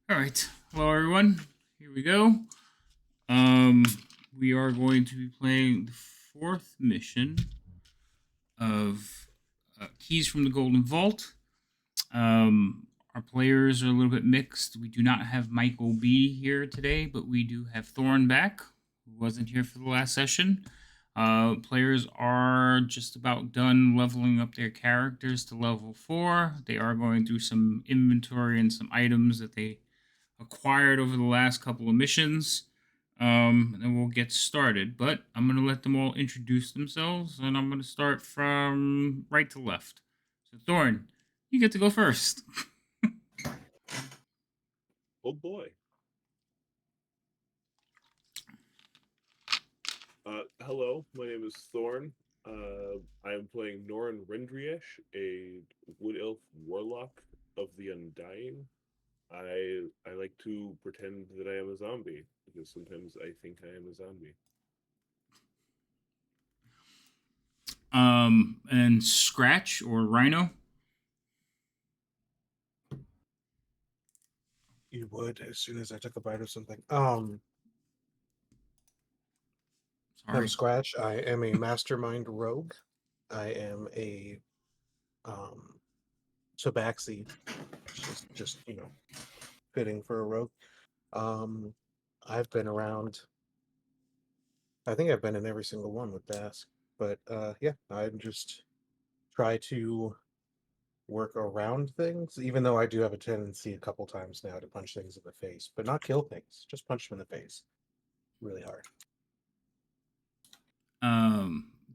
All right. Hello, everyone. Here we go. Um, we are going to be playing the fourth mission of Keys from the Golden Vault. Our players are a little bit mixed. We do not have Michael B here today, but we do have Thorn back, who wasn't here for the last session. Players are just about done leveling up their characters to level 4. They are going through some inventory and some items that they acquired over the last couple of missions. And then we'll get started. But I'm going to let them all introduce themselves, and I'm going to start from right to left. So, Thorn, you get to go first. Oh boy. Hello, my name is Thorn. I am playing Norin Rendriesh, a wood elf warlock of the Undying. I like to pretend that I am a zombie because sometimes I think I am a zombie. And Scratch or Rhino. You would as soon as I took a bite of something. Sorry. I'm Scratch. I am a mastermind rogue. I am a tabaxi, which is just fitting for a rogue. I've been around. I think I've been in every single one with Dask, but yeah, I'm just try to work around things, even though I do have a tendency a couple times now to punch things in the face, but not kill things. Just punch them in the face, really hard.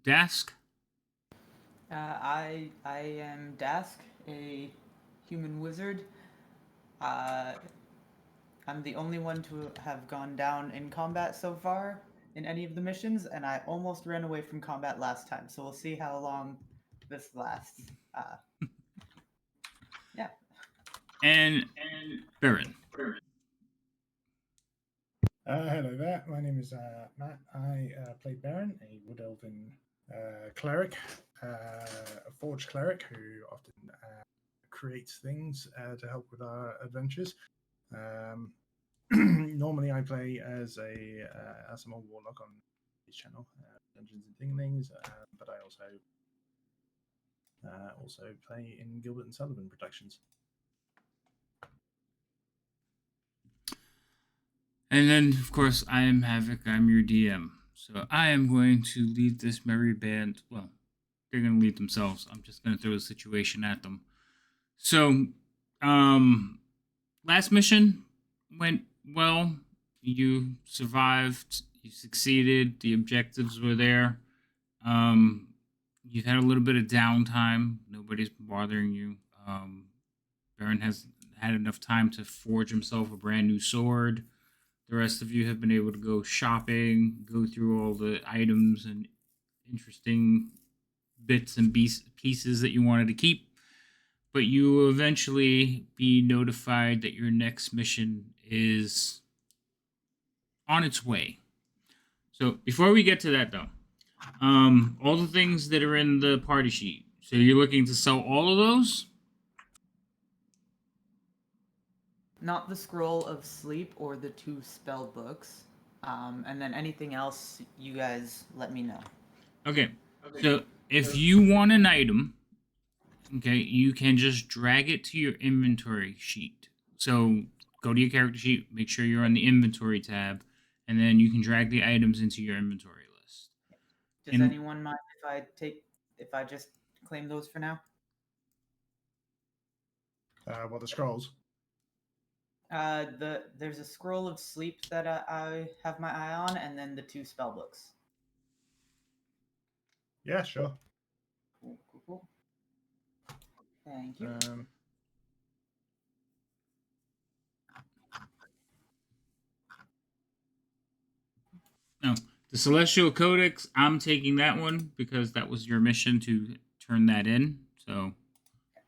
Dask. I am Dask, a human wizard. Uh, I'm the only one to have gone down in combat so far in any of the missions, and I almost ran away from combat last time. So we'll see how long this lasts. Yeah. And Baron. Hello there. My name is Matt. I play Baron, a wood elven cleric, a forge cleric who often creates things to help with our adventures. Normally, I play as a Asimov warlock on his channel, Dungeons and Thinglings, but I also play in Gilbert and Sullivan productions. And then, of course, I am Havoc. I'm your DM. So I am going to lead this merry band. Well, they're going to lead themselves. I'm just going to throw the situation at them. So, last mission went well. You survived. You succeeded. The objectives were there. You've had a little bit of downtime. Nobody's bothering you. Baron has had enough time to forge himself a brand new sword. The rest of you have been able to go shopping, go through all the items and interesting bits and pieces that you wanted to keep. But you will eventually be notified that your next mission is on its way. So before we get to that, though, all the things that are in the party sheet. So you're looking to sell all of those? Not the scroll of sleep or the 2 spell books. And then anything else, you guys let me know. Okay. So if you want an item, okay, you can just drag it to your inventory sheet. So go to your character sheet, make sure you're on the inventory tab, and then you can drag the items into your inventory list. Does anyone mind if I just claim those for now? The scrolls? There's a scroll of sleep that I have my eye on, and then the 2 spell books. Yeah, sure. Cool. Thank you. No, the Celestial Codex, I'm taking that one because that was your mission to turn that in. So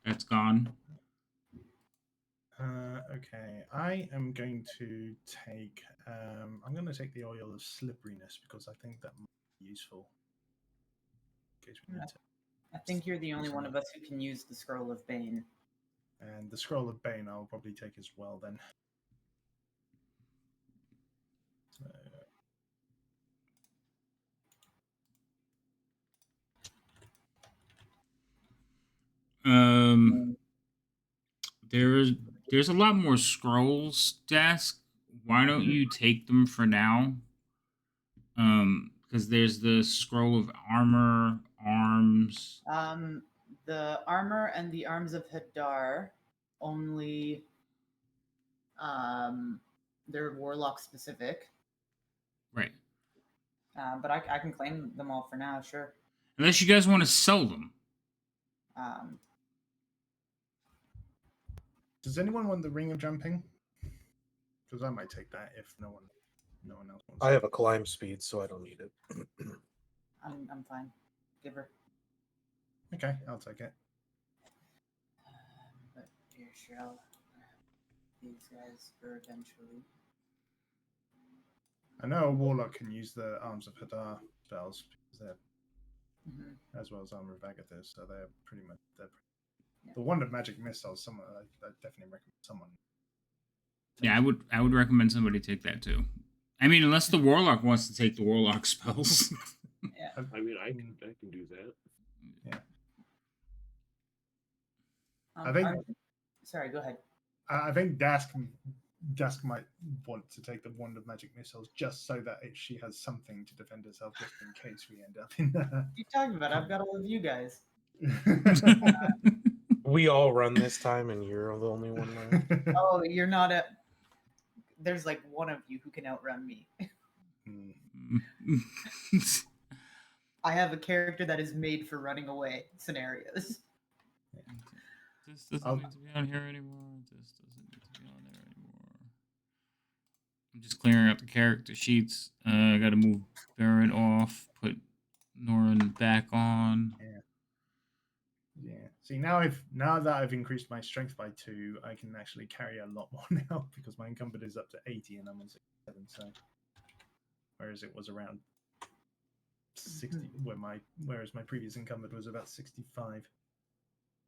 that's gone. Okay, I am going to take. I'm going to take the oil of slipperiness because I think that might be useful. In case we need to. I think you're the only one of us who can use the scroll of Bane. And the scroll of Bane, I'll probably take as well then. there's a lot more scrolls, Desk. Why don't you take them for now? Because there's the scroll of armor, arms. The armor and the arms of Hadar only they're warlock specific. Right. But I can claim them all for now, sure. Unless you guys want to sell them. Does anyone want the ring of jumping? Because I might take that if no one else wants. I have a climb speed, so I don't need it. I'm fine. Give her. Okay, I'll take it. But here, sure, I'll grab these guys for eventually. I know a warlock can use the arms of Hadar spells because they're as well as armor of Agathis, so they're pretty much the wand of magic missiles. Someone I definitely recommend someone. Yeah, I would recommend somebody take that too. I mean, unless the warlock wants to take the warlock spells. Yeah. I mean, I can do that. Yeah. I I think. Sorry, go ahead. I think Dusk might want to take the wand of magic missiles just so that she has something to defend herself, just in case we end up in. What are you talking about? I've got all of you guys. We all run this time, and you're the only one left. Oh, you're not a. There's like one of you who can outrun me. I have a character that is made for running away scenarios. This doesn't need to be on here anymore. This doesn't need to be on there anymore. I'm just clearing out the character sheets. I got to move Baron off, put Norin back on. Yeah. See, now that I've increased my strength by 2, I can actually carry a lot more now because my encumbered is up to 80 and I'm on 67. So, whereas it was around 60, whereas my previous encumbered was about 65.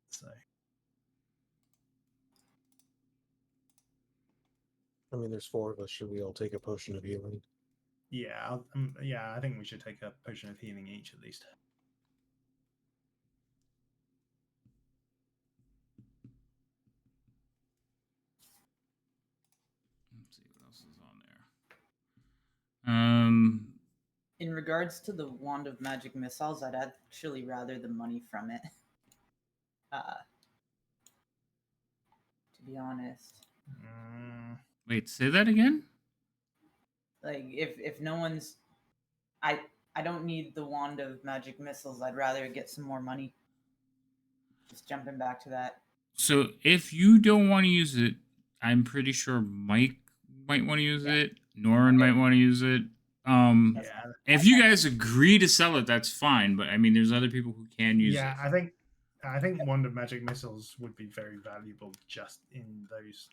So. I mean, there's 4 of us. Should we all take a potion of healing? Yeah, I think we should take a potion of healing each at least. Let's see what else is on there. In regards to the wand of magic missiles, I'd actually rather the money from it. To be honest. Wait, say that again? Like if no one's I don't need the wand of magic missiles. I'd rather get some more money. Just jumping back to that. So if you don't want to use it, I'm pretty sure Mike might want to use it. Norin might want to use it. If you guys agree to sell it, that's fine. But I mean, there's other people who can use it. Yeah, I think wand of magic missiles would be very valuable just in those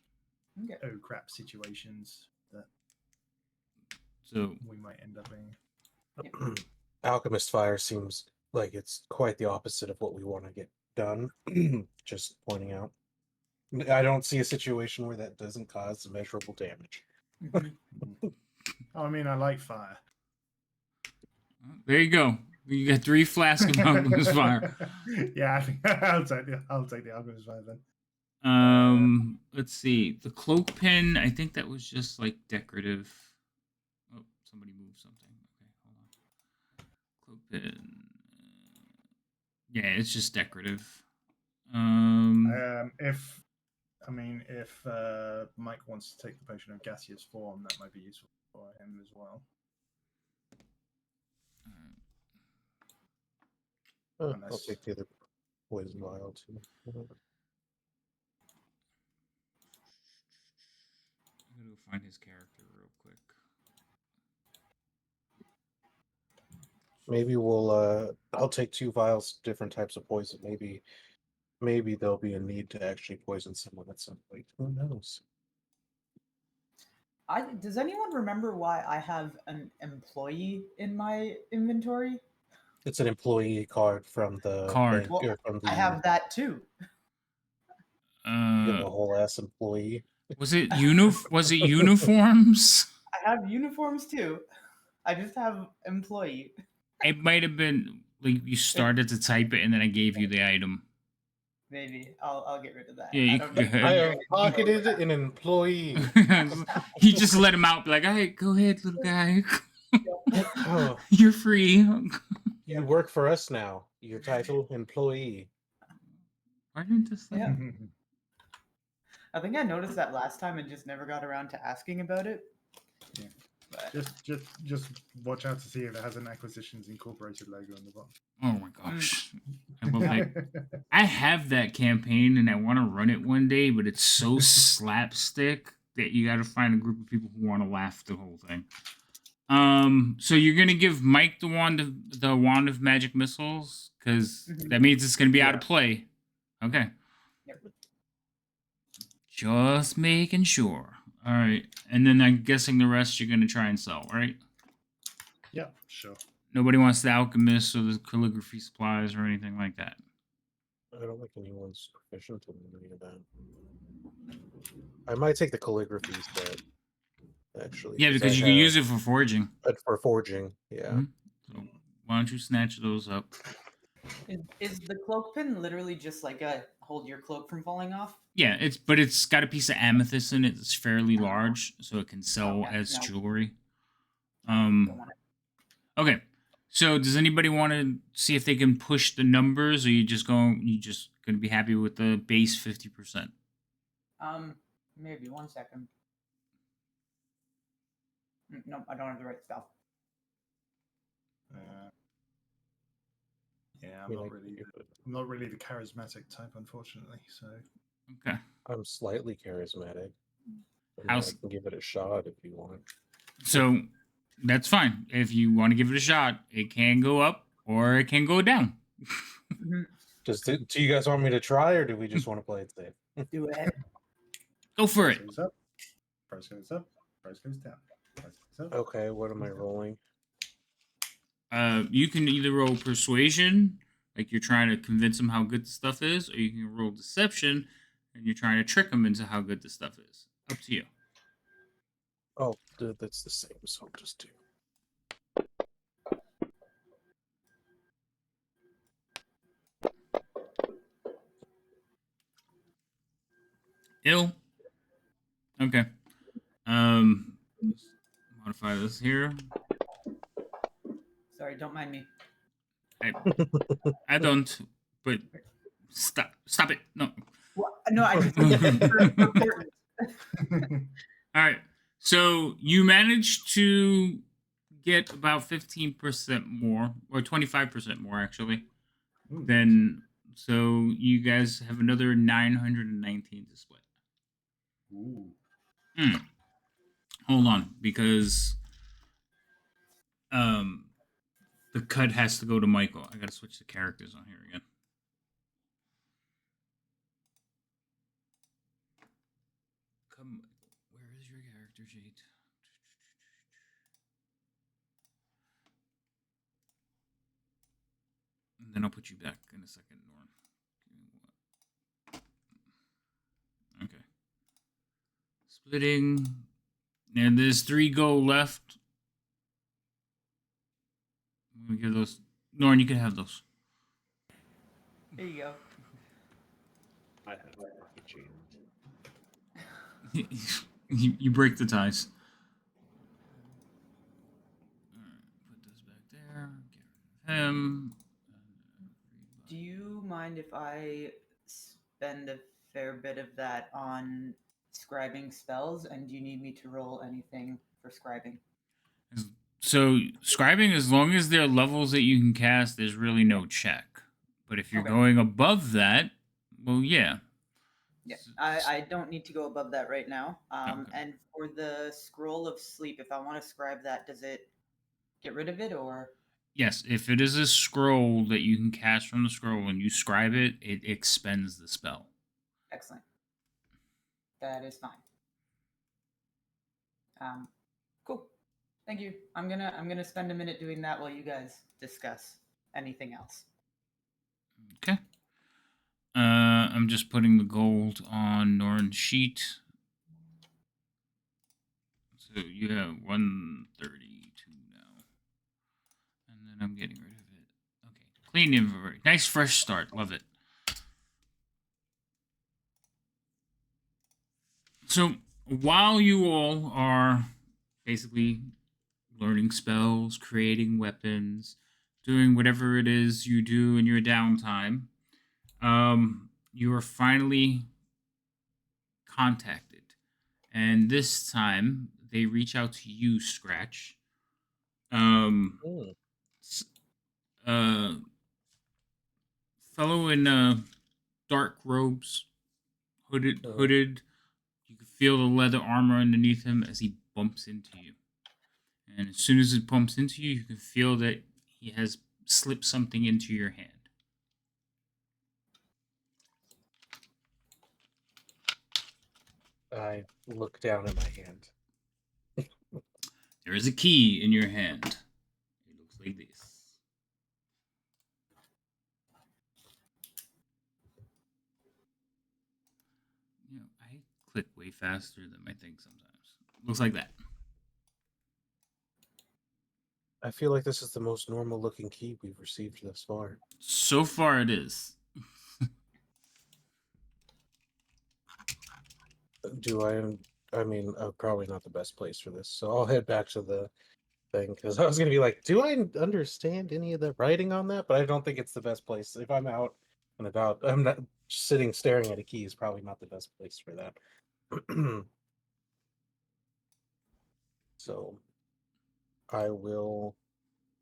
oh crap situations that so we might end up in. Alchemist Fire seems like it's quite the opposite of what we want to get done. Just pointing out. I don't see a situation where that doesn't cause measurable damage. I mean, I like fire. There you go. You got 3 flasks of Alchemist Fire. Yeah, I think I'll take the Alchemist Fire then. Let's see. The cloak pin, I think that was just like decorative. Oh, somebody moved something. Okay, hold on. Cloak pin. Yeah, it's just decorative. If Mike wants to take the potion of gaseous form, that might be useful for him as well. I'll take the other poison vial too. I'm gonna go find his character real quick. Maybe we'll I'll take 2 vials, different types of poison. Maybe there'll be a need to actually poison someone at some point. Who knows? Does anyone remember why I have an employee in my inventory? It's an employee card from the Card. bank, Well, or from the, I have that too. you have a whole ass employee. Was it uniforms? I have uniforms too. I just have employee. It might have been like you started to type it and then I gave you the item. Maybe I'll get rid of that. Yeah, I you don't can know. go I ahead. have pocketed an employee. You just let him out. Be like, all right, go ahead, little guy. Oh, You're free. you work for us now. Your title, employee. Why didn't just let Yeah. him? I think I noticed that last time and just never got around to asking about it. Yeah. But Just watch out to see if it has an Acquisitions Incorporated logo on the bottom. Oh my gosh. I love that. I have that campaign and I want to run it one day, but it's so slapstick that you got to find a group of people who want to laugh the whole thing. So you're gonna give Mike the wand of magic missiles because Mhm. that means it's gonna be out of Yeah. play. Okay. Yep. Just making sure. All right, and then I'm guessing the rest you're gonna try and sell, right? Yeah, sure. Nobody wants the alchemist or the calligraphy supplies or anything like that. I don't think anyone's proficient in any of that. I might take the calligraphy set, actually. Yeah, because you can use it for forging. For forging, yeah. Mhm. So why don't you snatch those up? is the cloak pin literally just like a hold your cloak from falling off? Yeah, it's got a piece of amethyst in it that's fairly large, so it can sell Okay, as no. jewelry. Don't want it. Okay. So does anybody want to see if they can push the numbers, or you just gonna be happy with the base 50%? Maybe 1 second. No, I don't have the right stuff. Yeah, I mean, I can give it- I'm not really the charismatic type, unfortunately. So Okay. I'm slightly charismatic. I mean, I How's can give it a shot if you want. so that's fine. If you want to give it a shot, it can go up or it can go down. Mhm. Do you guys want me to try, or do we just want to play it safe? Do it. Go for price it. goes up, price goes up, price goes down, price goes up. Okay, what am I rolling? You can either roll persuasion, like you're trying to convince them how good the stuff is, or you can roll deception, and you're trying to trick them into how good the stuff is. Up to you. Oh, that's the same, so I'll just do. Ill. Okay. Let's modify this here. Sorry, don't mind me. I don't, but stop it. No. Well, no, I just important. All right. So you managed to get about 15% more, or 25% more, actually. Ooh, Then, so you guys have another 919 to split. Ooh. Hold on, because the cut has to go to Michael. I gotta switch the characters on here again. Come, where is your character sheet? And then I'll put you back in a second, Norm. Okay. Splitting. And there's 3 gold left. I'm gonna give those. Norn, you can have those. There you go. I have a chain. You break the ties. Alright, put this back there. Get rid of him. Do you mind if I spend a fair bit of that on scribing spells? And do you need me to roll anything for scribing? So, scribing, as long as they're levels that you can cast, there's really no check. But if you're Okay. going above that, well, yeah. Yeah, I don't need to go above that right now. Okay. And for the scroll of sleep, if I want to scribe that, does it get rid of it or? Yes, if it is a scroll that you can cast from the scroll and you scribe it, it expends the spell. Excellent. That is fine. Cool. Thank you. I'm gonna spend a minute doing that while you guys discuss anything else. Okay. I'm just putting the gold on Norn's sheet. So you have 132 now. And then I'm getting rid of it. Okay. Clean inventory. Nice fresh start. Love it. So while you all are basically learning spells, creating weapons, doing whatever it is you do in your downtime, you are finally contacted. And this time they reach out to you, Scratch. Um, Mm. s- uh, fellow in dark robes, Uh, hooded. You can feel the leather armor underneath him as he bumps into you. And as soon as it bumps into you, you can feel that he has slipped something into your hand. I look down at my hand. There is a key in your hand. It looks like this. I click way faster than I think sometimes. Looks like that. I feel like this is the most normal looking key we've received thus far. So far, it is. Do I mean, probably not the best place for this, so I'll head back to the thing because I was gonna be like, do I understand any of the writing on that? But I don't think it's the best place. If I'm out and about, I'm not sitting staring at a key is probably not the best place for that. So I will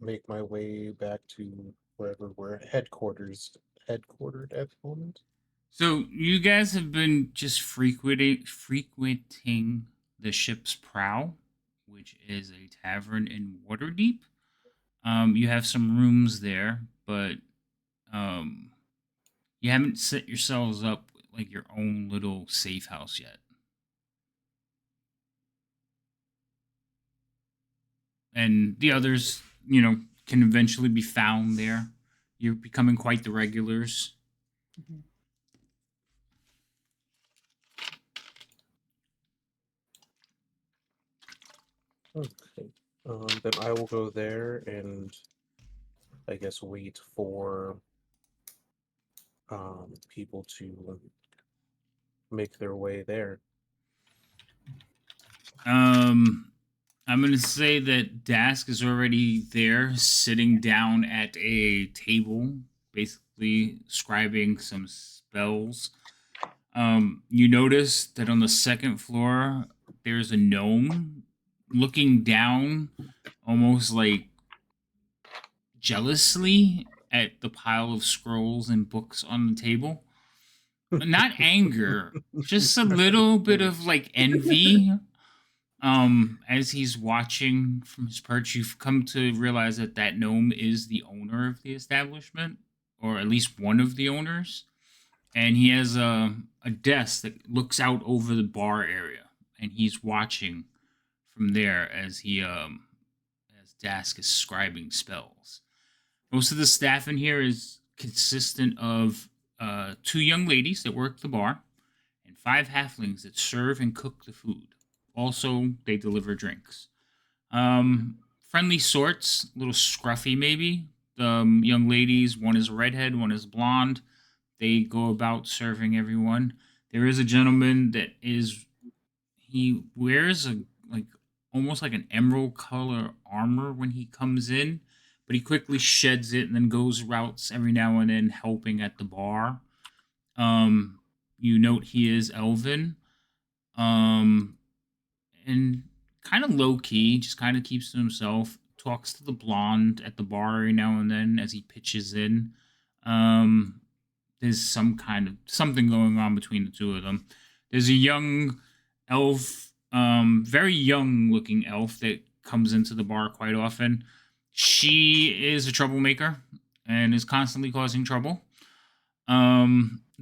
make my way back to wherever we're headquartered at the moment. So you guys have been just frequenting the ship's prow, which is a tavern in Waterdeep. You have some rooms there, but um, you haven't set yourselves up like your own little safe house yet. And the others, can eventually be found there. You're becoming quite the regulars. Mhm. Okay. Then I will go there and I guess wait for people to make their way there. I'm gonna say that Dask is already there, sitting down at a table, basically scribing some spells. You notice that on the second floor there's a gnome looking down, almost like jealously at the pile of scrolls and books on the table. Not anger, just a little bit of like envy. As he's watching from his perch, you've come to realize that that gnome is the owner of the establishment, or at least one of the owners. And he has a desk that looks out over the bar area, and he's watching from there as Dask is scribing spells. Most of the staff in here is consistent of two young ladies that work the bar and five halflings that serve and cook the food. Also, they deliver drinks. Friendly sorts, a little scruffy maybe. The young ladies, one is a redhead, one is blonde. They go about serving everyone. There is a gentleman that is he wears a like almost like an emerald color armor when he comes in, but he quickly sheds it and then goes routes every now and then helping at the bar. Um, you note he is elven. Um, and kind of low key, just kind of keeps to himself. Talks to the blonde at the bar every now and then as he pitches in. Um, there's some kind of something going on between the two of them. There's a young elf, very young looking elf that comes into the bar quite often. She is a troublemaker and is constantly causing trouble.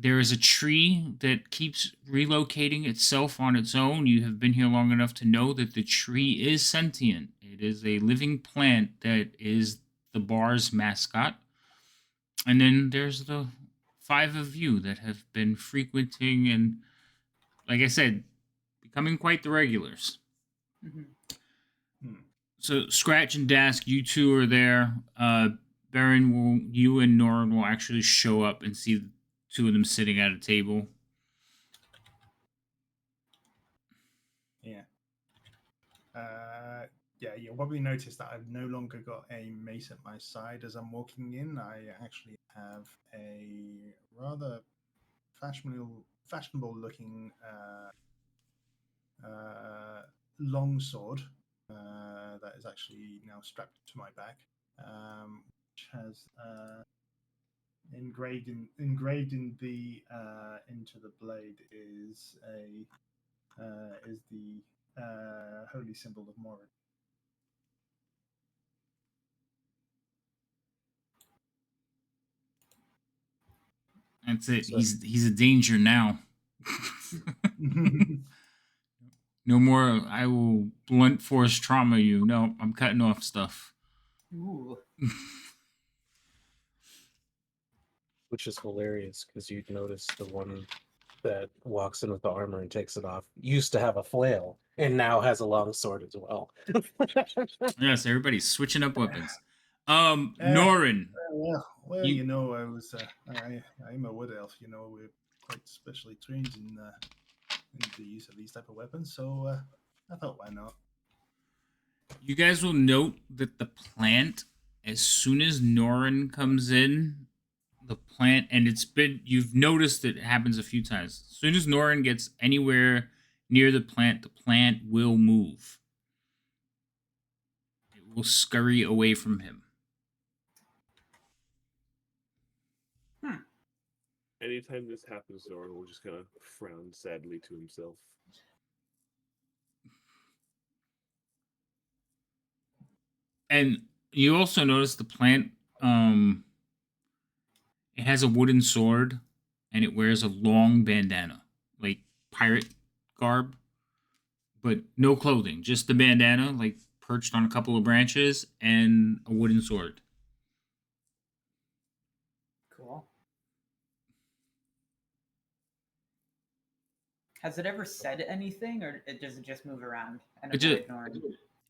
There is a tree that keeps relocating itself on its own. You have been here long enough to know that the tree is sentient. It is a living plant that is the bar's mascot. And then there's the five of you that have been frequenting and, like I said, becoming quite the regulars. Mhm. So Scratch and Dask, you two are there. Baron you and Norin will actually show up and see the two of them sitting at a table. yeah, you'll probably notice that I've no longer got a mace at my side as I'm walking in. I actually have a rather fashionable looking long sword that is actually now strapped to my back, which has engraved in the into the blade is the holy symbol of Morin. That's it. So- He's a danger now. No more. I will blunt force trauma you. No, I'm cutting off stuff. Ooh. Which is hilarious because you'd notice the one that walks in with the armor and takes it off used to have a flail and now has a long sword as well. Yes, everybody's switching up weapons. Eh, Norin, well, You- you know, I'm a wood elf. You know, we're quite specially trained in the use of these type of weapons. So I thought, why not? you guys will note that the plant, as soon as Norin comes in, the plant, and you've noticed it happens a few times. As soon as Norin gets anywhere near the plant will move. It will scurry away from him. Anytime this happens, Zoran will just kind of frown sadly to himself. And you also notice the plant, it has a wooden sword and it wears a long bandana, like pirate garb, but no clothing, just the bandana, like perched on a couple of branches, and a wooden sword. Cool. Has it ever said anything, or does it just move around and It avoid just- Norn?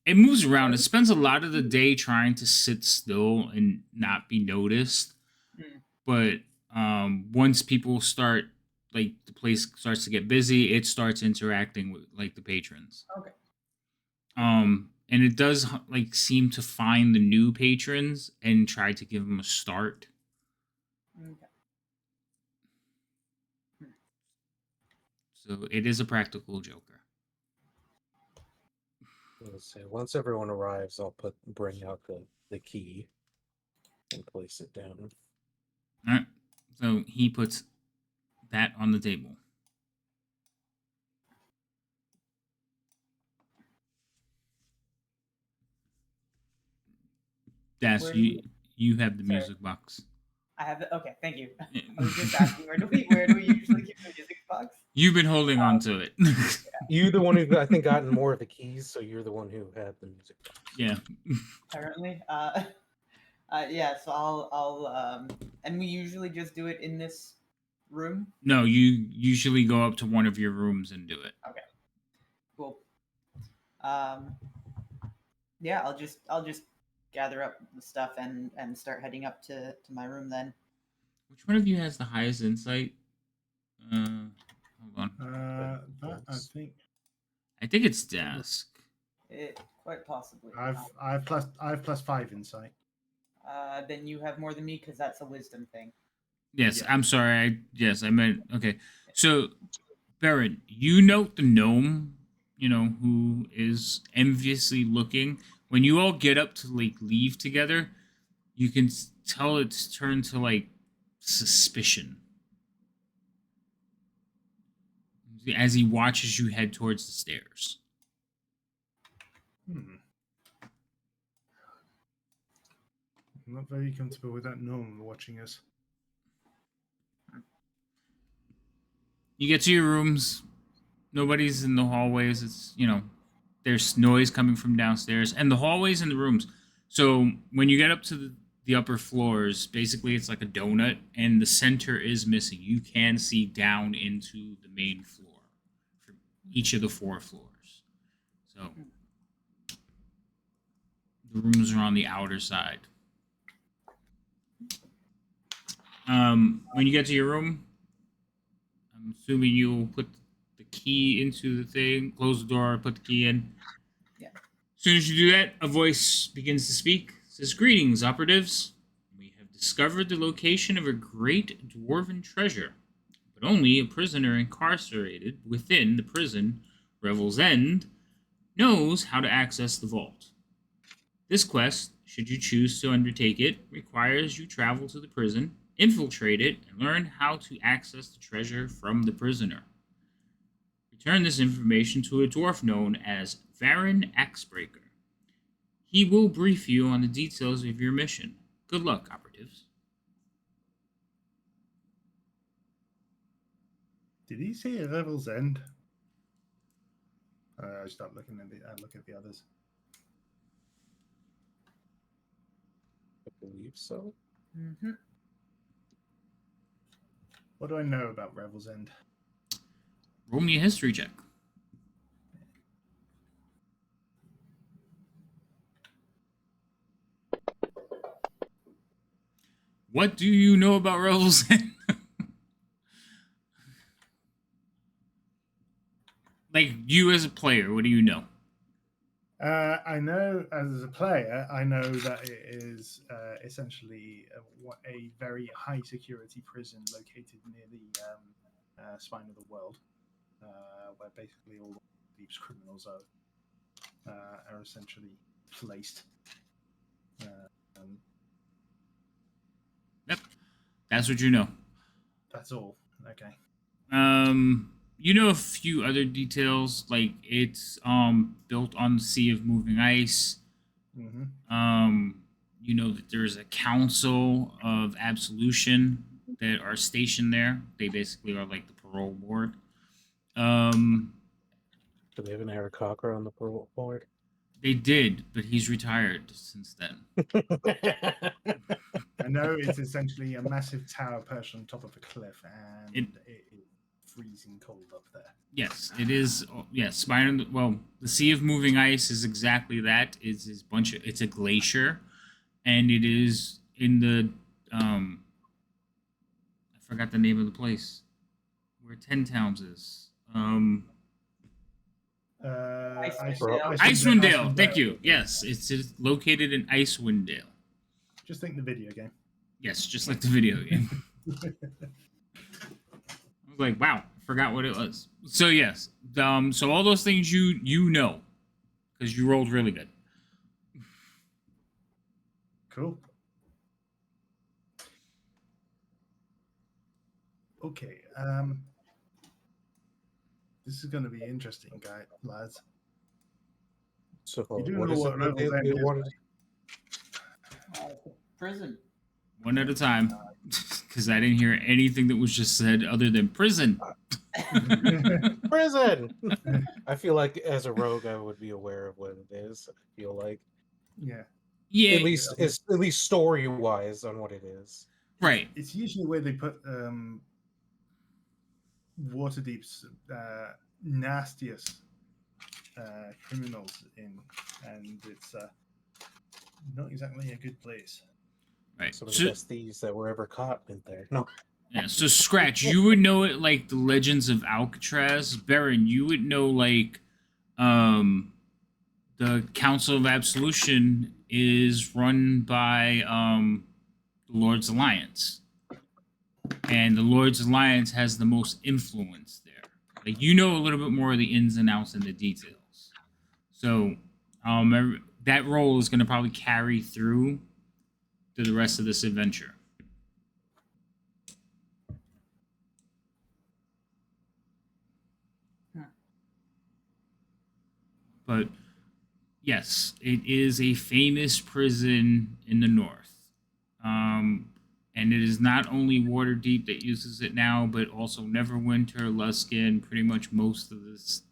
It moves around. It spends a lot of the day trying to sit still and not be noticed. Hmm. But once people start, like the place starts to get busy, it starts interacting with like the patrons. Okay. And it does like seem to find the new patrons and try to give them a start. Okay. So it is a practical joker. Let's say once everyone arrives, I'll bring out the key and place it down. All right. So he puts that on the table. Das, Where do you have the Sorry. music box. I have it. Okay, thank you. I was just asking, where do we usually keep the music box? You've been holding on to it. You're the one who I think gotten more of the keys, so you're the one who had the music box. Yeah. Apparently. Yeah. So I'll and we usually just do it in this room. No, you usually go up to one of your rooms and do it. Cool. Yeah, I'll just gather up the stuff and start heading up to my room then. Which one of you has the highest insight? Hold on. That I think I think it's Dask. It quite possibly. I've plus 5 insight. Then you have more than me because that's a wisdom thing. Yes, Yeah. I'm sorry. I meant okay. So, Baron, you note the gnome, who is enviously looking. When you all get up to like leave together, you can tell it's turned to like suspicion as he watches you head towards the stairs. I'm not very comfortable with that gnome watching us. You get to your rooms. Nobody's in the hallways. It's, there's noise coming from downstairs and the hallways and the rooms. So when you get up to the upper floors, basically it's like a donut and the center is missing. You can see down into the main floor for each of the 4 floors. So the rooms are on the outer side. When you get to your room, I'm assuming you'll put the key into the thing, close the door, put the key in. Yeah. As soon as you do that, a voice begins to speak. It says, "Greetings, operatives. We have discovered the location of a great dwarven treasure, but only a prisoner incarcerated within the prison, Revel's End, knows how to access the vault. This quest, should you choose to undertake it, requires you travel to the prison, infiltrate it, and learn how to access the treasure from the prisoner. Return this information to a dwarf known as Varan Axebreaker. He will brief you on the details of your mission. Good luck, operatives." Did he say a level's end? I start looking at look at the others. I believe so. Mm-hmm. What do I know about Revel's End? Roll me a history check. What do you know about Revel's End? Like, you as a player, what do you know? I know, as a player, I know that it is essentially a very high security prison located near the spine of the world, where basically all these criminals are essentially placed. Yep, that's what you know. That's all. Okay. You know a few other details, like it's built on the Sea of Moving Ice. Mm-hmm. You know that there's a council of absolution that are stationed there. They basically are like the parole board. Do they have an Eric Cocker on the parole board? They did, but he's retired since then. I know it's essentially a massive tower perched on top of a cliff, and it is freezing cold up there. Yes, it is. Yes, well, the Sea of Moving Ice is exactly that. It's a glacier, and it is in the I forgot the name of the place where Ten Towns is. Icewind Dale. Thank you. Yes, it's located in Icewind Dale. Just think the video game. Yes, just like the video game. I was like, wow, I forgot what it was. So yes, so all those things you know, because you rolled really good. Cool. Okay. This is going to be interesting, lads. So You do what know is what it that Revel's they End is, wanted? Prison. One at a time, because I didn't hear anything that was just said other than prison. Prison. I feel like as a rogue, I would be aware of what it is. I feel like, yeah. Yeah, at least story wise on what it is. right. It's usually where they put Waterdeep's nastiest criminals in, and it's not exactly a good place. Right. Some of the best thieves that were ever caught in there. No. Yeah, so Scratch, you would know it like the Legends of Alcatraz. Baron, you would know like the Council of Absolution is run by the Lord's Alliance. And the Lord's Alliance has the most influence there. Like you know a little bit more of the ins and outs and the details. So that role is going to probably carry through to the rest of this adventure. But yes, it is a famous prison in the north. And it is not only Waterdeep that uses it now, but also Neverwinter, Luskin, pretty much most of this.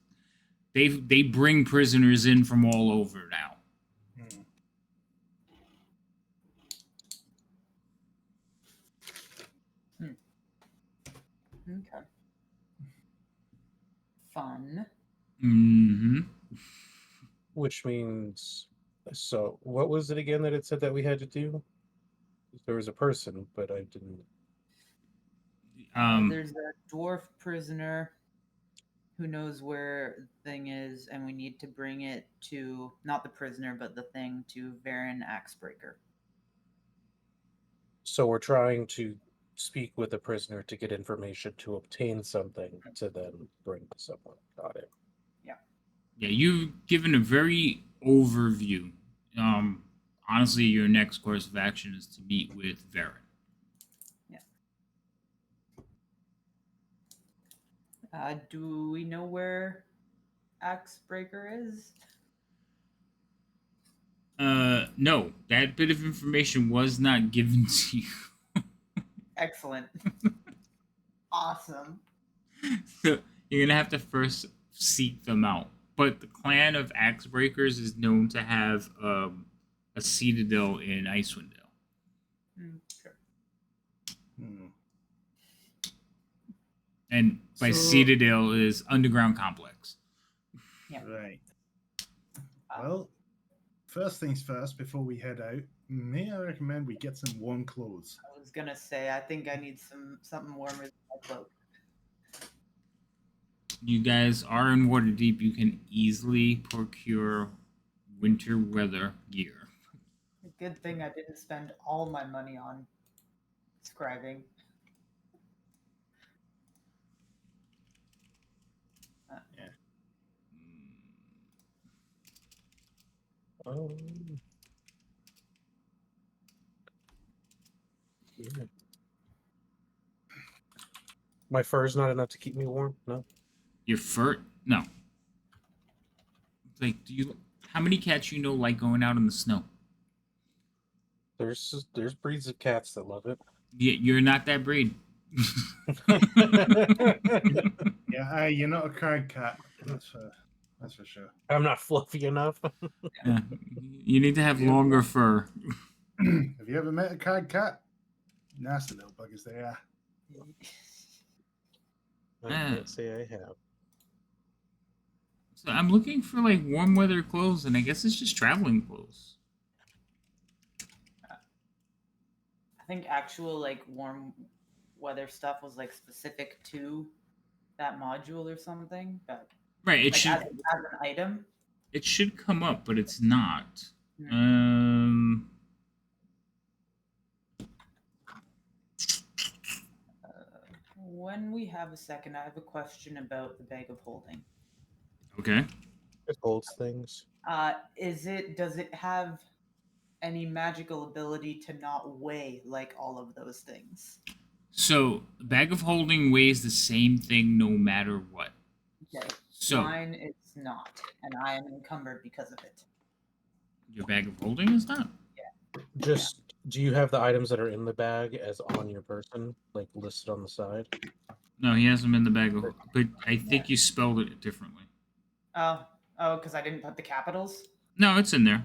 They bring prisoners in from all over now. Okay. Fun. Mm-hmm. Which means, so what was it again that it said that we had to do? There was a person, but I didn't. There's a dwarf prisoner who knows where the thing is, and we need to bring it to not the prisoner, but the thing to Varen Axebreaker. So we're trying to speak with the prisoner to get information to obtain something to then bring to someone. Got it. Yeah, you've given a very overview. Honestly, your next course of action is to meet with Varen. Do we know where Axebreaker is? No, that bit of information was not given to you. Excellent. Awesome. So you're gonna have to first seek them out. But the clan of Axebreakers is known to have a citadel in Icewind Dale. Sure. Hmm. And by So- citadel is underground complex. Yeah. Right. Well, first things first, before we head out, may I recommend we get some warm clothes? I was gonna say, I think I need something warmer than my cloak. You guys are in Waterdeep. You can easily procure winter weather gear. Good thing I didn't spend all my money on scribing. Um, yeah. My fur's not enough to keep me warm. No. Your fur? No. Like, do you? How many cats you know like going out in the snow? There's breeds of cats that love it. You're not that breed. Yeah, you're not a card cat. That's for sure. I'm not fluffy enough. Yeah. You need to have longer fur. Have you ever met a card cat? Nasty little buggers they are. I can't say I have. So I'm looking for like warm weather clothes, and I guess it's just traveling clothes. I think actual like warm weather stuff was like specific to that module or something, but Right. It like should. as an item. It should come up, but it's not. Hmm. When we have a second, I have a question about the bag of holding. Okay. It holds things. Does it have any magical ability to not weigh like all of those things? So the bag of holding weighs the same thing no matter what. Okay. So Mine it's not, and I am encumbered because of it. your bag of holding is not. Just do you have the items that are in the bag as on your person, like listed on the side? No, he has them in the bag of. But I think you spelled it differently. Oh, because I didn't put the capitals. No, it's in there.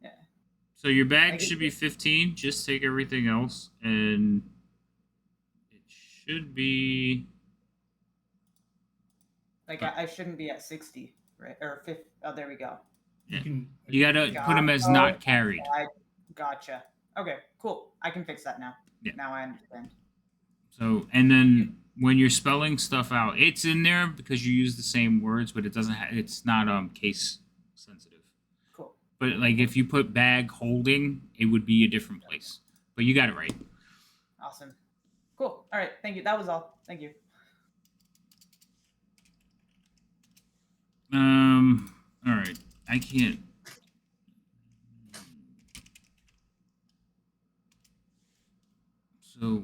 Yeah. So your I bag get should be 15. Just take everything else, and it should be. Like I shouldn't be at 60, right? Or 50. Oh, there we go. Yeah. You can. You gotta put them as not carried. I gotcha. Okay, cool. I can fix that now. Yeah. Now I understand. So, and then when you're spelling stuff out, it's in there because you use the same words, but it doesn't. It's not case sensitive. Cool. But like if you put bag holding, it would be a different place. But you got it right. Awesome. Cool. All right. Thank you. That was all. Thank you. All right. I can't. So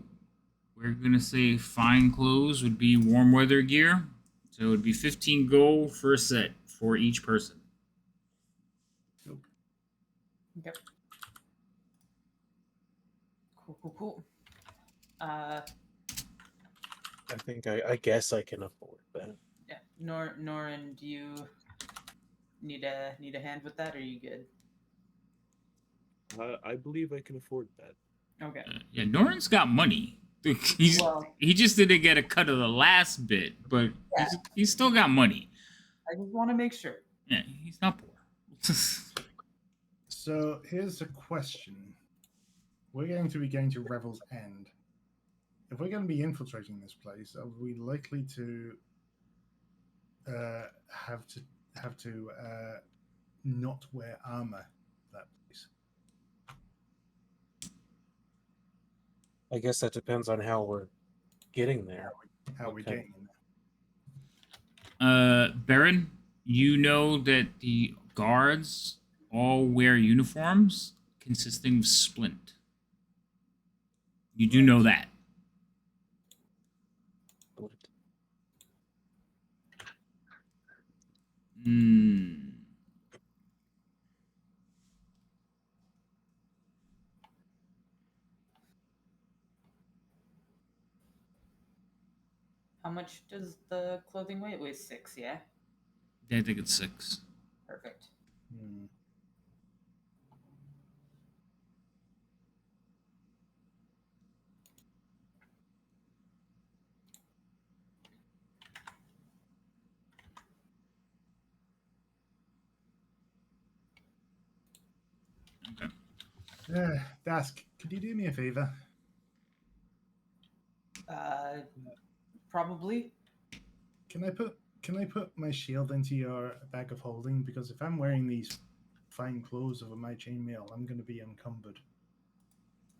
we're gonna say fine clothes would be warm weather gear. So it would be 15 gold for a set for each person. Yep. Cool. I guess I can afford that. Yeah. Norin, do you need a hand with that, or are you good? I believe I can afford that. Okay. Yeah, Norin's got money. He just didn't get a cut of the last bit, but Yeah. he's still got money. I just want to make sure. Yeah, he's not poor. So here's a question. We're going to be going to Revel's End. If we're going to be infiltrating this place, are we likely to have to not wear armor that place? I guess that depends on how we're getting there. How What we kind- getting in there? Baron, you know that the guards all wear uniforms consisting of splint. You do know that. Hmm. How much does the clothing weigh? It weighs 6, yeah? I think it's 6. Perfect. Hmm. Okay. Dask, could you do me a favor? Uh, probably. Can I put my shield into your bag of holding? Because if I'm wearing these fine clothes over my chainmail, I'm going to be encumbered.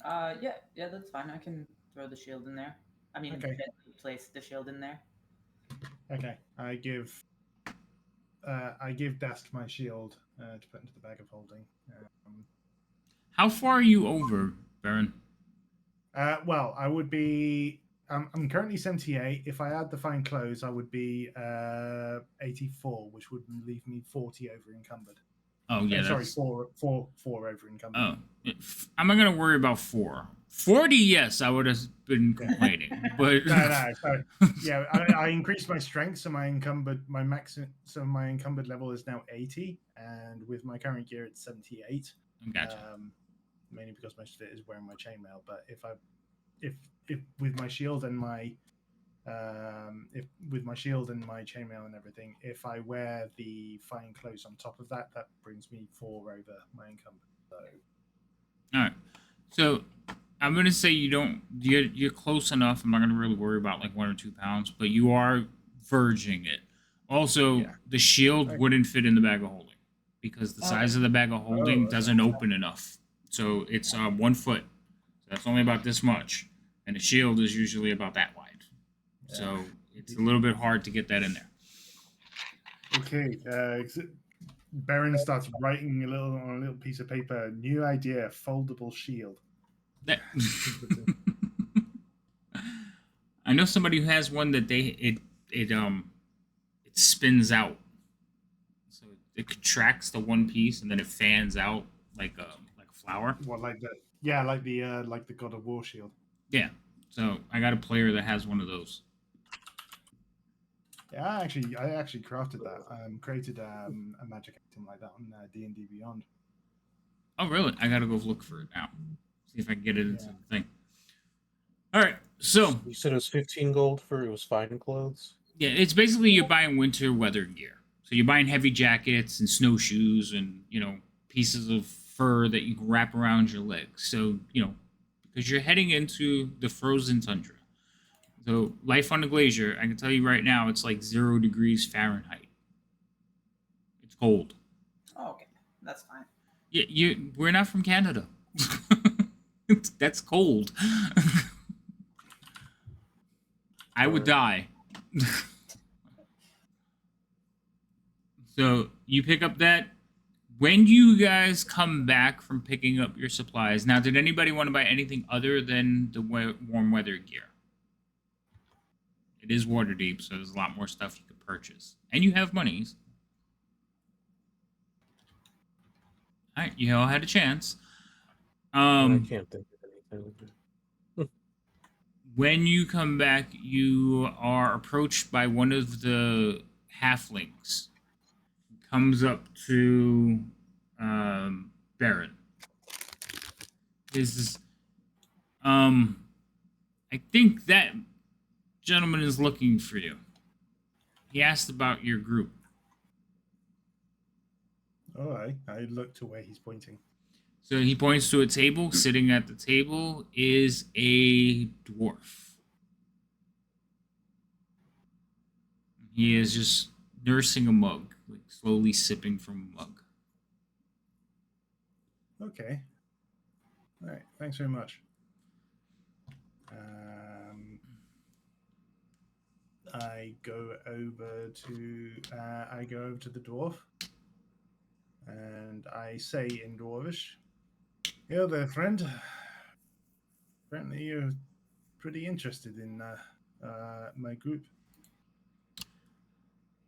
Yeah, that's fine. I can throw the shield in there. I mean, Okay. gently place the shield in there. Okay, I give Dask my shield to put into the bag of holding. How far are you over, Baron? Well, I would be. I'm currently 78. If I add the fine clothes, I would be 84, which would leave me 40 over encumbered. Oh yeah, Sorry, that's four over encumbered. oh. I'm not gonna worry about 4. 40, yes, I would have been complaining, but No. So yeah, I increased my strength, so my encumbered level is now 80, and with my current gear, it's 78. Gotcha. Mainly because most of it is wearing my chainmail. But if with my shield and my chainmail and everything, if I wear the fine clothes on top of that, that brings me 4 over my encumbered. So All right. So I'm gonna say you're close enough. I'm not gonna really worry about like 1 or 2 pounds, but you are verging it. Also, Yeah. the shield Okay. wouldn't fit in the bag of holding because the size of the bag of holding okay. doesn't open enough. So it's 1 foot. So that's only about this much, and the shield is usually about that wide. Yeah. So it's a little bit hard to get that in there. Okay. Baron starts writing on a little piece of paper. New idea: foldable shield. That I know somebody who has one that it spins out, so it contracts to one piece and then it fans out like a flower. What, like the God of War shield? Yeah. So I got a player that has one of those. Yeah, I actually crafted that. Created a magic item like that on D&D Beyond. Oh really? I gotta go look for it now. See if I can get it into Yeah. the thing. All right. So You said it was 15 gold for it was fine clothes. yeah, it's basically you're buying winter weather gear. So you're buying heavy jackets and snowshoes and pieces of fur that you can wrap around your legs. So because you're heading into the frozen tundra. So life on the glacier, I can tell you right now, it's like 0 degrees Fahrenheit. It's cold. Oh, okay, that's fine. Yeah, we're not from Canada. That's cold. I would die. So you pick up that. When you guys come back from picking up your supplies, now, did anybody want to buy anything other than the warm weather gear? It is water deep, so there's a lot more stuff you could purchase. And you have monies. All right, you all had a chance. I can't think of anything. When you come back, you are approached by one of the halflings. Comes up to Baron. Is I think that gentleman is looking for you. He asked about your group. All right. I look to where he's pointing. So he points to a table. Sitting at the table is a dwarf. He is just nursing a mug, like slowly sipping from a mug. Okay. All right. Thanks very much. I go over to the dwarf, and I say in Dwarvish, "Hello there, friend. Apparently, you're pretty interested in my group."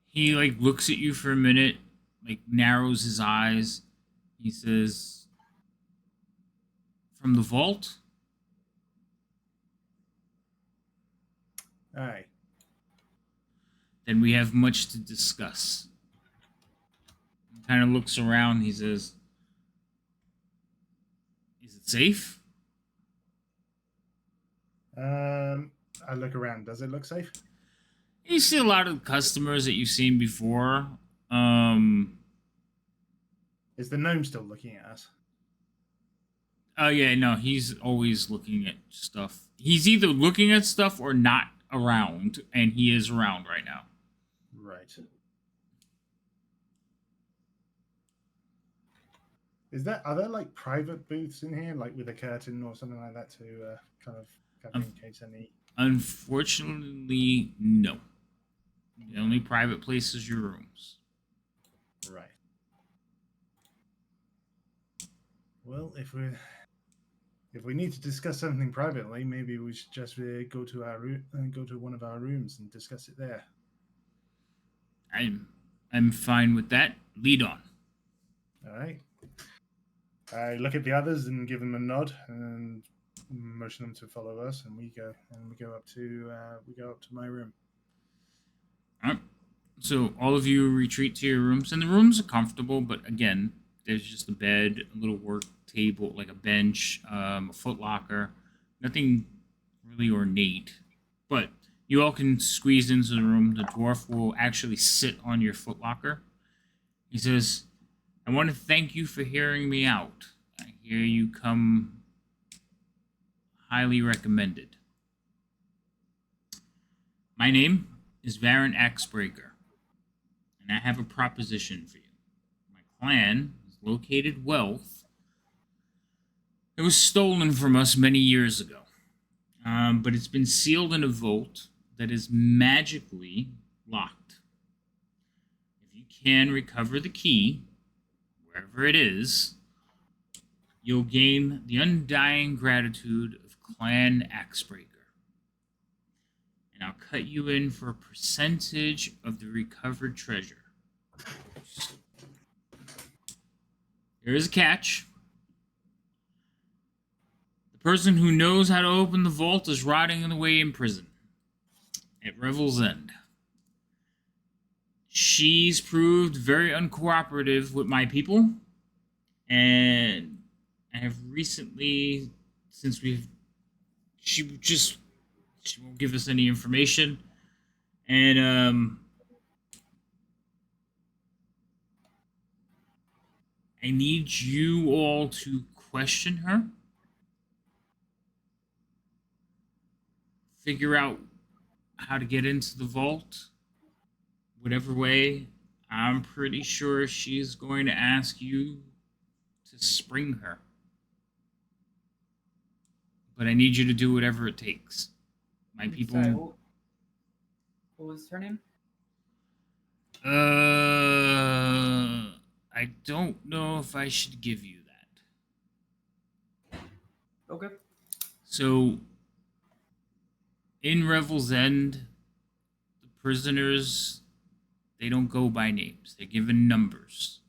He like looks at you for a minute, like narrows his eyes. He says, "From the vault?" Aye. Then we have much to discuss. He kind of looks around. He says, "Is it safe?" I look around. Does it look safe? You see a lot of customers that you've seen before. Is the gnome still looking at us? Oh yeah, no, he's always looking at stuff. He's either looking at stuff or not around, and he is around right now. Right. Are there like private booths in here, like with a curtain or something like that to kind of cover in case any? Unfortunately, no. The only private place is your rooms. Right. Well, if we need to discuss something privately, maybe we should just go to one of our rooms and discuss it there. I'm fine with that. Lead on. All right. I look at the others and give them a nod and motion them to follow us, and we go up to my room. All right. So all of you retreat to your rooms, and the rooms are comfortable, but again, there's just a bed, a little work table, like a bench, a footlocker. Nothing really ornate, but you all can squeeze into the room. The dwarf will actually sit on your footlocker. He says, "I want to thank you for hearing me out. I hear you come highly recommended. My name is Varen Axebreaker, and I have a proposition for you. My clan has located wealth that was stolen from us many years ago, but it's been sealed in a vault that is magically locked. If you can recover the key, wherever it is, you'll gain the undying gratitude of Clan Axebreaker. And I'll cut you in for a percentage of the recovered treasure. There is a catch. The person who knows how to open the vault is rotting away in prison at Revel's End. She's proved very uncooperative with my people, and I have recently, she won't give us any information, and I need you all to question her, figure out how to get into the vault, whatever way. I'm pretty sure she's going to ask you to spring her. But I need you to do whatever it takes. My people. Sorry, what was her name? I don't know if I should give you that. Okay. So, in Revel's End, the prisoners, they don't go by names. They're given numbers.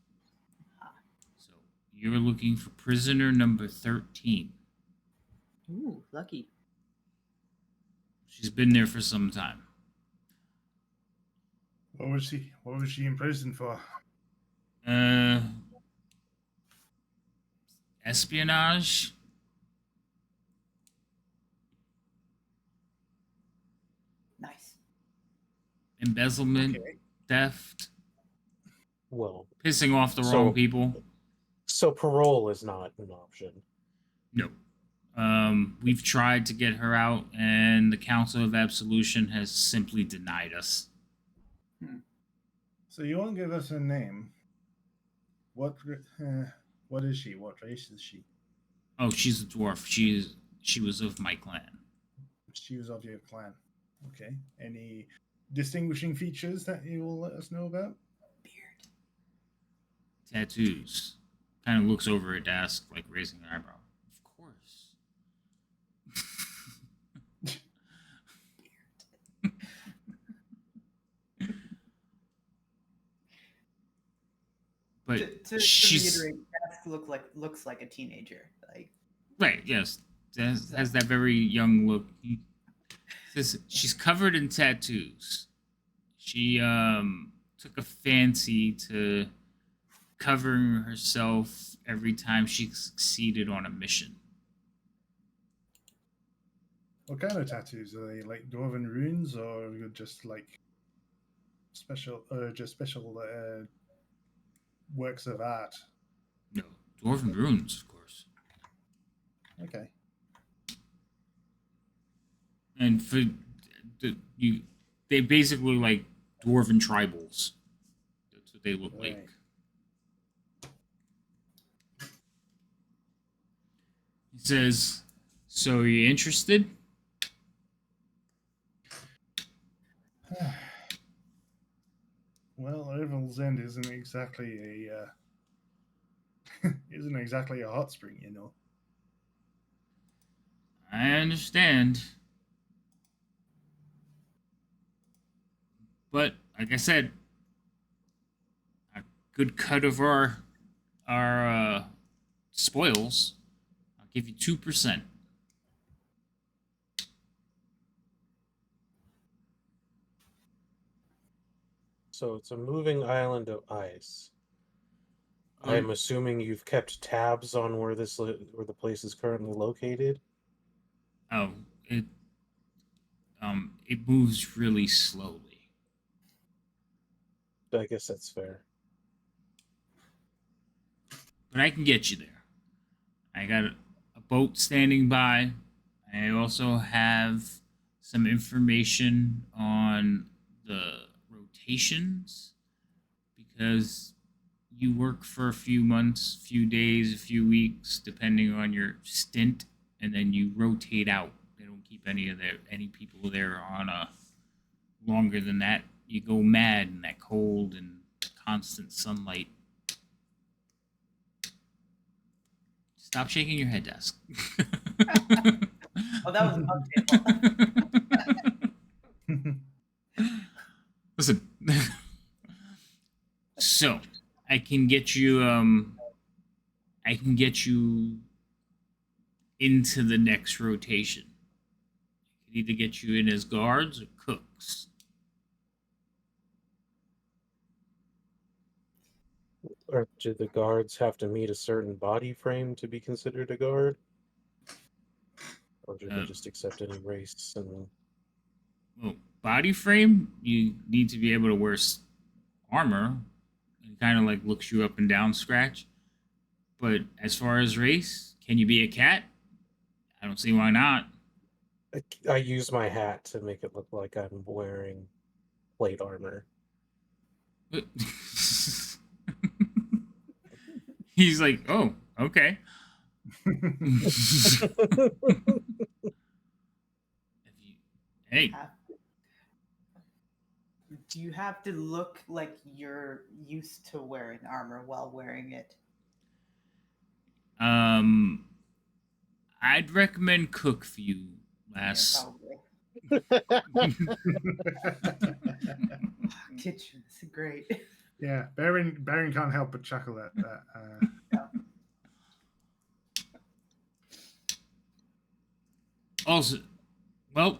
So, you're looking for prisoner number 13. Ooh, lucky. She's been there for some time. What was she in prison for? Espionage. Nice. Embezzlement. Okay. Theft. Well, Pissing off the So- wrong people. so parole is not an option. No. We've tried to get her out, and the Council of Absolution has simply denied us. So you won't give us her name. What is she? What race is she? Oh, she's a dwarf. She was of my clan. She was of your clan. Okay. Any distinguishing features that you will let us know about? Beard. Tattoos. Kind of looks over at Dask, like raising an eyebrow. Of course. But To she's reiterate, Dask looks like a teenager. Like right. Yes, has that very young look. He says she's covered in tattoos. She took a fancy to covering herself every time she succeeded on a mission. What kind of tattoos are they? Like dwarven runes, or just like special, works of art? No, dwarven runes, of course. Okay. And for they basically like dwarven tribals. That's what they look Right. like. He says, "So are you interested?" Well, Oval's End isn't exactly a hot spring, you know. I understand. But like I said, a good cut of our spoils. I'll give you 2%. So it's a moving island of ice. Oh, I'm assuming you've kept tabs on where where the place is currently located. Oh, it moves really slowly. I guess that's fair. But I can get you there. I got a boat standing by. I also have some information on the rotations because you work for a few months, few days, a few weeks, depending on your stint, and then you rotate out. They don't keep any people there on a longer than that. You go mad in that cold and constant sunlight. Stop shaking your head, Desk. oh, that was uptable. Listen. So, I can get you into the next rotation. I can either get you in as guards or cooks. Or do the guards have to meet a certain body frame to be considered a guard? Or do they just accept any race and Well, body frame, you need to be able to wear armor. It kind of like looks you up and down scratch. But as far as race, can you be a cat? I don't see why not. I use my hat to make it look like I'm wearing plate armor. He's like, oh, okay. Hey, Do you have to look like you're used to wearing armor while wearing it? I'd recommend cook for you, Yeah, lass. probably. Kitchen's great. Yeah, Baron can't help but chuckle at that. Also, well,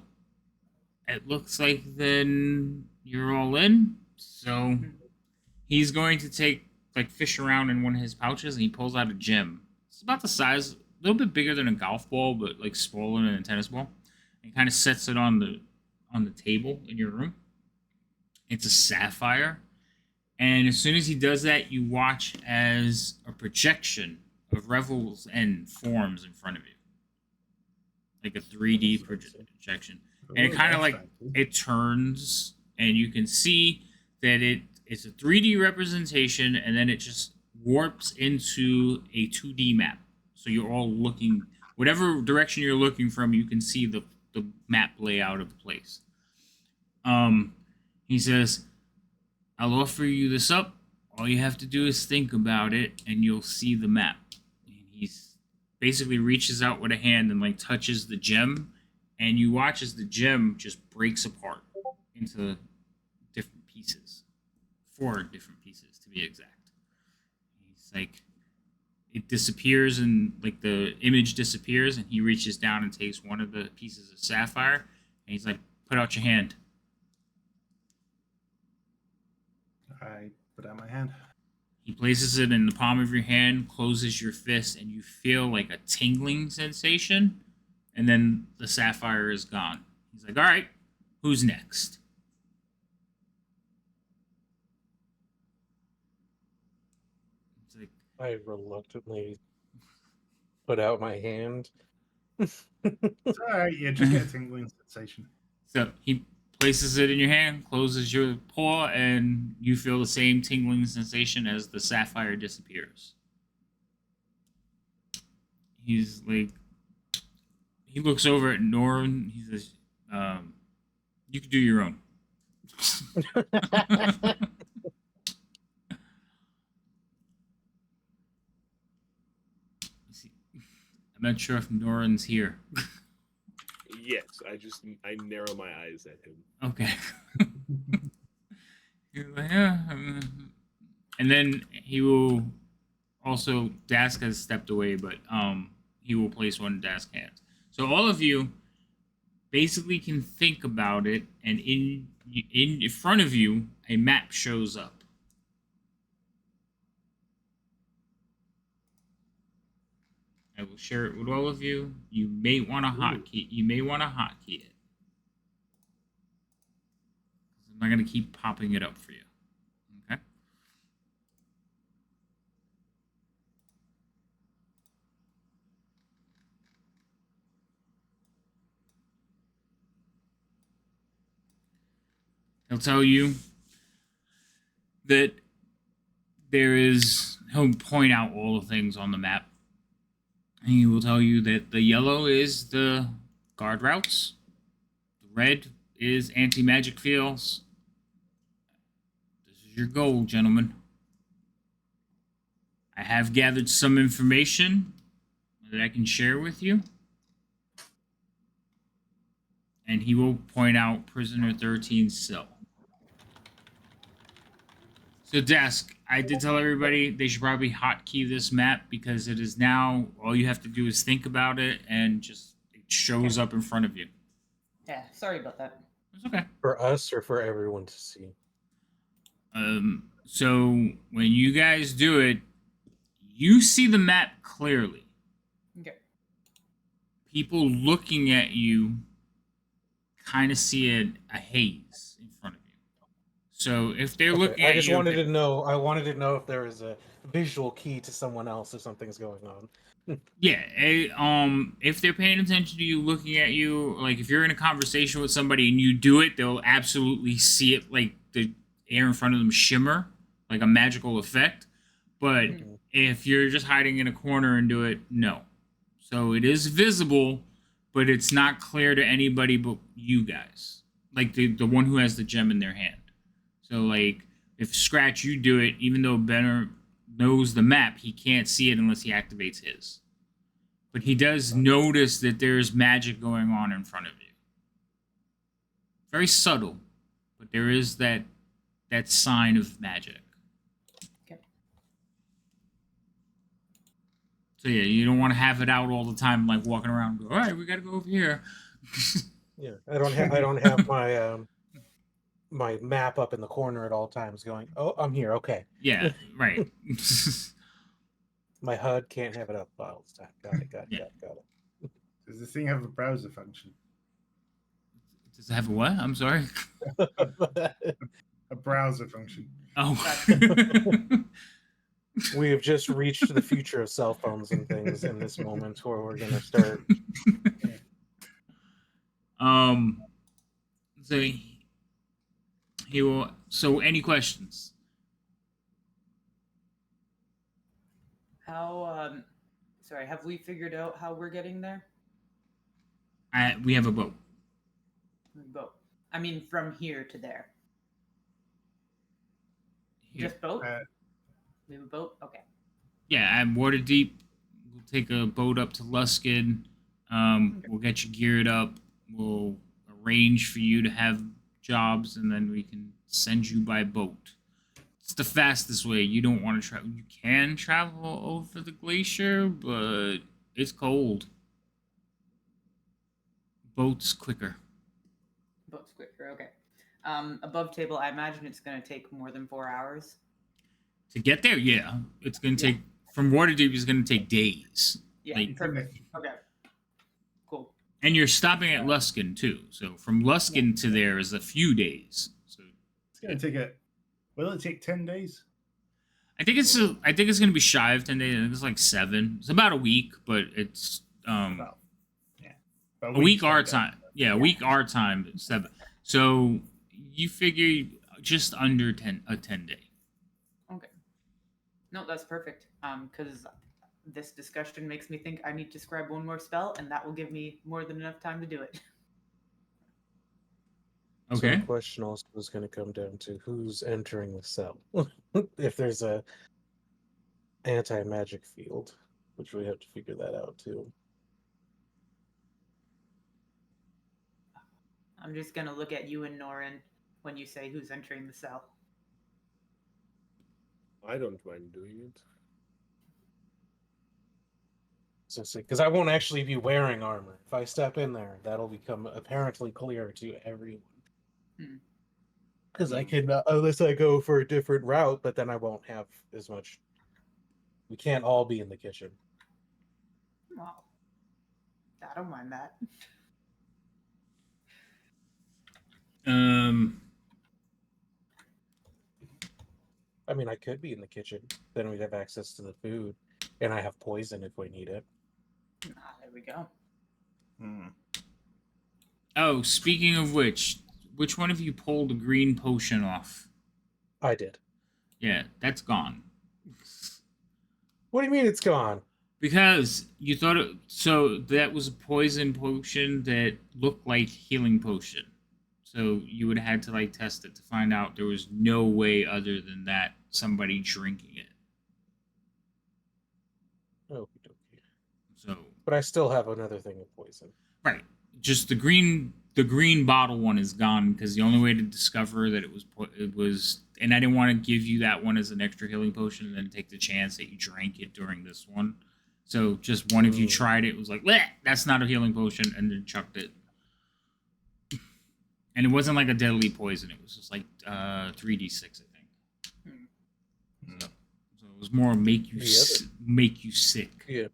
it looks like then you're all in. So he's going to fish around in one of his pouches, and he pulls out a gem. It's about the size, a little bit bigger than a golf ball, but like smaller than a tennis ball. And kind of sets it on the table in your room. It's a sapphire, and as soon as he does that, you watch as a projection of Revel's End forms in front of you, like a 3D projection. And it kind of like it turns, and you can see that it's a 3D representation, and then it just warps into a 2D map. So you're all looking whatever direction you're looking from, you can see the map layout of the place. He says, I'll offer you this up. All you have to do is think about it, and you'll see the map. And he's basically reaches out with a hand and like touches the gem, and you watch as the gem just breaks apart into different pieces, 4 different pieces to be exact. He's like, it disappears, and like the image disappears, and he reaches down and takes one of the pieces of sapphire, and he's like, put out your hand. I put out my hand. He places it in the palm of your hand, closes your fist, and you feel like a tingling sensation, and then the sapphire is gone. He's like, all right, who's next? It's like, I reluctantly put out my hand. It's all right. Yeah, just get a tingling sensation. so he places it in your hand, closes your paw, and you feel the same tingling sensation as the sapphire disappears. He's like, he looks over at Norn. He says, you can do your own. I'm not sure if Noran's here. Yes, I narrow my eyes at him. Okay. He's like, yeah. And then he will also, Dask has stepped away, but he will place one in Dask's hands. So all of you basically can think about it, and in front of you, a map shows up. I will share it with all of you. You may want to hotkey. You may want to hotkey it. I'm not going to keep popping it up for you. Okay. He'll tell you that he'll point out all the things on the map. And he will tell you that the yellow is the guard routes. The red is anti-magic fields. This is your goal, gentlemen. I have gathered some information that I can share with you. And he will point out Prisoner 13's cell. So, Desk, I did tell everybody they should probably hotkey this map because it is now, all you have to do is think about it and just it shows up in front of you. Yeah, sorry about that. It's okay. For us or for everyone to see? So when you guys do it, you see the map clearly. Okay. People looking at you kind of see a haze in front of you. So if they're looking at you, I just wanted to know. I wanted to know if there was a visual key to someone else or something's going on. Yeah, if they're paying attention to you, looking at you, like if you're in a conversation with somebody and you do it, they'll absolutely see it, like the air in front of them shimmer, like a magical effect. But if you're just hiding in a corner and do it, no. So it is visible, but it's not clear to anybody but you guys, like the one who has the gem in their hand. So like if Scratch, you do it, even though Benner knows the map, he can't see it unless he activates his. But he does notice that there's magic going on in front of you. Very subtle, but there is that sign of magic. Okay. So yeah, you don't want to have it out all the time, like walking around and go, all right, we gotta go over here. Yeah, I don't have my my map up in the corner at all times going, oh, I'm here, okay. Yeah, right. My HUD can't have it up all the time. Got it. Does the thing have a browser function? Does it have a what? I'm sorry. A browser function. Oh. We have just reached the future of cell phones and things in this moment where we're gonna start. So he will. So any questions? How sorry, have we figured out how we're getting there? We have a boat. Boat. I mean from here to there. Here. Just boat? Uh, We have a boat? Okay. Yeah, at Waterdeep, we'll take a boat up to Luskin. We'll get you geared up. We'll arrange for you to have jobs, and then we can send you by boat. It's the fastest way. You don't want to travel. You can travel over the glacier, but it's cold. Boat's quicker. Boat's quicker, okay. Above table, I imagine it's gonna take more than 4 hours. To get there, yeah, it's gonna Yeah. take from Waterdeep. It's gonna take days. Yeah, Like, perfect. Okay. Cool. and you're stopping at Luskin too. So from Luskin to there is a few days. So it's going to take a. Will it take 10 days? I think it's gonna be shy of 10 days. I think it's like 7. It's about a week, but it's About, yeah. But a week our spent time. Yeah, a week our time. 7. So you figure just under 10 day. Okay. No, that's perfect. Because this discussion makes me think I need to scribe one more spell, and that will give me more than enough time to do it. So Okay. the question also is going to come down to who's entering the cell. If there's a anti-magic field, which we have to figure that out too. I'm just gonna look at you and Norin when you say who's entering the cell. I don't mind doing it. So because I won't actually be wearing armor. If I step in there, that'll become apparently clear to everyone. Because I can, unless I go for a different route, but then I won't have as much. We can't all be in the kitchen. Well, I don't mind that. I mean, I could be in the kitchen. Then we'd have access to the food, and I have poison if we need it. There we go. Oh, speaking of which one of you pulled a green potion off? I did. Yeah, that's gone. What do you mean it's gone? Because you thought it. So that was a poison potion that looked like healing potion. So you would have had to like test it to find out there was no way other than that somebody drinking it. Okie dokie. So But I still have another thing of poison. right, just the green bottle one is gone because the only way to discover that it was, and I didn't want to give you that one as an extra healing potion and then take the chance that you drank it during this one. So just one of you tried it, was like, bleh, that's not a healing potion, and then chucked it. And it wasn't like a deadly poison. It was just like 3d6, I think. So it was more make you sick. Yeah.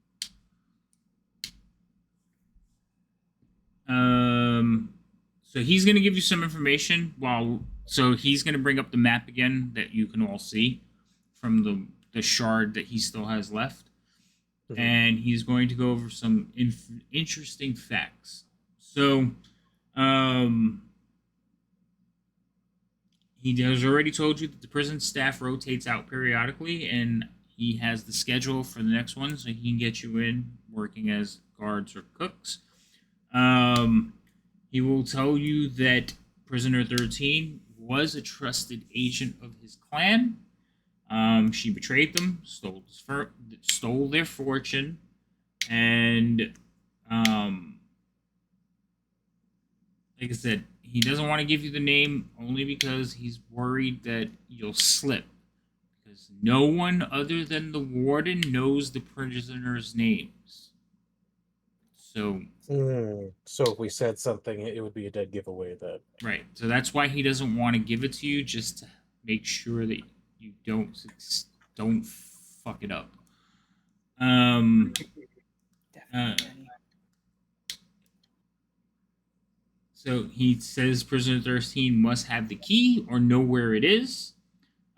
So he's gonna give you some information so he's gonna bring up the map again that you can all see from the shard that he still has left. Mm-hmm. And he's going to go over some interesting facts. So, he has already told you that the prison staff rotates out periodically, and he has the schedule for the next one, so he can get you in working as guards or cooks. He will tell you that Prisoner 13 was a trusted agent of his clan. She betrayed them, stole their fortune, and like I said, he doesn't want to give you the name only because he's worried that you'll slip. Because no one other than the warden knows the prisoners' names. So if we said something, it would be a dead giveaway. That right. So that's why he doesn't want to give it to you, just to make sure that you don't fuck it up. Definitely. So he says Prisoner 13 must have the key or know where it is.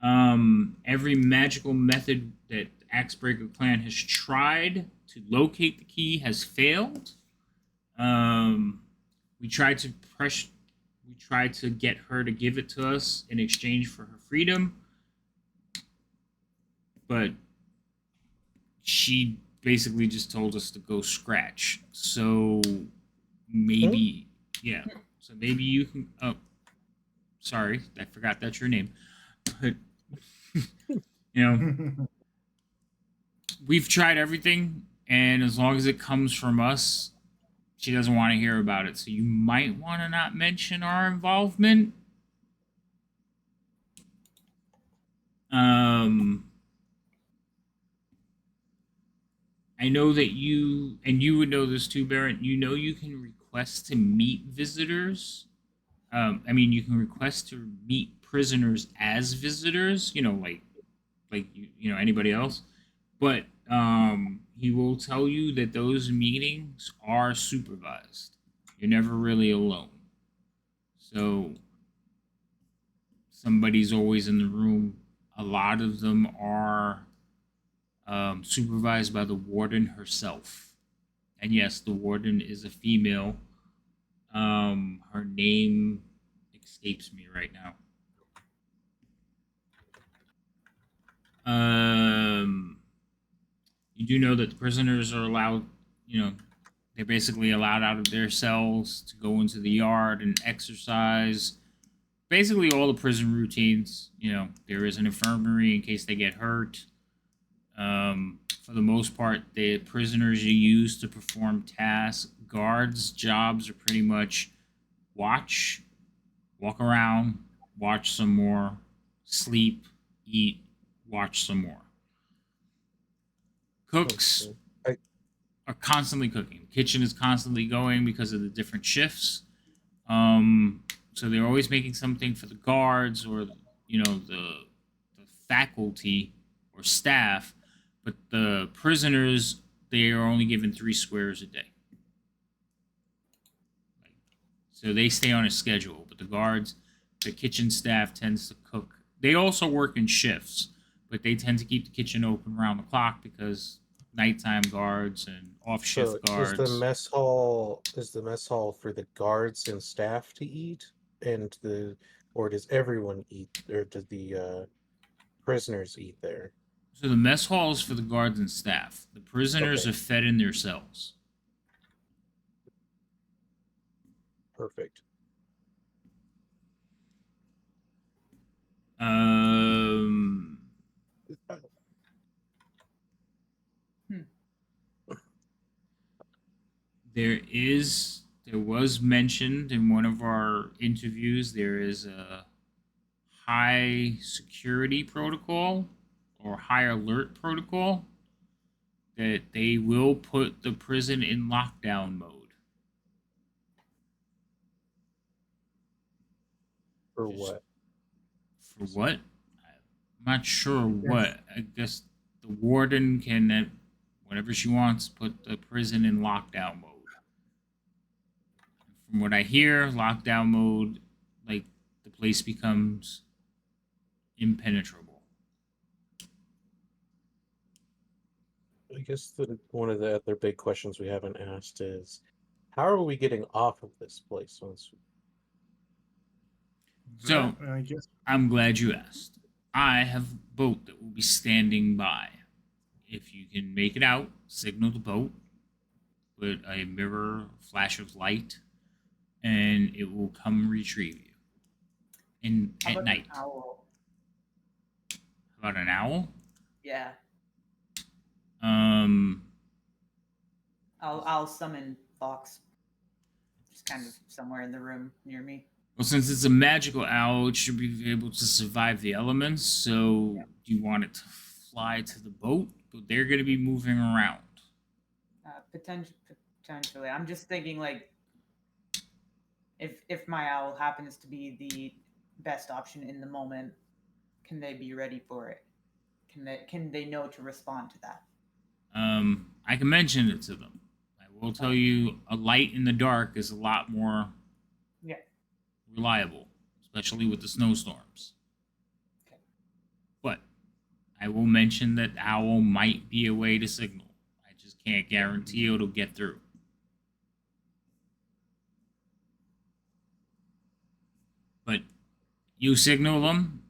Every magical method that Axebreaker Clan has tried to locate the key has failed. We tried to get her to give it to us in exchange for her freedom, but she basically just told us to go scratch. So maybe, yeah. So maybe you can. Oh, sorry, I forgot that's your name. But we've tried everything, and as long as it comes from us, she doesn't want to hear about it. So you might want to not mention our involvement. I know that you, and you would know this too, Barrett. You know you can request to meet visitors. I mean, you can request to meet prisoners as visitors. Like you know anybody else. But he will tell you that those meetings are supervised. You're never really alone. So somebody's always in the room. A lot of them are supervised by the warden herself. And yes, the warden is a female. Her name escapes me right now. You do know that the prisoners are allowed, they're basically allowed out of their cells to go into the yard and exercise. Basically, all the prison routines. There is an infirmary in case they get hurt. For the most part, the prisoners you use to perform tasks, guards' jobs are pretty much watch, walk around, watch some more, sleep, eat, watch some more. Cooks are constantly cooking. Kitchen is constantly going because of the different shifts. So they're always making something for the guards or the faculty or staff, but the prisoners, they are only given 3 squares a day. So they stay on a schedule, but the guards, the kitchen staff tends to cook. They also work in shifts, but they tend to keep the kitchen open around the clock because nighttime guards and off-shift guards. Is the mess hall for the guards and staff to eat, or does everyone eat, or does the prisoners eat there? So the mess hall is for the guards and staff. The prisoners Okay. are fed in their cells. Perfect. There was mentioned in one of our interviews, there is a high security protocol or high alert protocol that they will put the prison in lockdown mode. For what? For what? I'm not sure what. I guess the warden can, whenever she wants, put the prison in lockdown mode. From what I hear, lockdown mode, like the place becomes impenetrable. I guess one of the other big questions we haven't asked is, how are we getting off of this place once? So, I guess I'm glad you asked. I have a boat that will be standing by. If you can make it out, signal the boat, put a mirror, flash of light, and it will come retrieve you. At night. An owl? How about an owl? Yeah. Um. I'll summon Fox. Just kind of somewhere in the room near me. Well, since it's a magical owl, it should be able to survive the elements. So, do you want it to fly to the boat? But they're going to be moving around. Potentially. I'm just thinking, like, if my owl happens to be the best option in the moment, can they be ready for it? Can they know to respond to that? I can mention it to them. I will tell you, a light in the dark is a lot more reliable, especially with the snowstorms. Okay. But I will mention that owl might be a way to signal. I just can't guarantee it'll get through. But you signal them,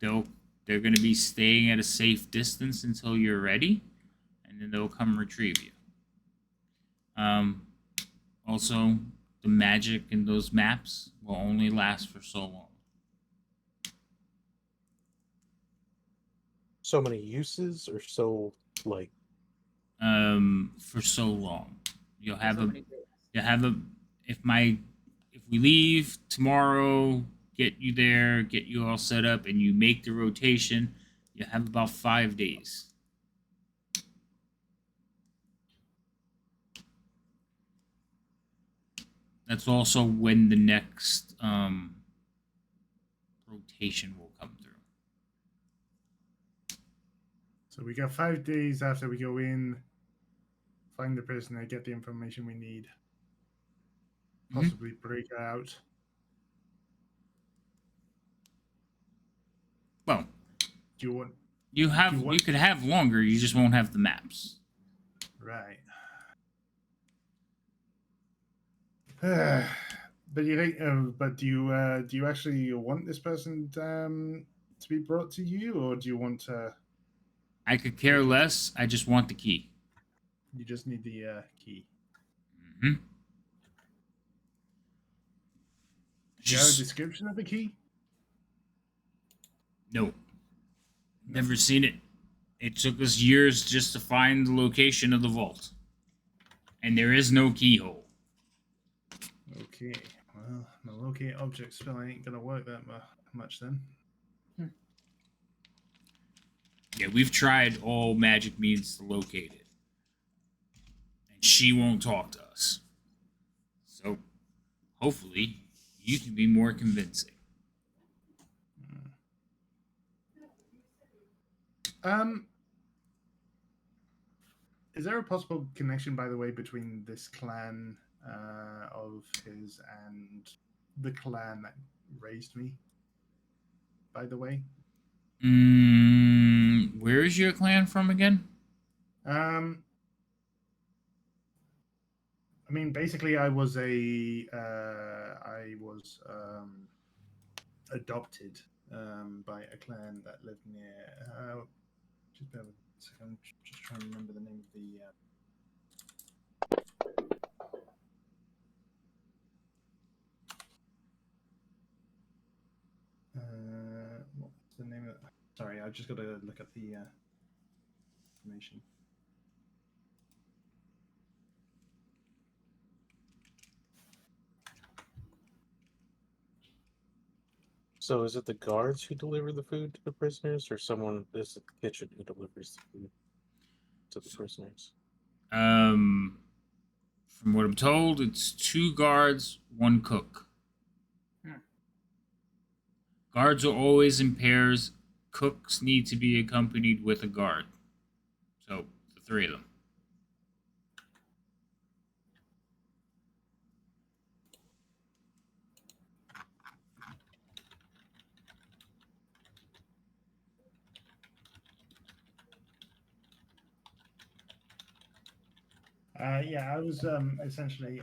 they're going to be staying at a safe distance until you're ready. And then they'll come retrieve you. Also, the magic in those maps will only last for so long. So many uses, or so like For so long. You'll have So a many days. you'll have a if we leave tomorrow, get you there, get you all set up, and you make the rotation, you have about 5 days. That's also when the next rotation will come through. So we got 5 days after we go in, find the prisoner, get the information we need, possibly break out. Well, Do you want you could have longer. You just won't have the maps. right? But you think, but do you actually want this person to be brought to you, or do you want to? I could care less. I just want the key. You just need the key. Mm-hmm. Do you have a description of the key? No. Never seen it. It took us years just to find the location of the vault. And there is no keyhole. Okay. Well, the locate object spell ain't gonna work that much then. Yeah, we've tried all magic means to locate it. And she won't talk to us. So, hopefully, you can be more convincing. Is there a possible connection, by the way, between this clan of his and the clan that raised me? By the way, Where is your clan from again? I mean, basically, I was adopted by a clan that lived near. Just bear with me a second. I'm just trying to remember the name of the. What's the name of? Sorry, I just got to look at the information. So is it the guards who deliver the food to the prisoners, or someone is it the kitchen who delivers the food to the prisoners? From what I'm told, it's 2 guards, 1 cook. Guards are always in pairs. Cooks need to be accompanied with a guard. So, the 3 of them. Yeah, I was essentially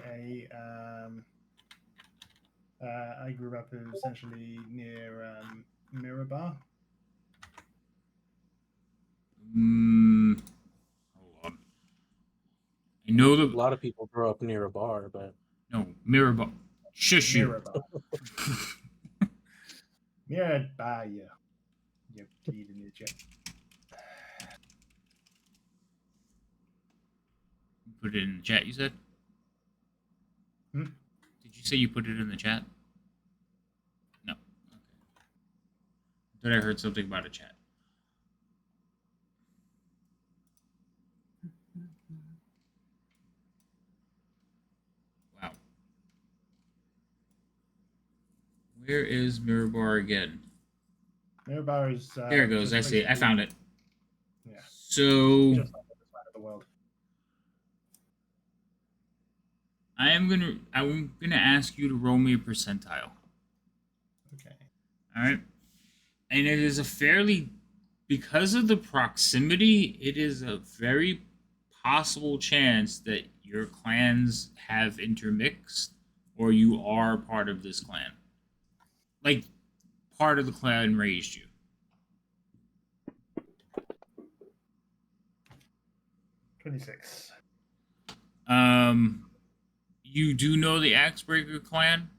I grew up essentially near Mirabar. Hold on. I know A lot of people grow up near a bar, but No, Mirabah. Shush you. Mirabar. Mirabar, you bleeding idiot. Put it in the chat, you said? Hmm? Did you say you put it in the chat? No. Okay. Thought I heard something about a chat. Wow. Where is Mirabar again? Mirabar is. There it goes. I see it. I found it. Yeah. So Just like the side of the world. I'm gonna ask you to roll me a percentile. Okay. All right. And it is a fairly, because of the proximity, it is a very possible chance that your clans have intermixed or you are part of this clan. Like, part of the clan raised you. 26. You do know the Axebreaker clan.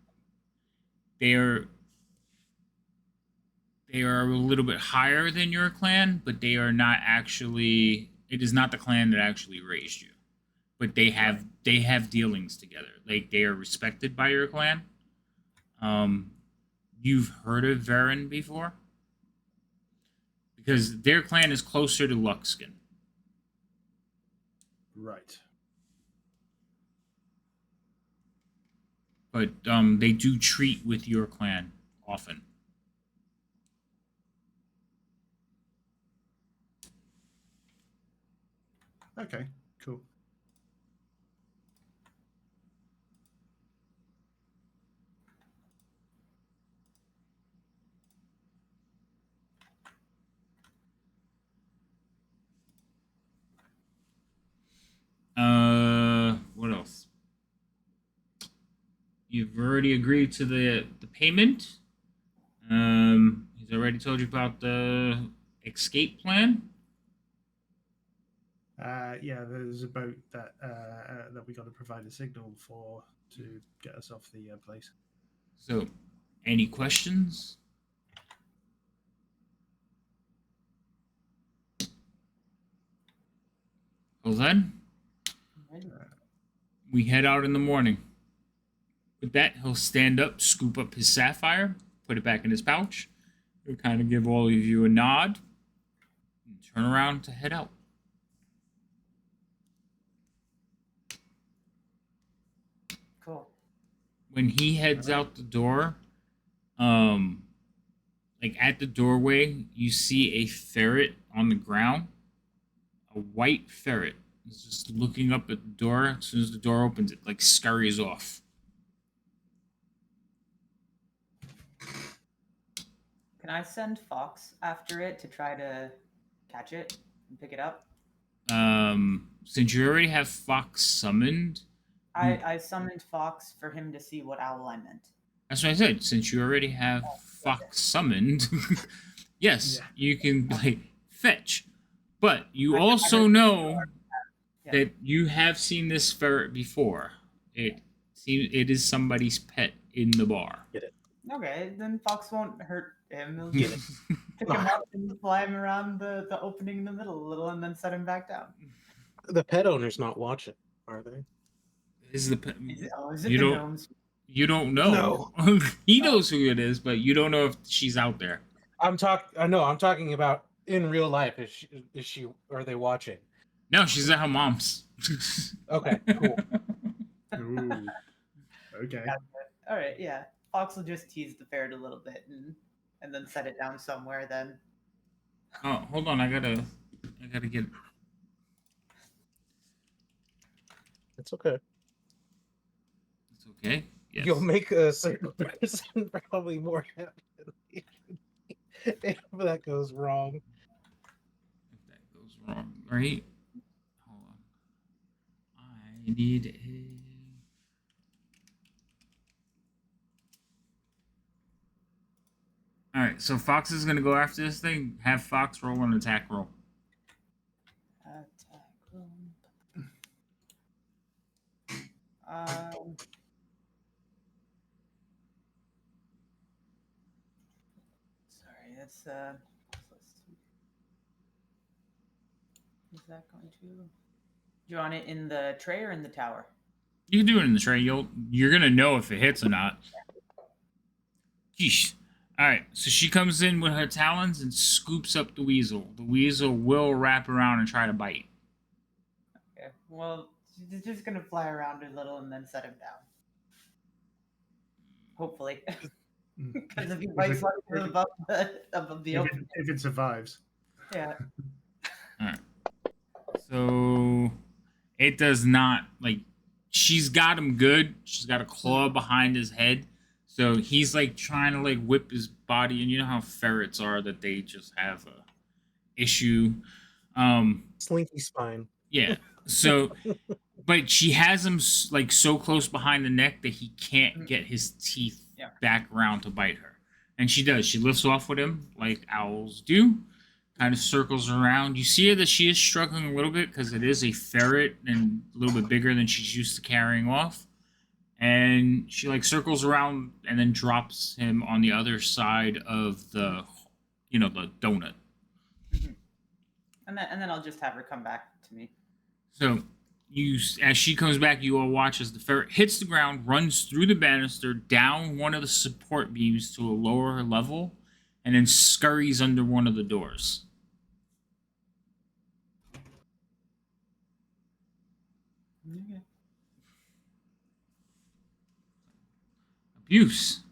They are a little bit higher than your clan, but they are not actually. It is not the clan that actually raised you, but they have dealings together. Like they are respected by your clan. You've heard of Varen before because their clan is closer to Luxkin. Right. But they do treat with your clan often. Okay, cool. What else? You've already agreed to the payment. He's already told you about the escape plan. Yeah, there's a boat that that we got to provide a signal for to get us off the place. So, any questions? Well then, we head out in the morning. With that, he'll stand up, scoop up his sapphire, put it back in his pouch. He'll kind of give all of you a nod, and turn around to head out. Cool. When he heads out the door, like at the doorway, you see a ferret on the ground. A white ferret is just looking up at the door. As soon as the door opens, it like scurries off. Can I send Fox after it to try to catch it and pick it up? Since you already have Fox summoned, I summoned Fox for him to see what owl I meant. that's what I said. Since you already have Fox summoned, yes, you can like fetch. But you also know that you have seen this ferret before. It is somebody's pet in the bar. Get it. Okay, then Fox won't hurt him. He'll just pick him up and fly him around the opening in the middle a little and then set him back down. The pet owner's not watching, are they? Is the pet? Is it You the don't. gnomes? You don't know. No. He knows who it is, but you don't know if she's out there. I'm talking about in real life. Is she? Are they watching? No, she's at her mom's. Okay, cool. Ooh. Okay. All right, yeah. Fox will just tease the ferret a little bit and then set it down somewhere. Then Oh, hold on. I gotta get. It's okay. It's okay. Yes. You'll make a certain person probably more happy if that goes wrong. If that goes wrong, right? Hold on. I need a. All right, so Fox is gonna go after this thing. Have Fox roll an attack roll. attack roll. Sorry, it's let's see. Is that going to? Do you want it in the tray or in the tower? You can do it in the tray. You're gonna know if it hits or not. Yeesh. All right, so she comes in with her talons and scoops up the weasel. The weasel will wrap around and try to bite. Okay. Well, she's just gonna fly around a little and then set him down. Hopefully, because if he bites above the open, If it survives. yeah. All right. So it does not like. She's got him good. She's got a claw behind his head. So he's like trying to like whip his body, and you know how ferrets are that they just have a issue. Slinky spine. Yeah. So, but she has him like so close behind the neck that he can't get his teeth back around to bite her, and she does. She lifts off with him like owls do, kind of circles around. You see her that she is struggling a little bit because it is a ferret and a little bit bigger than she's used to carrying off. And she like circles around and then drops him on the other side of the, the donut. Mhm. And then I'll just have her come back to me. So as she comes back, you all watch as the ferret hits the ground, runs through the banister, down one of the support beams to a lower level, and then scurries under one of the doors. Okay. Abuse.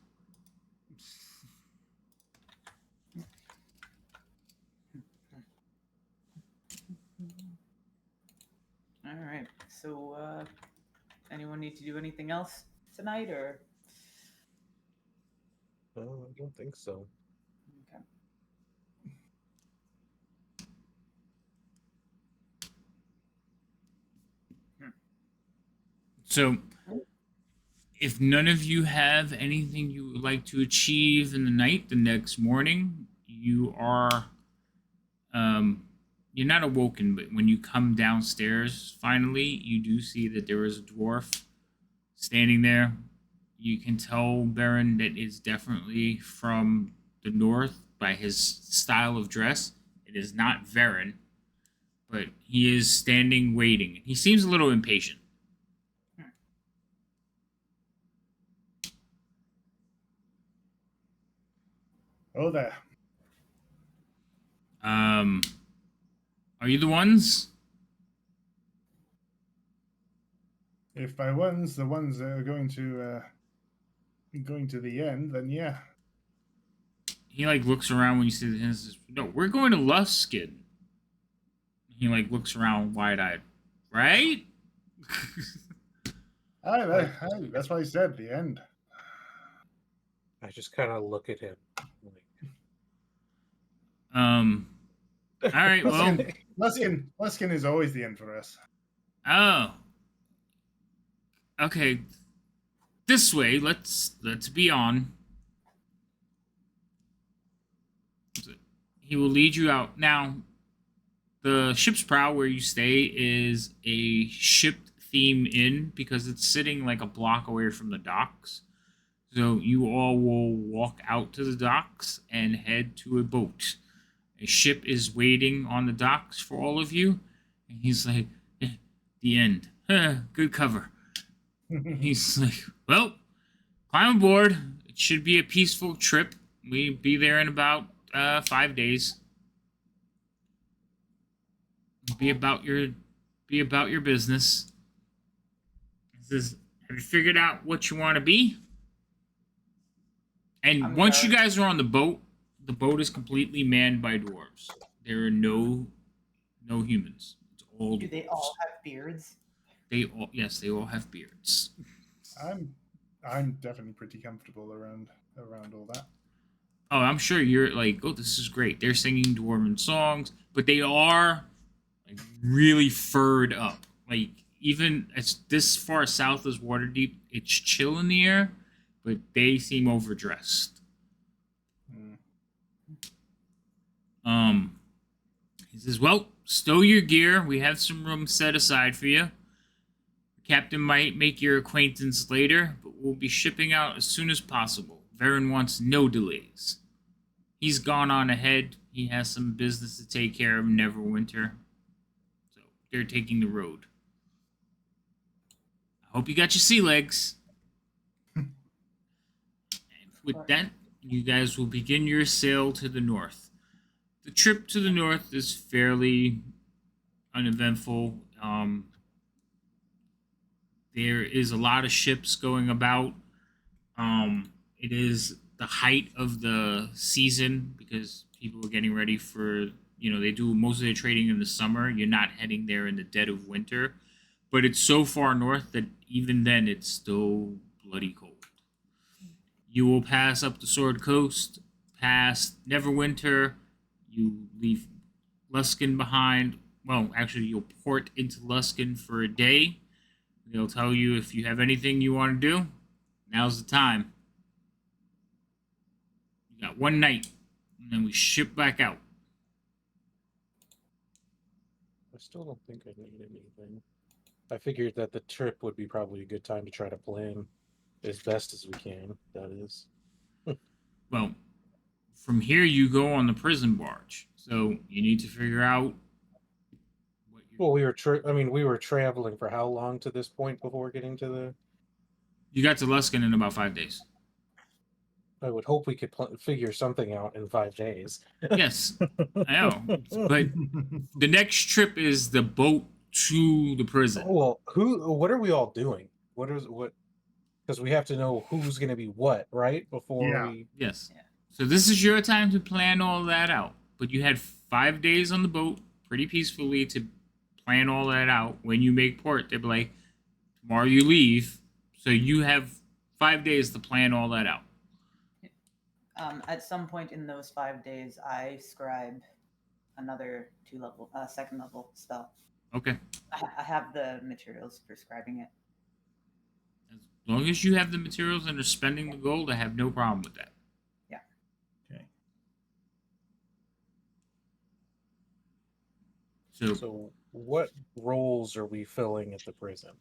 All right. So, anyone need to do anything else tonight, or? No, I don't think so. Okay. So, if none of you have anything you would like to achieve in the night, the next morning, you're not awoken, but when you come downstairs, finally, you do see that there is a dwarf standing there. You can tell, Baron, that is definitely from the north by his style of dress. It is not Varen, but he is standing waiting. He seems a little impatient. Oh, there. Are you the ones? If by ones the ones that are going to the end, then yeah. He like looks around when you see him and says, "No, we're going to Luskin." He like looks around wide-eyed, right? Aye, that's why I said the end. I just kind of look at him. Like, All right. Well. Luskin is always the end for us. Oh. Okay. This way. Let's be on. He will lead you out. Now, the ship's prow where you stay is a ship theme inn because it's sitting like a block away from the docks. So you all will walk out to the docks and head to a boat. A ship is waiting on the docks for all of you. And he's like, the end. Good cover. He's like, well, climb aboard. It should be a peaceful trip. We'll be there in about 5 days. Be about your business. He says, have you figured out what you want to be? And once you guys are on the boat is completely manned by dwarves. There are no humans. It's all dwarves. Do they all have beards? They all have beards. I'm definitely pretty comfortable around all that. Oh, I'm sure you're like, oh, this is great. They're singing dwarven songs, but they are like really furred up. Like even as this far south as Waterdeep, it's chill in the air, but they seem overdressed. He says, well, stow your gear. We have some room set aside for you. The captain might make your acquaintance later, but we'll be shipping out as soon as possible. Varen wants no delays. He's gone on ahead. He has some business to take care of in Neverwinter. So they're taking the road. I hope you got your sea legs. And with that, you guys will begin your sail to the north. The trip to the north is fairly uneventful. There is a lot of ships going about. It is the height of the season because people are getting ready for, they do most of their trading in the summer. You're not heading there in the dead of winter. But it's so far north that even then it's still bloody cold. You will pass up the Sword Coast, past Neverwinter. You leave Luskin behind. Well, actually, you'll port into Luskin for a day. They'll tell you if you have anything you want to do, now's the time. You got one night, and then we ship back out. still don't think I need anything. I figured that the trip would be probably a good time to try to plan as best as we can. That is. Well, from here you go on the prison barge. So you need to figure out what you Well, we were traveling for how long to this point before getting to the. you got to Luskin in about 5 days. I would hope we could figure something out in 5 days. Yes, I know. But the next trip is the boat to the prison. Well, what are we all doing? What? Because we have to know who's going to be what, right? Before Yeah. we. Yes. Yeah. So this is your time to plan all that out. But you had 5 days on the boat pretty peacefully to plan all that out. When you make port, they'll be like, tomorrow you leave. So you have 5 days to plan all that out. At some point in those 5 days, I scribe another second level spell. Okay. I have the materials for scribing it. As long as you have the materials and are spending the gold, I have no problem with that. Okay. So, what roles are we filling at the prison?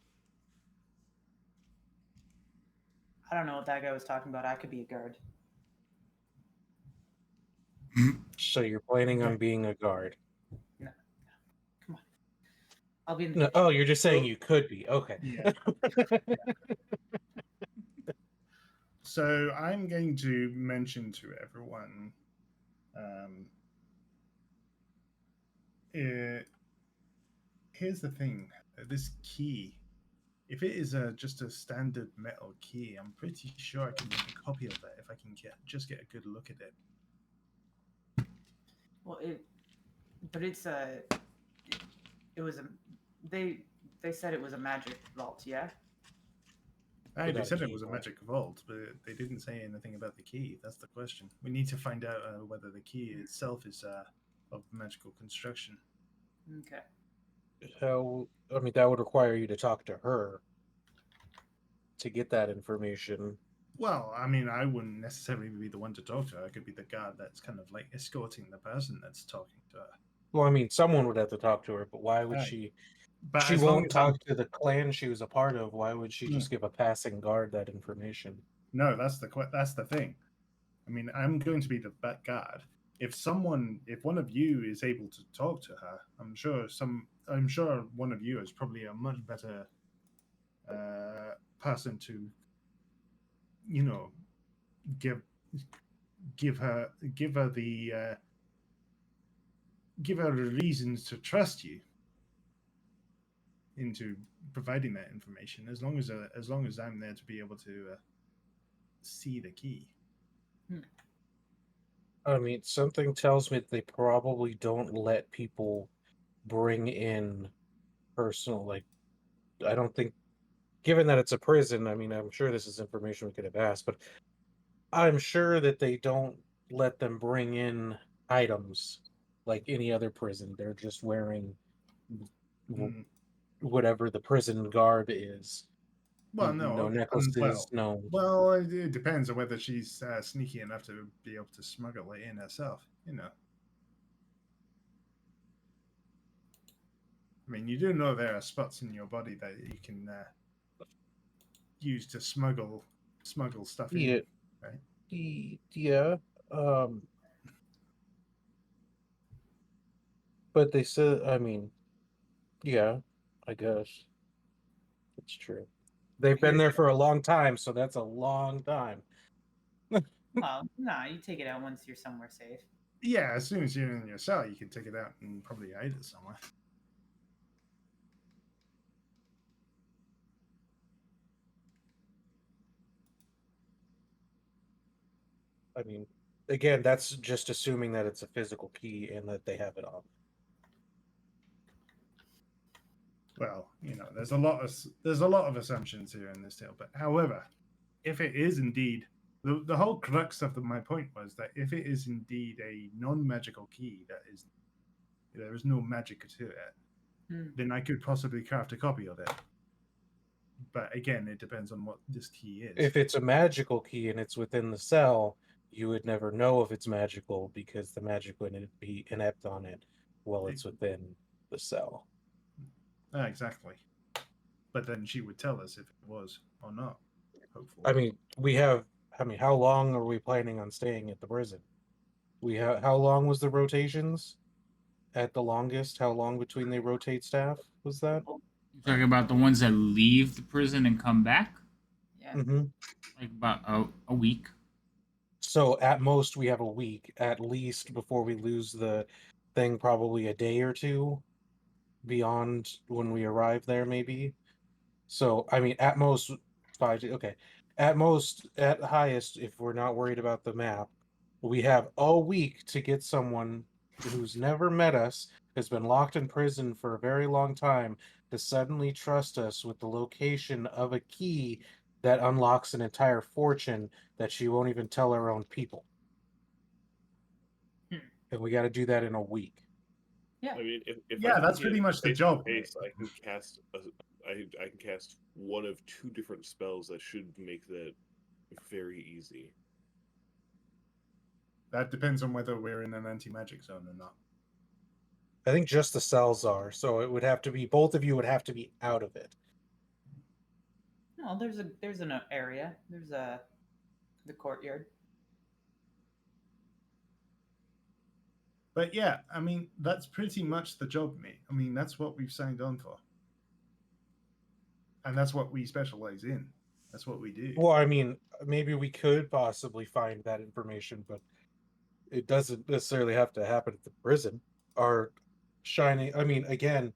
I don't know what that guy was talking about. I could be a guard. So you're planning on Okay. being a guard? No. Come on. I'll be in the No. kitchen. Oh, you're just saying you could be. Okay. Yeah. So I'm going to mention to everyone. Here's the thing: this key. If it is just a standard metal key, I'm pretty sure I can make a copy of it if I can just get a good look at it. Well, they said it was a magic vault, yeah? They Without a said it key, was a right? magic vault, but they didn't say anything about the key. That's the question. We need to find out whether the key itself is of magical construction. Okay. How? I mean, that would require you to talk to her to get that information. Well, I mean, I wouldn't necessarily be the one to talk to her. I could be the guard that's kind of like escorting the person that's talking to her. Well, I mean, someone would have to talk to her, but why would Right. she? But She as long won't as I'm talk to the clan she was a part of. Why would she just give a passing guard that information? no, that's the thing. I mean, I'm going to be the guard. If one of you is able to talk to her, I'm sure one of you is probably a much better person to, you know, give give her the give her the reasons to trust you into providing that information. As long as I'm there to be able to see the key. I mean, something tells me that they probably don't let people bring in personal, like, I don't think, given that it's a prison, I mean, I'm sure this is information we could have asked, but I'm sure that they don't let them bring in items like any other prison. They're just wearing Mm. whatever the prison garb is. Well, no, No necklaces, no. well, it depends on whether she's sneaky enough to be able to smuggle it in herself. You know, I mean, you do know there are spots in your body that you can use to smuggle stuff Yeah, in, right? yeah. Um, but they said, I mean, yeah, I guess it's true. They've been Here, there for a long time, so that's a long time. Well, nah, you take it out once you're somewhere safe. yeah, as soon as you're in your cell, you can take it out and probably hide it somewhere. I mean, again, that's just assuming that it's a physical key and that they have it on. Well, you know, there's a lot of assumptions here in this tale. But however, if it is indeed the whole crux of my point was that if it is indeed a non-magical key that is there is no magic to it, then I could possibly craft a copy of it. But again, it depends on what this key is. If it's a magical key and it's within the cell, you would never know if it's magical because the magic wouldn't be inept on it while it's within. the cell. Exactly. But then she would tell us if it was or not. Hopefully. I mean, how long are we planning on staying at the prison? How long was the rotations? At the longest, how long between they rotate staff was that? You're talking about the ones that leave the prison and come back? Yeah. Mm-hmm. Like about a week. So at most we have a week, at least before we lose the thing, probably a day or two beyond when we arrive there, maybe. So I mean, at most 5 days. Okay, at most, at highest, if we're not worried about the map, we have a week to get someone who's never met us, has been locked in prison for a very long time, to suddenly trust us with the location of a key that unlocks an entire fortune that she won't even tell her own people. Hmm. And we got to do that in a week. Yeah. I mean, if I Yeah, can that's get pretty much the face job, to face, mate. I can cast I can cast one of two different spells that should make that very easy. That depends on whether we're in an anti-magic zone or not. I think just the cells are, so it would have to be both of you would have to be out of it. No, there's an area. There's the courtyard. But yeah, I mean, that's pretty much the job, mate. I mean, that's what we've signed on for. And that's what we specialize in. That's what we do. Well, I mean, maybe we could possibly find that information, but it doesn't necessarily have to happen at the prison. Our shining, I mean, again,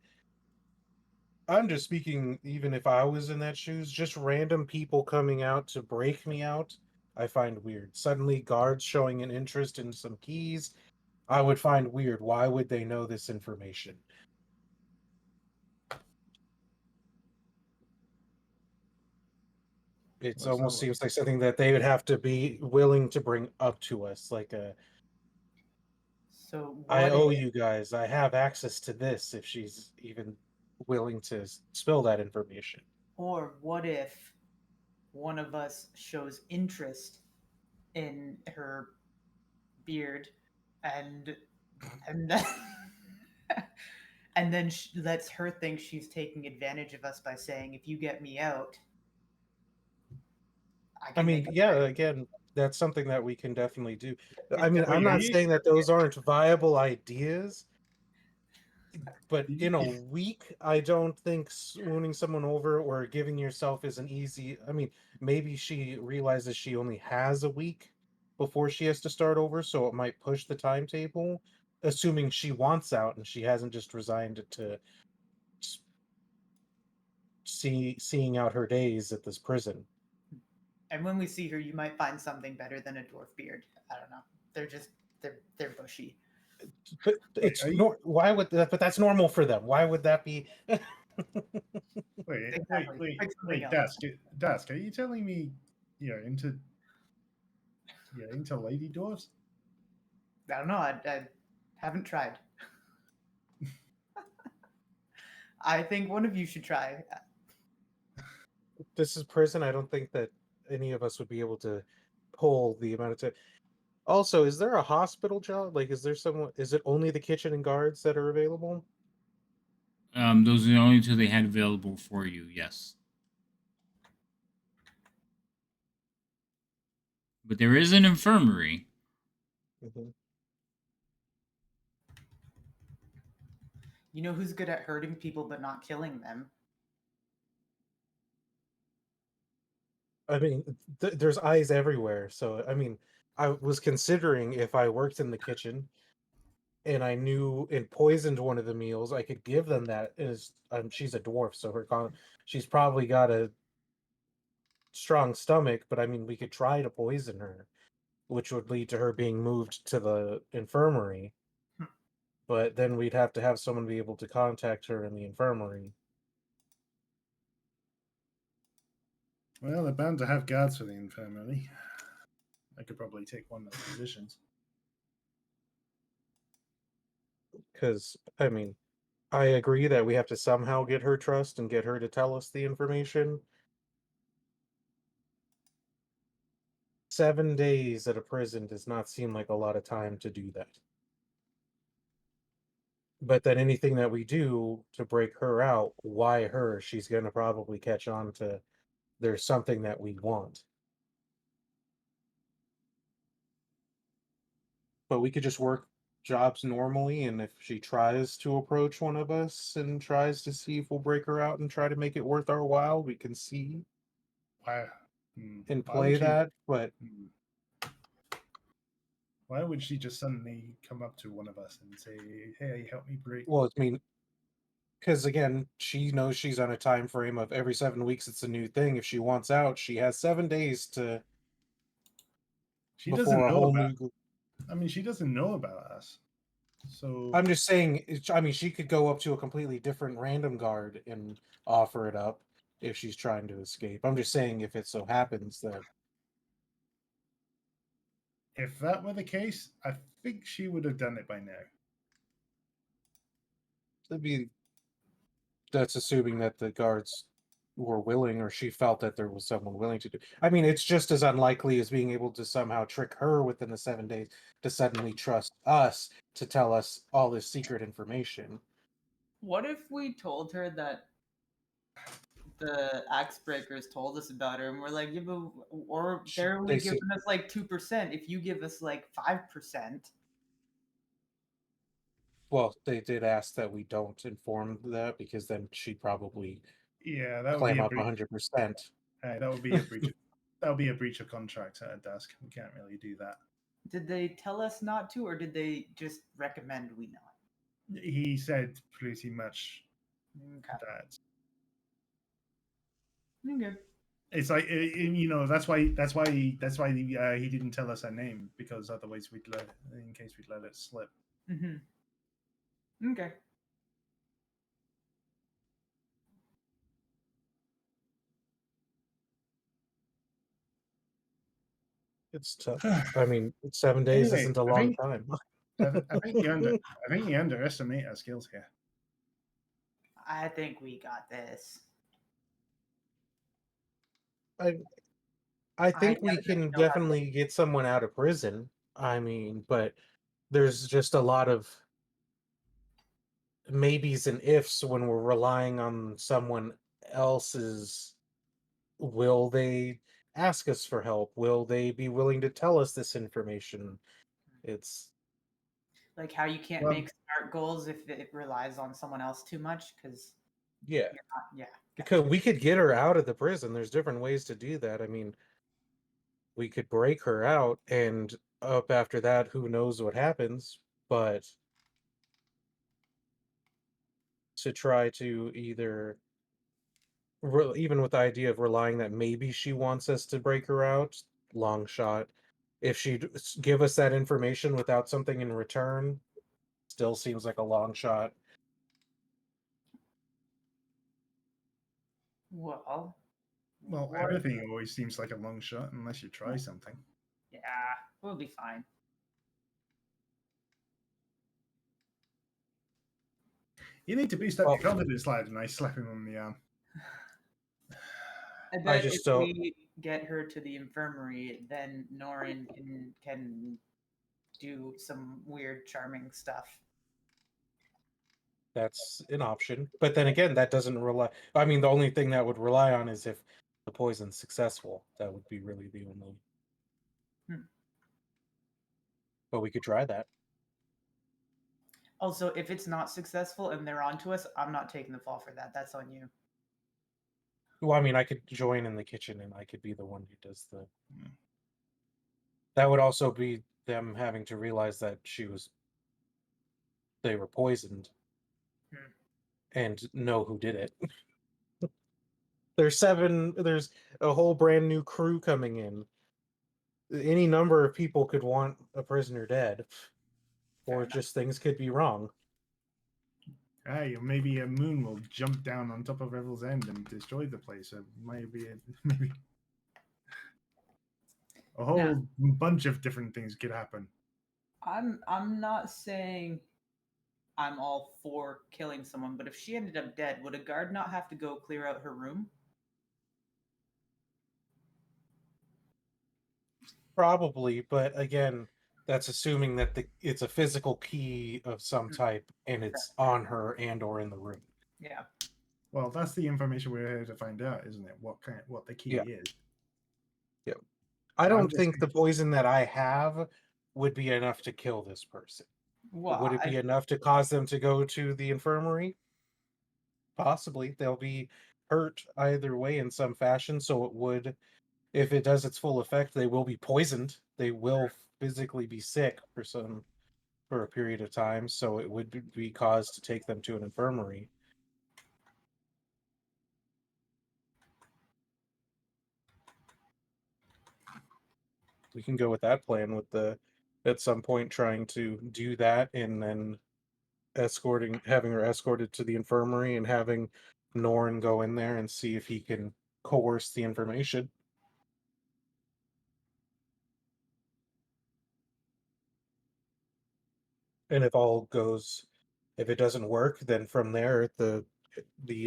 I'm just speaking, even if I was in that shoes, just random people coming out to break me out, I find weird. Suddenly, guards showing an interest in some keys, I would find weird. Why would they know this information? It's Well, it's almost not seems like something that they would have to be willing to bring up to us, like a So I what owe if, you guys. I have access to this if she's even willing to spill that information. or what if one of us shows interest in her beard, and then and then lets her think she's taking advantage of us by saying, "If you get me out, I I can mean, make a yeah, again, that's something that we can definitely do. I it mean, Wait, I'm are not you? saying that those aren't viable ideas, but Did in a you week, I don't think swooning someone over or giving yourself is an easy. I mean, maybe she realizes she only has a week before she has to start over, so it might push the timetable, assuming she wants out and she hasn't just resigned to seeing out her days at this prison. And when we see her, you might find something better than a dwarf beard. I don't know. They're just they're bushy. But wait? it's Are you? why would that? But that's normal for them. Why would that be? Exactly. Pick something Wait, else. Dask, are you telling me into lady dwarves? I don't know. I haven't tried. I think one of you should try. This is prison. I don't think that any of us would be able to pull the amount of time. Also, is there a hospital job? Like, is there someone? Is it only the kitchen and guards that are available? Those are the only two they had available for you. Yes, but there is an infirmary. Mm-hmm. You know who's good at hurting people but not killing them? I mean, there's eyes everywhere. So, I mean, I was considering if I worked in the kitchen and I knew and poisoned one of the meals, I could give them that. Is she's a dwarf, so she's probably got a strong stomach. But I mean, we could try to poison her, which would lead to her being moved to the infirmary. Hmm. But then we'd have to have someone be able to contact her in the infirmary. Well, they're bound to have guards for the infirmary. I could probably take one of the positions. Because, I mean, I agree that we have to somehow get her trust and get her to tell us the information. 7 days at a prison does not seem like a lot of time to do that. But then anything that we do to break her out, why her? She's going to probably catch on to there's something that we want. But we could just work jobs normally, and if she tries to approach one of us and tries to see if we'll break her out and try to make it worth our while, we can see Why? and Why would play she? that. But Hmm, Why would she just suddenly come up to one of us and say, "Hey, help me break"? well, I mean, because again, she knows she's on a time frame of every 7 weeks. It's a new thing. If she wants out, she has 7 days to She doesn't before a know whole about. new group. I mean, she doesn't know about us. So I'm just saying. I mean, she could go up to a completely different random guard and offer it up if she's trying to escape. I'm just saying if it so happens that if that were the case, I think she would have done it by now. that'd be that's assuming that the guards were willing or she felt that there was someone willing to do. I mean, it's just as unlikely as being able to somehow trick her within the 7 days to suddenly trust us to tell us all this secret information. What if we told her that the axe breakers told us about her, and we're like, yeah, but or they're only They giving say, us like 2%. If you give us like 5%, well, they did ask that we don't inform that because then she'd probably Yeah, that would be clam a up breach. 100%. That would be a breach. That would be a breach of contract at a desk. We can't really do that. did they tell us not to, or did they just recommend we not? He said pretty much Okay. that. Okay. It's like that's why he didn't tell us her name, because otherwise in case we'd let it slip. Mm-hmm. Okay. It's tough. I mean, 7 days Anyway, isn't a I long think time. I think you underestimate our skills here. I think we got this. I I think we definitely can know how to. definitely get someone out of prison. I mean, but there's just a lot of maybes and ifs when we're relying on someone else's. Will they ask us for help? Will they be willing to tell us this information? It's Like how you can't Well, make smart goals if it relies on someone else too much, because yeah. yeah. Because we could get her out of the prison. There's different ways to do that. I mean, we could break her out and up after that, who knows what happens, but to try to either even with the idea of relying that maybe she wants us to break her out, long shot. If she'd give us that information without something in return, still seems like a long shot. Well, well, what? everything always seems like a long shot unless you try something. Yeah, we'll be fine. You need to boost up Well, your confidence, lad, and I slap him on the arm. I I bet if just don't. we get her to the infirmary, then Norin can do some weird, charming stuff. That's an option, but then again, that doesn't rely. I mean, the only thing that would rely on is if the poison's successful. That would be really the only. Hmm. But we could try that. Also, if it's not successful and they're onto us, I'm not taking the fall for that. That's on you. Well, I mean, I could join in the kitchen, and I could be the one who does the. Hmm. That would also be them having to realize that they were poisoned, Hmm. and know who did it. There's a whole brand new crew coming in. Any number of people could want a prisoner dead, Fair or enough. just things could be wrong. Hey, or maybe a moon will jump down on top of Revel's End and destroy the place. So maybe maybe a Now, whole bunch of different things could happen. I'm not saying I'm all for killing someone, but if she ended up dead, would a guard not have to go clear out her room? Probably, but again, That's assuming that it's a physical key of some type and it's on her and or in the room. Yeah. Well, that's the information we're here to find out, isn't it? What the key Yeah. is. Yeah. I I'm don't just think the poison that I have would be enough to kill this person. Well, Would it be enough to cause them to go to the infirmary? Possibly. They'll be hurt either way in some fashion, so it would, if it does its full effect, they will be poisoned. They will physically be sick for a period of time, so it would be cause to take them to an infirmary. We can go with that plan with the at some point trying to do that and then having her escorted to the infirmary and having Norn go in there and see if he can coerce the information. And if it doesn't work, then from there the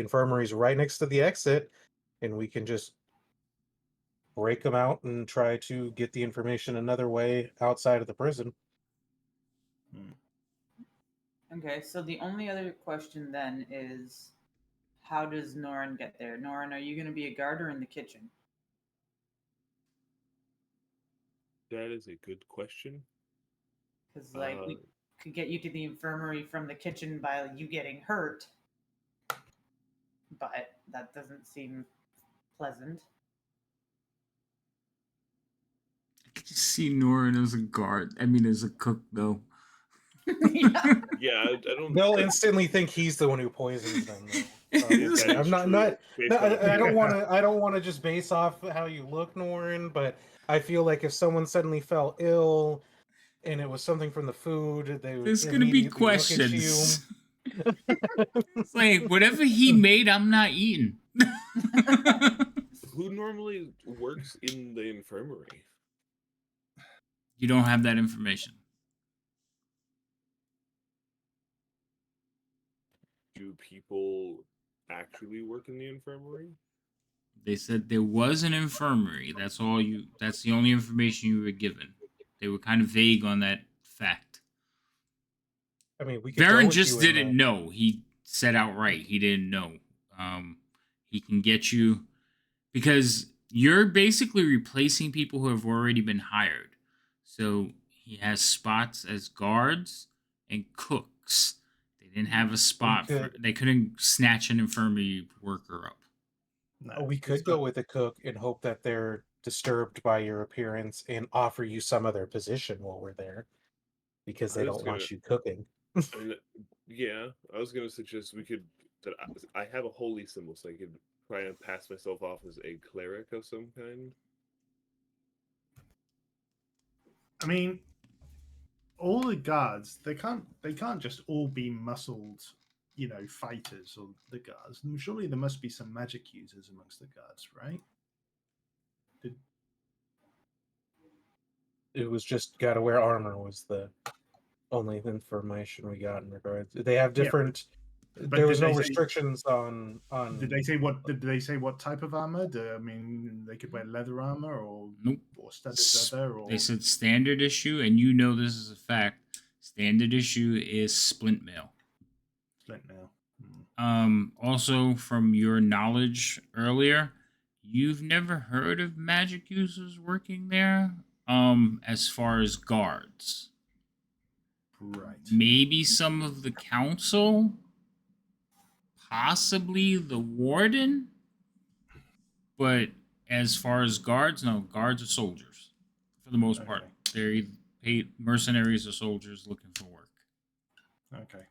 infirmary's right next to the exit, and we can just break them out and try to get the information another way outside of the prison. okay, so the only other question then is, how does Norin get there? Norin, are you going to be a guard or in the kitchen? That is a good question. Because like Uh, we could get you to the infirmary from the kitchen by you getting hurt, but that doesn't seem pleasant. I could just see Norin as a guard. I mean, as a cook, though. Yeah. yeah, I don't. They'll instantly think he's the one who poisons them, though. That Obviously. is I'm not true. not, Based not on I don't want appearance. to I don't want to just base off how you look, Norin, but I feel like if someone suddenly fell ill and it was something from the food, they would There's gonna be immediately look at you. questions. It's like whatever he made, I'm not eating. Who normally works in the infirmary? You don't have that information. Do people actually work in the infirmary? They said there was an infirmary. That's all you. That's the only information you were given. They were kind of vague on that fact. I mean, we could go Varen with just you in didn't know. He said outright he didn't know. He can get you because you're basically replacing people who have already been hired. So he has spots as guards and cooks. They didn't have a spot for. could They couldn't snatch an infirmary worker up. No, we it's could go with a cook and hope that they're disturbed by your appearance and offer you some other position while we're there because I they was don't gonna. want you cooking. I mean, yeah, I was gonna suggest we could. That I have a holy symbol, so I could try and pass myself off as a cleric of some kind. I mean, all the guards they can't just all be muscled, fighters or the guards. Surely there must be some magic users amongst the guards, right? It was just gotta wear armor was the only information we got in regards. They have Yeah, different. but There did was no they say restrictions on did they say what type of armor? I mean, they could wear leather armor Nope. or studded leather They or said standard issue, and you know this is a fact. Standard issue is splint mail. splint nail. Also, from your knowledge earlier, you've never heard of magic users working there. As far as guards, Right. maybe some of the council, possibly the warden, but as far as guards, no, guards are soldiers for the most part. Okay. They're either paid mercenaries or soldiers looking for work. Okay.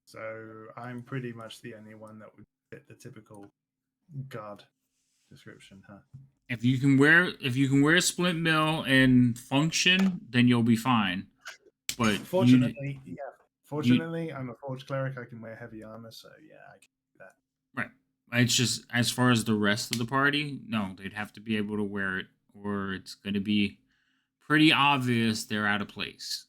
So I'm pretty much the only one that would fit the typical guard description, huh? If you can wear splint mill and function, then you'll be fine. But Fortunately, yeah. you Fortunately, I'm a forge cleric. I can wear heavy armor, so yeah, I can do that. right. It's just as far as the rest of the party, no, they'd have to be able to wear it, or it's going to be pretty obvious they're out of place.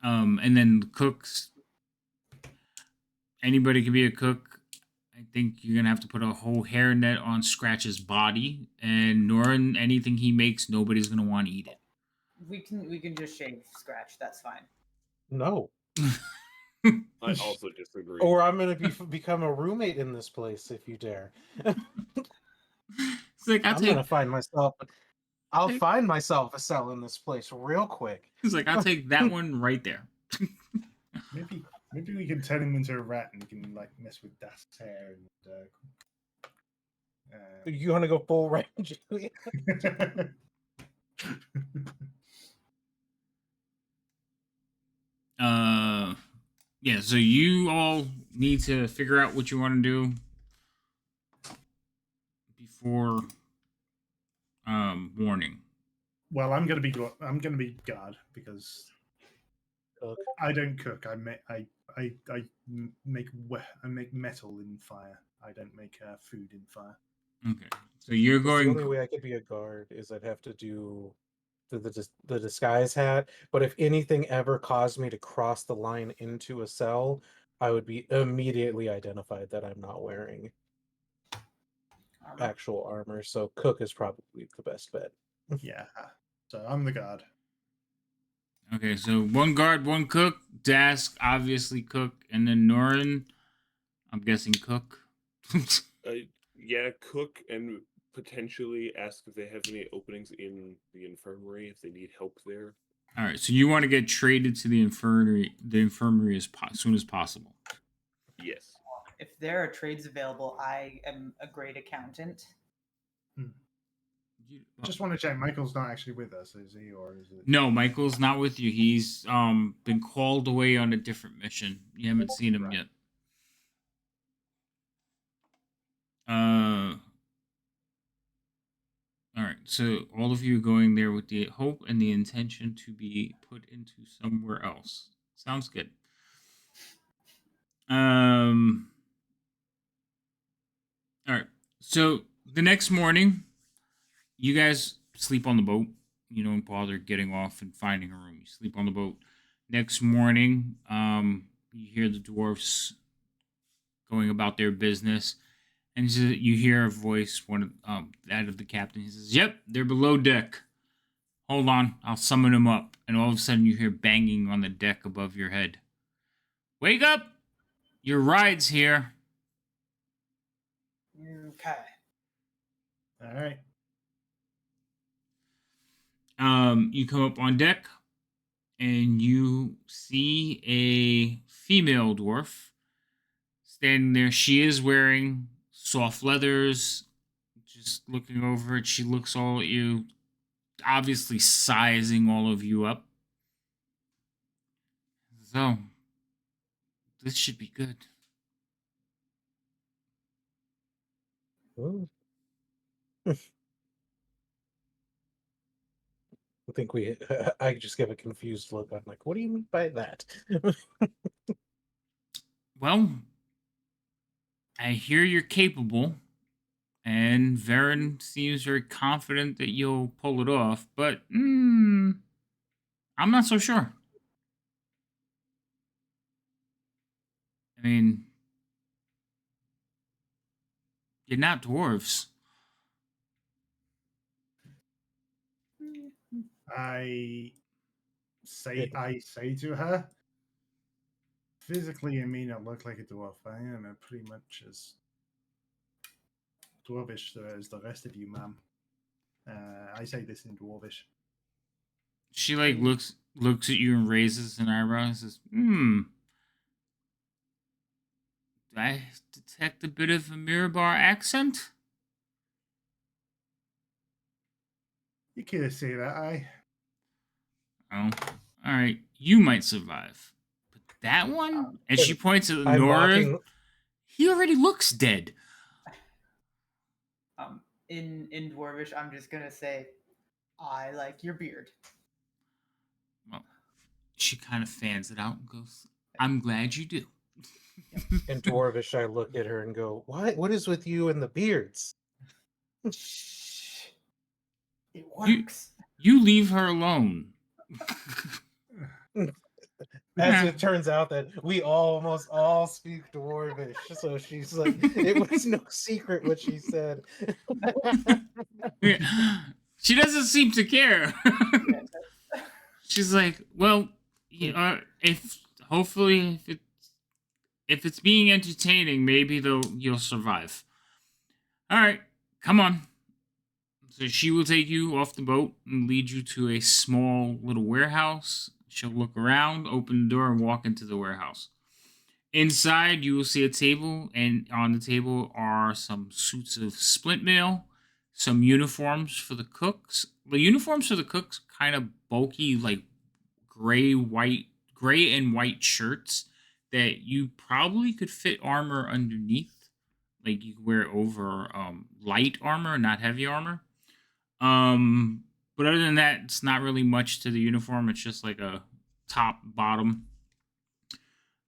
And then the cooks, anybody can be a cook. I think you're gonna have to put a whole hairnet on Scratch's body, and Norin, anything he makes, nobody's gonna want to eat it. We can just shave Scratch. That's fine. No. I also disagree. Or I'm gonna become a roommate in this place if you dare. It's like I'm gonna find myself. I'll find myself a cell in this place real quick. He's like, I'll take that one right there. Maybe we can turn him into a rat and we can like mess with Dask's hair and. You want to go full range? Yeah, so you all need to figure out what you want to do before morning. Well, I'm gonna be guard because Cook. I don't cook. I make metal in fire. I don't make food in fire. Okay, so you're The going. only way I could be a guard is I'd have to do the disguise hat. But if anything ever caused me to cross the line into a cell, I would be immediately identified that I'm not wearing Armor. actual armor. So cook is probably the best bet. Yeah. So I'm the guard. Okay, so one guard, one cook. Dask, obviously cook, and then Norin, I'm guessing cook. Yeah, cook and potentially ask if they have any openings in the infirmary if they need help there. All right, so you want to get traded to the infirmary as soon as possible. Yes. If there are trades available, I am a great accountant. Just want to check. Michael's not actually with us, is he, or is it? No, Michael's not with you. He's been called away on a different mission. You haven't seen him yet. All right. So all of you are going there with the hope and the intention to be put into somewhere else. Sounds good. All right. So the next morning, you guys sleep on the boat. You don't bother getting off and finding a room. You sleep on the boat. Next morning, you hear the dwarfs going about their business, and you hear a voice, that of the captain. He says, "Yep, they're below deck. Hold on, I'll summon them up." And all of a sudden, you hear banging on the deck above your head. "Wake up! Your ride's here." Okay. All right. You come up on deck, and you see a female dwarf standing there. She is wearing soft leathers. Just looking over it, she looks all at you, obviously sizing all of you up. So, this should be good. Ooh. I think I just give a confused look. I'm like, what do you mean by that? Well, I hear you're capable, and Varen seems very confident that you'll pull it off, but I'm not so sure. I mean, you're not dwarves. I say to her, physically, I may not look like a dwarf. I am pretty much as dwarvish as the rest of you, ma'am. I say this in dwarvish. She looks at you and raises an eyebrow and says, Do I detect a bit of a Mirabar accent? You could say that, I. Oh, all right. You might survive, but that one, and she points at I'm Nora. mocking. He already looks dead. In Dwarvish, I'm just gonna say, I like your beard. Well, she kind of fans it out and goes, "I'm glad you do." In Dwarvish, I look at her and go, What is with you and the beards?" Shh. It works. You leave her alone. As it turns out that we almost all speak Dwarvish, so she's like, it was no secret what she said. She doesn't seem to care. She's like, well, if hopefully if it's being entertaining, maybe you'll survive. All right, come on. So she will take you off the boat and lead you to a small little warehouse. She'll look around, open the door, and walk into the warehouse. Inside, you will see a table, and on the table are some suits of splint mail, some uniforms for the cooks. The uniforms for the cooks kind of bulky, like gray and white shirts that you probably could fit armor underneath. Like you could wear over light armor, not heavy armor. But other than that, it's not really much to the uniform. It's just like a top bottom.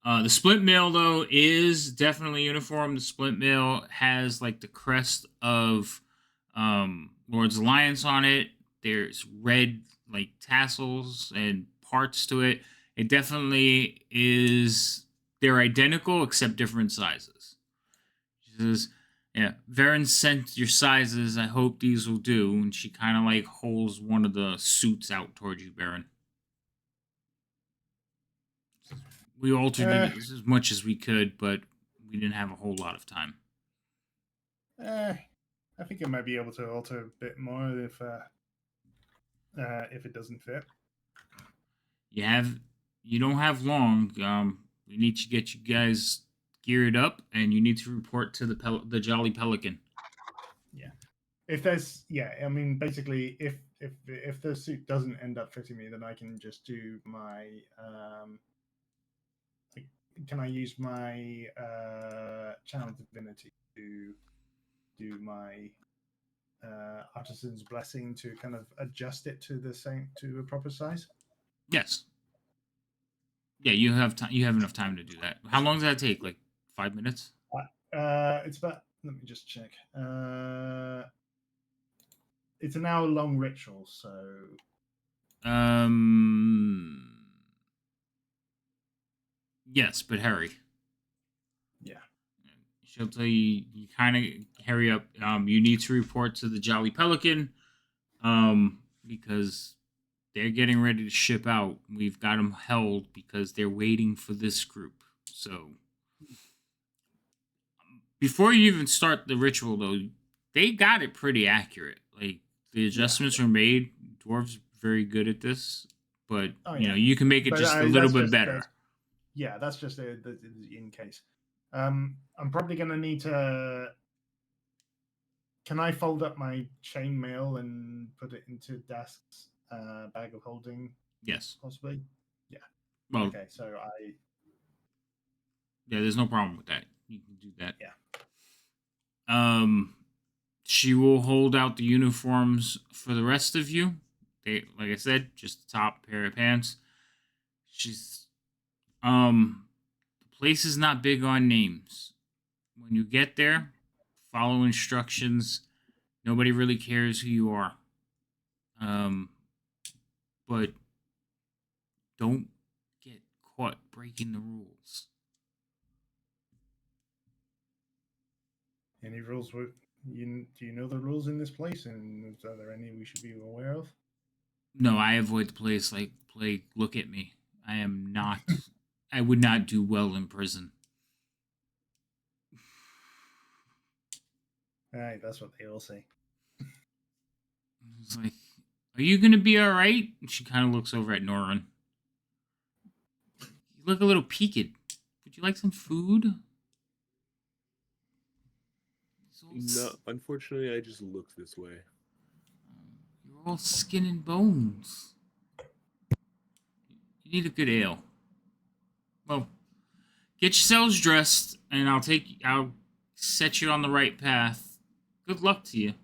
The splint mail though is definitely uniform. The splint mail has like the crest of Lord's Alliance on it. There's red like tassels and parts to it. It definitely is. They're identical except different sizes. She says, "Yeah, Varen sent your sizes. I hope these will do." And she kind of like holds one of the suits out towards you, Varen. We altered it as much as we could, but we didn't have a whole lot of time. I think I might be able to alter a bit more if it doesn't fit. You don't have long. We need to get you guys geared up, and you need to report to the Jolly Pelican. Yeah. If there's I mean basically if the suit doesn't end up fitting me, then I can just do my can I use my channel divinity to do my artisan's blessing to kind of adjust it to a proper size? Yes. Yeah, you have time. You have enough time to do that. How long does that take? Like 5 minutes? It's about. Let me just check. It's an hour-long ritual, so. Yes, but hurry. Yeah. She'll tell you. You kind of hurry up. You need to report to the Jolly Pelican. Because they're getting ready to ship out. We've got them held because they're waiting for this group. So before you even start the ritual, though, they got it pretty accurate. Like the adjustments are made. Dwarves very good at this, but you can make it just a little bit better. That's just in case. I'm probably going to need to. Can I fold up my chainmail and put it into Dask's bag of holding? Yes. Possibly. Yeah. Well. Okay, so Yeah, there's no problem with that. You can do that. Yeah. She will hold out the uniforms for the rest of you. They, like I said, just the top pair of pants. She's, the place is not big on names. When you get there, follow instructions. Nobody really cares who you are. But don't get caught breaking the rules. Any rules? Do you know the rules in this place, and are there any we should be aware of? No, I avoid the place like plague. Look at me. I am not. I would not do well in prison. Right, that's what they all say. It's like, are you gonna be all right? And she kind of looks over at Norin. You look a little peaked. Would you like some food? No, unfortunately, I just look this way. You're all skin and bones. You need a good ale. Well, get yourselves dressed, and I'll set you on the right path. Good luck to you.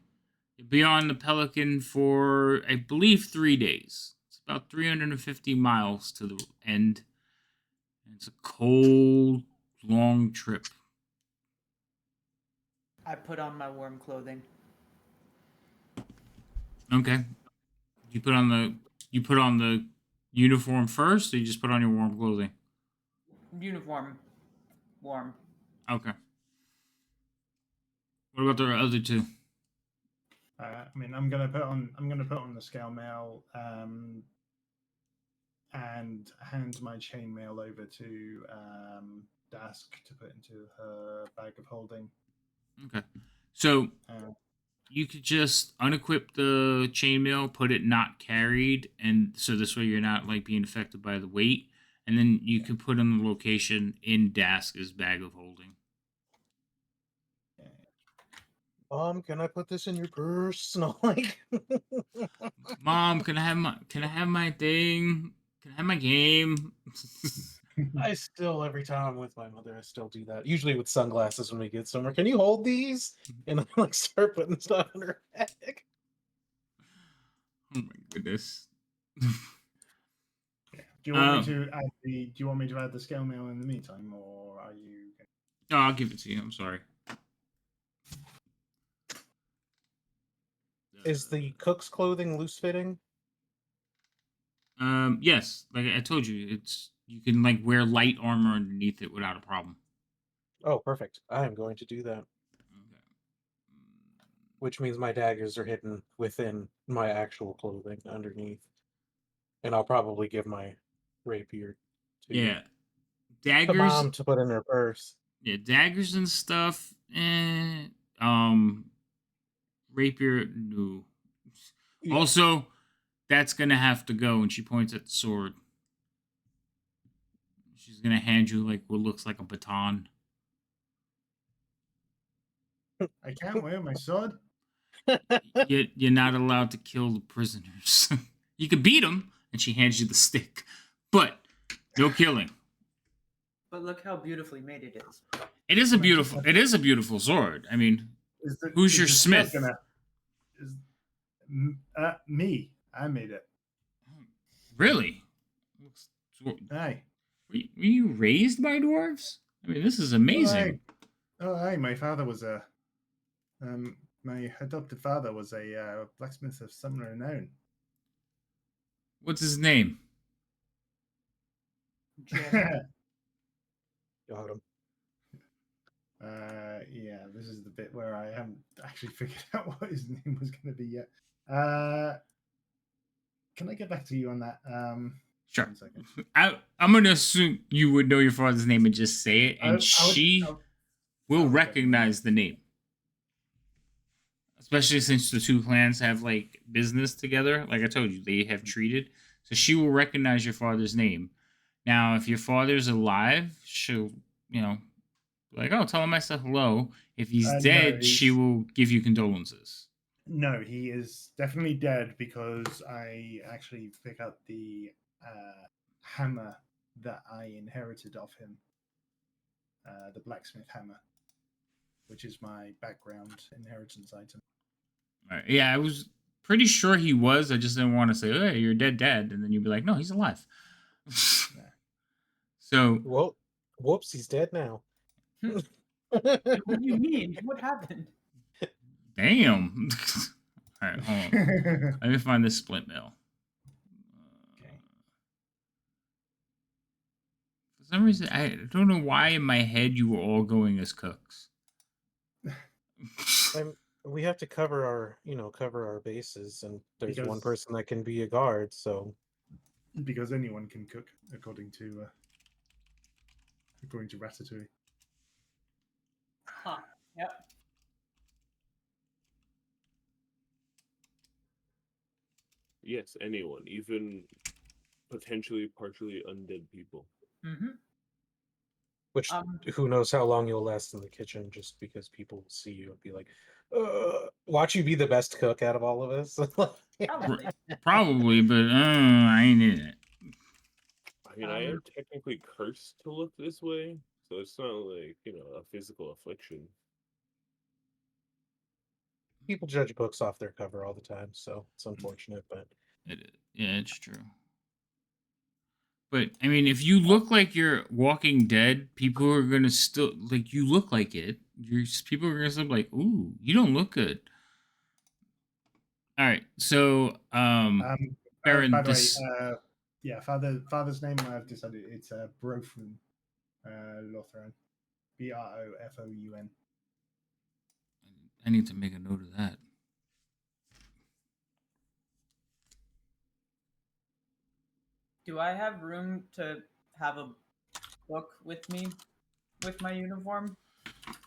You'll be on the Pelican for, I believe, 3 days. It's about 350 miles to the end. And it's a cold, long trip. I put on my warm clothing. Okay. You put on the uniform first, or you just put on your warm clothing? Uniform. Warm. Okay. What about the other two? I mean, I'm gonna put on the scale mail, and hand my chainmail over to Dask to put into her bag of holding. Okay. So Uh, you could just unequip the chainmail, put it not carried, and so this way you're not like being affected by the weight. And then you can put in the location in Dask's bag of holding. Can I put this in your purse? And I'm like, Mom, can I have my thing? Can I have my game? I still, every time I'm with my mother, I still do that. Usually with sunglasses when we get somewhere. Can you hold these? And I like start putting stuff in her bag. Oh my goodness. Do you want me to add the? Do you want me to add the scale mail in the meantime, or are you? No, I'll give it to you. I'm sorry. Is the cook's clothing loose fitting? Yes, like I told you, it's you can like wear light armor underneath it without a problem. Oh, perfect. I am going to do that. Okay. Which means my daggers are hidden within my actual clothing underneath. And I'll probably give my rapier to Yeah, the daggers. mom to put in her purse. Yeah, daggers and stuff. Rapier. No. Yeah. Also, that's gonna have to go. And she points at the sword. She's gonna hand you like what looks like a baton. I can't wear my sword. You're not allowed to kill the prisoners. You can beat them, and she hands you the stick, but no killing. But look how beautifully made it is. It is a beautiful. It is a beautiful sword. I mean, who's your is the sword smith? Me. I made it. Really? Aye. Were you raised by dwarves? I mean, this is amazing. Aye. My father was my adopted father was a blacksmith of some renown. What's his name? Got him. Yeah, this is the bit where I haven't actually figured out what his name was going to be yet. Can I get back to you on that? Sure. 1 second. I'm going to assume you would know your father's name and just say it, and she will recognize the name. Especially since the two clans have like business together. Like I told you, they have treated. So she will recognize your father's name. Now, if your father's alive, she'll, be like, oh, tell him I said hello. If he's dead, she will give you condolences. No, he is definitely dead because I actually pick up the hammer that I inherited of him, the blacksmith hammer, which is my background inheritance item. All right. Yeah, I was pretty sure he was. I just didn't want to say, hey, you're dead, dad. And then you'd be like, no, he's alive. So. Well, whoops, he's dead now. What do you mean? What happened? Damn. All right, hold on. Let me find this split mail. Okay. For some reason, I don't know why in my head you were all going as cooks. We have to cover our bases, and there's one Because- person that can be a guard, so Because anyone can cook, according to Ratatouille. Huh. Yep. Yes, anyone, even potentially partially undead people. Mm-hmm. which who knows how long you'll last in the kitchen, just because people will see you and be like, watch you be the best cook out of all of us. Probably. Probably, but I ain't in it. I mean, I am technically cursed to look this way, so it's not like, a physical affliction. People judge books off their cover all the time, so it's unfortunate, but Yeah, it's true. But I mean, if you look like you're Walking Dead, people are gonna still like you look like it. People are gonna still be like, "Ooh, you don't look good." All right, so by Baron, the this way, yeah, father's name I've decided it's Brofun Lothran. Brofoun. I need to make a note of that. Do I have room to have a book with me with my uniform?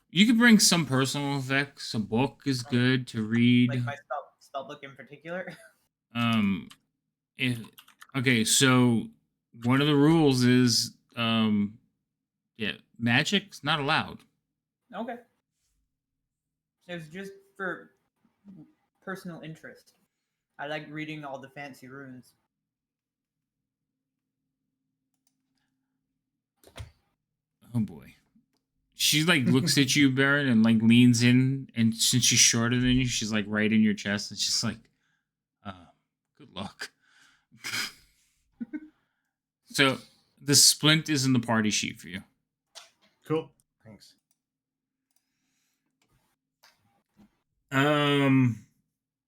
You could bring some personal effects. A book is good to read. Like my spell book in particular? If okay, so one of the rules is yeah, magic's not allowed. Okay. It was just for personal interest. I like reading all the fancy runes. Oh boy. She like looks at you, Baron, and like leans in, and since she's shorter than you, she's like right in your chest, and she's like, good luck. So the splint is in the party sheet for you. Cool. Thanks.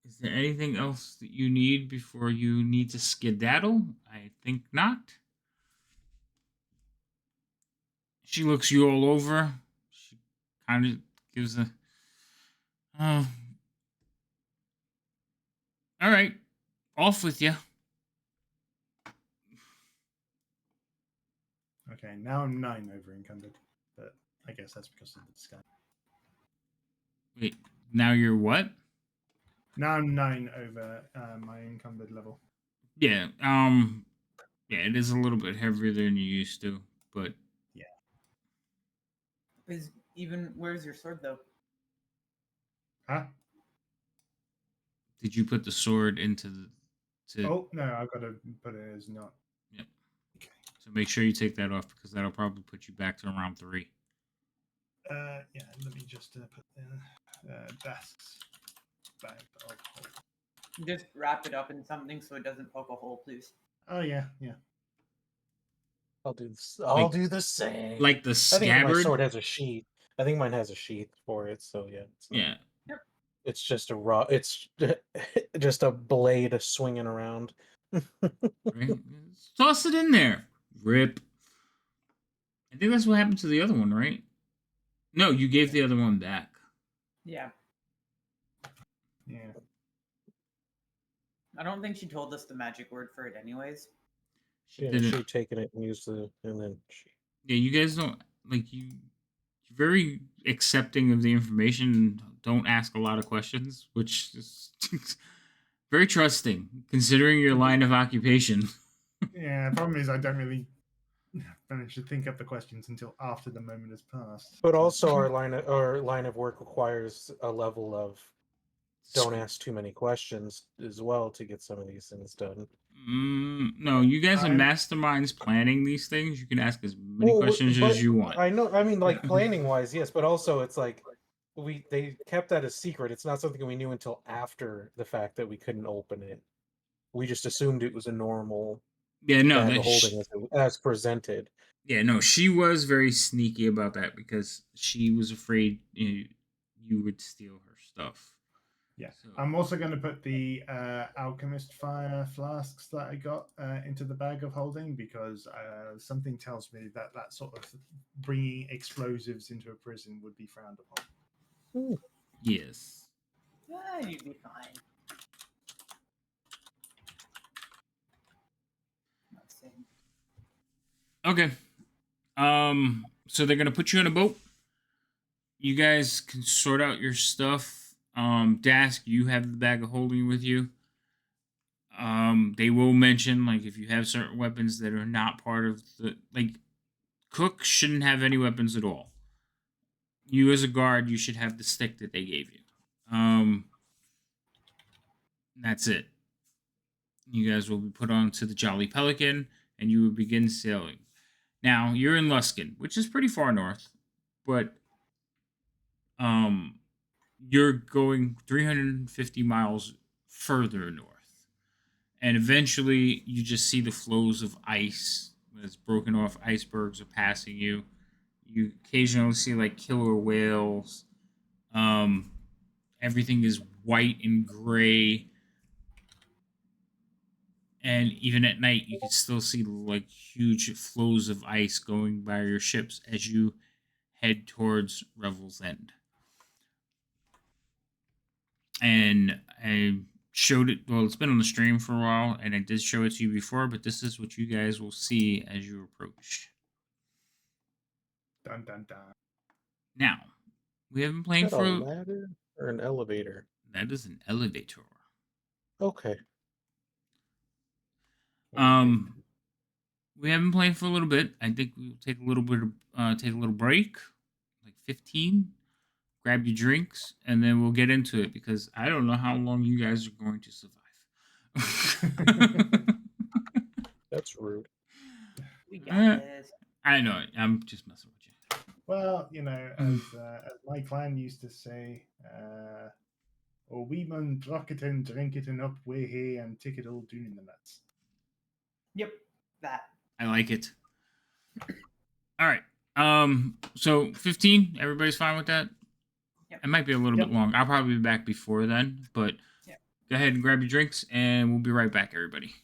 Is there anything else that you need before you need to skedaddle? I think not. She looks you all over. She kind of gives a. Oh. All right. Off with you. Okay, now I'm 9 over encumbered, but I guess that's because of the sky. Wait. Now you're what? Now I'm 9 over my encumbered level. Yeah. Yeah, it is a little bit heavier than you used to, but Where's your sword though? Huh? did you put the sword into the? Oh no, I've got to put it as not. Yep. Okay. So make sure you take that off because that'll probably put you back to around 3. Yeah, let me just put the Dask's bag of hold. Just wrap it up in something so it doesn't poke a hole, please. Oh yeah. I'll do this. Like- I'll do the same. Like the I think my scabbard. sword has a sheath. I think mine has a sheath for it. So yeah. It's not- Yeah. It's just a raw. It's just a blade swinging around. Right. Toss it in there. Rip. I think that's what happened to the other one, right? No, you gave the other one back. Yeah. Yeah. I don't think she told us the magic word for it anyways. She Yeah, didn't. she taken it and used the, and then she. Yeah, you guys don't like you. You're very accepting of the information. And don't ask a lot of questions, which is very trusting considering your line of occupation. Yeah. The problem is I don't really manage to think up the questions until after the moment has passed. But also, our line of work requires a level of don't ask too many questions as well to get some of these things done. No, you guys are I'm- masterminds planning these things. You can ask as many Well, questions but as you want. I know. I mean, like planning wise, yes, but also it's like they kept that a secret. It's not something we knew until after the fact that we couldn't open it. We just assumed it was a normal Yeah, no, bag of holding as presented. yeah, no, she was very sneaky about that because she was afraid you would steal her stuff. Yeah. So- I'm also going to put the alchemist fire flasks that I got into the bag of holding because something tells me that that sort of bringing explosives into a prison would be frowned upon. Yes. Yeah, you'd be fine. Let's see. Okay. So they're gonna put you in a boat. You guys can sort out your stuff. Dask, you have the bag of holding with you. They will mention like if you have certain weapons that are not part of the like Cook shouldn't have any weapons at all. You as a guard, you should have the stick that they gave you. That's it. You guys will be put onto the Jolly Pelican and you will begin sailing. Now, you're in Luskin, which is pretty far north, but you're going 350 miles further north. And eventually you just see the flows of ice as broken off icebergs are passing you. You occasionally see like killer whales. Everything is white and gray. and even at night, you can still see like huge flows of ice going by your ships as you head towards Revel's End. And I showed it. Well, it's been on the stream for a while, and I did show it to you before. But this is what you guys will see as you approach. Dun dun dun. Now, we have been Is playing that a for. ladder or an elevator? That is an elevator. Okay. Um, we have been playing for a little bit. I think we'll take a little bit of take a little break, like 15. Grab your drinks, and then we'll get into it because I don't know how long you guys are going to survive. That's rude. We got this. I know. I'm just messing with you. Well, you know, as my clan used to say, "Oh, we mun pluck it and drink it and up way here and take it all down in the nuts." Yep, that. I like it. All right. So 15. Everybody's fine with that? Yep. It might be a little Yep. bit long. I'll probably be back before then, but Yep. go ahead and grab your drinks, and we'll be right back, everybody.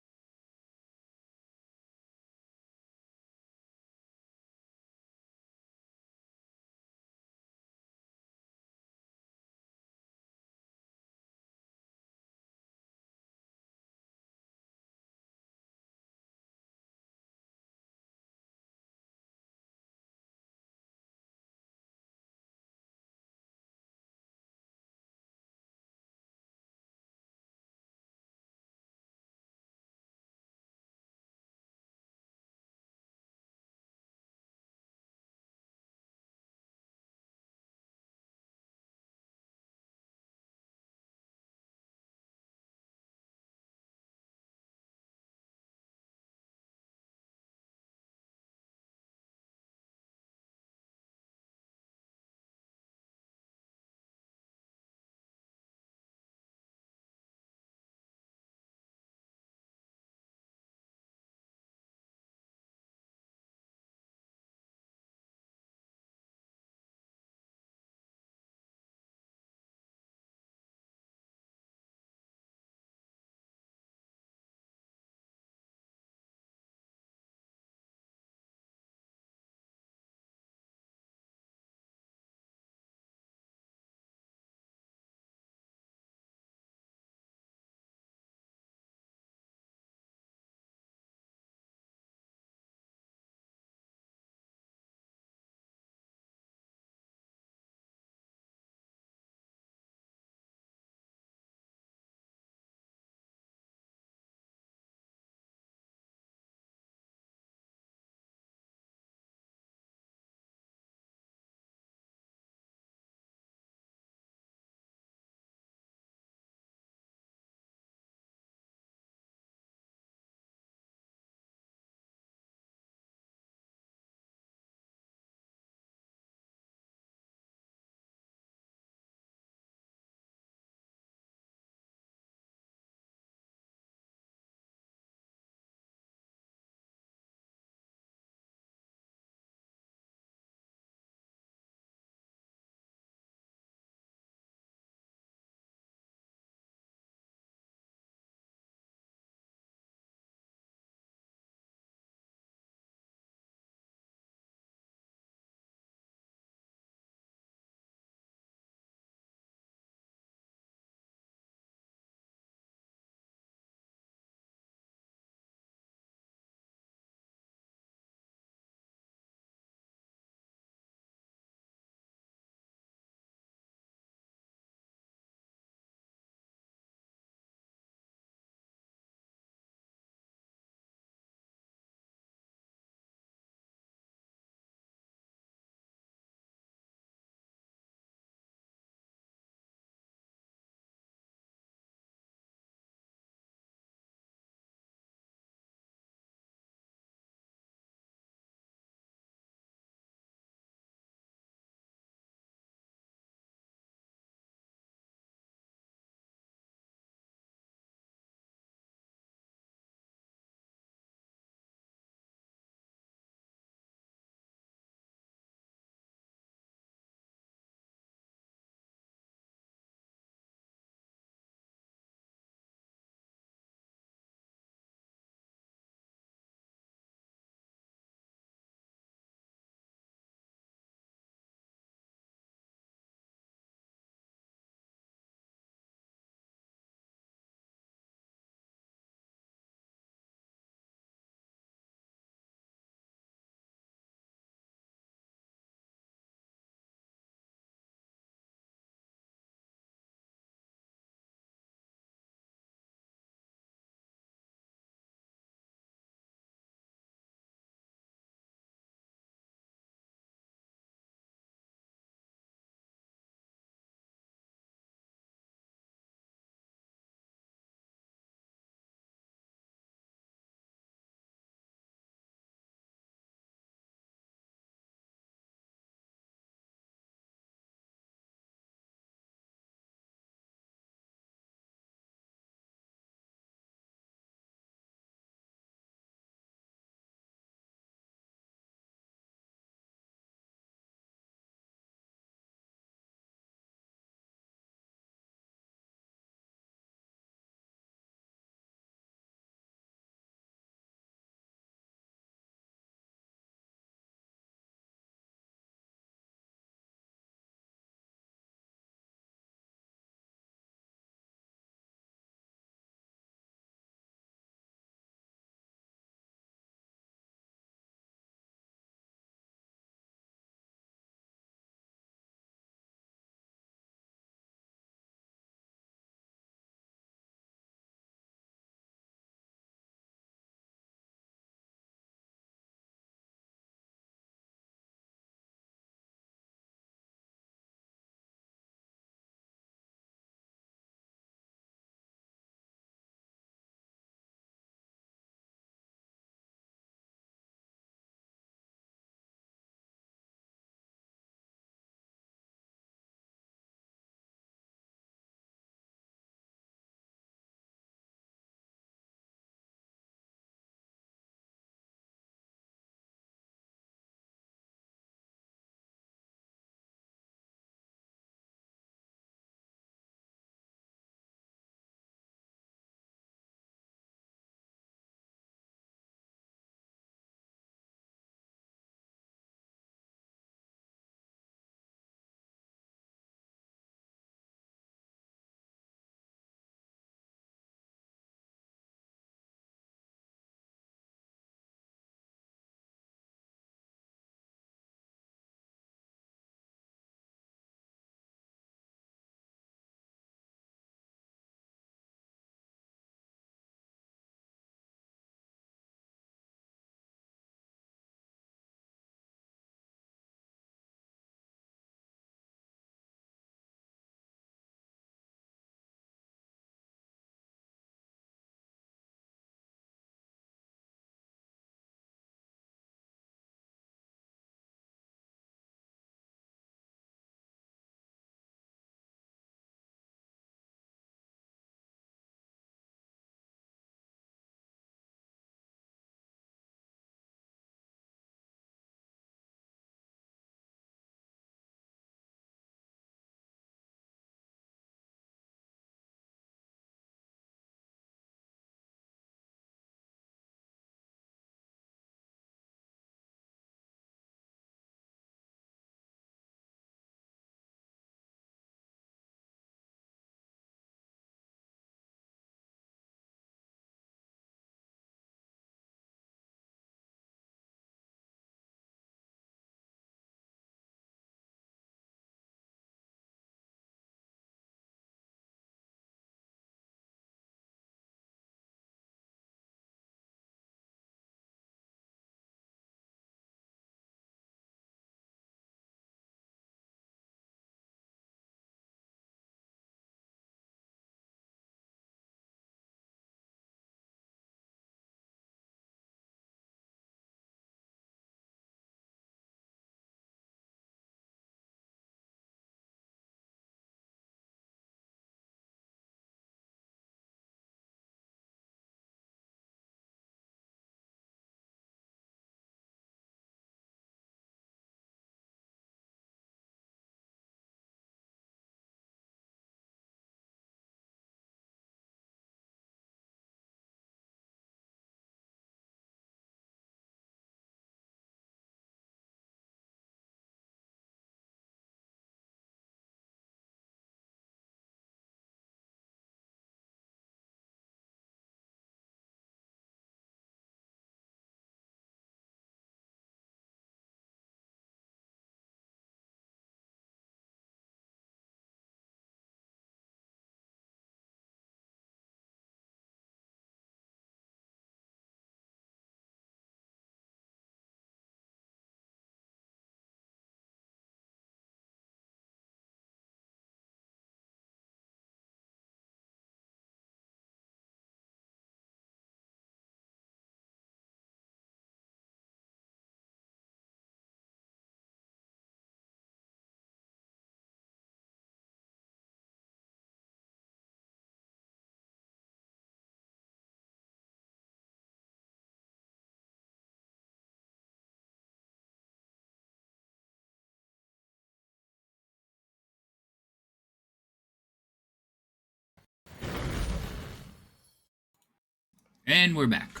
And we're back.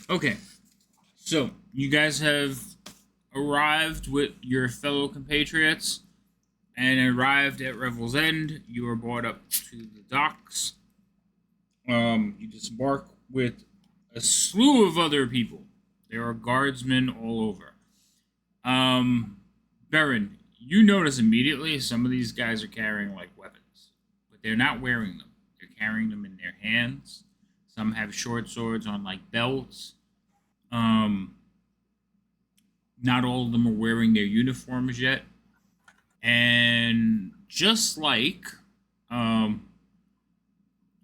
Okay. So, you guys have arrived with your fellow compatriots and arrived at Revel's End. You are brought up to the docks. You disembark with a slew of other people. There are guardsmen all over. Baron, you notice immediately some of these guys are carrying like weapons, but they're not wearing them. They're carrying them in their hands. Some have short swords on like belts. Um, Not all of them are wearing their uniforms yet. And just like um,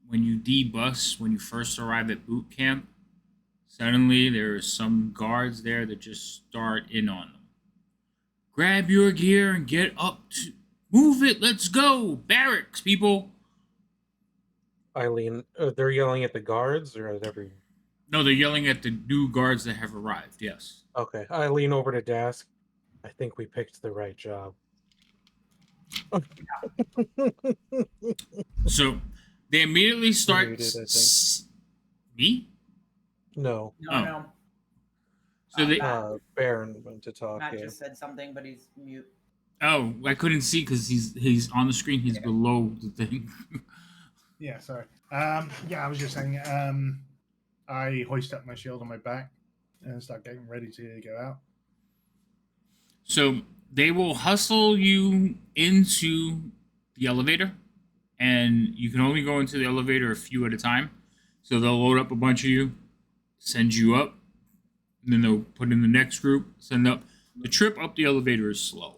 when you debus, when you first arrive at boot camp, suddenly there are some guards there that just start in on them. Grab your gear and get up to move it. Let's go. Barracks, people. Eileen, they're yelling at the guards or at everyone? No, they're yelling at the new guards that have arrived. Yes. Okay, I lean over to Dask. I think we picked the right job. So they immediately start. Muted, I think. Me? No, No, Oh. no. So they. Matt, Baron went to talk. Matt Yeah. just said something, but he's mute. Oh, I couldn't see because he's on the screen. He's below the thing. Yeah, sorry. Yeah, I was just saying. I hoist up my shield on my back and start getting ready to go out. So they will hustle you into the elevator, and you can only go into the elevator a few at a time. So they'll load up a bunch of you, send you up, and then they'll put in the next group, send up. The trip up the elevator is slow.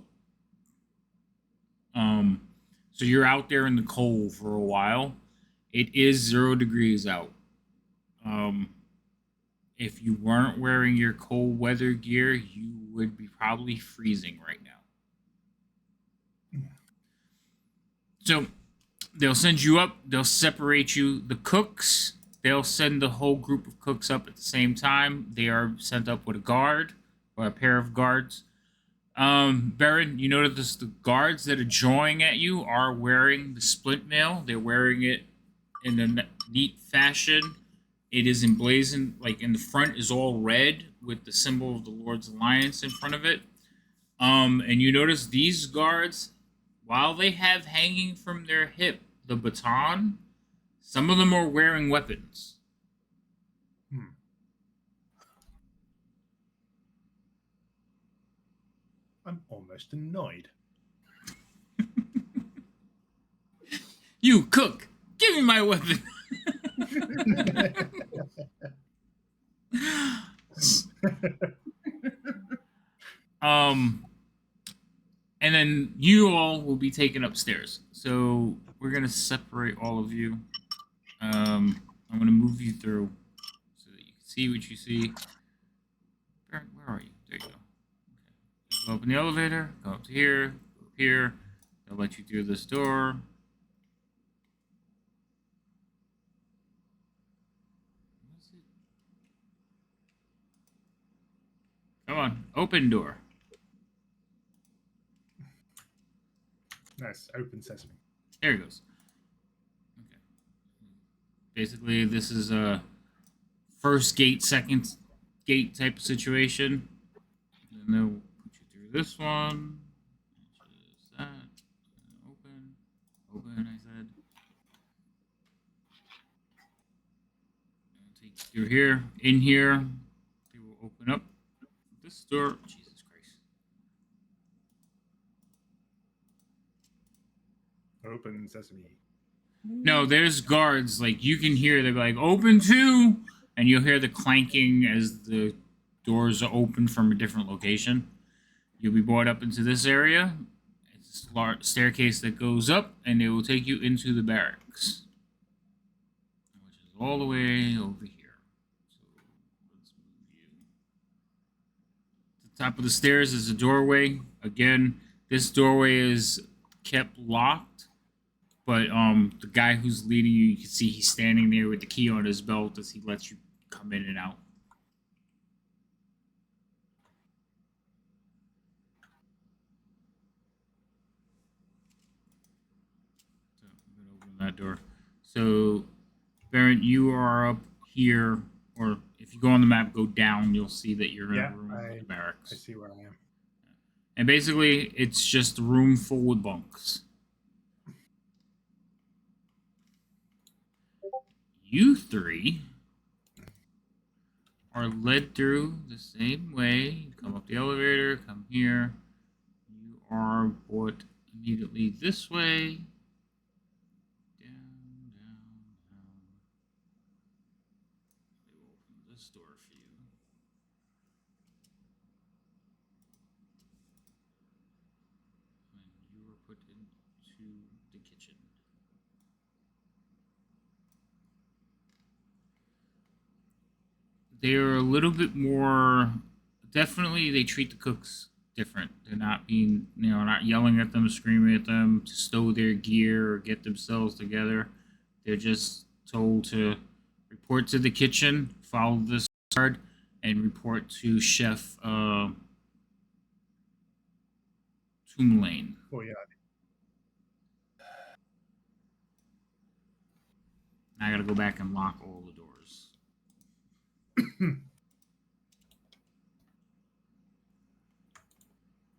So you're out there in the cold for a while. It is 0 degrees out. If you weren't wearing your cold weather gear, you would be probably freezing right now. So they'll send you up, they'll separate you. The cooks, they'll send the whole group of cooks up at the same time. They are sent up with a guard or a pair of guards. Baron, you notice the guards that are jawing at you are wearing the splint mail. They're wearing it in a neat fashion. It is emblazoned, like in the front is all red with the symbol of the Lord's Alliance in front of it. And you notice these guards, while they have hanging from their hip the baton, some of them are wearing weapons. I'm almost annoyed. You cook, give me my weapon. And then you all will be taken upstairs. So we're gonna separate all of you. I'm gonna move you through so that you can see what you see. Where are you? There you go. Okay. Go up in the elevator. Go up to here. Go up here. They'll let you through this door. Come on, open door. Nice, open sesame. There it goes. Okay. Basically, this is a first gate, second gate type of situation. And they'll put you through this one. Just that. Open. Open, I said. I'll take you through here. In here, they will open up this door. Jesus Christ. Open sesame. No, there's guards. Like, you can hear, they're like, open two! And you'll hear the clanking as the doors are open from a different location. You'll be brought up into this area. It's a large staircase that goes up, and it will take you into the barracks, which is all the way over here. So let's move you. At the top of the stairs is a doorway. Again, this doorway is kept locked, but the guy who's leading you, you can see he's standing there with the key on his belt as he lets you come in and out. So I'm gonna open that door. So, Baron, you are up here or if you go on the map, go down, you'll see that you're in Yeah, a room with the barracks. I see where I am. And basically, it's just a room full with bunks. You three are led through the same way. You come up the elevator, come here. You are brought immediately this way. Down, down, down. They will open this door for you. And you are put into the kitchen. They're a little bit more. Definitely, they treat the cooks different. They're not being, not yelling at them, screaming at them to stow their gear or get themselves together. They're just told to report to the kitchen, follow this card, and report to Chef Toomlane. Oh yeah. I gotta go back and lock all the doors.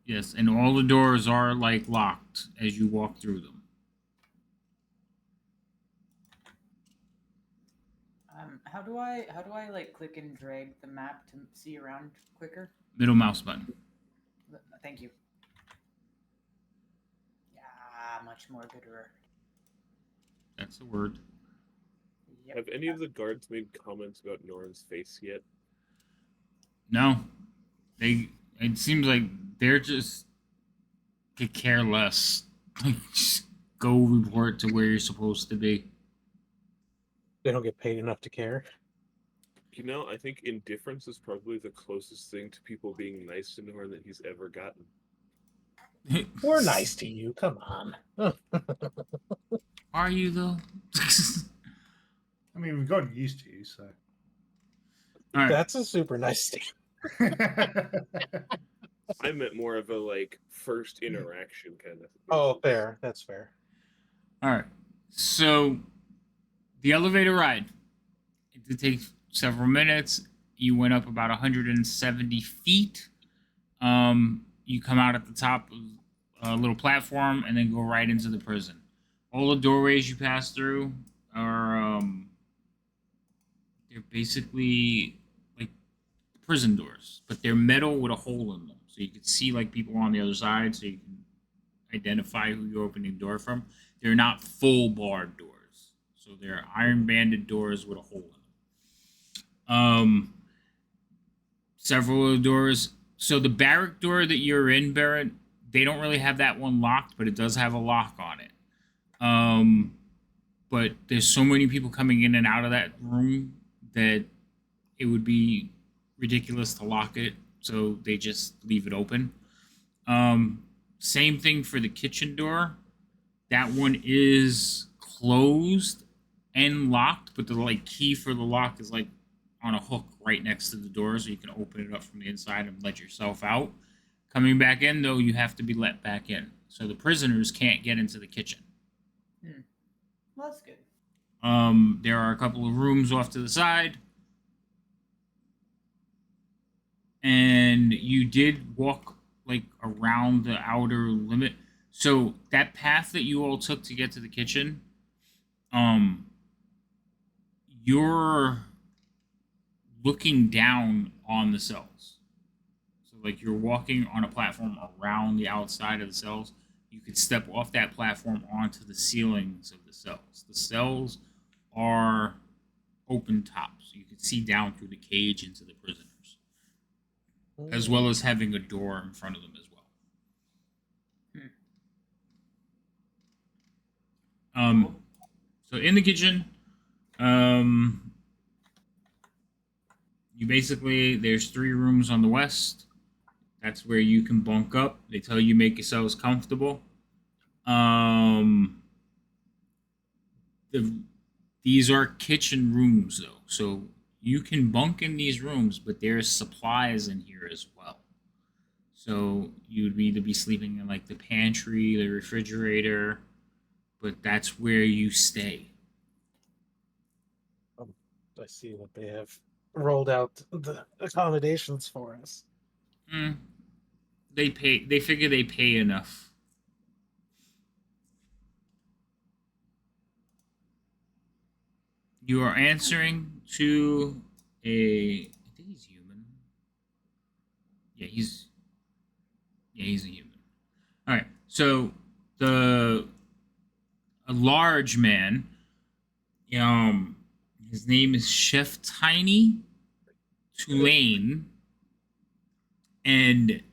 Yes, and all the doors are like locked as you walk through them. How do I like click and drag the map to see around quicker? Middle mouse button. Thank you. Yeah, much more gooder. That's the word. Yep. Have any of the guards made comments about Noran's face yet? No, it seems like they're just could care less. Like, just go report to where you're supposed to be. They don't get paid enough to care. You know, I think indifference is probably the closest thing to people being nice to Noran that he's ever gotten. We're nice to you. Come on. Are you though? I mean, we've gotten used to you, so. All right. That's a super nice thing. I meant more of a first interaction kind of thing. Oh, fair. That's fair. All right. So the elevator ride. It did take several minutes. You went up about 170 feet. You come out at the top of a little platform and then go right into the prison. All the doorways you pass through are they're basically like prison doors, but they're metal with a hole in them, so you can see like people on the other side, so you can identify who you're opening the door from. They're not full barred doors, so they're iron banded doors with a hole in them. Several of the doors. So the barrack door that you're in, Barrett, they don't really have that one locked, but it does have a lock on it. But there's so many people coming in and out of that room that it would be ridiculous to lock it, so they just leave it open. Same thing for the kitchen door. That one is closed and locked, but the key for the lock is on a hook right next to the door, so you can open it up from the inside and let yourself out. Coming back in, though, you have to be let back in, so the prisoners can't get into the kitchen. Well, that's good. There are a couple of rooms off to the side, and you did walk around the outer limit. So that path that you all took to get to the kitchen, you're looking down on the cells. So you're walking on a platform around the outside of the cells. You could step off that platform onto the ceilings of the cells. The cells are open tops. You can see down through the cage into the prisoners, as well as having a door in front of them as well. So in the kitchen, you basically, there's 3 rooms on the west. That's where you can bunk up. They tell you make yourselves comfortable. These are kitchen rooms though, so you can bunk in these rooms, but there's supplies in here as well. So you'd either be sleeping in the pantry, the refrigerator, but that's where you stay. I see what they have rolled out the accommodations for us. Mm, they pay. They figure they pay enough. You are answering to a. I think he's human. Yeah, he's. Yeah, he's a human. All right. So the a large man. Um, his name is Chef Tiny Tulane, and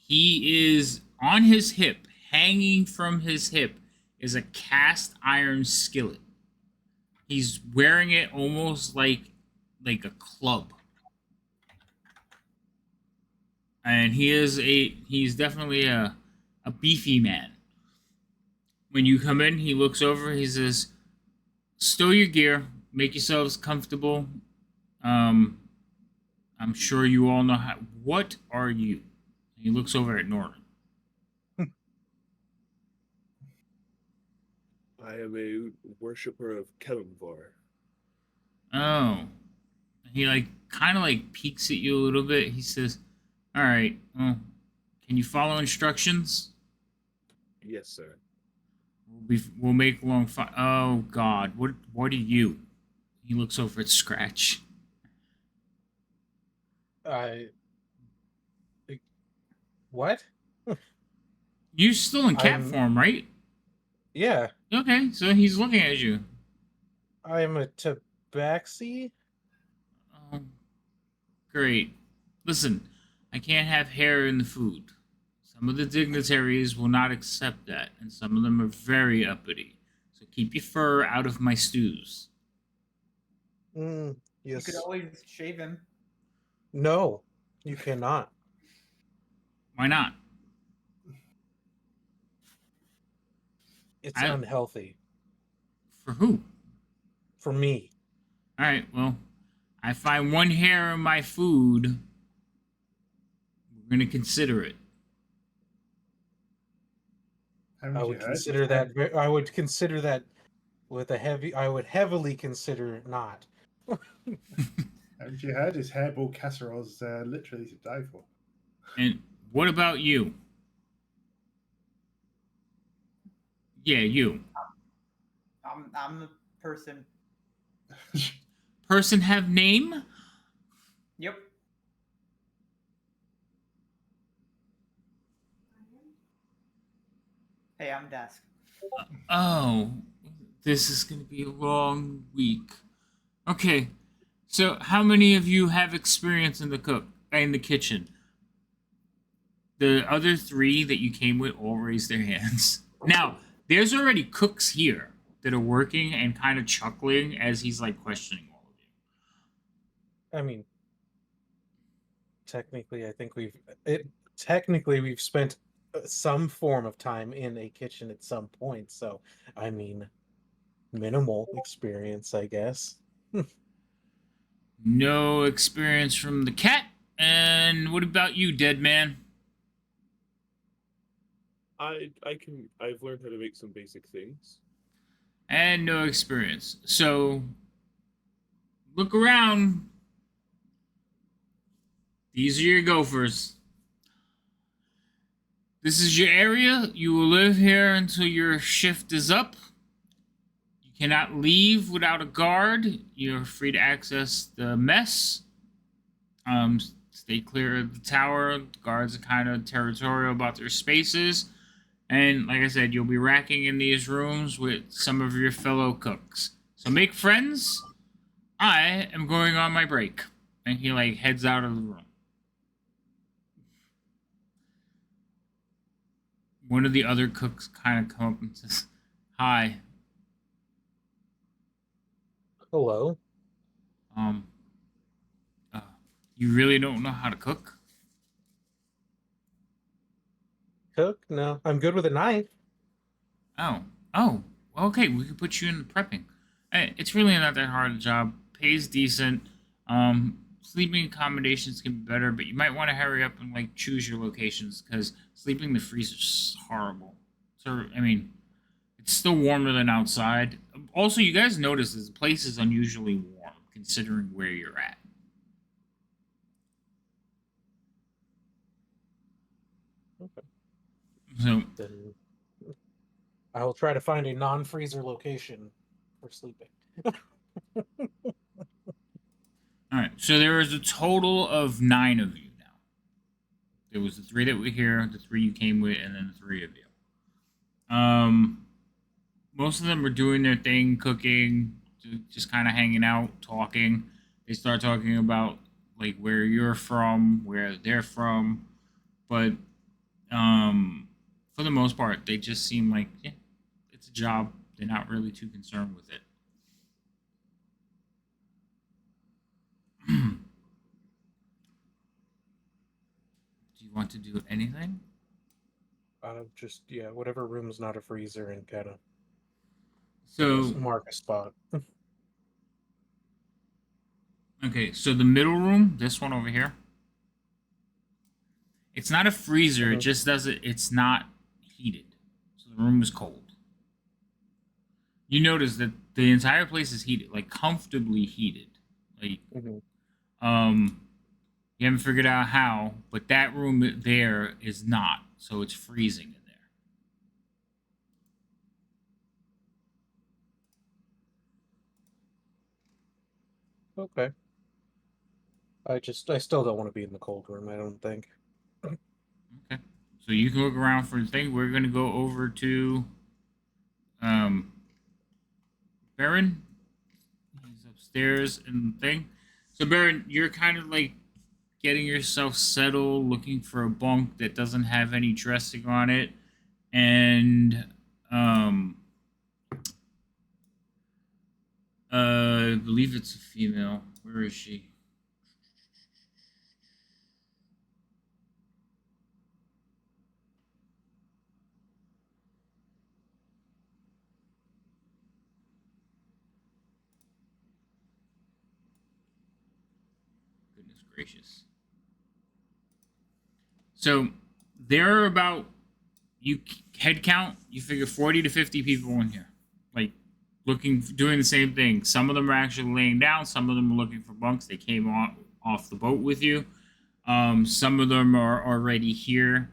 he is on his hip, hanging from his hip, is a cast iron skillet. He's wearing it almost like a club, and he's definitely a beefy man. When you come in, he looks over. He says, "Stow your gear, make yourselves comfortable. Um, I'm sure you all know how. What are you?" He looks over at Norton. I am a worshiper of Kelimvar. Oh, he like kind of like peeks at you a little bit. He says, "All right, well, can you follow instructions? Yes, sir. We'll make long. Oh God, what are you?" He looks over at Scratch. I what? You're still in cat I'm form, right? yeah. Okay, so he's looking at you. I'm a tabaxi. Oh, great. Listen, I can't have hair in the food. Some of the dignitaries will not accept that, and some of them are very uppity. So keep your fur out of my stews. Mm, You could yes. always shave him. No, you cannot. Why not? It's I unhealthy for who? for me. All right. Well, I find one hair in my food. We're gonna consider it. Haven't you heard? I would consider that with a heavy. I would heavily consider not. Haven't you heard? His hairball casserole's literally to die for. And what about you? Yeah, you. I'm a person. Person have name? Yep. Hey, I'm Desk. Oh, this is gonna be a long week. Okay, so how many of you have experience in the kitchen? The other three that you came with all raised their hands. Now, there's already cooks here that are working and kind of chuckling as he's like questioning all of you. I mean, technically, I think it. Technically, we've spent some form of time in a kitchen at some point. So, I mean, minimal experience, I guess. No experience from the cat. And what about you, dead man? I've learned how to make some basic things. And no experience. So look around. These are your gophers. This is your area. You will live here until your shift is up. You cannot leave without a guard. You're free to access the mess. Stay clear of the tower. The guards are kind of territorial about their spaces. And like I said, you'll be racking in these rooms with some of your fellow cooks. So make friends. I am going on my break. And he like heads out of the room. One of the other cooks kind of come up and says, "Hi, Hello. um, uh, you really don't know how to cook?" Cook? No, I'm good with a knife. Oh, oh, okay. We could put you in the prepping. Hey, it's really not that hard a job. Pays decent. Sleeping accommodations can be better, but you might want to hurry up and like choose your locations because sleeping in the freezer is horrible. So I mean, it's still warmer than outside. Also, you guys notice this place is unusually warm considering where you're at. So Then I will try to find a non-freezer location for sleeping. all right. So there is a total of 9 of you now. There was the 3 that were here, the 3 you came with, and then the 3 of you. Most of them are doing their thing, cooking, just kind of hanging out, talking. They start talking about like where you're from, where they're from, but for the most part, they just seem like yeah, it's a job. They're not really too concerned with it. Do you want to do anything? Just whatever room's not a freezer and kind of So mark a spot. okay, so the middle room, this one over here, it's not a freezer. It just doesn't. It's not heated, so the room is cold. You notice that the entire place is heated, like comfortably heated. Like, you haven't figured out how, but that room there is not, so it's freezing in there. Okay. I still don't want to be in the cold room, I don't think. Okay. So you can look around for the thing. We're gonna go over to Baron. He's upstairs in the thing. So Baron, you're kind of like getting yourself settled, looking for a bunk that doesn't have any dressing on it, and I believe it's a female. Where is she? Goodness gracious. So there are about, you head count, you figure 40 to 50 people in here. Like doing the same thing. Some of them are actually laying down. Some of them are looking for bunks. They came off the boat with you. Some of them are already here,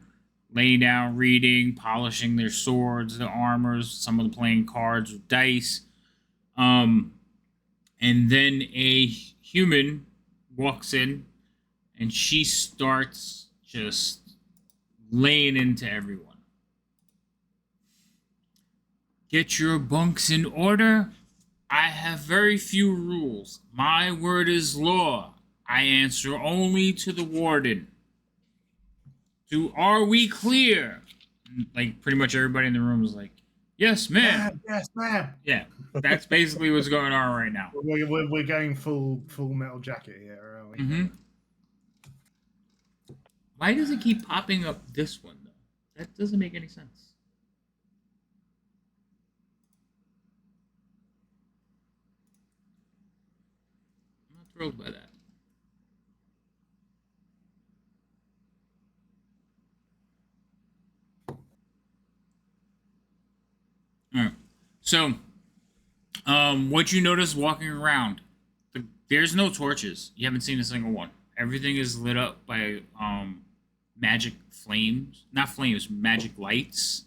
laying down, reading, polishing their swords, their armors. Some of them playing cards with dice. And then a human walks in, and she starts just laying into everyone. Get your bunks in order. I have very few rules. My word is law. I answer only to the warden. Are we clear? Like pretty much everybody in the room is like, yes, ma'am. Yes, ma'am. Yeah, that's basically what's going on right now. We're going full metal jacket here, are we? Mm-hmm. Why does it keep popping up this one though? That doesn't make any sense. I'm not thrilled by that. All right. So, what you notice walking around, there's no torches. You haven't seen a single one. Everything is lit up by magic flames. Not flames, magic lights.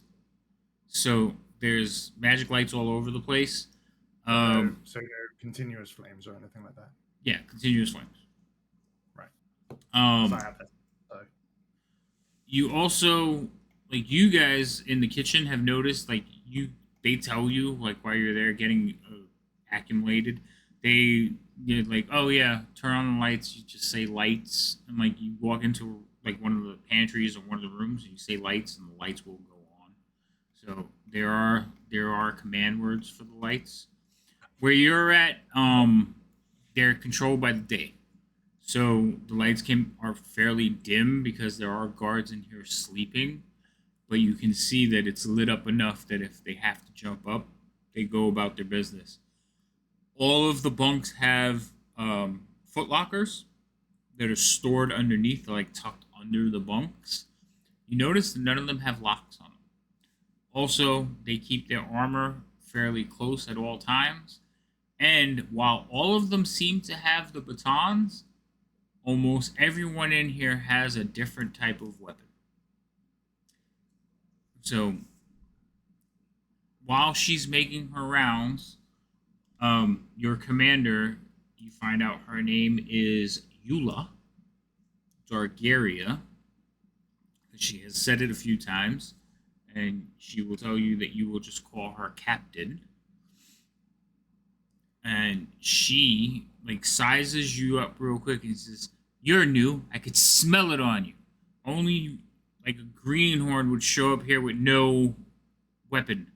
So there's magic lights all over the place. So no continuous flames or anything like that. Yeah, continuous flames. Right. I have that. So. You also, like, you guys in the kitchen have noticed, like, they tell you, like, while you're there getting accumulated, you're like, oh yeah, turn on the lights. You just say lights, and like you walk into like one of the pantries or one of the rooms, and you say lights, and the lights will go on. So there are command words for the lights. Where you're at, they're controlled by the day. So the lights are fairly dim because there are guards in here sleeping, but you can see that it's lit up enough that if they have to jump up, they go about their business. All of the bunks have foot lockers that are stored underneath, like tucked under the bunks. You notice that none of them have locks on them. Also, they keep their armor fairly close at all times. And while all of them seem to have the batons, almost everyone in here has a different type of weapon. So while she's making her rounds, your commander, you find out her name is Eula Dargaria. She has said it a few times, and she will tell you that you will just call her captain. And she like sizes you up real quick and says, "You're new. I could smell it on you. Only like a greenhorn would show up here with no weapon."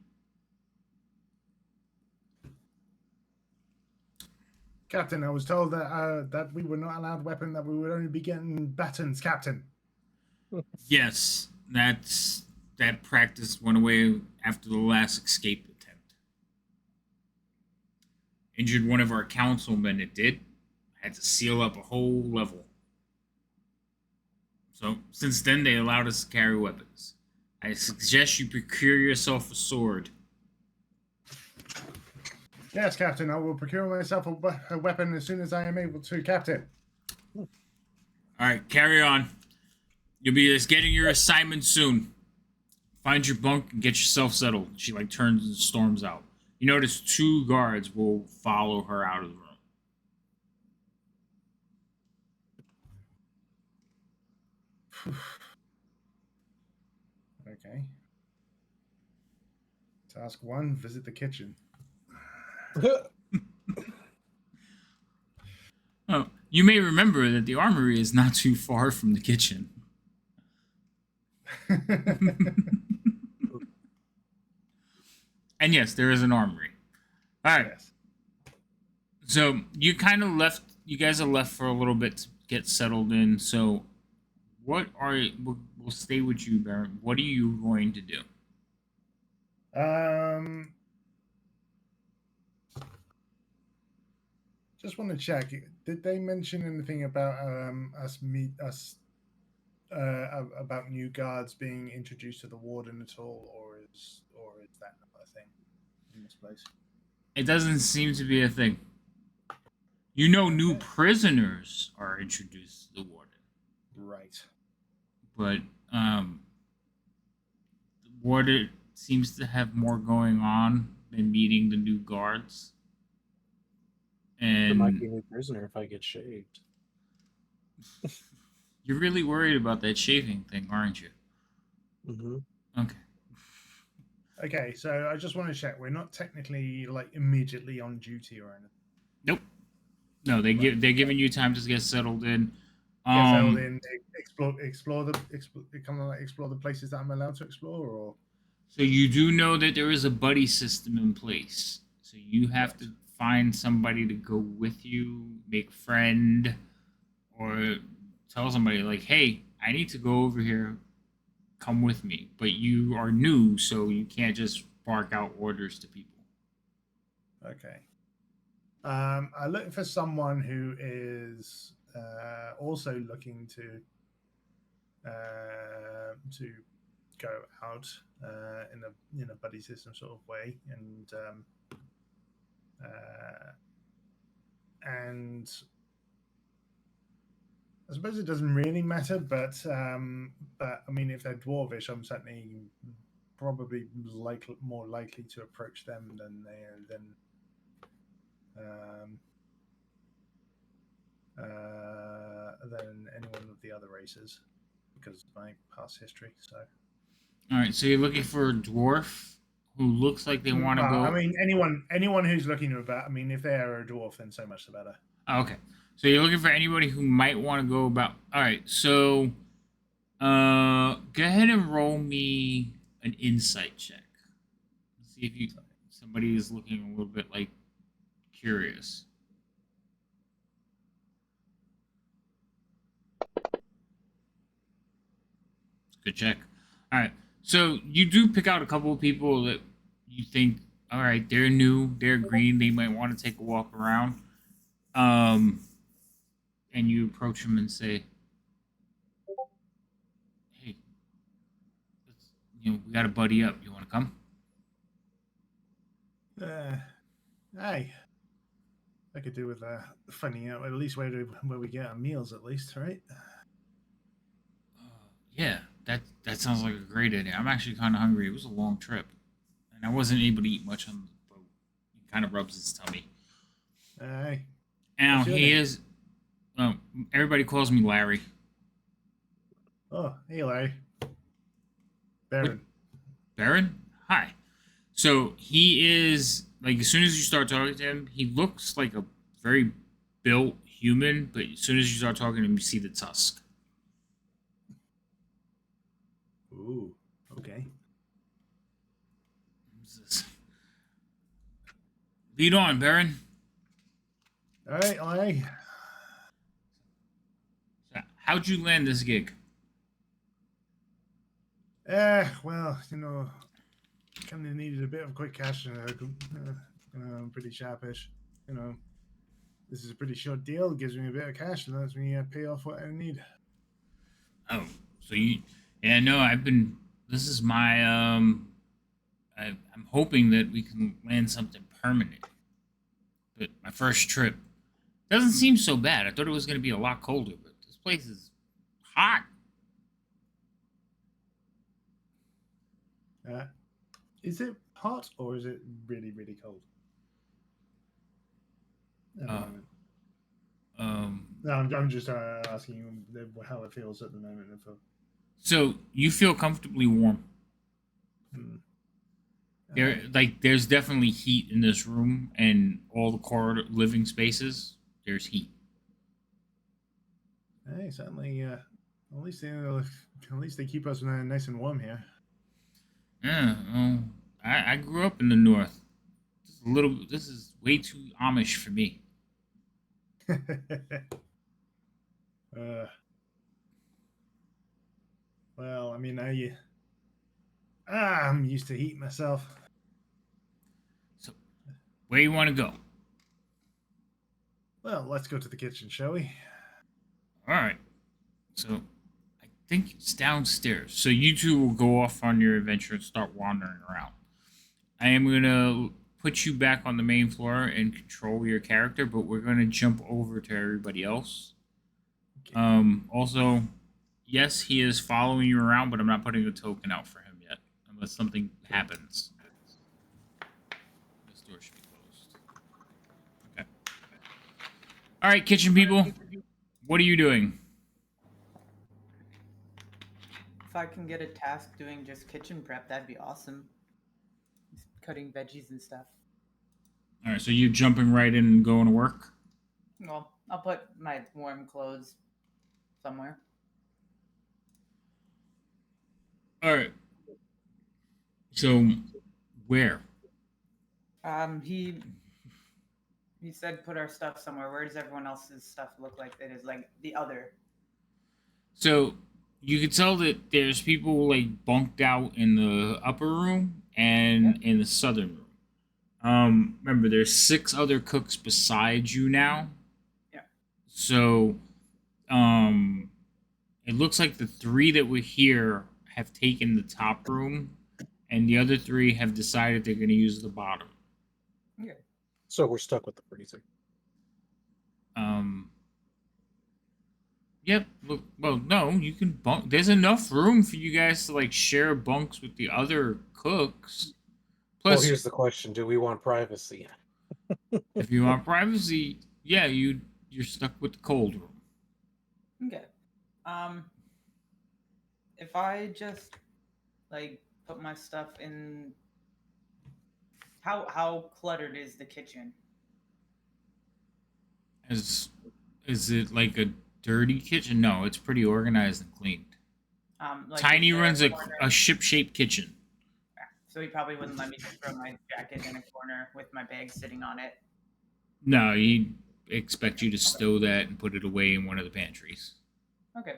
Captain, I was told that we were not allowed weapon, that we would only be getting batons, Captain. Yes, that practice went away after the last escape attempt. Injured one of our councilmen. It did. Had to seal up a whole level. So since then, they allowed us to carry weapons. I suggest you procure yourself a sword. Yes, Captain, I will procure myself a weapon as soon as I am able to, Captain. All right, carry on. You'll be just getting your assignment soon. Find your bunk and get yourself settled. She like turns and storms out. You notice 2 guards will follow her out of the room. Okay. Task 1, visit the kitchen. Oh, you may remember that the armory is not too far from the kitchen. And yes, there is an armory. All right. Yes. So you kind of left. You guys are left for a little bit to get settled in. So, what are we'll stay with you, Baron. What are you going to do? Just want to check. Did they mention anything about about new guards being introduced to the warden at all, or is that not a thing in this place? It doesn't seem to be a thing. You know, new prisoners are introduced to the warden, Right. but the warden seems to have more going on than meeting the new guards. There might be a And new prisoner if I get shaved. you're really worried about that shaving thing, aren't you? Mm-hmm. Okay. Okay, so I just want to check. We're not technically like immediately on duty or anything. Nope. No, they're giving you time to get settled in. Get settled in, explore the places that I'm allowed to explore, or So you do know that there is a buddy system in place. So you have to find somebody to go with you, make a friend, or tell somebody like, "Hey, I need to go over here. Come with me." But you are new, so you can't just bark out orders to people. okay. I'm looking for someone who is also looking to go out in a buddy system sort of way, and I suppose it doesn't really matter, but I mean, if they're dwarvish, I'm certainly probably more likely to approach them than anyone of the other races because of my past history. So, All right. So you're looking for a dwarf who looks like they want to go. I mean, anyone who's looking about. I mean, if they are a dwarf, then so much the better. Okay. So you're looking for anybody who might want to go about. All right. So, go ahead and roll me an insight check. See if somebody is looking a little bit like curious. Good check. All right. So you do pick out a couple of people that you think, all right, they're new, they're green, they might want to take a walk around. And you approach them and say, "Hey, we got to buddy up. You want to come?" Hey, I could do with finding out at least where we get our meals, at least, right? Yeah, That sounds like a great idea. I'm actually kind of hungry. It was a long trip, and I wasn't able to eat much on the boat. He kind of rubs his tummy. Aye. Now What's your he name? is. Everybody calls me Larry. Oh, hey, Larry. Baron. Baron? Hi. So he is like as soon as you start talking to him, he looks like a very built human, but as soon as you start talking to him, you see the tusk. Ooh, okay. Who's this? Lead on, Baron. All right, Larry. So how'd you land this gig? Well, kind of needed a bit of quick cash. I'm pretty sharpish. This is a pretty short deal. It gives me a bit of cash and lets me pay off what I need. Oh, so you? Yeah, no, I've been. This is my. I'm hoping that we can land something permanent. But my first trip doesn't seem so bad. I thought it was going to be a lot colder, but this place is hot. Is it hot or is it really, really cold? At the Uh, moment. Um. No, I'm just asking you how it feels at the moment. So you feel comfortably warm. Hmm. There's definitely heat in this room, and all the corridor living spaces. There's heat. Hey, certainly. At least they keep us nice and warm here. Yeah. Well, I grew up in the north. This is way too Amish for me. Well, I mean, I'm used to heat myself. So, where you want to go? Well, let's go to the kitchen, shall we? All right. So, I think it's downstairs. So you two will go off on your adventure and start wandering around. I am gonna put you back on the main floor and control your character, but we're gonna jump over to everybody else. Okay. Also, yes, he is following you around, but I'm not putting a token out for him yet, unless something happens. This door should be closed. Okay. All right, kitchen people, what are you doing? If I can get a task doing just kitchen prep, that'd be awesome. Just cutting veggies and stuff. All right, so you're jumping right in and going to work. Well, I'll put my warm clothes somewhere. All right. So, where? He said put our stuff somewhere. Where does everyone else's stuff look like it is like the other? So you can tell that there's people like bunked out in the upper room and in the southern room. Remember, there's 6 other cooks besides you now. Yeah. So, it looks like the 3 that were here have taken the top room, and the other 3 have decided they're going to use the bottom. Okay. So we're stuck with the freezer. Yep. Look. Well, no. You can bunk. There's enough room for you guys to like share bunks with the other cooks. Well, Plus, here's the question: do we want privacy? if you want privacy, yeah, you're stuck with the cold room. Okay. If I just like put my stuff in, how cluttered is the kitchen? Is it like a dirty kitchen? No, it's pretty organized and cleaned. Like Tiny is there runs a a corner? ship-shaped kitchen. So he probably wouldn't let me just throw my jacket in a corner with my bag sitting on it. No, he'd expect you to stow that and put it away in one of the pantries. Okay.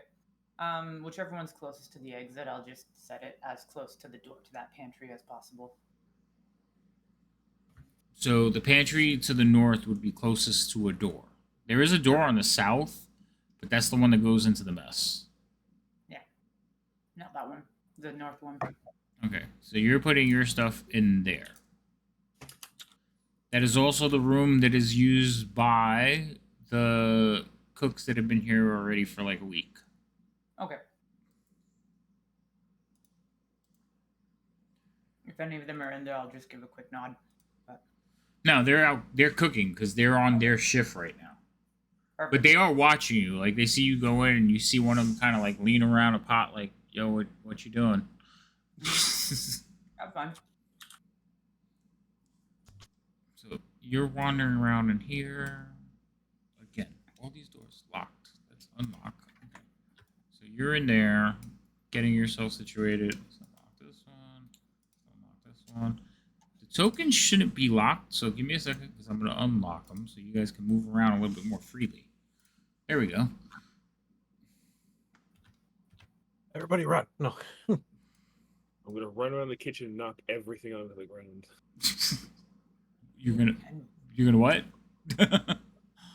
Whichever one's closest to the exit, I'll just set it as close to the door to that pantry as possible. So the pantry to the north would be closest to a door. There is a door on the south, but that's the one that goes into the mess. Yeah. Not that one. The north one. Okay, so you're putting your stuff in there. That is also the room that is used by the cooks that have been here already for like a week. Okay. any of them are in there, I'll just give a quick nod. But No, they're out. They're cooking because they're on their shift right now. But perfect. they are watching you. Like they see you go in, and you see one of them kind of like lean around a pot, like, "Yo, what you doing?" Have fun. So you're wandering around in here. Again, all these doors locked. Let's unlock. Okay. So you're in there, getting yourself situated. Let's unlock this one. Unlock this one. The tokens shouldn't be locked, so give me a second because I'm going to unlock them so you guys can move around a little bit more freely. There we go. Everybody run. No. I'm gonna run around the kitchen and knock everything onto the ground. You're gonna And what?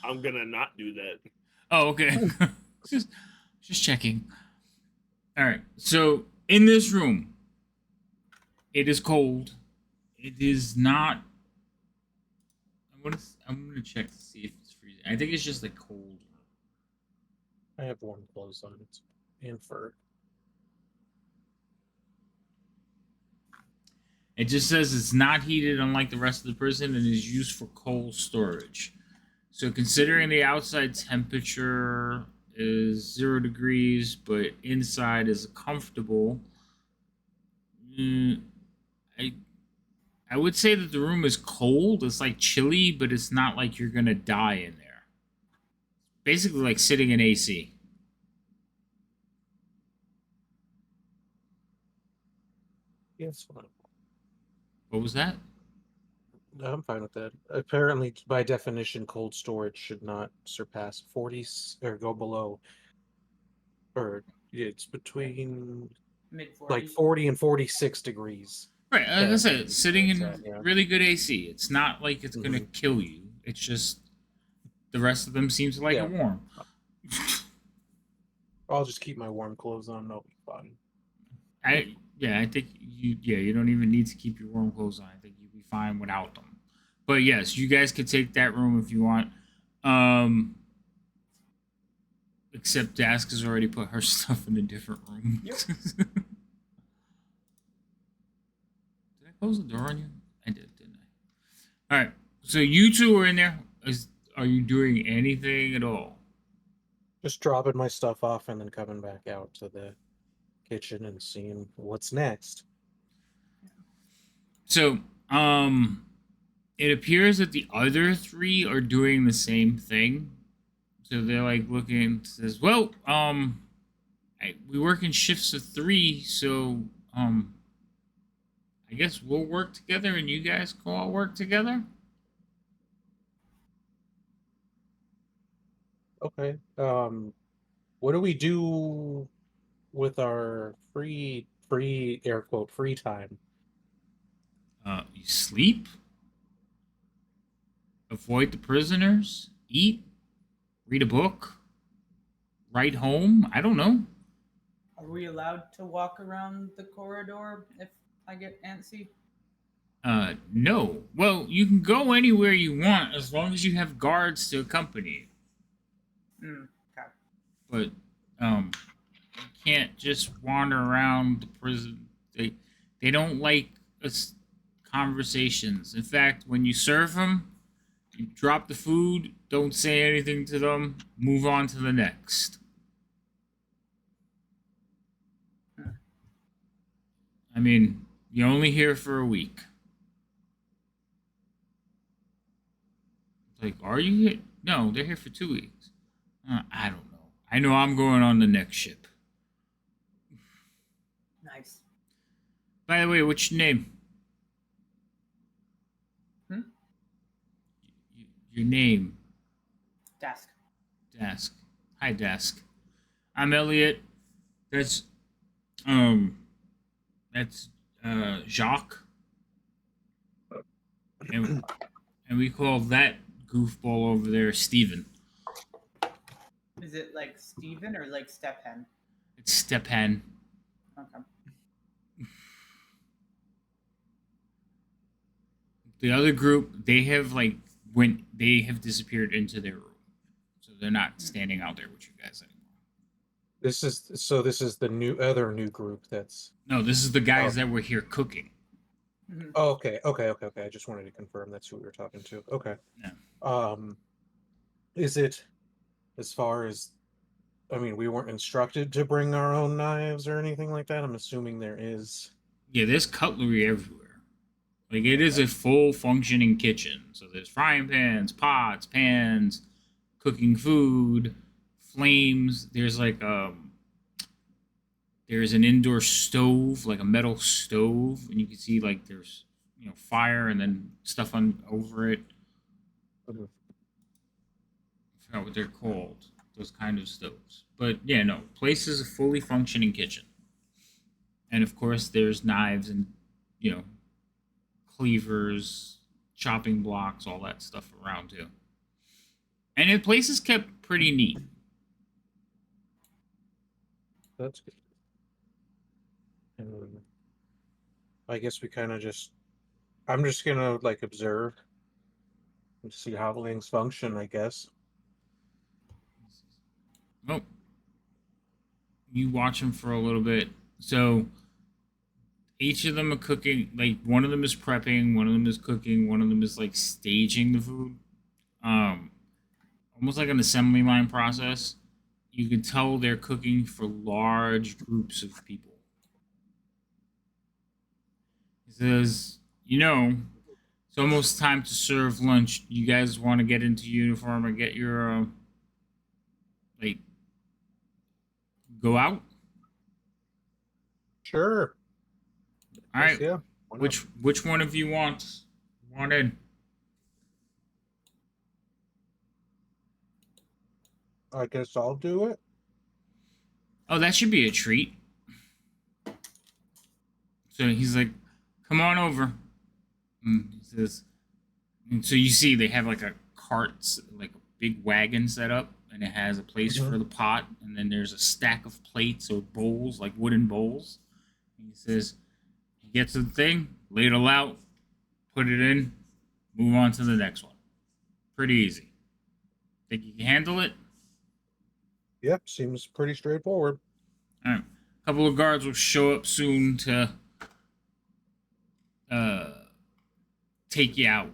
I'm gonna not do that. Oh, okay. just checking. All right. So in this room, it is cold. It is not. I'm gonna check to see if it's freezing. I think it's just like cold. I have warm clothes on. It's and fur. It just says it's not heated, unlike the rest of the prison, and is used for cold storage. So considering the outside temperature is 0 degrees, but inside is comfortable, I I would say that the room is cold. It's like chilly, but it's not like you're gonna die in there. Basically, like sitting in AC. Yeah, it's fine. What was that? I'm fine with that. Apparently, by definition, cold storage should not surpass 40 or go below, or it's between mid 40s. like 40 and 46 degrees. Right, like I said, sitting in Yeah. really good AC. It's not like it's gonna Mhm. kill you. It's just the rest of them seem to like Yeah. it warm. I'll just keep my warm clothes on. I'll be fine. I think you don't even need to keep your warm clothes on. I think you'll be fine without them. But yes, you guys could take that room if you want. Except Dask has already put her stuff in a different room. Yep. Did I close the door on you? I did, didn't I? All right. So you two are in there. Are you doing anything at all? Just dropping my stuff off and then coming back out to the kitchen and seeing what's next. So, it appears that the other three are doing the same thing. So they're like looking and says, "Well, we work in shifts of 3, so I guess we'll work together and you guys can all work together." Okay. What do we do with our free air quote free time? You sleep, avoid the prisoners, eat, read a book, write home. I don't know. Are we allowed to walk around the corridor if I get antsy? No. Well, you can go anywhere you want as long as you have guards to accompany you. Okay. But you can't just wander around the prison. They don't like us conversations. In fact, when you serve them, you drop the food, don't say anything to them, move on to the next. I mean, you're only here for a week. Like, are you here? No, they're here for 2 weeks. I don't know. I know I'm going on the next ship. Nice. By the way, what's your name? Your name. Desk. Dask. Hi, Dask. I'm Elliot. That's that's Jacques. And we call that goofball over there Steven. Is it like Steven or like Stepan? It's Stepan. Okay. The other group, they have disappeared into their room. So they're not standing out there with you guys anymore. This is the new group that's No, this is the guys that were here cooking. Mhm. Oh, okay. I just wanted to confirm that's who we were talking to. Okay. Yeah. Um, is it as far as I mean, we weren't instructed to bring our own knives or anything like that. I'm assuming there is. Yeah, there's cutlery everywhere. Like it is Okay. a full functioning kitchen. So there's frying pans, pots, pans, cooking food, flames. There's an indoor stove, like a metal stove, and you can see like there's fire and then stuff on over it. Mhm. I forgot what they're called. Those kind of stoves. But yeah, no. Place is a fully functioning kitchen. And of course there's knives and you know, cleavers, chopping blocks, all that stuff around too. And the place is kept pretty neat. That's good. And I guess we kind of just. I'm just gonna like observe and see how things function. I guess. Oh, you watch them for a little bit. So each of them are cooking. Like one of them is prepping, one of them is cooking, one of them is like staging the food. Um, Almost like an assembly line process. You can tell they're cooking for large groups of people. He says, it's almost time to serve lunch. You guys want to get into uniform and get your like go out? Sure. All Yes. right. Yeah. Why not? Which one of you want in? I guess I'll do it. Oh, that should be a treat. So he's like, "Come on over." And he says, and so you see they have like a cart, like a big wagon set up, and it has a place Mhm. for the pot, and then there's a stack of plates or bowls, like wooden bowls. And he says, he gets the thing, ladle out, put it in, move on to the next one. Pretty easy. Think you can handle it? Yep. Seems pretty straightforward. All right. A couple of guards will show up soon to uh, take you out.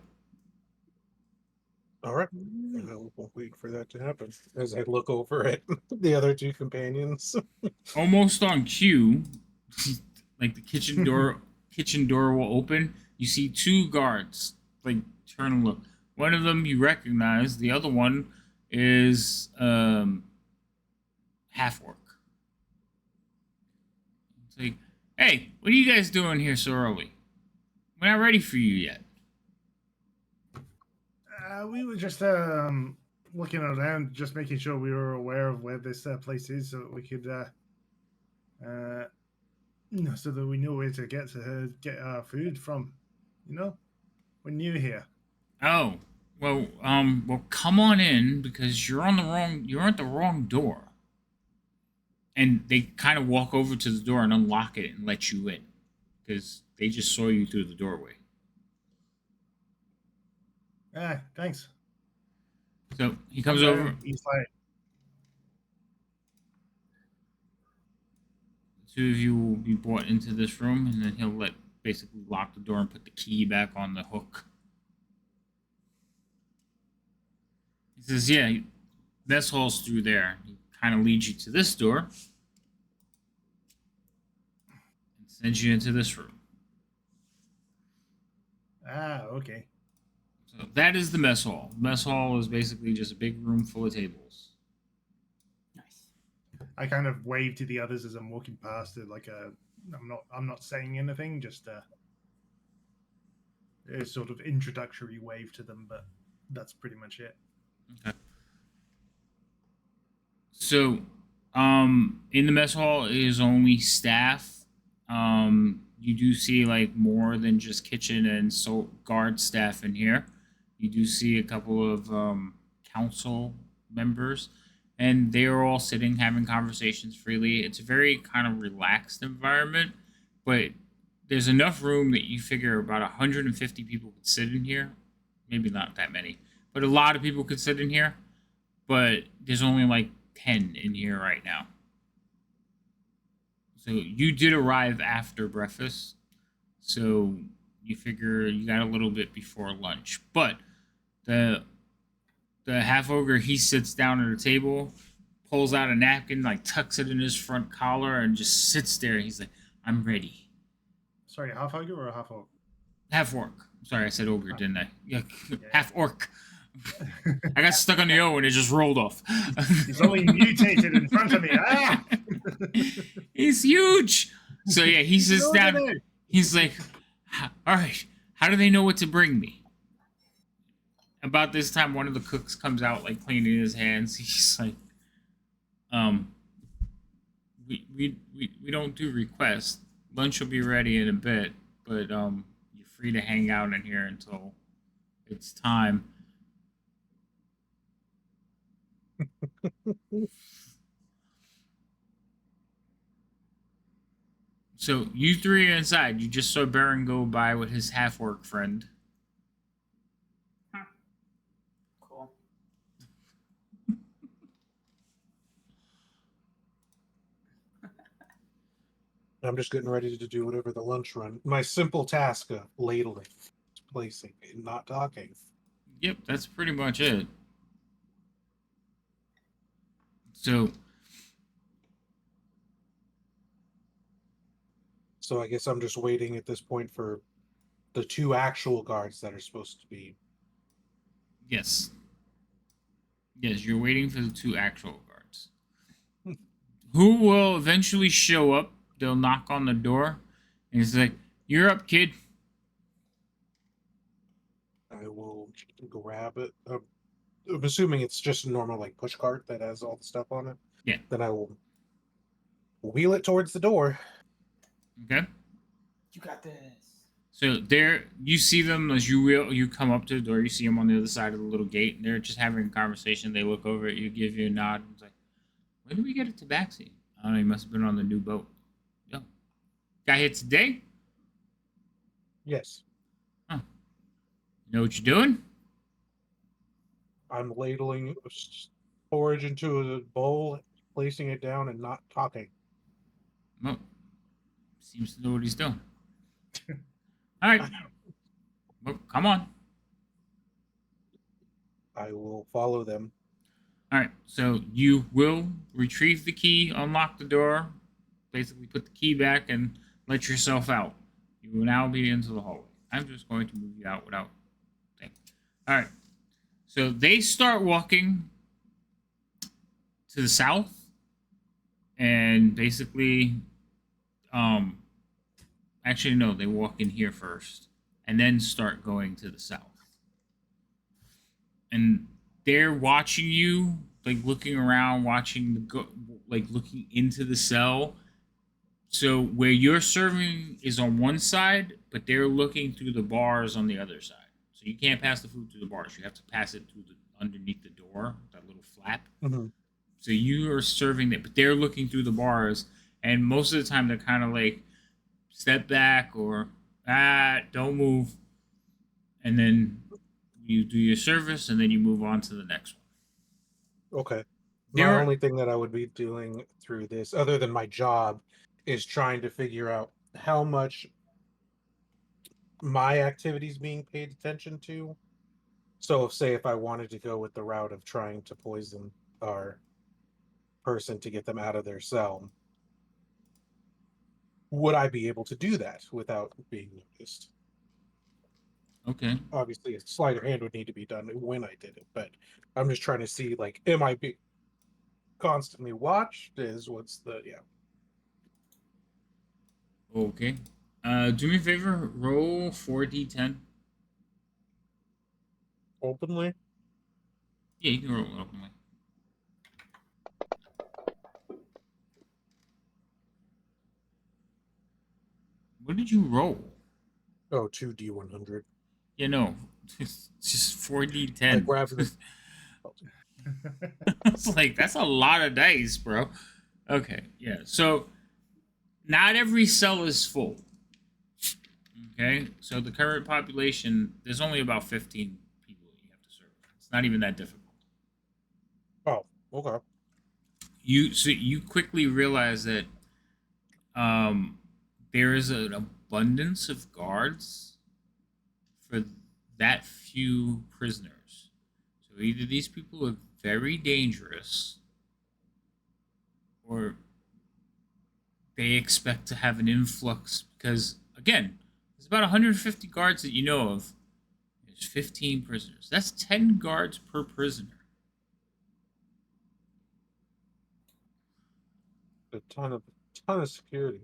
All right. We'll wait for that to happen as I look over at the other two companions. Almost on cue, like the kitchen door will open. You see two guards like turn and look. One of them you recognize. The other one is half orc. It's like, hey, what are you guys doing here so early? We're not ready for you yet. We were just looking around, just making sure we were aware of where this place is, so that we could, so that we know where to get our food from. You know, we're new here. Oh, well, come on in because you're at the wrong door. And they kind of walk over to the door and unlock it and let you in because they just saw you through the doorway. Ah, thanks. So he And comes over. he's like, The two of you will be brought into this room, and then he'll basically lock the door and put the key back on the hook. He says, "Yeah, this hall's through there." He kind of leads you to this door and sends you into this room. okay. So that is the mess hall. The mess hall is basically just a big room full of tables. Nice. I kind of wave to the others as I'm walking past it, like I'm not saying anything, just a sort of introductory wave to them, but that's pretty much it. Okay. So, in the mess hall is only staff. You do see like more than just kitchen and guard staff in here. You do see a couple of council members, and they are all sitting having conversations freely. It's a very kind of relaxed environment, but there's enough room that you figure about 150 people could sit in here. Maybe not that many, but a lot of people could sit in here. But there's only like 10 in here right now. So you did arrive after breakfast. So you figure you got a little bit before lunch. But the half ogre, he sits down at a table, pulls out a napkin, like tucks it in his front collar, and just sits there. He's like, "I'm ready." Sorry, half ogre or half orc? Half orc. Sorry, I said ogre, Ah. didn't I? Yeah, Yeah. half orc. I got stuck on the O and it just rolled off. He's only mutated in front of me. Ah! He's huge. So yeah, he sits Look at down. it. He's like, "All right, how do they know what to bring me?" About this time, one of the cooks comes out, like cleaning his hands. He's like, um, we don't do requests. Lunch will be ready in a bit, but you're free to hang out in here until it's time." So you three are inside. You just saw Baron go by with his half orc friend. Cool. I'm just getting ready to do whatever the lunch run. My simple task of ladling, placing, and not talking. Yep, that's pretty much it. So So I guess I'm just waiting at this point for the two actual guards that are supposed to be. yes, you're waiting for the two actual guards, who will eventually show up. They'll knock on the door, and it's like, "You're up, kid." I will grab it. I'm assuming it's just a normal like push cart that has all the stuff on it. Yeah. Then I will wheel it towards the door. Okay. You got this. So there, you see them as you come up to the door. You see them on the other side of the little gate, and they're just having a conversation. They look over at you, give you a nod. It's like, "When did we get a tabaxi?" "I don't know. He must have been on the new boat." "Yo, got here today? Yes, Huh. You know what you're doing?" I'm ladling porridge into a bowl, placing it down, and not talking. Well, seems to know what he's doing. All right. Well, come on. I will follow them. All right. So you will retrieve the key, unlock the door, basically put the key back, and let yourself out. You will now be into the hallway. I'm just going to move you out without thing. All right. So they start walking to the south, and basically, actually no, they walk in here first, and then start going to the south. And they're watching you, like looking around, like looking into the cell. So where you're serving is on one side, but they're looking through the bars on the other side. So you can't pass the food through the bars. You have to pass it through the underneath the door, that little flap. Mm-hmm. So you are serving it, but they're looking through the bars, and most of the time they're kind of like, "Step back," or "don't move," and then you do your service, and then you move on to the next one. Okay. There My are, only thing that I would be doing through this, other than my job, is trying to figure out how much my activities being paid attention to. So, say if I wanted to go with the route of trying to poison our person to get them out of their cell, would I be able to do that without being noticed? okay. Obviously, a sleight of hand would need to be done when I did it, but I'm just trying to see, like, am I being constantly watched? What's the, yeah. Okay. Do me a favor. Roll 4d10. Openly? Yeah, you can roll it openly. What did you roll? Oh, 2D100. Yeah, no. It's just I 4d10. grabbed the I was like, that's a lot of dice, bro. Okay, yeah. So not every cell is full. Okay, so the current population, there's only about 15 people that you have to serve. It's not even that difficult. Oh, okay. You quickly realize that there is an abundance of guards for that few prisoners. So either these people are very dangerous, or they expect to have an influx because, again, there's about 150 guards that you know of. There's 15 prisoners. That's 10 guards per prisoner. A ton of security.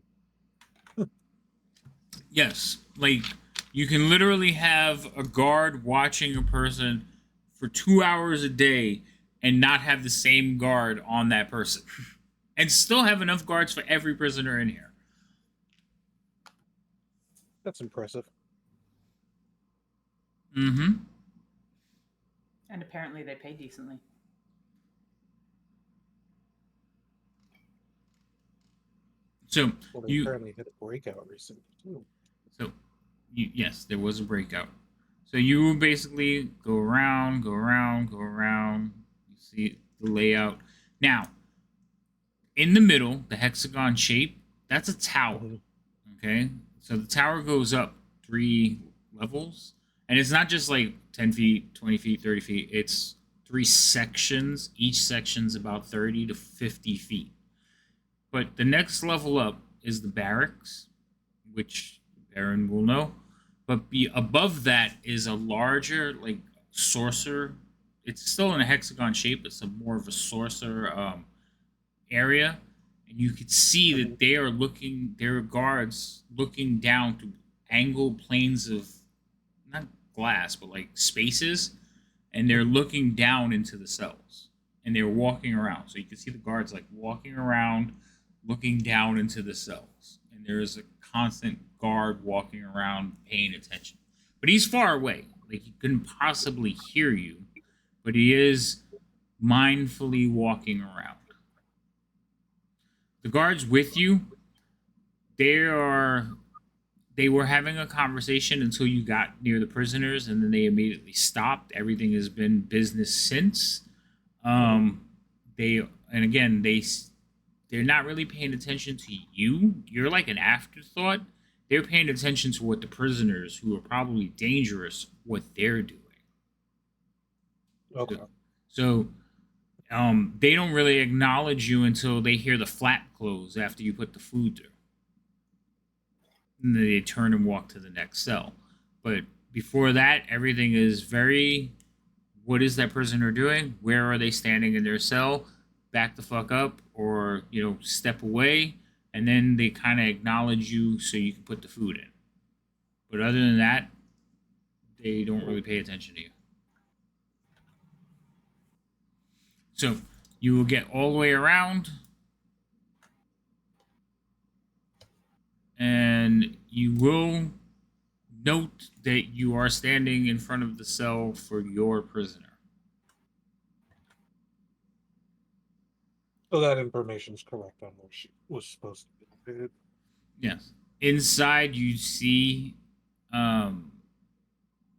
Yes, like you can literally have a guard watching a person for 2 hours a day and not have the same guard on that person, and still have enough guards for every prisoner in here. That's impressive. Mm-hmm. And apparently they pay decently. So Well, they apparently hit a breakout recently too. So, yes, there was a breakout. So you basically go around, go around, go around. You see the layout. Now, in the middle, the hexagon shape, that's a tower. Okay? So the tower goes up 3 levels. And it's not just like 10 feet, 20 feet, 30 feet. It's 3 sections. Each section's about 30 to 50 feet. But the next level up is the barracks, which Aaron will know. But above that is a larger, like, saucer. It's still in a hexagon shape. It's more of a saucer area. And you could see that they are looking, there are guards looking down through angled planes of, not glass, but like spaces. And they're looking down into the cells. And they're walking around. So you can see the guards like walking around, looking down into the cells. And there is a constant guard walking around paying attention. But he's far away. Like he couldn't possibly hear you. But he is mindfully walking around. The guards with you, they were having a conversation until you got near the prisoners, and then they immediately stopped. Everything has been business since. They're not really paying attention to you. You're like an afterthought. They're paying attention to what the prisoners, who are probably dangerous, what they're doing. Okay. So they don't really acknowledge you until they hear the flap close after you put the food through. And then they turn and walk to the next cell. But before that, everything is very, what is that prisoner doing? Where are they standing in their cell? Back the fuck up, or, step away. And then they kind of acknowledge you so you can put the food in. But other than that, they don't really pay attention to you. So you will get all the way around, and you will note that you are standing in front of the cell for your prisoner. So that information is correct on where she was supposed to be located. Yes. Inside, you see,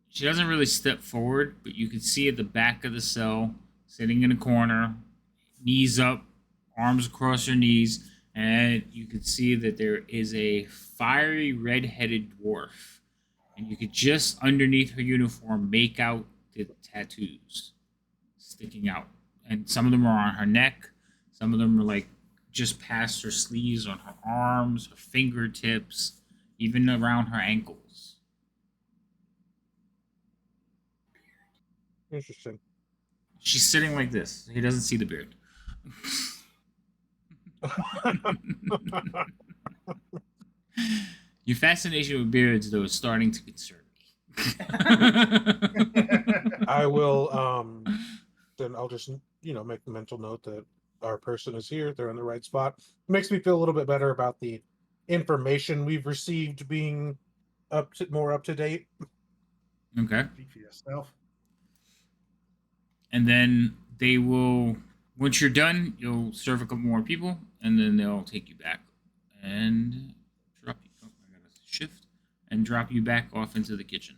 she doesn't really step forward, but you can see at the back of the cell, sitting in a corner, knees up, arms across her knees, and you can see that there is a fiery red-headed dwarf. And you could just underneath her uniform make out the tattoos sticking out. And some of them are on her neck. Some of them are like just past her sleeves, on her arms, her fingertips, even around her ankles. Interesting. She's sitting like this. He doesn't see the beard. Your fascination with beards, though, is starting to concern me. I will then I'll just make the mental note that our person is here, they're in the right spot. It makes me feel a little bit better about the information we've received being more up to date. Okay. Speak for yourself. And then they will, once you're done, you'll serve a couple more people, and then they'll take you back and drop you. Oh, I gotta shift and drop you back off into the kitchen.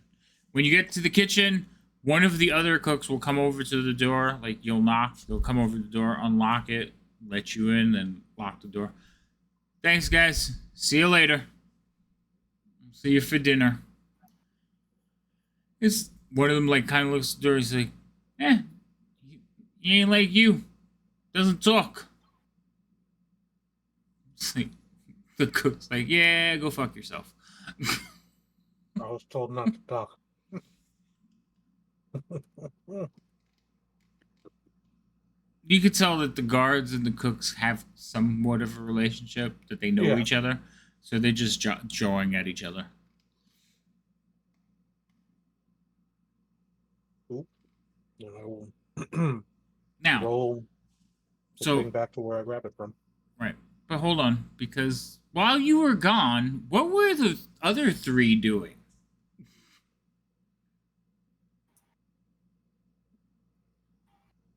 When you get to the kitchen, one of the other cooks will come over to the door. Like, you'll knock, they'll come over to the door, unlock it, let you in, and lock the door. Thanks, guys. See you later. See you for dinner. It's one of them like kind of looks at the door. He's like, "Eh, he ain't like you. Doesn't talk." It's like the cook's like, "Yeah, go fuck yourself." I was told not to talk. You could tell that the guards and the cooks have somewhat of a relationship, that they know Yeah. each other, so they're just jawing at each other. Oop. And I will Now, roll the so thing back to where I grabbed it from. right, but hold on, because while you were gone, what were the other three doing?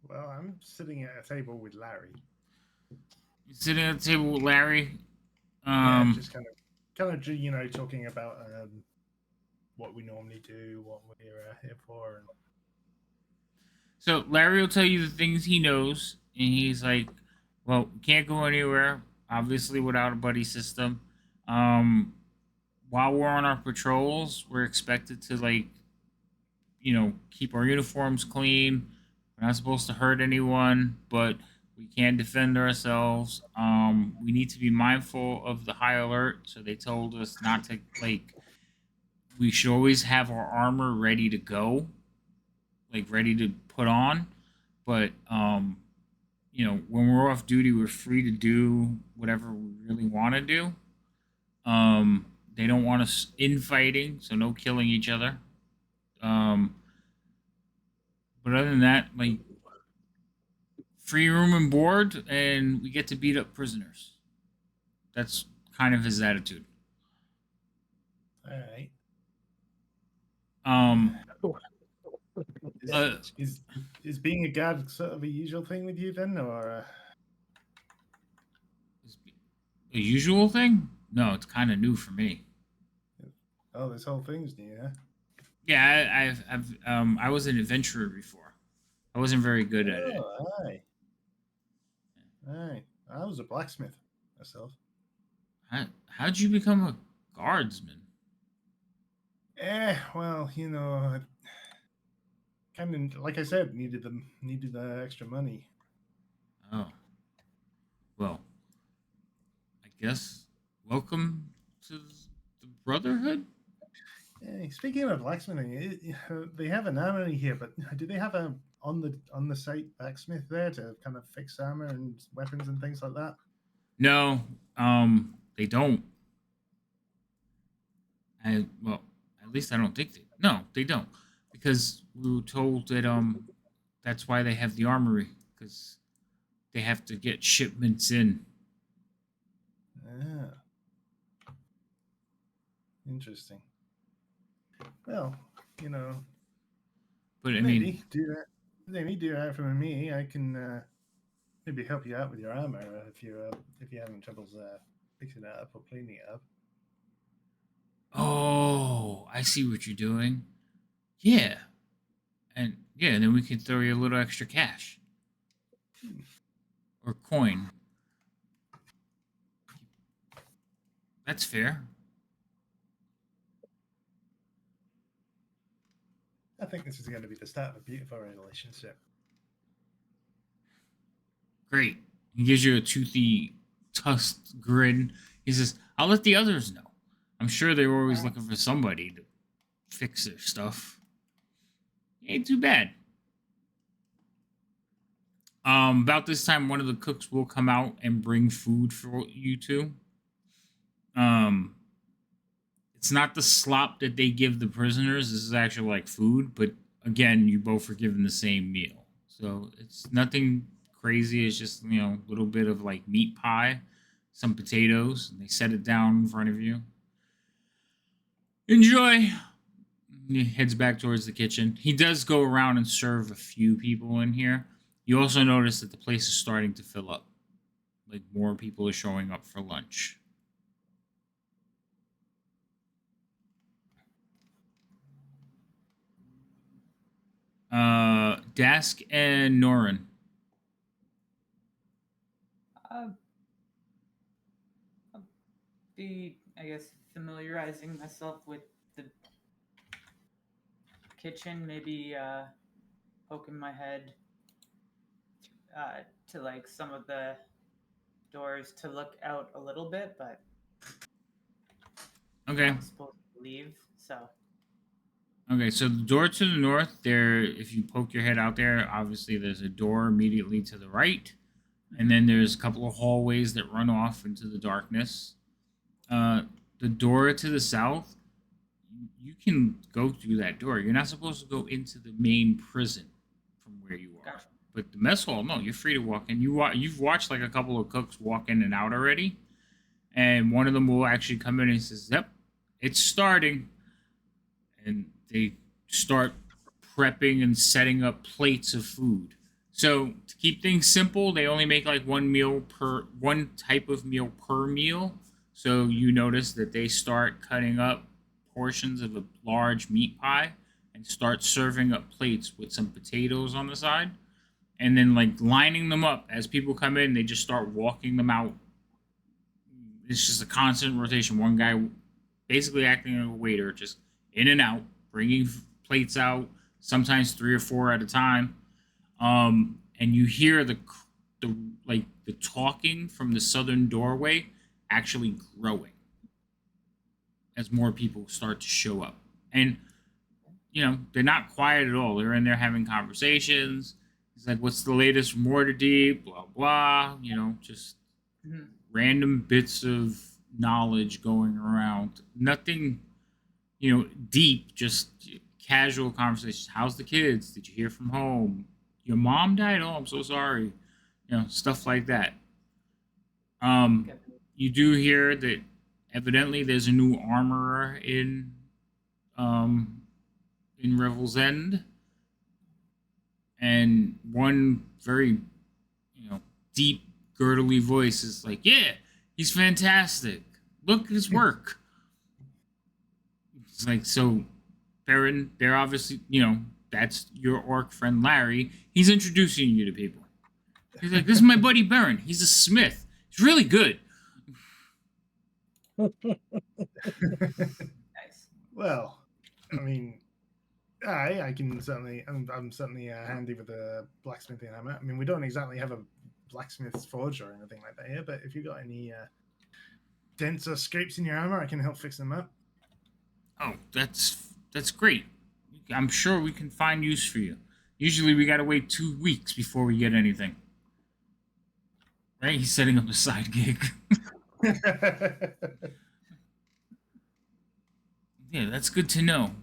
Well, I'm sitting at a table with Larry. You sitting at the table with Larry. Yeah, just kind of, talking about what we normally do, what we're here for, and So Larry will tell you the things he knows, and he's like, "Well, we can't go anywhere, obviously, without a buddy system. Um, while we're on our patrols, we're expected to keep our uniforms clean. We're not supposed to hurt anyone, but we can defend ourselves. We need to be mindful of the high alert. So they told us not to we should always have our armor ready to go, like ready to put on. But when we're off duty, we're free to do whatever we really want to do. They don't want us infighting, so no killing each other. But other than that, like free room and board, and we get to beat up prisoners. That's kind of his attitude. all right. Um, Is, uh, is being a guard sort of a usual thing with you then, or? a usual thing? No, it's kind of new for me. Oh, this whole thing's new, huh? Yeah, I was an adventurer before. I wasn't very good at it. Oh, aye. Aye. I was a blacksmith myself. How'd you become a guardsman? Well, I kind of, like I said, needed the extra money. Oh, well, I guess welcome to the Brotherhood. Hey, speaking of blacksmithing, they have an armory here, but do they have a on the site blacksmith there to kind of fix armor and weapons and things like that? No, they don't. Well, at least I don't think they. No, they don't, because we were told that that's why they have the armory, because they have to get shipments in. Ah, interesting. Well, you know, But I mean, maybe do that for me. I can maybe help you out with your armor if you're having troubles fixing it up or cleaning it up. oh, I see what you're doing. Yeah, and then we can throw you a little extra cash or coin. That's fair. I think this is going to be the start of a beautiful relationship. Great. He gives you a toothy, tusked grin. He says, "I'll let the others know. I'm sure they were always looking for somebody to fix their stuff. Ain't too bad." About this time, one of the cooks will come out and bring food for you two. Um, it's not the slop that they give the prisoners. This is actually like food, but again, you both are given the same meal, so it's nothing crazy. It's just a little bit of like meat pie, some potatoes, and they set it down in front of you. Enjoy. He heads back towards the kitchen. He does go around and serve a few people in here. You also notice that the place is starting to fill up. Like more people are showing up for lunch. Dask and Norin. Uh, I'll be, I guess, familiarizing myself with the kitchen, maybe poking my head to like some of the doors to look out a little bit, but Okay. I'm supposed to leave, so Okay, so the door to the north, there, if you poke your head out there, obviously there's a door immediately to the right, and then there's a couple of hallways that run off into the darkness. The door to the south, you can go through that door. You're not supposed to go into the main prison from where you are. gotcha. But the mess hall, no, you're free to walk in. You've watched like a couple of cooks walk in and out already, and one of them will actually come in and says, "Yep, it's starting." And they start prepping and setting up plates of food. So to keep things simple, they only make like one type of meal per meal. So you notice that they start cutting up portions of a large meat pie and start serving up plates with some potatoes on the side, and then like lining them up as people come in. They just start walking them out. It's just a constant rotation. One guy basically acting like a waiter, just in and out, bringing plates out, sometimes 3 or 4 at a time. And you hear the talking from the southern doorway actually growing as more people start to show up. And they're not quiet at all. They're in there having conversations. It's like, what's the latest from Waterdeep? Blah blah. Just Mhm. random bits of knowledge going around. Nothing, deep, just casual conversations. How's the kids? Did you hear from home? Your mom died? Oh, I'm so sorry. Stuff like that. Okay. You do hear that evidently there's a new armorer in Revel's End, and one very, deep, gurgly voice is like, "Yeah, he's fantastic. Look at his work." It's like, so Baron, they're obviously, that's your orc friend Larry. He's introducing you to people. He's like, "This is my buddy Baron. He's a smith. He's really good." Nice. Well, I mean, I can certainly, I'm certainly handy with a blacksmithing hammer. I mean, we don't exactly have a blacksmith's forge or anything like that here, but if you got any dents or scrapes in your hammer, I can help fix them up. Oh, that's great. I'm sure we can find use for you. Usually we gotta wait 2 weeks before we get anything. Right? He's setting up a side gig. Yeah, that's good to know.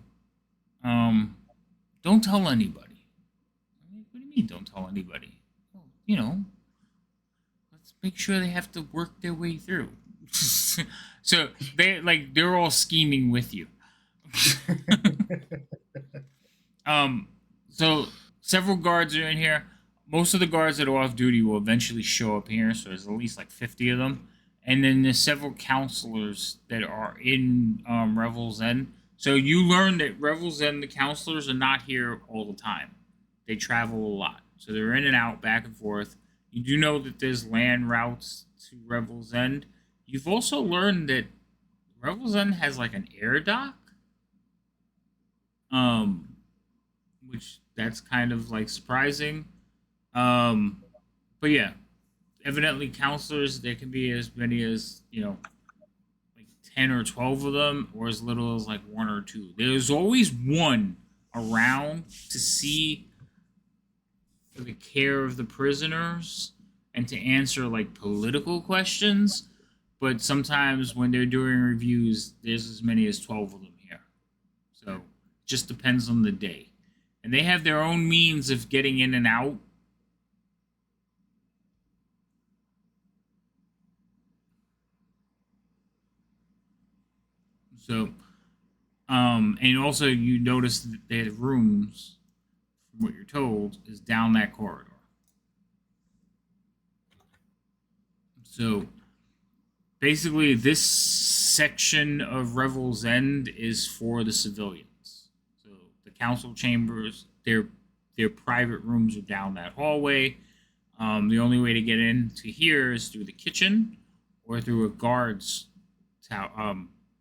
Don't tell anybody. What do you mean, don't tell anybody? Well, let's make sure they have to work their way through. So they're all scheming with you. So several guards are in here. Most of the guards that are off duty will eventually show up here, so there's at least like 50 of them. And then there's several counselors that are in Revel's End. So you learn that Revel's End, the counselors are not here all the time. They travel a lot. So they're in and out, back and forth. You do know that there's land routes to Revel's End. You've also learned that Revel's End has like an air dock. Which that's kind of like surprising. But yeah, evidently counselors, there can be as many as, like 10 or 12 of them, or as little as like 1 or 2. There's always one around to see for the care of the prisoners and to answer like political questions. But sometimes when they're doing reviews, there's as many as 12 of them here. So it just depends on the day. And they have their own means of getting in and out. So, and also you notice that their rooms, from what you're told, is down that corridor. So, basically, this section of Revel's End is for the civilians. So, the council chambers, their private rooms are down that hallway. The only way to get into here is through the kitchen or through a guard's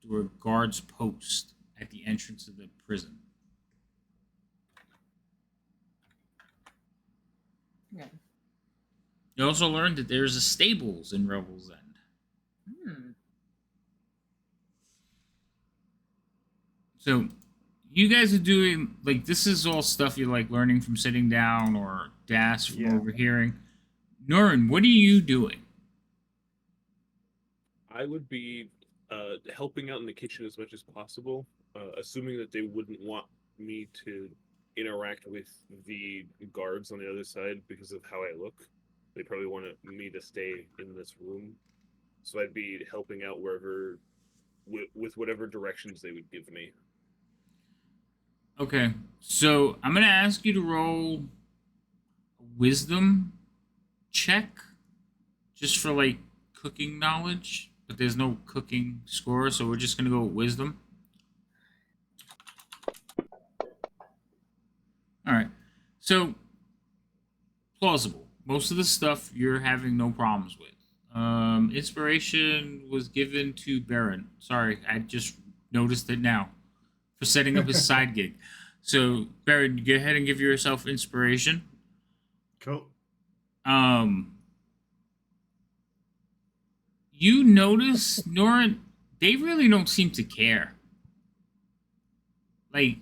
through a guard's post at the entrance of the prison. You also learned that there's a stables in Revel's End. Hmm. So you guys are doing like this is all stuff you're like learning from sitting down or Das from Yeah. overhearing. Norin, what are you doing? I would be helping out in the kitchen as much as possible, assuming that they wouldn't want me to interact with the guards on the other side because of how I look. They probably want me to stay in this room, so I'd be helping out wherever with whatever directions they would give me. Okay, so I'm gonna ask you to roll a wisdom check just for like cooking knowledge, but there's no cooking score, so we're just gonna go with wisdom. All right, so plausible. Most of the stuff you're having no problems with. Inspiration was given to Baron. Sorry, I just noticed it now for setting up his side gig. So Baron, go ahead and give yourself inspiration. Cool. Um, you notice Nora, they really don't seem to care. Like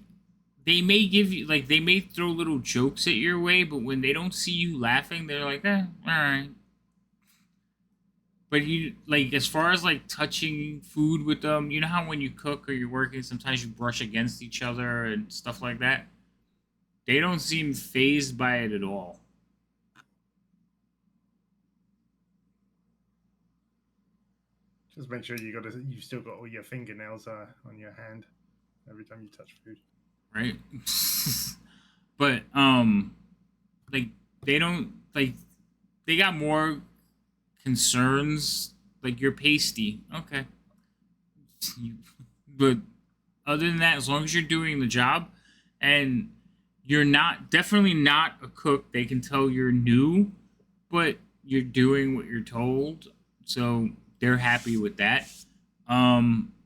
they may give you like they may throw little jokes at your way, but when they don't see you laughing, they're like, all right. But you like as far as like touching food with them, you know how when you cook or you're working, sometimes you brush against each other and stuff like that. They don't seem phased by it at all. Just make sure you still got all your fingernails on your hand every time you touch food. Right? But like they don't like they got more concerns. Like you're pasty, okay. But other than that, as long as you're doing the job and you're not definitely not a cook, they can tell you're new, but you're doing what you're told, so they're happy with that.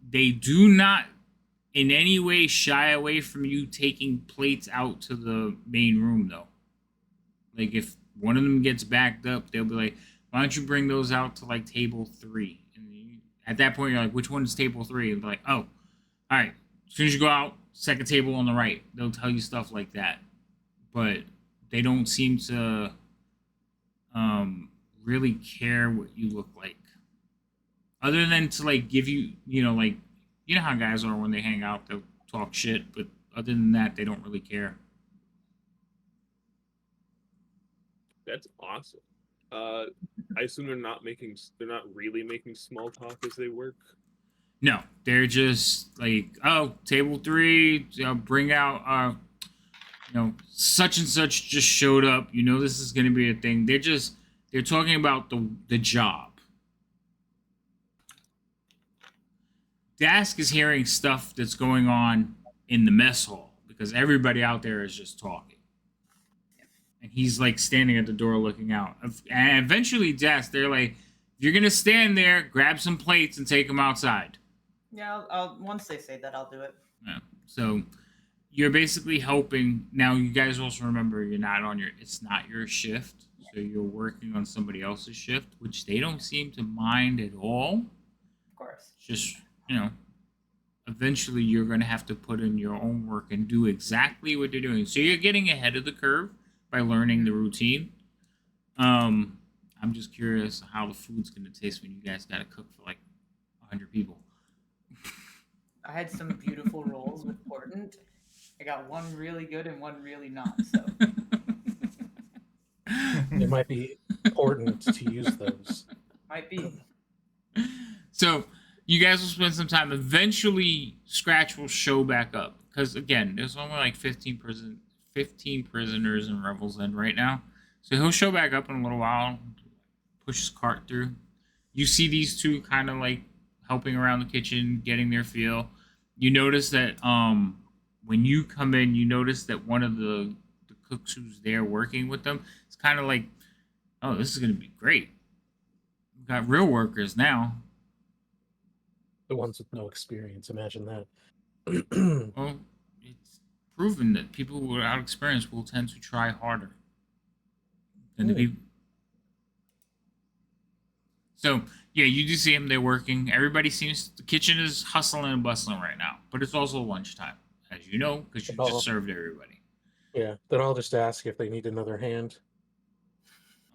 They do not in any way shy away from you taking plates out to the main room though. Like if one of them gets backed up, they'll be like, "Why don't you bring those out to like table 3?" And at that point, you're like, "Which one's table 3?" And they're like, "Oh, all right." As soon as you go out, second table on the right. They'll tell you stuff like that, but they don't seem to really care what you look like, other than to like give you, like you know how guys are when they hang out, they'll talk shit, but other than that, they don't really care. That's awesome. Uh, I assume they're not really making small talk as they work. No, they're just like, oh, table 3, bring out, such and such just showed up. You know, this is going to be a thing. They're talking about the job. Dask is hearing stuff that's going on in the mess hall because everybody out there is just talking. And he's like standing at the door looking out. And eventually, Dask, they're like, if you're going to stand there, grab some plates and take them outside. Yeah, I'll once they say that, I'll do it. Yeah. So you're basically helping. Now, you guys also remember it's not your shift. So you're working on somebody else's shift, which they don't seem to mind at all. Of course. Just, eventually you're going to have to put in your own work and do exactly what they're doing. So you're getting ahead of the curve by learning the routine. I'm just curious how the food's going to taste when you guys got to cook for like 100 people. I had some beautiful rolls with Portent. I got one really good and one really not. So It might be important to use those. might be. So you guys will spend some time. Eventually, Scratch will show back up because again, there's only like 15 prisoners in Revel's End right now. So he'll show back up in a little while, push his cart through. You see these two kind of like helping around the kitchen, getting their feel. You notice that when you come in, you notice that one of the cooks who's there working with them is kind of like, oh, this is going to be great. We've got real workers now. The ones with no experience, imagine that. Well, it's proven that people without experience will tend to try harder. Tend to be So yeah, you do see them. They're working. Everybody seems the kitchen is hustling and bustling right now, but it's also lunchtime, as you know, because you Oh. just served everybody. Yeah, then I'll just ask if they need another hand.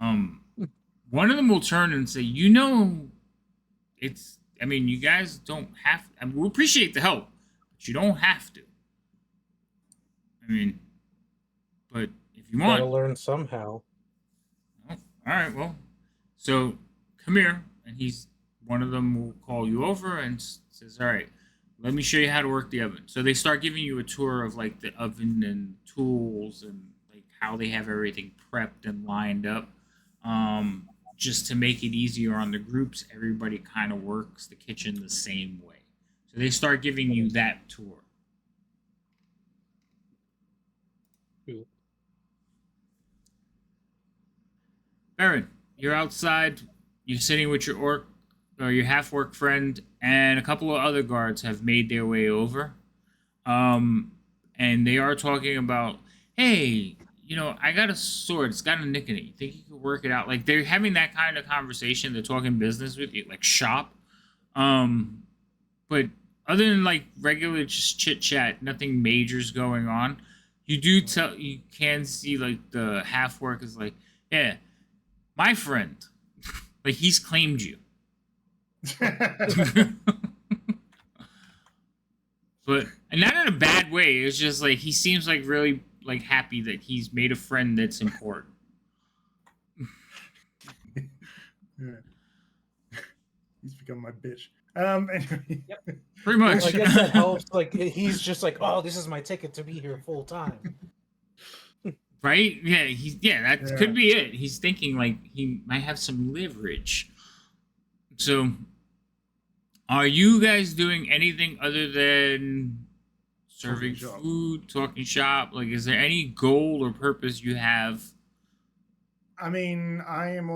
One of them will turn and say, "You know, it's. I mean, you guys don't have. I mean, we appreciate the help, but you don't have to. I mean, but if you Gotta want, learn somehow. oh, all right. Well, so come here, and he's one of them will call you over and says, "All right, let me show you how to work the oven." So they start giving you a tour of like the oven and tools and like how they have everything prepped and lined up. Just to make it easier on the groups, everybody kind of works the kitchen the same way. So they start giving you that tour. Cool. Baron, you're outside. You're sitting with your orc or your half-orc friend, and a couple of other guards have made their way over. Um, and they are talking about, hey, you know, I got a sword. It's got a nick in it. You think you could work it out? Like they're having that kind of conversation. They're talking business with you, like shop. Um, but other than like regular just chit chat, nothing major's going on. You can see like the half work is like, yeah, my friend, like he's claimed you. But and not in a bad way. It's just like he seems like really like happy that he's made a friend that's important. Yeah. He's become my bitch. Anyway. Pretty Well, much. I guess that helps. Like he's just like, oh, this is my ticket to be here full time. Right? Yeah, that Yeah. could be it. He's thinking like he might have some leverage. So are you guys doing anything other than serving Talking shop. food, talking shop? Like, is there any goal or purpose you have? I mean, I'm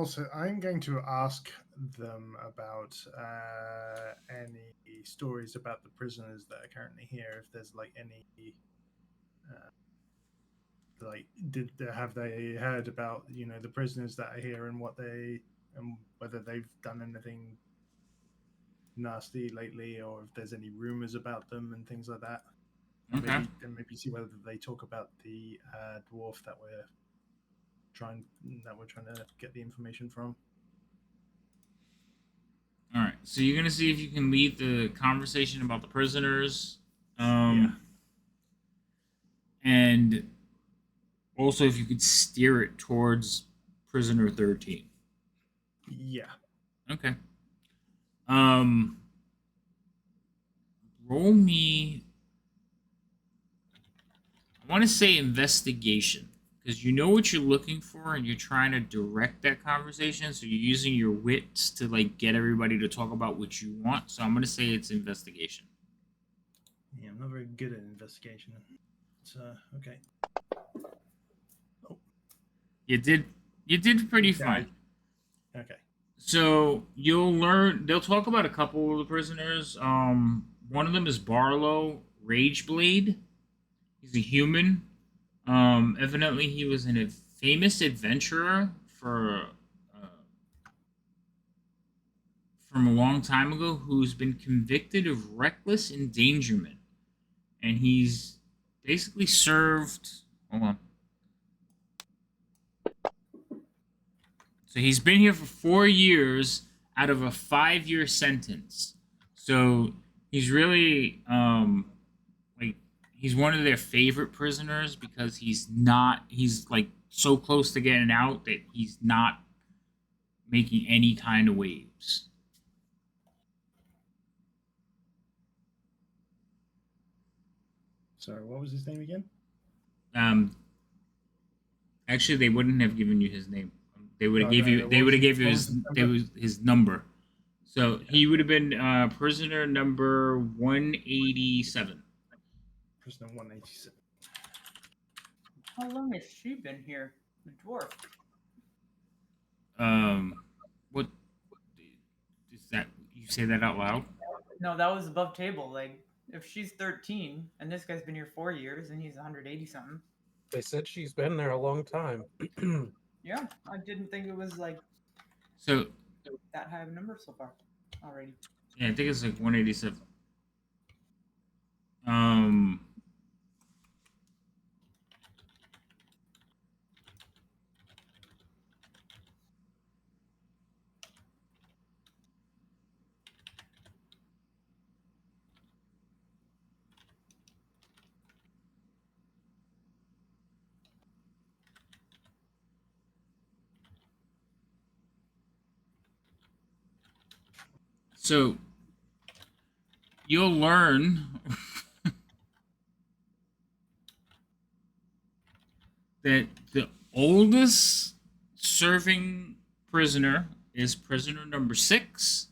going to ask them about any stories about the prisoners that are currently here. If there's like any, like, have they heard about the prisoners that are here and what they and whether they've done anything nasty lately, or if there's any rumors about them and things like that. And Okay. maybe see whether they talk about the dwarf that we're trying to get the information from. All right. So you're gonna see if you can lead the conversation about the prisoners. Yeah. And also if you could steer it towards prisoner 13. Yeah. Okay. Um roll me I want to say investigation because you know what you're looking for and you're trying to direct that conversation, so you're using your wits to like get everybody to talk about what you want. So I'm going to say it's investigation. Yeah, I'm not very good at investigation. So okay. Oh. You did pretty fine. Okay. So you'll learn. They'll talk about a couple of the prisoners. One of them is Barlow Rageblade. He's a human. Evidently, he was a famous adventurer from a long time ago who's been convicted of reckless endangerment, and he's basically served. Hold on. So he's been here for 4 years out of a 5-year sentence. So he's really like he's one of their favorite prisoners because he's like so close to getting out that he's not making any kind of waves. Sorry, what was his name again? Um, actually, they wouldn't have given you his name. They would have No, gave no, you. no, They what would was have his- gave you what his. was his They number? was his number. So he would have been prisoner number 187. Prisoner 187. How long has she been here? The dwarf. What is that? You say that out loud? No, that was above table. Like, if she's 13 and this guy's been here 4 years and he's 180 something. They said she's been there a long time. Yeah, I didn't think it was like. So that high of a number so far already. Yeah, I think it's like 187. Um. So you'll learn that the oldest serving prisoner is prisoner number 6,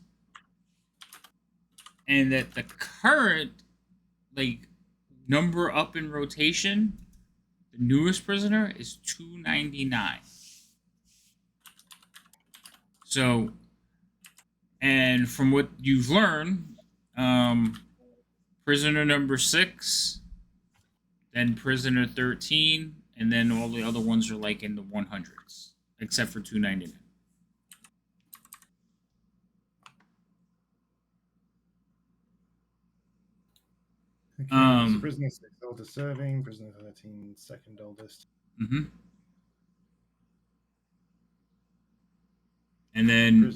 and that the current like number up in rotation, the newest prisoner is 299. So, and from what you've learned, prisoner number 6, then prisoner 13, and then all the other ones are like in the 100s, except for 299. Okay, so prisoner 6 oldest serving, prisoner 13 second oldest. Mm-hmm. And then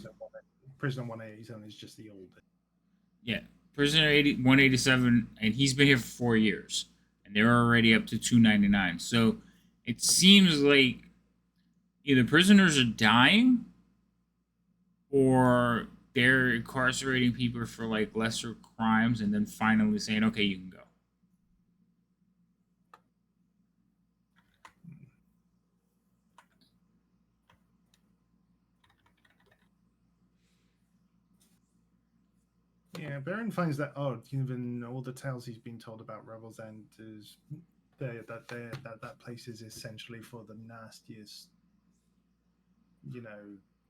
prisoner 187 is just the oldest. Yeah, prisoner 187, and he's been here for 4 years, and they're already up to 299. So it seems like either prisoners are dying, or they're incarcerating people for like lesser crimes, and then finally saying, "Okay, you can go." Yeah, Baron finds that odd, given all the tales he's been told about Revel's End is that place is essentially for the nastiest,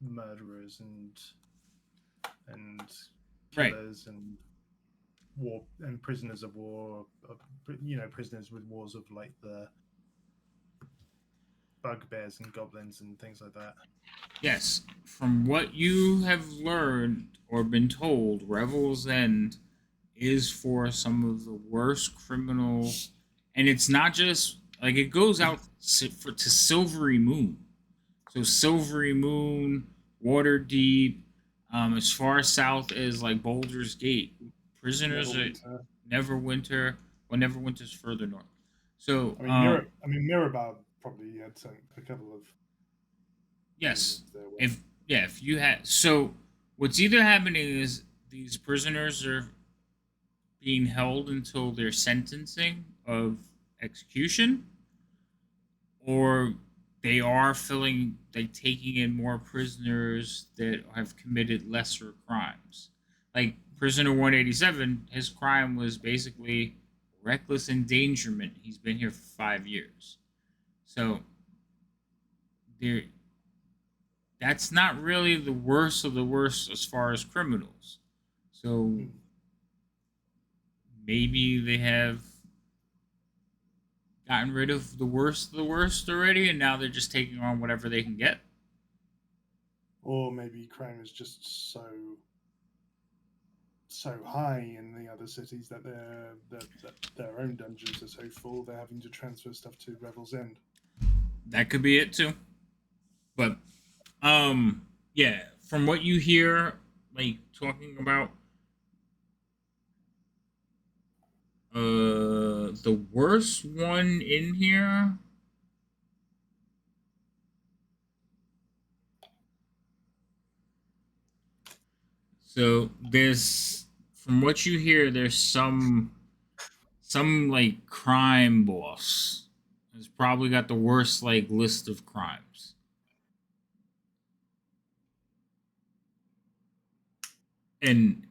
murderers and killers and war and prisoners of war, prisoners with wars of like the bugbears and goblins and things like that. Yes, from what you have learned or been told, Revel's End is for some of the worst criminals, and it's not just like it goes out to Silvery Moon. So Silvery Moon, Waterdeep, as far south as like Boulder's Gate. Prisoners Neverwinter. Well, Neverwinter's further north. So Mirabad probably had a couple of. Yes, if you had, so what's either happening is these prisoners are being held until their sentencing of execution, or they are taking in more prisoners that have committed lesser crimes. Like prisoner 187, his crime was basically reckless endangerment. He's been here for 5 years. So there, that's not really the worst of the worst as far as criminals. So maybe they have gotten rid of the worst already, and now they're just taking on whatever they can get. Or maybe crime is just so high in the other cities that their own dungeons are so full they're having to transfer stuff to Revel's End. That could be it too. But yeah, from what you hear, like talking about the worst one in here. So there's, from what you hear, there's some like crime boss has probably got the worst like list of crimes. And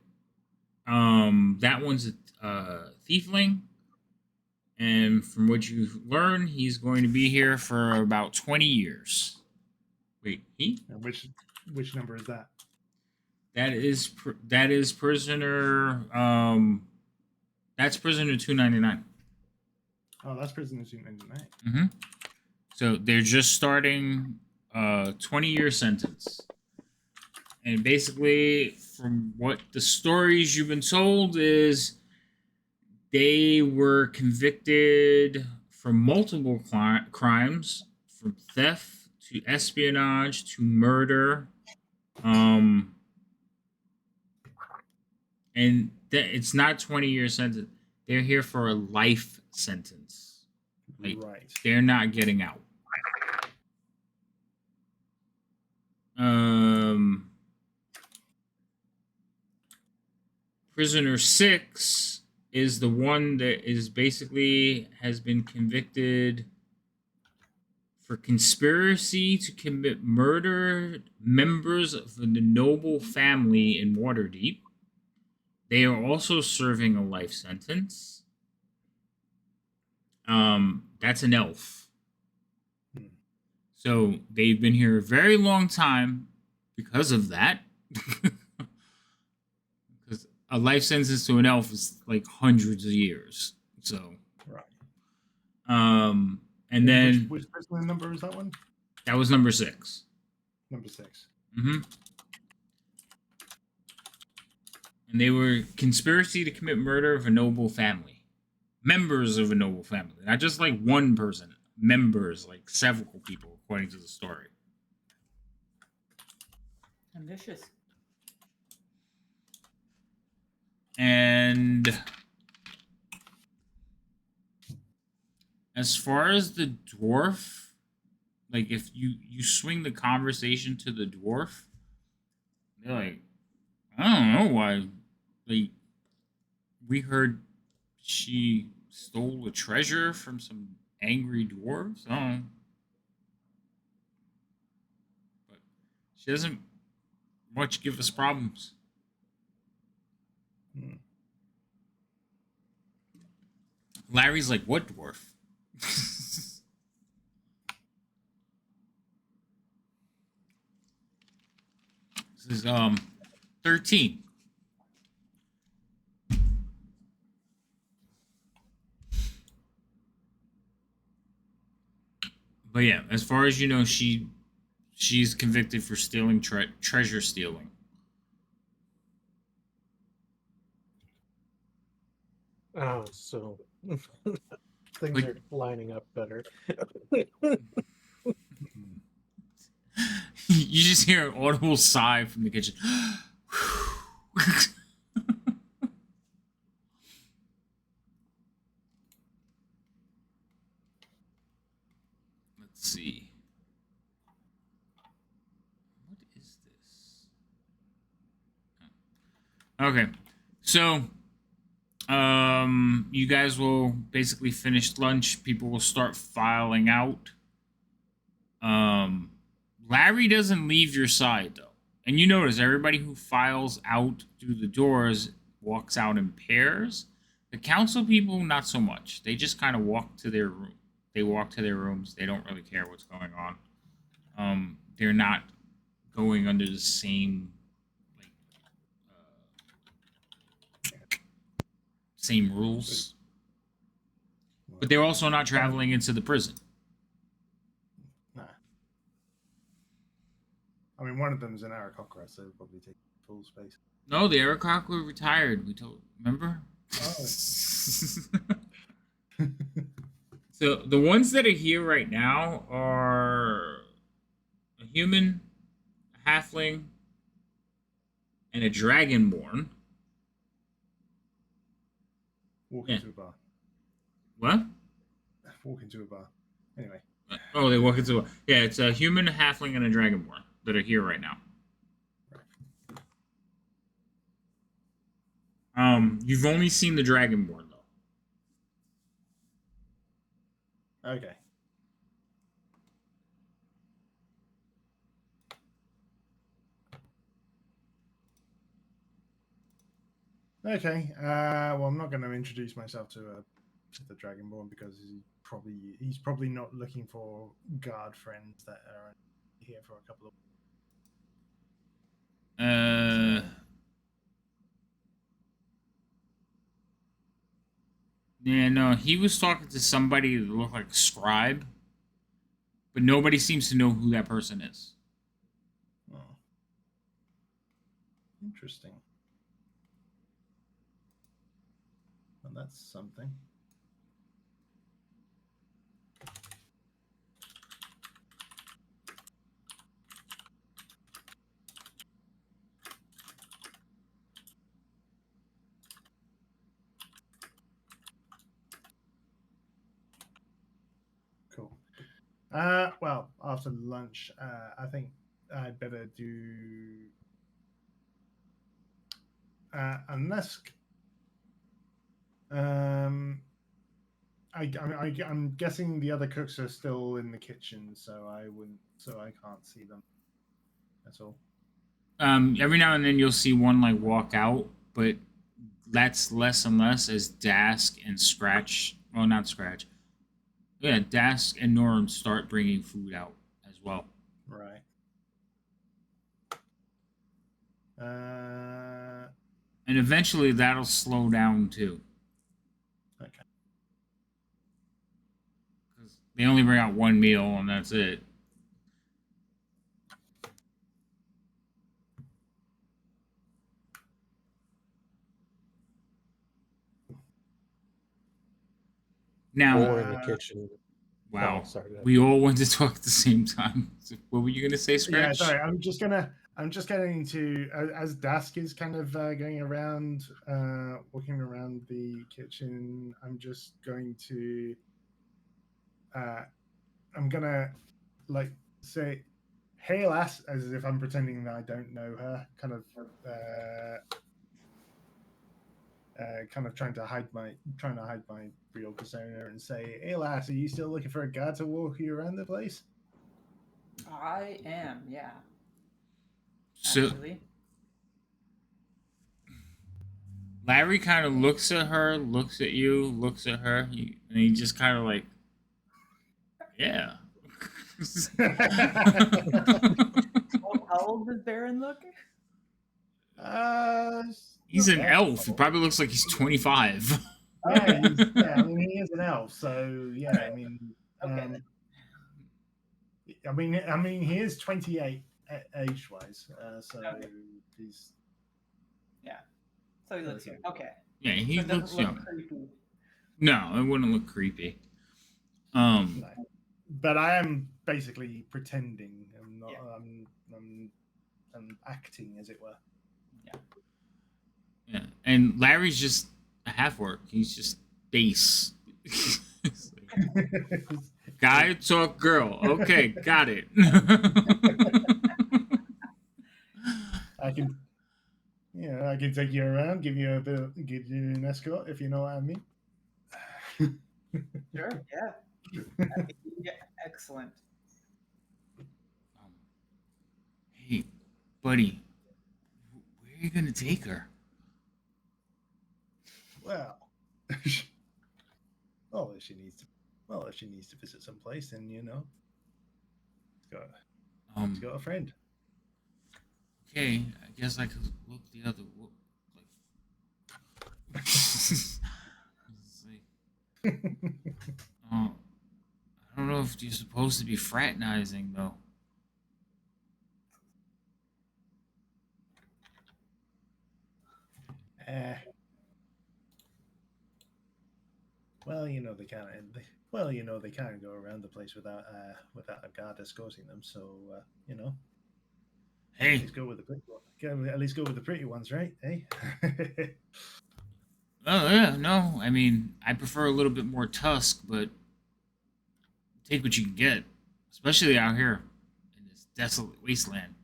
that one's a tiefling, and from what you've learned, he's going to be here for about 20 years. Wait, he? And which number is that? That is prisoner. That's prisoner 299. Oh, that's prisoner 299. Mm-hmm. So they're just starting a 20-year sentence, And basically, from what the stories you've been told is, they were convicted for multiple crimes, from theft to espionage to murder. And it's not 20-year sentence. They're here for a life sentence. Like, Right. they're not getting out. Prisoner 6 is the one that is basically has been convicted for conspiracy to commit murder members of the noble family in Waterdeep. They are also serving a life sentence. That's an elf. So they've been here a very long time because of that. Because a life sentence to an elf is like hundreds of years. So, right. And then which prisoner number is that one? That was number 6. Number 6. Mm-hmm. And they were conspiracy to commit murder of a noble family. Members of a noble family. Not just like one person. Members, like several people, according to the story. Ambitious. And as far as the dwarf, like if you swing the conversation to the dwarf, they're like, I don't know why. Like, we heard she stole a treasure from some angry dwarves. I don't know. But she doesn't much give us problems. Larry's like, what dwarf? This is 13. But yeah, as far as you know, she's convicted for stealing treasure stealing. Oh, so things are lining up better. You just hear an audible sigh from the kitchen. Let's see. What is this? Okay. So, you guys will basically finish lunch. People will start filing out. Larry doesn't leave your side, though. And you notice everybody who files out through the doors walks out in pairs. The council people, not so much. They just kind of walk to their room. They walk to their rooms. They don't really care what's going on. They're not going under the same same rules. But they're also not traveling into the prison. Nah. I mean, one of them is an Aarakocra, so probably take full space. No, the Aarakocra retired. We told. Remember? Oh. So the ones that are here right now are a human, a halfling, and a dragonborn. Walk into a bar. What? Walk into a bar. Anyway. Oh, they walk into a... Yeah, it's a human, a halfling, and a dragonborn that are here right now. You've only seen the dragonborn, though. Okay. Okay. Well, I'm not going to introduce myself to the Dragonborn because he's probably not looking for guard friends that are here for a couple of. Yeah, no, he was talking to somebody that looked like a scribe, but nobody seems to know who that person is. Oh. Interesting. Well, that's something. Cool. Well, after lunch, I think I'd better do unless I'm guessing the other cooks are still in the kitchen, so I can't see them. That's all. Every now and then you'll see one like walk out, but that's less and less as Dask and Scratch. Well, not Scratch. Yeah, Dask and Norm start bringing food out as well. Right. And eventually that'll slow down too. Okay. Because they only bring out one meal and that's it. Now, Or in the kitchen. wow, Oh, sorry. we all went to talk at the same time. So what were you gonna say, Scratch? Yeah, sorry. I'm just getting to as Dask is kind of going around, walking around the kitchen. I'm just going to, I'm gonna like say, "Hey, lass," as if I'm pretending that I don't know her. Kind of trying to hide my real persona and say, "Hey, lass, are you still looking for a guy to walk you around the place?" I am, yeah. So Actually. Larry kind of looks at her, looks at you, looks at her, and he just kind of like, yeah. How old does Baron look? He's an not that elf. He old. probably looks like he's 25. Yeah, I mean, he is an elf, so yeah. Right. I mean, Okay. I mean, he is 28 age-wise, so Okay. he's Yeah. So he looks young. Okay. Yeah, he So it doesn't looks look young. creepy. No, it wouldn't look creepy. no. But I am basically pretending. I'm not. Yeah. I'm acting, as it were. Yeah, and Larry's just a half orc. He's just base. Guy talk girl. Okay, got it. I can, I can take you around, give you an escort, if you know what I mean. Sure. Yeah. Yeah. Excellent. Hey, buddy, where are you gonna take her? Well, if she needs to visit someplace, then she's got a friend. Okay, I guess I could look the other. Like, I don't know if you're supposed to be fraternizing though. Well, they can't go around the place without a guard escorting them. So at Hey, least go with the pretty one. At least go with the pretty ones, right? Hey. oh yeah, no, I mean I prefer a little bit more tusk, but take what you can get, especially out here in this desolate wasteland.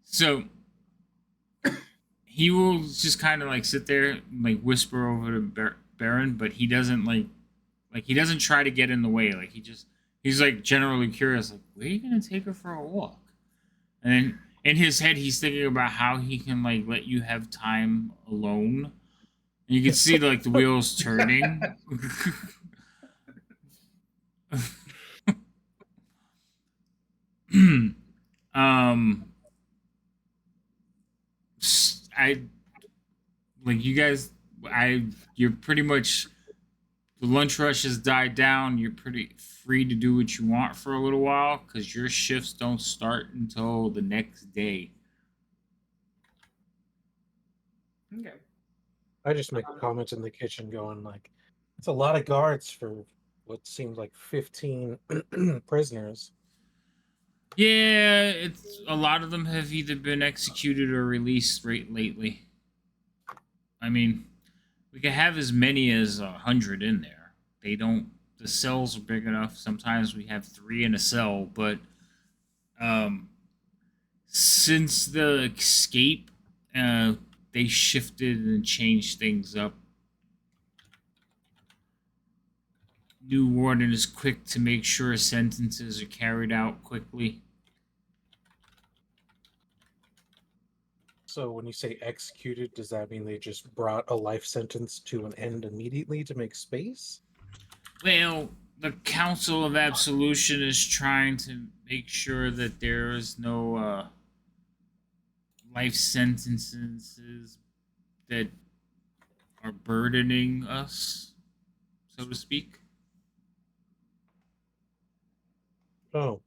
So he will just kind of like sit there, and, like whisper over to Baron, but he doesn't like he doesn't try to get in the way. Like he's like generally curious, like where are you gonna take her for a walk? And then in his head, he's thinking about how he can like let you have time alone. And you can see like the wheels turning. um, I like you guys. You're pretty much the lunch rush has died down. You're pretty free to do what you want for a little while because your shifts don't start until the next day. Okay. I just make a comment in the kitchen going like, it's a lot of guards for what seems like 15 prisoners. Yeah, it's a lot of them have either been executed or released right lately. I mean, we can have as many as 100 in there. They don't. The cells are big enough. Sometimes we have 3 in a cell, but um, since the escape, they shifted and changed things up. New warden is quick to make sure sentences are carried out quickly. So when you say executed, does that mean they just brought a life sentence to an end immediately to make space? Well, the Council of Absolution is trying to make sure that there is no life sentences that are burdening us, so to speak. Oh.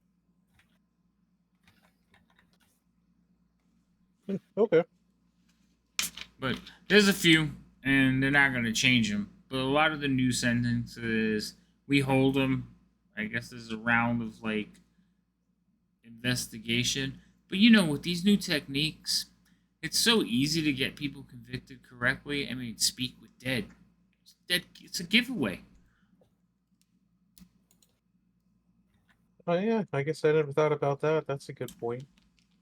Okay. But there's a few, and they're not going to change them. But a lot of the new sentences, we hold them. I guess there's a round of like investigation. But you know, with these new techniques, it's so easy to get people convicted correctly. I mean, speak with dead. It's a giveaway. Oh yeah, I guess I never thought about that. That's a good point.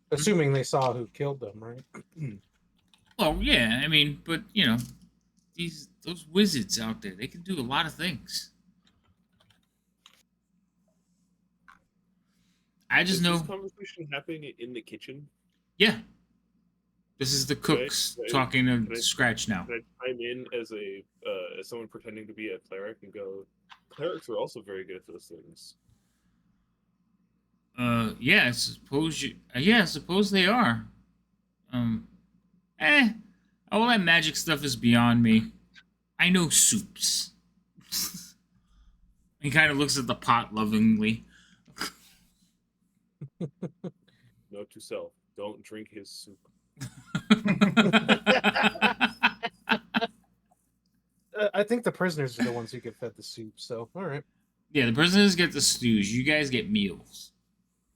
Assuming they saw who killed them, right? Well, yeah, I mean, but you know, those wizards out there, they can do a lot of things. I just Is this know, conversation happening in the kitchen? yeah, this is the cooks Can I- talking to can I- Scratch now. Can I chime in as someone pretending to be a cleric and go, clerics are also very good at those things. Yeah, I suppose they are. Um, eh, all that magic stuff is beyond me. I know soups. He kind of looks at the pot lovingly. Note to self: don't drink his soup. I think the prisoners are the ones who get fed the soup. So all right. Yeah, the prisoners get the stews. You guys get meals.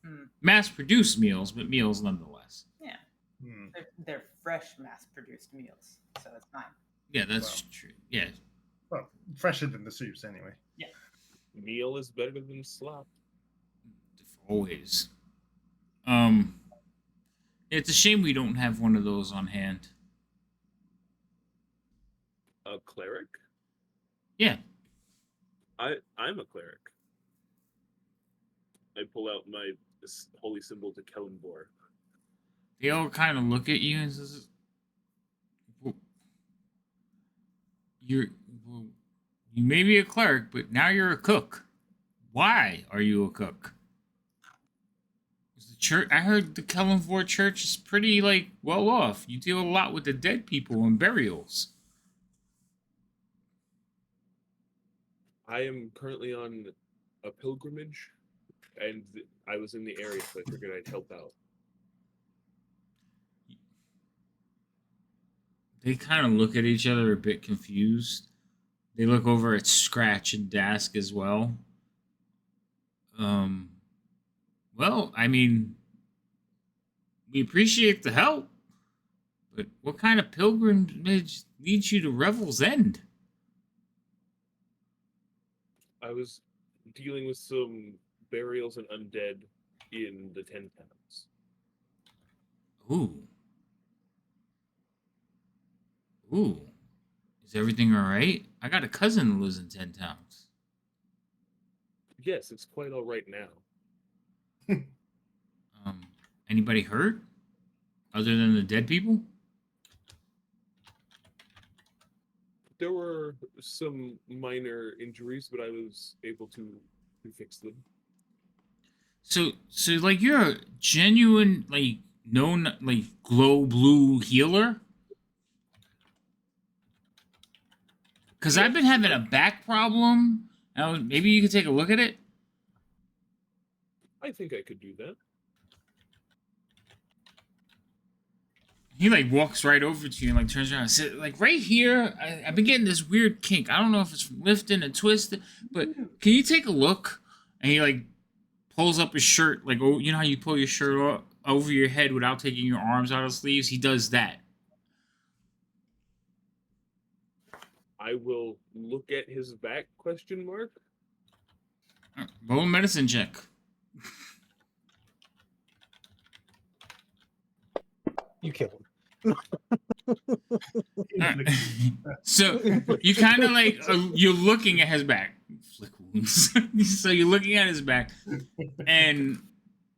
Hmm. Mass-produced meals, but meals nonetheless. Yeah. Hmm. They're fresh, mass-produced meals, so it's fine. Yeah, that's true. Yeah, Well, fresher than the soups anyway. Meal is better than slop. always. It's a shame we don't have one of those on hand. A cleric? Yeah, I'm a cleric. I pull out my holy symbol to Kellenbor. they all kind of look at you and says, well, "You're, well, you may be a cleric, but now you're a cook. Why are you a cook?" The church. I heard the Kellenvor Church is pretty like well off. You deal a lot with the dead people and burials. I am currently on a pilgrimage, and I was in the area, so I figured I'd help out. They kind of look at each other a bit confused. They look over at Scratch and Dask as well. Well, I mean, we appreciate the help, but what kind of pilgrimage leads you to Revel's End? I was dealing with some burials and undead in the 10 towns. Ooh. Ooh. Is everything alright? I got a cousin who lives in 10 towns. Yes, it's quite all right now. Anybody hurt? Other than the dead people? There were some minor injuries, but I was able to fix them. So like you're a genuine like known like glow blue healer? Because I've been having a back problem. Maybe you could take a look at it. I think I could do that. He like walks right over to you and like turns around and says, like right here, I've been getting this weird kink. I don't know if it's from lifting and twisting, but can you take a look? And he like pulls up his shirt, like, oh, you know how you pull your shirt over your head without taking your arms out of the sleeves? He does that. I will look at his back, question mark. Roll a medicine check. You kill him. Alright. So you kind of like you're looking at his back, flick wounds. So you're looking at his back, and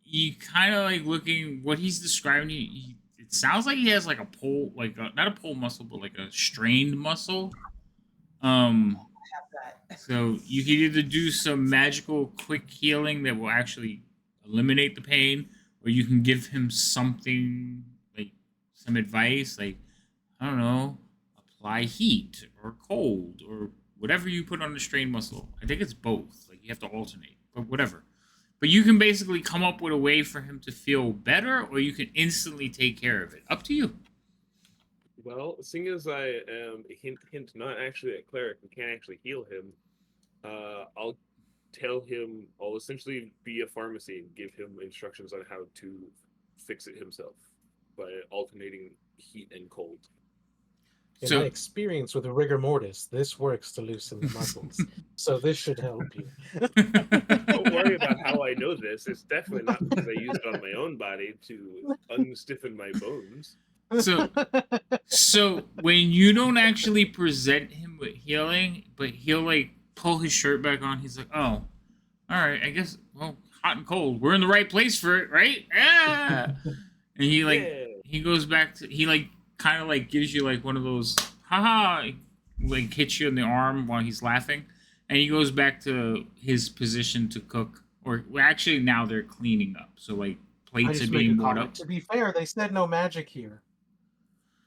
you kind of like looking what he's describing. It sounds like he has like a pull, like not a pull muscle, but like a strained muscle. So you can either do some magical quick healing that will actually eliminate the pain, or you can give him something like some advice, like I don't know, apply heat or cold or whatever you put on the strained muscle. I think it's both. Like you have to alternate, but whatever. But you can basically come up with a way for him to feel better, or you can instantly take care of it. Up to you. Well, seeing as I am hint not actually a cleric and can't actually heal him, I'll tell him. I'll essentially be a pharmacy and give him instructions on how to fix it himself by alternating heat and cold. In my experience with rigor mortis, this works to loosen the muscles, so this should help you. Don't worry about how I know this. It's definitely not because I used it on my own body to unstiffen my bones. So when you don't actually present him with healing, but he'll like pull his shirt back on, he's like, "Oh, all right, I guess. Well, hot and cold, we're in the right place for it, right?" Yeah. And he like he goes back to he like kind of like gives you like one of those haha like hits you in the arm while he's laughing, and he goes back to his position to cook. Or well, actually now they're cleaning up, so like plates are being brought up. To be fair, they said no magic here,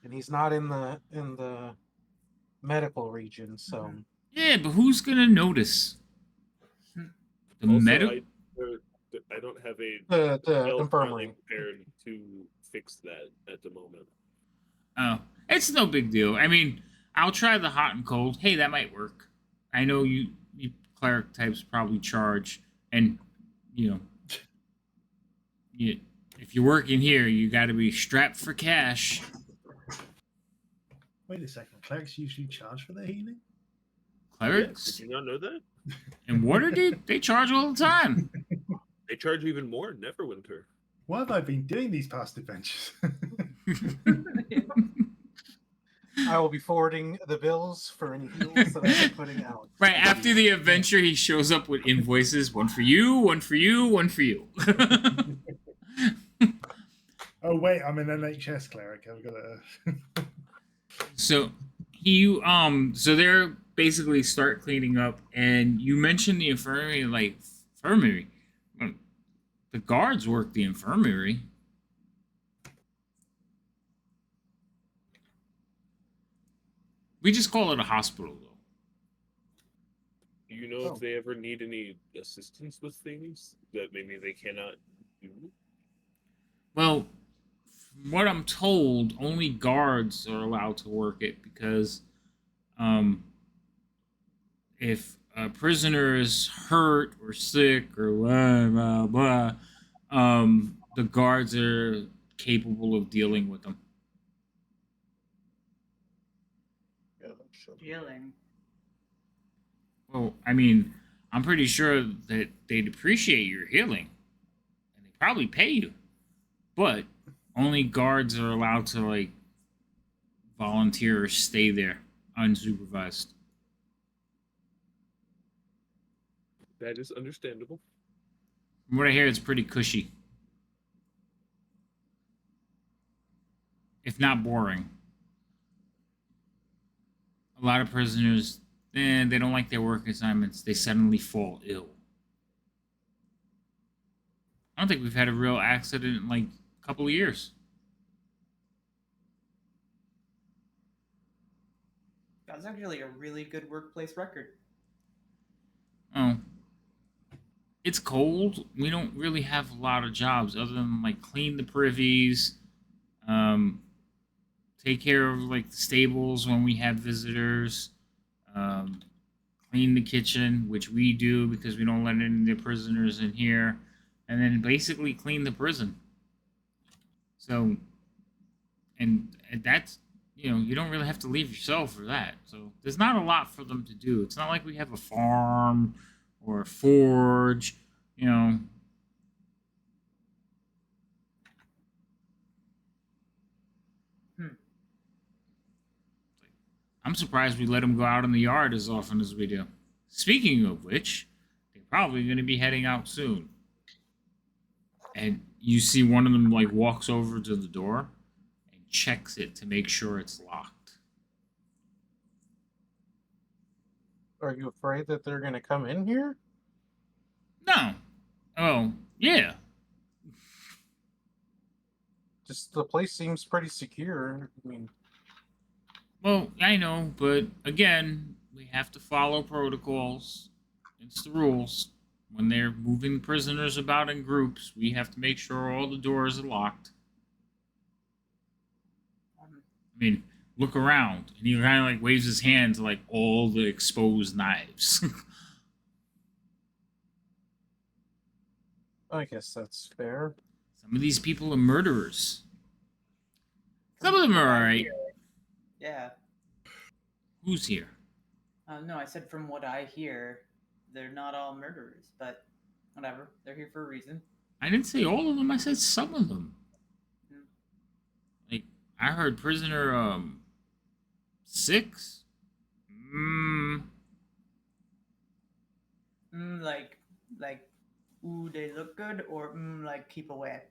and he's not in the medical region, so yeah. But who's gonna notice? The Also, medical. I don't have a the infirmary prepared to fix that at the moment. Oh, it's no big deal. I mean, I'll try the hot and cold. Hey, that might work. I know you cleric types probably charge, and you know, if you're working here, you got to be strapped for cash. Wait a second. Clerics usually charge for their healing? Clerics? Did you not know that? And Waterdeep, they charge all the time. They charge even more in Neverwinter. What have I been doing these past adventures? I will be forwarding the bills for any heals that I've been putting out. Right after the adventure, he shows up with invoices: one for you, one for you, one for you. Oh wait, I'm an NHS cleric. I've got a. So so they're basically start cleaning up, and you mentioned the infirmary, like infirmary. The guards work the infirmary. We just call it a hospital, though. Do you know if they ever need any assistance with things that maybe they cannot do? Well, from what I'm told, only guards are allowed to work it because if a prisoner is hurt or sick or blah, blah, blah, the guards are capable of dealing with them. Healing. Well, I mean, I'm pretty sure that they'd appreciate your healing, and they probably pay you. But only guards are allowed to like volunteer or stay there unsupervised. That is understandable. From what I hear, it's pretty cushy, if not boring. A lot of prisoners, they don't like their work assignments. They suddenly fall ill. I don't think we've had a real accident in like a couple of years. That's actually a really good workplace record. Oh, it's cold. We don't really have a lot of jobs other than like clean the privies, um, take care of like the stables when we have visitors, um, clean the kitchen, which we do because we don't let any of the prisoners in here, and then basically clean the prison. So, and that's, you don't really have to leave yourself for that. So there's not a lot for them to do. It's not like we have a farm or a forge, you know. Hmm. I'm surprised we let them go out in the yard as often as we do. Speaking of which, they're probably going to be heading out soon. And you see one of them like walks over to the door and checks it to make sure it's locked. Are you afraid that they're gonna come in here? No. Oh, yeah. Just the place seems pretty secure. I mean, Well, I know, but again, we have to follow protocols. It's the rules. When they're moving prisoners about in groups, we have to make sure all the doors are locked. Um, I mean, look around, and he kind of like waves his hand to like all the exposed knives. I guess that's fair. Some of these people are murderers. Some from of them are what I alright. hear- Yeah. Who's here? No, I said from what I hear, they're not all murderers, but whatever. They're here for a reason. I didn't say all of them. I said some of them. Hmm. Like I heard prisoner 6. Like, ooh, they look good, or like keep away.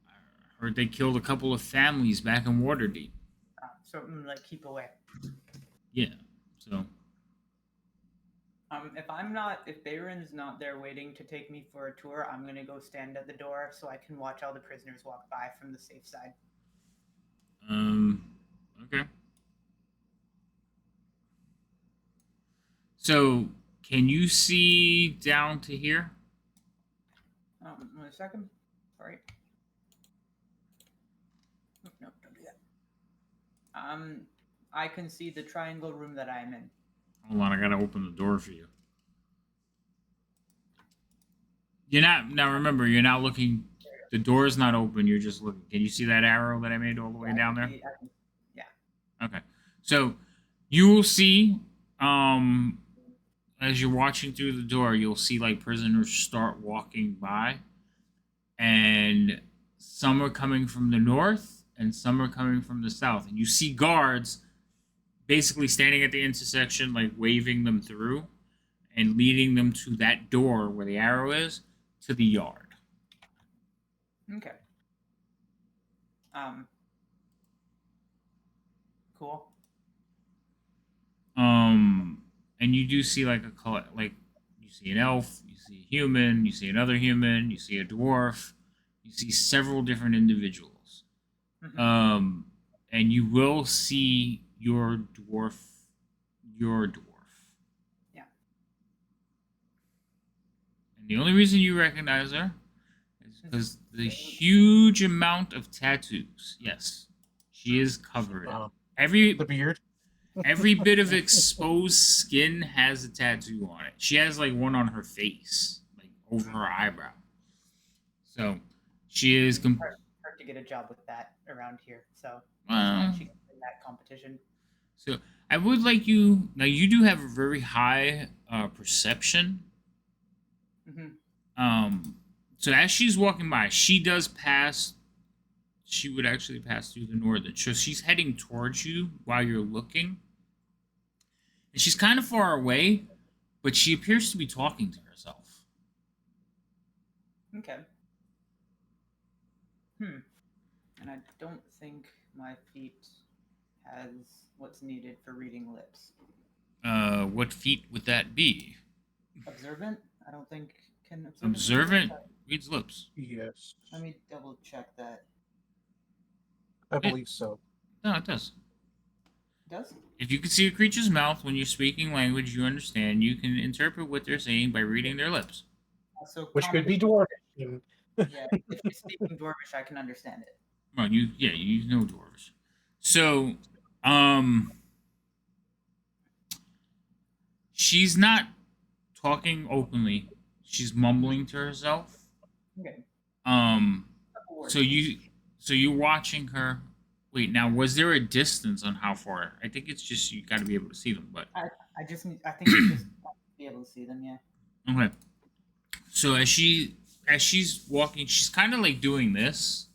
I heard they killed a couple of families back in Waterdeep. So like keep away. Yeah. So If Bayron's not there waiting to take me for a tour, I'm gonna go stand at the door so I can watch all the prisoners walk by from the safe side. okay. So can you see down to here? 1 second. Sorry. No, don't do that. I can see the triangle room that I'm in. Hold on, I gotta open the door for you. You're not now. Remember, you're not looking. The door is not open. You're just looking. Can you see that arrow that I made all the way down there? Yeah. Okay. So you will see, as you're watching through the door, you'll see like prisoners start walking by, and some are coming from the north, and some are coming from the south, and you see guards basically standing at the intersection, like waving them through and leading them to that door where the arrow is to the yard. Okay. Cool. And you do see like like you see an elf, you see a human, you see another human, you see a dwarf, you see several different individuals. Mhm. And you will see your dwarf. Yeah. And the only reason you recognize her is because the huge amount of tattoos. Yes, she is covered. Every The beard. every bit of exposed skin has a tattoo on it. She has like one on her face, like over her eyebrow. So she is. Hard to get a job with that around here, so Well, she can win that competition. so I would like you. Now you do have a very high perception. Mm-hmm. So as she's walking by, she does pass. She would actually pass through the northern. So she's heading towards you while you're looking. And she's kind of far away, but she appears to be talking to herself. Okay. And I don't think my feat has what's needed for reading lips. What feat would that be? Observant? I don't think can Observant reads lips. Yes, Let me double check that. I believe so. No, it does. Does? If you can see a creature's mouth when you're speaking language you understand, you can interpret what they're saying by reading their lips. So Which could common. be Dwarvish. And Yeah, if she's speaking Dwarvish, I can understand it. Well, you know dwarves. So, she's not talking openly. She's mumbling to herself. Okay. Um, Couple words. so you're watching her. Wait, now was there a distance on how far? I think it's just you got to be able to see them. But I think you just have to be able to see them. Yeah. okay. So as she's walking, she's kind of like doing this.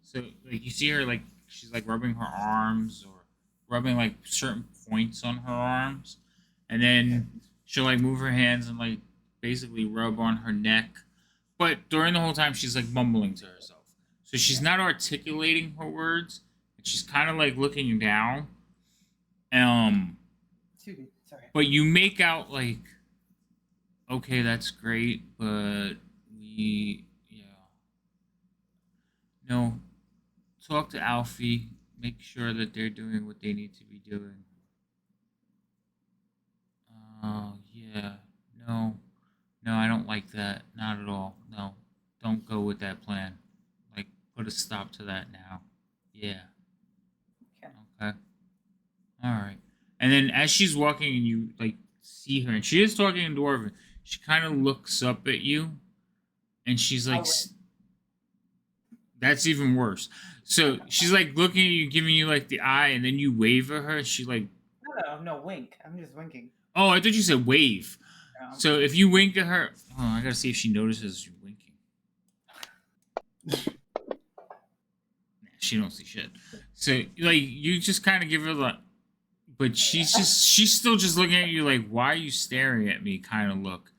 So like you see her like she's like rubbing her arms or rubbing like certain points on her arms, and then she'll like move her hands and like basically rub on her neck. But during the whole time, she's like mumbling to herself. So she's not articulating her words. And she's kind of like looking down. Excuse me. Sorry. But you make out like, okay, that's great, but no, talk to Alfie. Make sure that they're doing what they need to be doing. Oh, yeah. No, I don't like that. Not at all. No, don't go with that plan. Like, put a stop to that now. Yeah. Okay. Okay. All right. And then as she's walking and you like see her, and she is talking in Dwarven, she kind of looks up at you, and she's like, "That's even worse." So she's like looking at you, giving you like the eye, and then you wave at her. She like, No, wink. I'm just winking. oh, I thought you said wave. No. So if you wink at her, oh, I gotta see if she notices you winking. Nah, she don't see shit. So like you just kind of give her the, but she's still just looking at you like, why are you staring at me? Kind of look.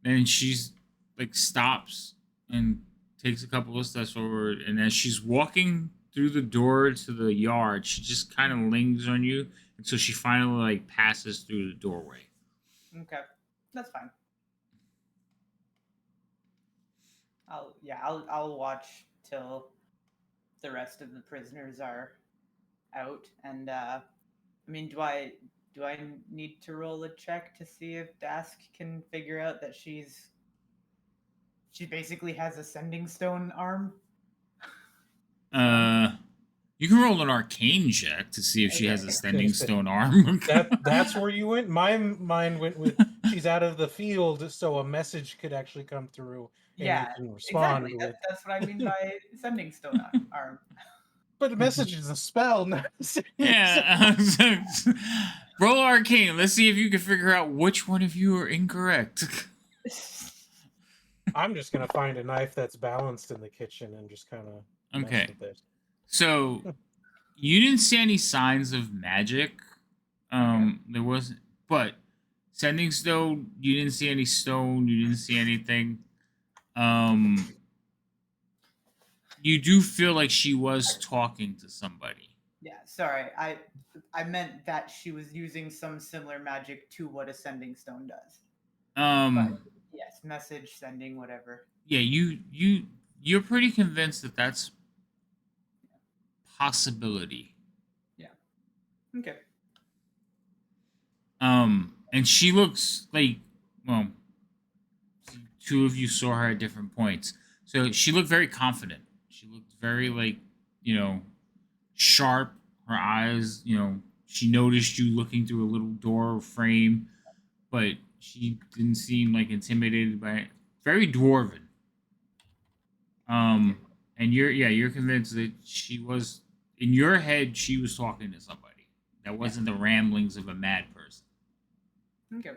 Then she's like stops and takes a couple of steps forward, and as she's walking through the door to the yard, she just kind of lingers on you until she finally like passes through the doorway. Okay, that's fine. I'll watch till the rest of the prisoners are out, and I mean, do I need to roll a check to see if Dask can figure out that she basically has a sending stone arm? You can roll an arcane check to see if she has a standing stone arm. that's where you went. My mind went with she's out of the field, so a message could actually come through, and Yeah, you can respond exactly. with. That's what I mean by sending stone arm. But a message is a spell, not a saving Yeah. Roll arcane. Let's see if you can figure out which one of you are incorrect. I'm just gonna find a knife that's balanced in the kitchen and just kind of Okay. mess with it. So you didn't see any signs of magic. There wasn't, but sending stone. You didn't see any stone. You didn't see anything. You do feel like she was talking to somebody. Yeah, sorry. I meant that she was using some similar magic to what a sending stone does. But yes, message sending, whatever. Yeah, you're pretty convinced that that's possibility. Yeah. Okay. And she looks like, well, two of you saw her at different points. So she looked very confident. She looked very like, sharp. Her eyes, she noticed you looking through a little door frame, but she didn't seem like intimidated by it. Very dwarven. And you're convinced that she was, in your head, she was talking to somebody. That wasn't the ramblings of a mad person. Okay.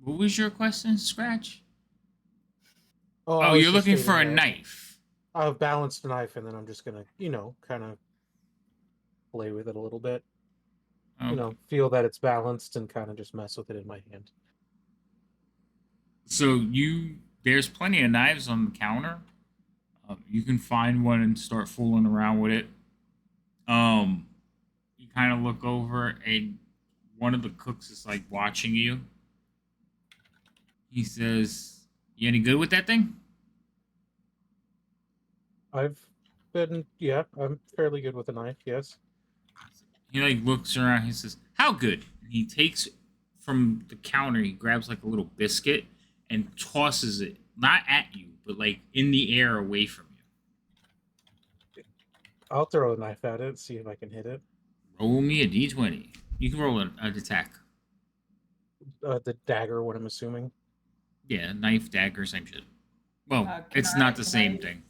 What was your question, Scratch? I Oh, was you're just looking for a stating that knife. I've balanced a knife, and then I'm just gonna, kind of play with it a little bit. Okay. Feel that it's balanced and kind of just mess with it in my hand. So there's plenty of knives on the counter. You can find one and start fooling around with it. You kind of look over, and one of the cooks is like watching you. He says, "You any good with that thing?" I've been, yeah, I'm fairly good with a knife. Yes. He like looks around. He says, "How good?" And he takes from the counter. He grabs like a little biscuit and tosses it, not at you, but like in the air away from you. I'll throw a knife at it, see if I can hit it. Roll me a d20. You can roll an attack. The dagger, what I'm assuming. Yeah, knife, dagger, same shit. Well, Can it's I- not the can same I- thing,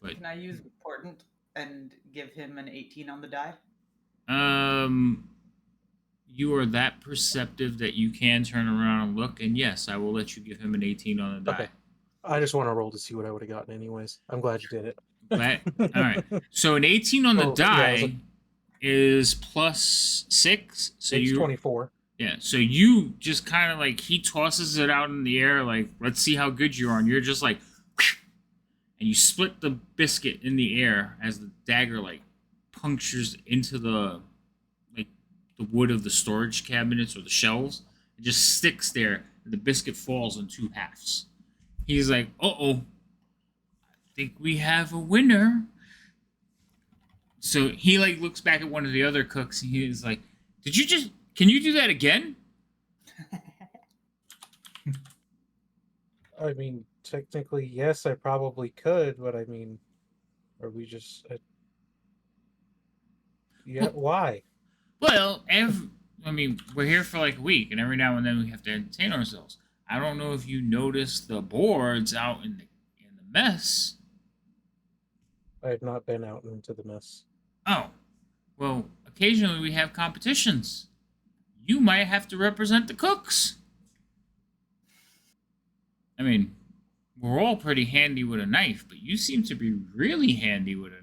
but Can I use important and give him an 18 on the die? um, you are that perceptive that you can turn around and look, and yes, I will let you give him an 18 on the die. Okay. I just want to roll to see what I would have gotten anyways. I'm glad you did it. Glad. All right. So an 18 on the Oh, yeah, it was die is plus 6. So it's you 24. Yeah, so you just kind of like he tosses it out in the air like let's see how good you are, and you're just like and you split the biscuit in the air as the dagger like punctures into the like the wood of the storage cabinets or the shelves. It just sticks there and the biscuit falls in two halves. He's like, "Uh-oh. I think we have a winner." So he like looks back at one of the other cooks and he's like, can you do that again?" I mean, technically, yes, I probably could, but I mean, are we just. Yeah, why? Well, I mean, we're here for like a week, and every now and then we have to entertain ourselves. I don't know if you noticed the boards out in the mess. I have not been out into the mess. Oh, well, occasionally we have competitions. You might have to represent the cooks. I mean, we're all pretty handy with a knife, but you seem to be really handy with a knife.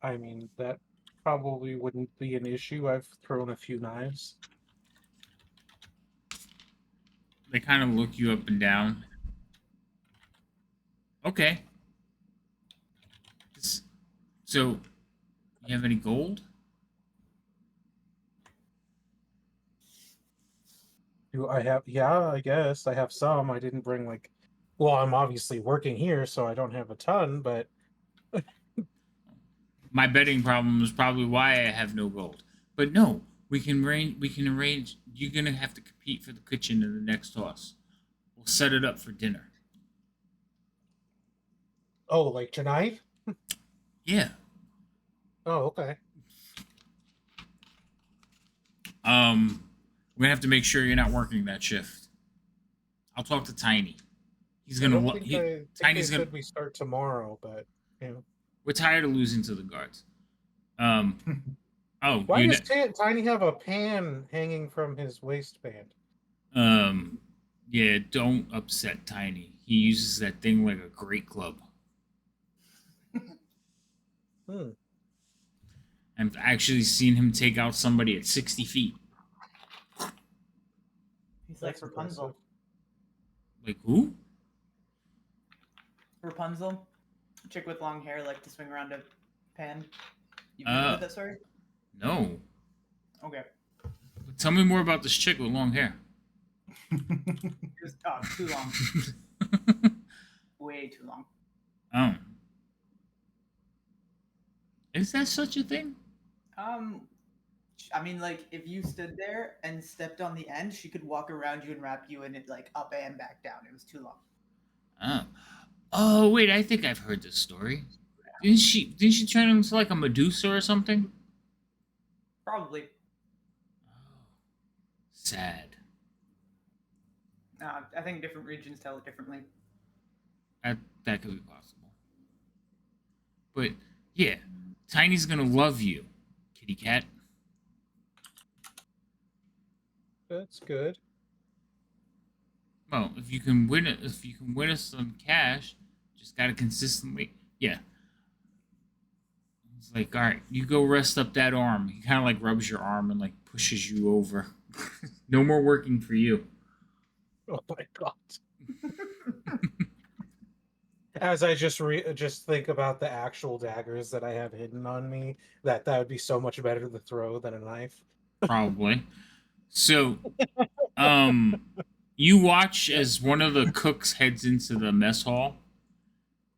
I mean, that probably wouldn't be an issue. I've thrown a few knives. They kind of look you up and down. Okay. So, you have any gold? Do I have? Yeah, I guess I have some. I didn't bring like. Well, I'm obviously working here, so I don't have a ton, but My betting problem is probably why I have no gold. But no, we can arrange. You're gonna have to compete for the kitchen in the next toss. We'll set it up for dinner. oh, like tonight? Yeah. Oh, okay. We're gonna have to make sure you're not working that shift. I'll talk to Tiny. He's I gonna. don't think I think they Tiny's gonna. said we start tomorrow, but you know. We're tired of losing to the guards. Um. Oh, Why you. does Tiny have a pan hanging from his waistband? Yeah. Don't upset Tiny. He uses that thing like a great club. Hmm. I've actually seen him take out somebody at 60 feet. He's like That's Rapunzel. impressive. Like who? Rapunzel, chick with long hair, like to swing around a pan. You've never heard that story? No. Okay. Tell me more about this chick with long hair. Just too long. Way too long. Oh. Is that such a thing? I mean, like, if you stood there and stepped on the end, she could walk around you and wrap you in it, like, up and back down. It was too long. Oh. Oh, wait, I think I've heard this story. Didn't she turn into like a Medusa or something? Probably. Oh. Sad. I think different regions tell it differently. That could be possible. But yeah, Tiny's gonna love you, kitty cat. That's good. Well, if you can win us some cash, just gotta consistently. Yeah. It's like, all right, you go rest up that arm. He kind of like rubs your arm and like pushes you over. No more working for you. Oh my god. As I just think about the actual daggers that I have hidden on me, that would be so much better to throw than a knife. Probably. So, you watch as one of the cooks heads into the mess hall,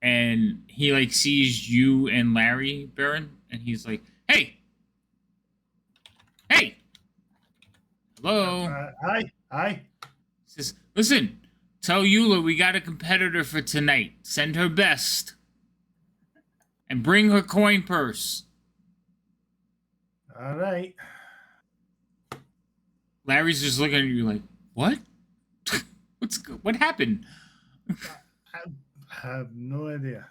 and he like sees you and Larry, Baron, and he's like, "Hey, hey, hello." Aye. He says, "Listen, tell Eula we got a competitor for tonight. Send her best, and bring her coin purse." All right. Larry's just looking at you like, "What? What happened?" I have no idea.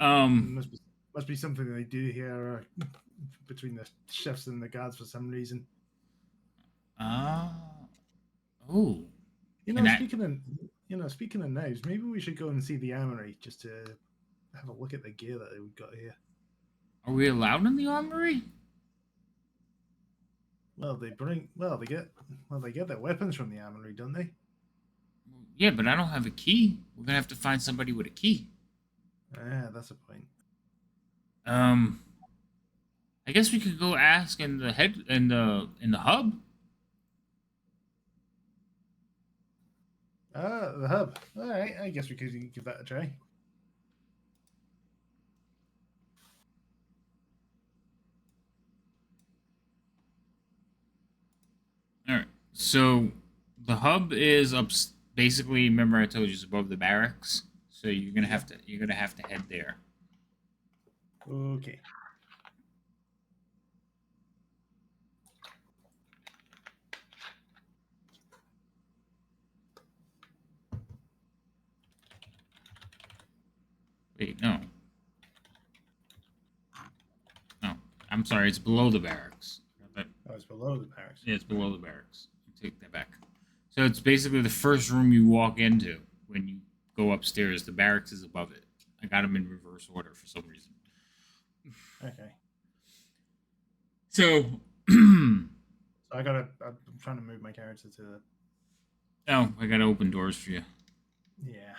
Must be something they do here between the chefs and the guards for some reason. Oh. You know, And that, speaking of knives, maybe we should go and see the armory just to have a look at the gear that we've got here. are we allowed in the armory? Well, they get their weapons from the armory, don't they? Yeah, but I don't have a key. We're gonna have to find somebody with a key. Ah, that's a point. I guess we could go ask in the hub. The hub. All right, I guess we could give that a try. All right. So the hub is up. Basically, remember I told you it's above the barracks. So you're gonna have to head there. Okay. Wait, no. No, I'm sorry. It's below the barracks. Oh, it's below the barracks. Yeah, it's below the barracks. Take that back. So it's basically the first room you walk into when you go upstairs. The barracks is above it. I got them in reverse order for some reason. Okay. So, So I'm trying to move my character to the. oh, I gotta open doors for you. Yeah.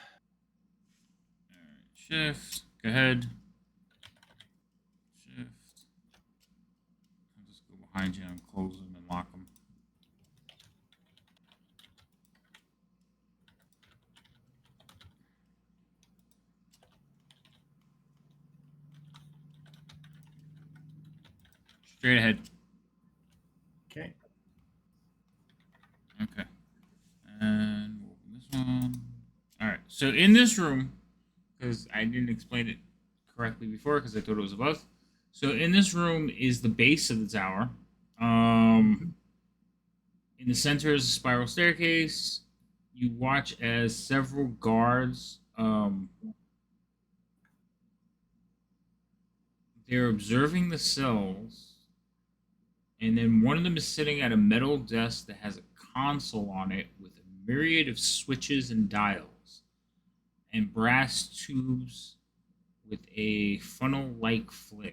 All right, shift. Go ahead. Shift. I'll just go behind you and close them and lock them. Straight ahead. Okay. Okay. And we'll open this one. All right. So in this room, because I didn't explain it correctly before, because I thought it was above. So in this room is the base of the tower. In the center is a spiral staircase. You watch as several guards. They're observing the cells, and then one of them is sitting at a metal desk that has a console on it with a myriad of switches and dials, and brass tubes with a funnel-like flare.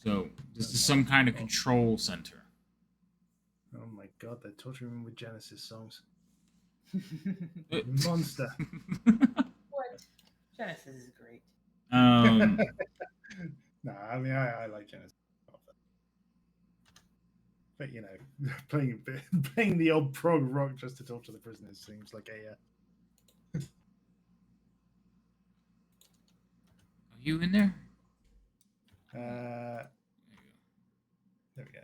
So this is some kind of control center. Oh my god, they're torturing me with Genesis songs. Uh, Monster. What? Genesis is great. No, I mean I like Genesis. But you know, playing the old prog rock just to torture the prisoners seems like a. Are you in there? There we go.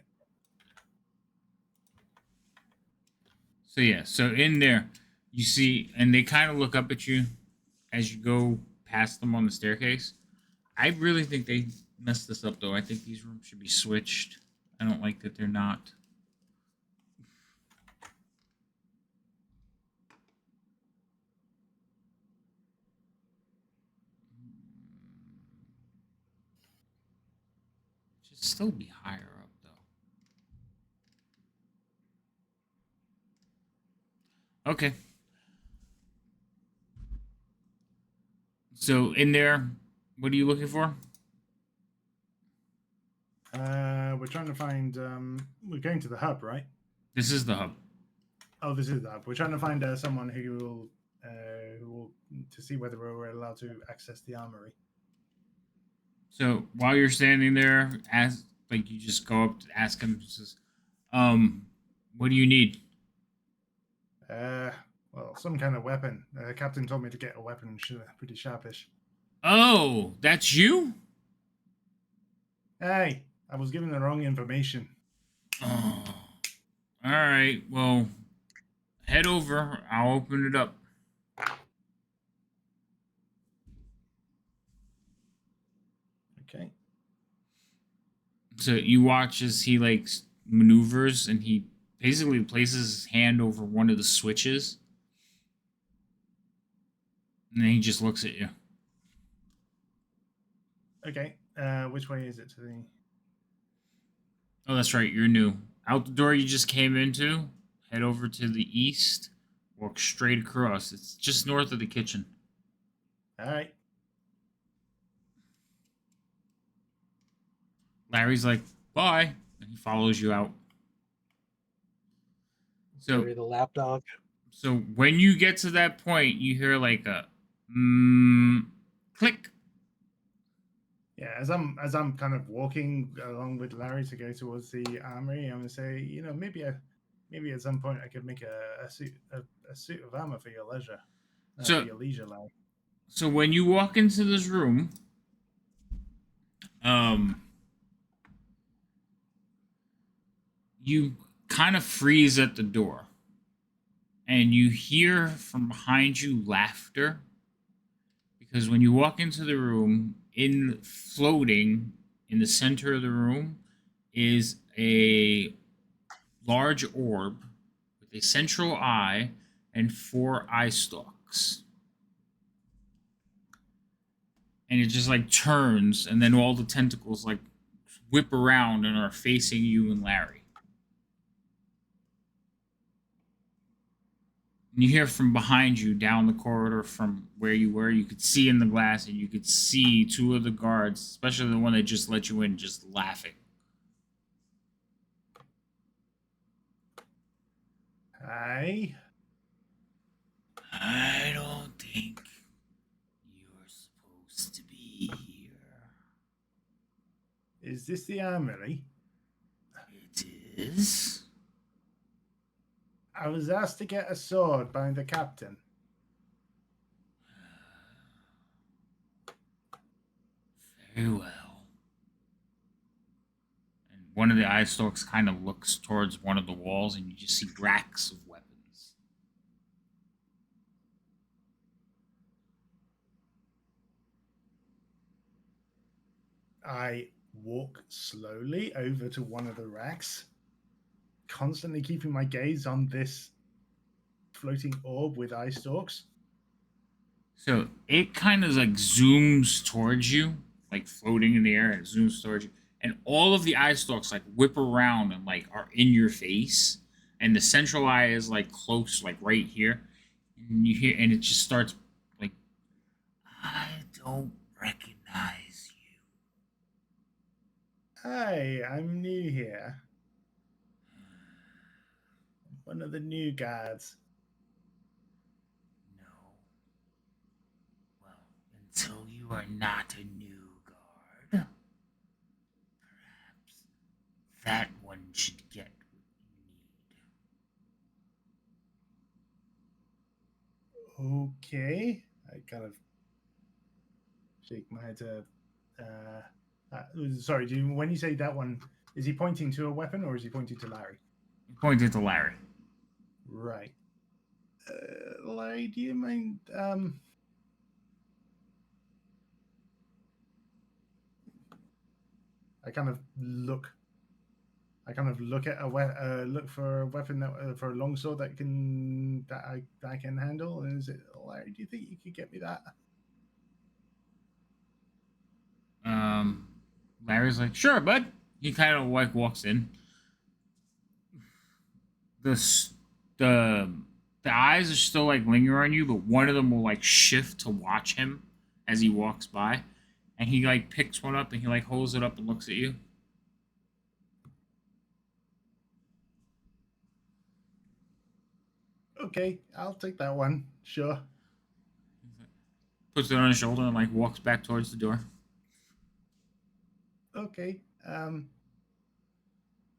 So yeah, so in there, you see, and they kind of look up at you as you go past them on the staircase. I really think they messed this up, though. I think these rooms should be switched. I don't like that they're not. Should still be higher up, though. Okay. So in there, what are you looking for? We're trying to find. We're going to the hub, right? This is the hub. Oh, this is the hub. We're trying to find someone who will to see whether we're allowed to access the armory. So while you're standing there, you just go up to ask him, says, what do you need? Well, well, some kind of weapon. The captain told me to get a weapon pretty sharpish. Oh, that's you? Hey, I was given the wrong information. Oh. All right. Well, head over. I'll open it up. Okay. So you watch as he like maneuvers, and he basically places his hand over one of the switches, and then he just looks at you. Okay. Which way is it to the? Oh, that's right. You're new. Out the door you just came into. Head over to the east. Walk straight across. It's just north of the kitchen. All right. Larry's like, bye. And he follows you out. So, Carry the lapdog. so when you get to that point, you hear like a click. Yeah, as I'm kind of walking along with Larry to go towards the armory, I'm gonna say, maybe at some point I could make a suit of armor for your leisure, So, for your leisure, Larry. so when you walk into this room, you kind of freeze at the door, and you hear from behind you laughter. Because when you walk into the room, in floating in the center of the room is a large orb with a central eye and 4 eye stalks. And it just like turns, and then all the tentacles like whip around and are facing you and Larry. And you hear from behind you down the corridor from where you were, you could see in the glass, and you could see 2 of the guards, especially the one that just let you in, just laughing. Hi. I don't think you're supposed to be here. Is this the armory? It is? I was asked to get a sword by the captain. Very well. And one of the eye stalks kind of looks towards one of the walls, and you just see racks of weapons. I walk slowly over to one of the racks, constantly keeping my gaze on this floating orb with eye stalks. So it kind of like zooms towards you, like floating in the air, and it zooms towards you. And all of the eye stalks like whip around and like are in your face. And the central eye is like close, like right here. And you hear, and it just starts like, I don't recognize you. Hi, I'm new here. One of the new guards. No. Well, until you are not a new guard, perhaps that one should get what you need. Okay. I kind of shake my head to. Sorry, when you say that one, is he pointing to a weapon or is he pointing to Larry? He pointed to Larry. Right. Larry, do you mind? I kind of look. I kind of look at look for a weapon for a longsword that I can handle. And is it Larry? Do you think you could get me that? Larry's like, sure, bud. He kind of like walks in. The s- the the eyes are still like lingering on you, but one of them will like shift to watch him as he walks by, and he like picks one up and he like holds it up and looks at you. Okay, I'll take that one. Sure. Puts it on his shoulder and like walks back towards the door. Okay.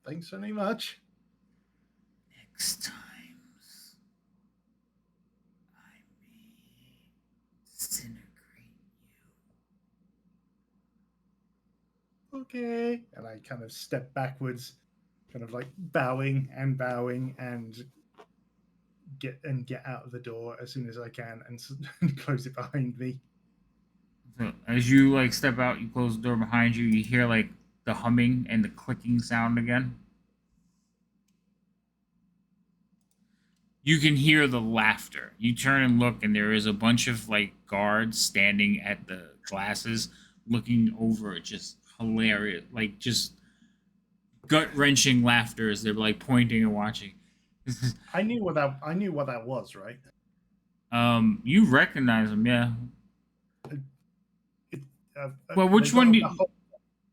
Thanks very much. Next times, okay. And I kind of step backwards, kind of like bowing and get out of the door as soon as I can and close it behind me. So as you like step out, you close the door behind you. You hear like the humming and the clicking sound again. You can hear the laughter. You turn and look, and there is a bunch of like guards standing at the glasses, looking over it. Just hilarious, like just gut wrenching laughter as they're like pointing and watching. I knew what that was, right? You recognize them, yeah. It, Well, they which got one a do you... beholder.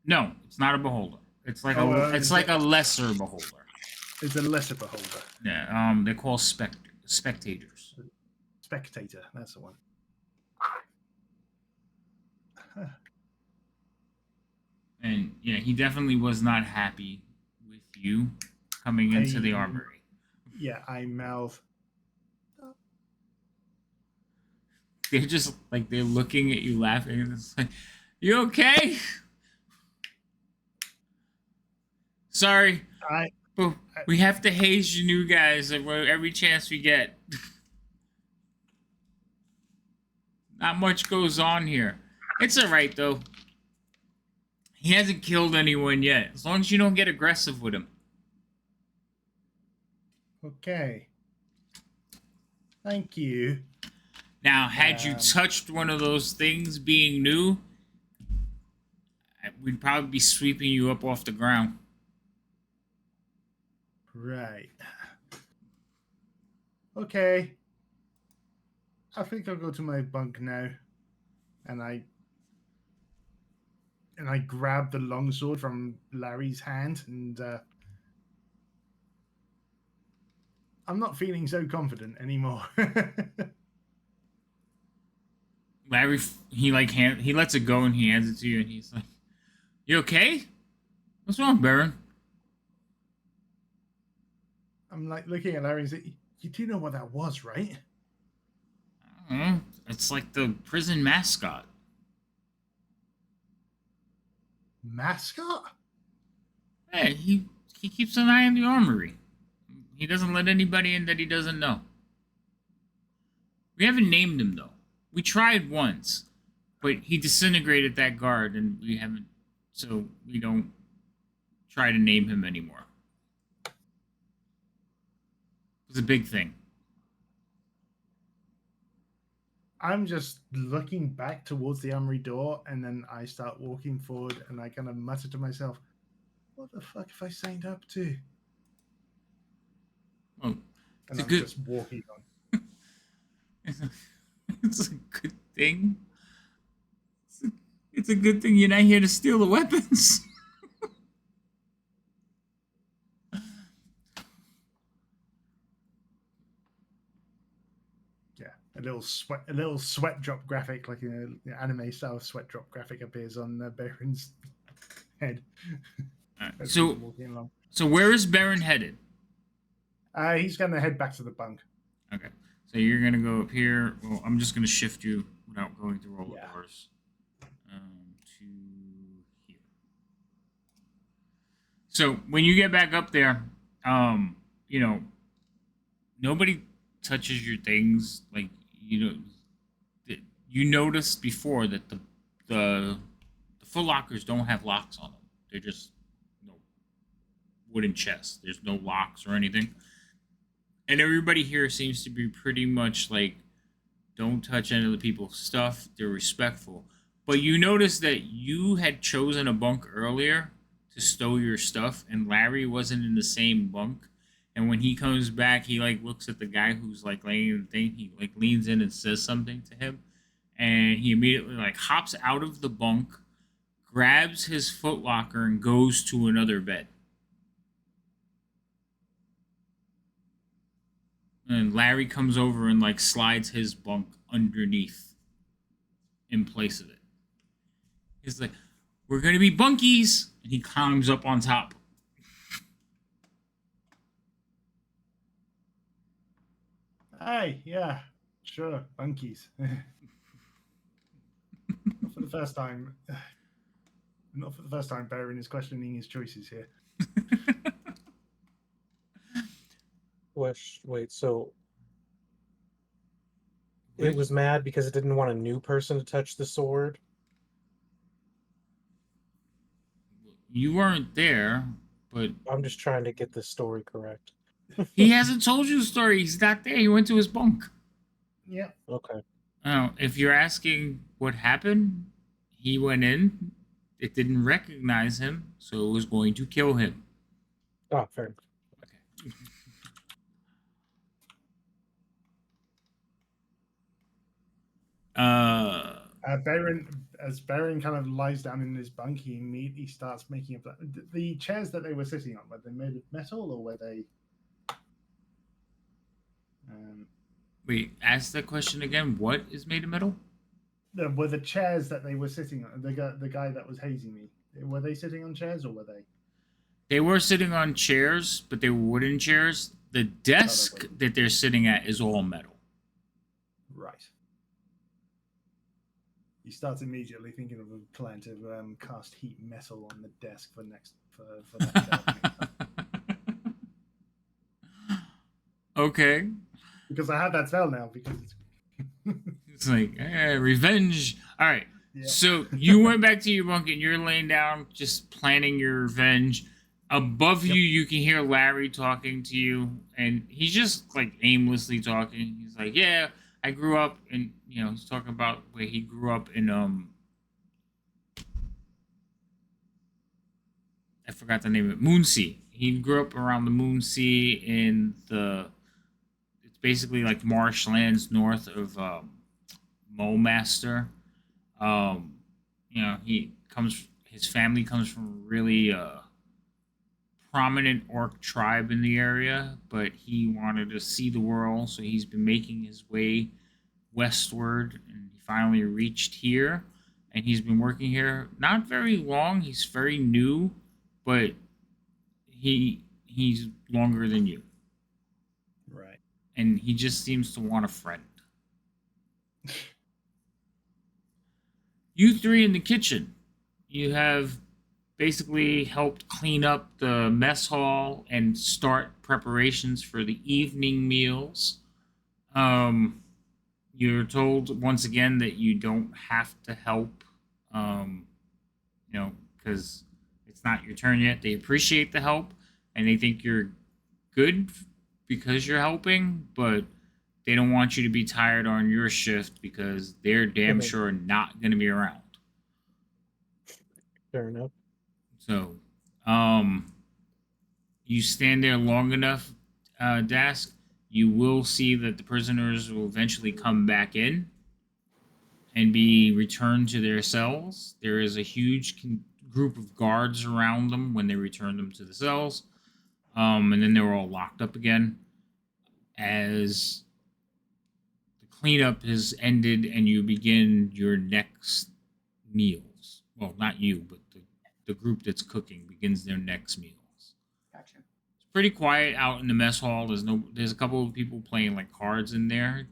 No, it's not a beholder. It's like it's like a lesser beholder. It's a lesser beholder. Yeah, they're called spectators. Spectator, that's the one. And yeah, he definitely was not happy with you coming into the armory. Yeah, I mouth. They're just like they're looking at you laughing and it's like, you okay? Sorry, but we have to haze you new guys every chance we get. Not much goes on here. It's alright though. He hasn't killed anyone yet. As long as you don't get aggressive with him. Okay. Thank you. Now, had you touched one of those things being new, we'd probably be sweeping you up off the ground. Right. Okay. I think I'll go to my bunk now. And I grab the longsword from Larry's hand, and I'm not feeling so confident anymore. Larry, he lets it go and he hands it to you and he's like, "You okay? What's wrong, Baron?" I'm like looking at Larry and saying, "You do know what that was, right?" I don't know. It's like the prison mascot. Mascot? Yeah, he keeps an eye on the armory. He doesn't let anybody in that he doesn't know. We haven't named him though. We tried once, but he disintegrated that guard, and we haven't. So we don't try to name him anymore. It's a big thing. I'm just looking back towards the armory door, and then I start walking forward, and I kind of mutter to myself, "What the fuck have I signed up to?" Oh, and I'm just walking on. It's a good thing. It's a good thing you're not here to steal the weapons. Yeah, a little sweat drop graphic, like an anime style sweat drop graphic, appears on Baron's head. So where is Baron headed? He's gonna head back to the bunk. Okay, so you're gonna go up here. Well, I'm just gonna shift you without going through all the doors to here. So when you get back up there, you know, nobody touches your things. Like you noticed before that the Foot Lockers don't have locks on them. They're just wooden chests. There's no locks or anything. And everybody here seems to be pretty much like, don't touch any of the people's stuff. They're respectful. But you notice that you had chosen a bunk earlier to stow your stuff, and Larry wasn't in the same bunk. And when he comes back, he like looks at the guy who's like laying in the thing. He like leans in and says something to him, and he immediately like hops out of the bunk, grabs his footlocker, and goes to another bed. And Larry comes over and like slides his bunk underneath in place of it. He's like, "We're gonna be bunkies," and he climbs up on top. Hey, yeah, sure, bunkies. For the first time. Not for the first time, Baron is questioning his choices here. Wait, so What it did was mad because it didn't want a new person to touch the sword? you weren't there, but I'm just trying to get this story correct. he hasn't told you the story. He's not there. He went to his bunk. Yeah. Okay. Now, if you're asking what happened, he went in. It didn't recognize him, so it was going to kill him. Ah, fair enough. Okay. As Baron kind of lies down in his bunk, he immediately starts making up the chairs that they were sitting on. Were they made of metal or were they? Wait, ask that question again. What is made of metal? Were the chairs that they were sitting on? The guy that was hazing me. Were they sitting on chairs or were they? They were sitting on chairs, but they were wooden chairs. The desk that they're sitting at is all metal. Right. He starts immediately thinking of a plan to cast heat metal on the desk for that job. Okay. Because I have that spell now. Because It's like, revenge. All right. Yeah. So you went back to your bunk and you're laying down, just planning your revenge. Above you, you can hear Larry talking to you, and he's just like aimlessly talking. He's like, "Yeah, I grew up," and he's talking about where he grew up in I forgot the name of it, Moonsea. He grew up around the Moonsea in it's basically like marshlands north of Mulmaster. Um, his family comes from a really prominent orc tribe in the area, but he wanted to see the world, so he's been making his way westward, and he finally reached here, and he's been working here not very long. He's very new, but he's longer than you, Right. and he just seems to want a friend. You three in the kitchen, you have basically helped clean up the mess hall and start preparations for the evening meals. You're told once again that you don't have to help, um, because it's not your turn yet. They appreciate the help and they think you're good because you're helping, but they don't want you to be tired on your shift because they're damn sure not going to be around. Fair enough. So, you stand there long enough, Dask, you will see that the prisoners will eventually come back in and be returned to their cells. There is a huge group of guards around them when they return them to the cells. And then they're all locked up again as the cleanup has ended and you begin your next meals. Well, not you, but the group that's cooking begins their next meals. Gotcha. It's pretty quiet out in the mess hall. There's a couple of people playing like cards in there.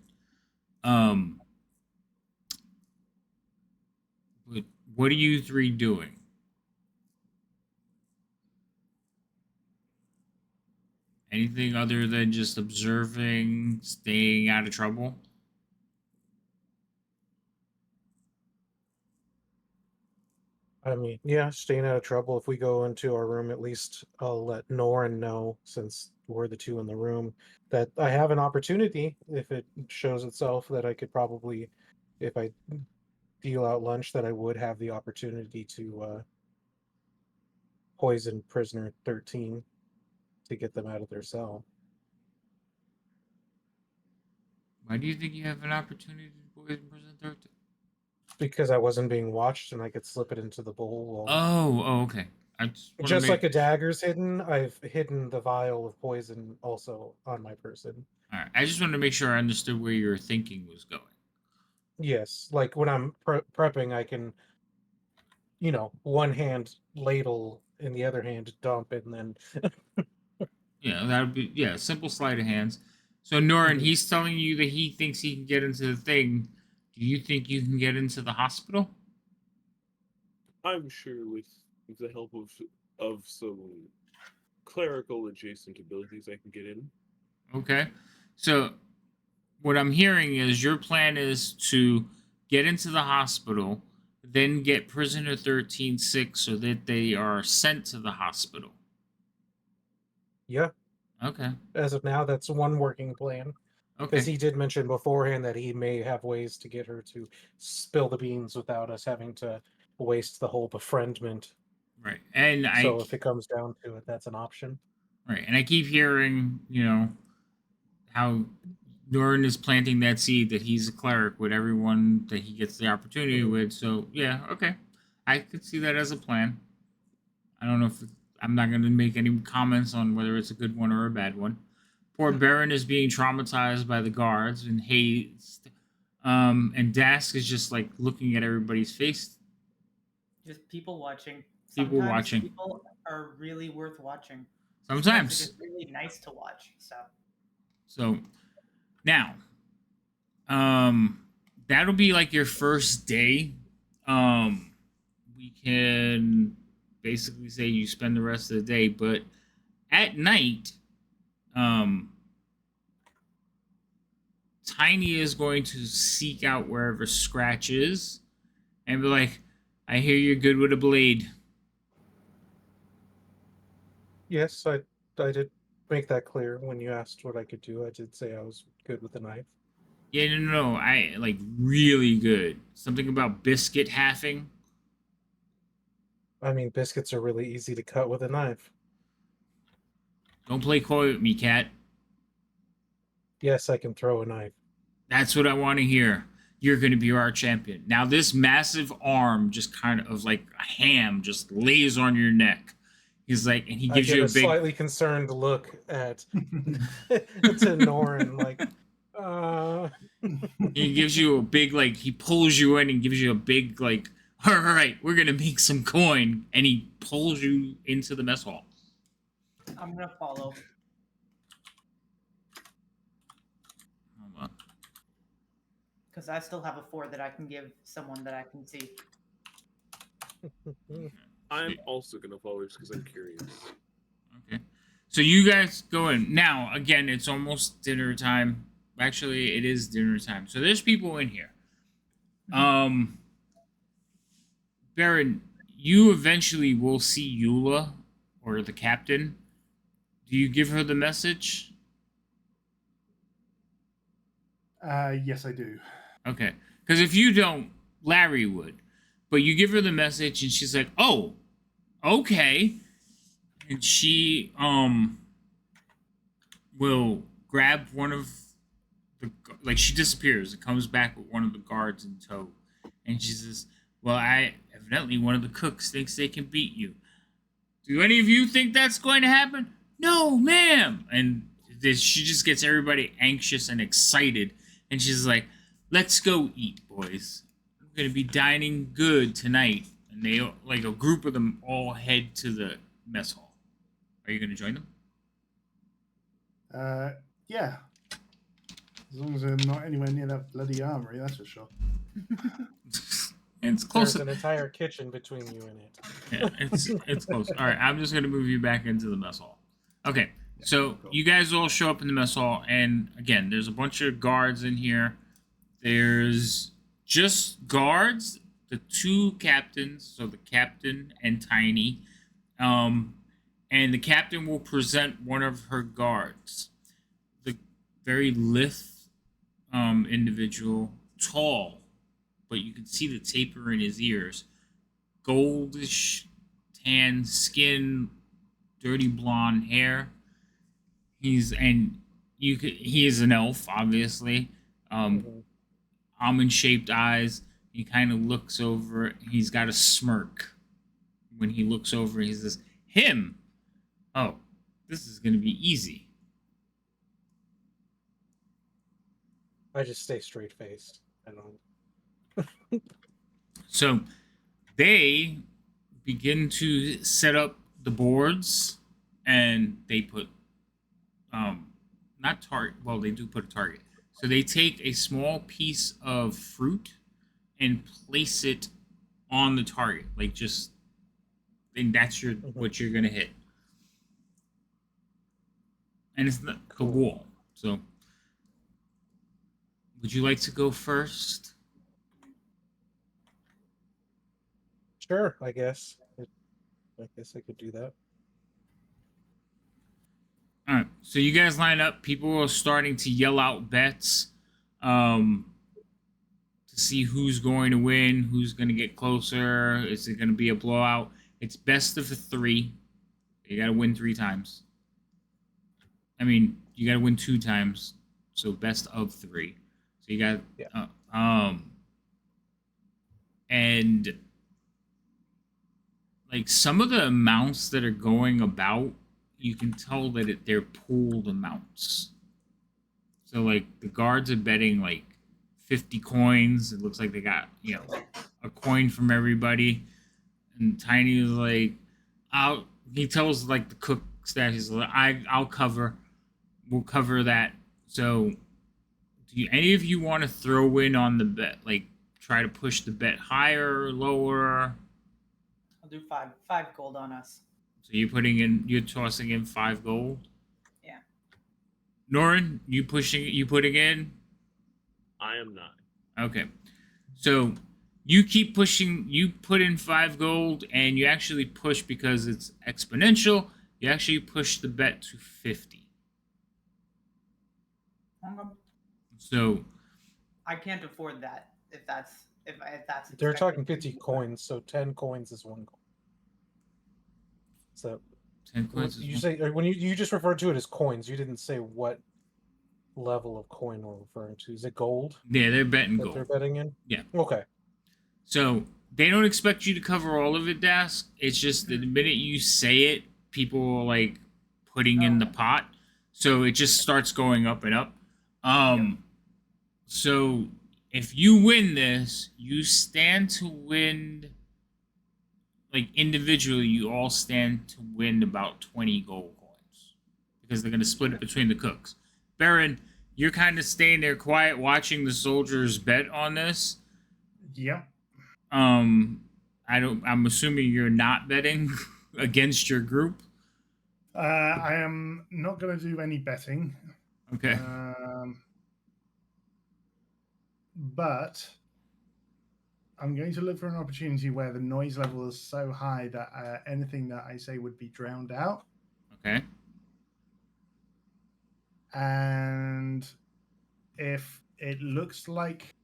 But what are you three doing? Anything other than just observing, staying out of trouble? I mean, yeah, staying out of trouble. If we go into our room, at least I'll let Norin know, since we're the two in the room, that I have an opportunity if it shows itself that I could probably, if I deal out lunch, that I would have the opportunity to poison prisoner 13 to get them out of their cell. Why do you think you have an opportunity to poison Prison 13? Because I wasn't being watched and I could slip it into the bowl. Okay. I Just like a dagger's hidden, I've hidden the vial of poison also on my person. All right. I just wanted to make sure I understood where your thinking was going. Yes, like when I'm prepping, I can, one hand ladle and the other hand dump, and then. Yeah, that would be simple sleight of hands. So Norin, he's telling you that he thinks he can get into the thing. Do you think you can get into the hospital? I'm sure with the help of some clerical adjacent abilities, I can get in. Okay. So what I'm hearing is your plan is to get into the hospital, then get prisoner 13-6 so that they are sent to the hospital. Yeah, Okay. as of now, that's one working plan. Because Okay. he did mention beforehand that he may have ways to get her to spill the beans without us having to waste the whole befriendment. Right. And So if it comes down to it, that's an option. right. And I keep hearing, how Doran is planting that seed that he's a cleric with everyone that he gets the opportunity Mhm. with. So yeah, okay. I could see that as a plan. I don't know if I'm not going to make any comments on whether it's a good one or a bad one. Poor Baron is being traumatized by the guards and hazed. And Dask is just like looking at everybody's face. Just people watching. People Sometimes watching. people are really worth watching. Sometimes they're Sometimes. just really nice to watch. So now, um, that'll be like your first day. We can basically say you spend the rest of the day, but at night, um, Tiny is going to seek out wherever Scratch is and be like, I hear you're good with a blade. Yes, I did make that clear when you asked what I could do. I did say I was good with a knife. Yeah, no. I like really good. Something about biscuit halving. I mean, biscuits are really easy to cut with a knife. Don't play coy with me, cat. Yes, I can throw a knife. That's what I want to hear. You're going to be our champion. Now, this massive arm, just kind of like a ham, just lays on your neck. He's like, and he I gives give you a a big. slightly concerned look at to Norin, like, He gives you a big, like, he pulls you in and gives you a big, like, all right, we're going to make some coin. And he pulls you into the mess hall. I'm gonna follow. Hold on. Because I still have a 4 that I can give someone that I can see. Okay. I'm also gonna follow just because I'm curious. Okay. So you guys go in. Now, again, it's almost dinner time. Actually, it is dinner time. So there's people in here. Um, Baron, you eventually will see Eula or the captain. Do you give her the message? Yes, I do. Okay. Because if you don't, Larry would. But you give her the message and she's like, oh, okay. And she will grab one of the, like, she disappears and comes back with one of the guards in tow. And she says, well, I evidently one of the cooks thinks they can beat you. Do any of you think that's going to happen? No, ma'am. And she just gets everybody anxious and excited. And she's like, let's go eat, boys. We're going to be dining good tonight. And they, like, a group of them all head to the mess hall. Are you going to join them? Yeah. As long as I'm not anywhere near that bloody armory, that's for sure. It's close. There's an entire kitchen between you and it. Yeah, it's close. All right, I'm just gonna move you back into the mess hall. Okay, Yeah, so cool. you guys all show up in the mess hall, and again, there's a bunch of guards in here. There's just guards, the two captains, so the captain and Tiny, and the captain will present one of her guards, the very lithe, individual, tall, but you can see the taper in his ears, goldish tan skin, dirty blonde hair. He is an elf, obviously. Mhm. Almond shaped eyes. He kind of looks over. He's got a smirk. When he looks over, he says, "Him. Oh, this is gonna be easy." I just stay straight faced. I don't. So they begin to set up the boards, and they put not target. Well, they do put a target. So they take a small piece of fruit and place it on the target, like just, and that's your what you're gonna hit, and it's not the Cool. wall. So, would you like to go first? Sure, I guess. I guess I could do that. All right. So you guys line up. People are starting to yell out bets, to see who's going to win, who's going to get closer. Is it going to be a blowout? It's best of the three. You got to win 3 times. I mean, you got to win 2 times. So best of 3. So you got, Yeah. and like some of the amounts that are going about, you can tell that they're pooled amounts. So like the guards are betting like 50 coins. It looks like they got, a coin from everybody. And Tiny is like, he tells like the cook staff, he's like, I'll cover. We'll cover that. So do any of you want to throw in on the bet? Like try to push the bet higher or lower? I'll do five gold on us. So you're tossing in 5 gold? Yeah. Norin, you putting in? I am not. Okay. So you keep pushing, you put in 5 gold, and you actually push because it's exponential. You actually push the bet to 50. So I can't afford that if that's They're talking expected 50 to be- coins, so 10 coins is 1 coin. So 10 coins is you one. say when you just referred to it as coins, you didn't say what level of coin we're referring to. Is it gold Yeah, they're betting that gold. they're betting in? Yeah. Okay. So they don't expect you to cover all of it, Dask. It's just that the minute you say it, people are like putting in the pot. So it just starts going up and up. So if you win this, you stand to win, like individually, you all stand to win about 20 gold coins because they're going to split it between the cooks. Baron, you're kind of staying there quiet watching the soldiers bet on this. Yeah. I'm assuming you're not betting against your group. I am not going to do any betting. Okay. But I'm going to look for an opportunity where the noise level is so high that anything that I say would be drowned out. Okay. And if it looks like,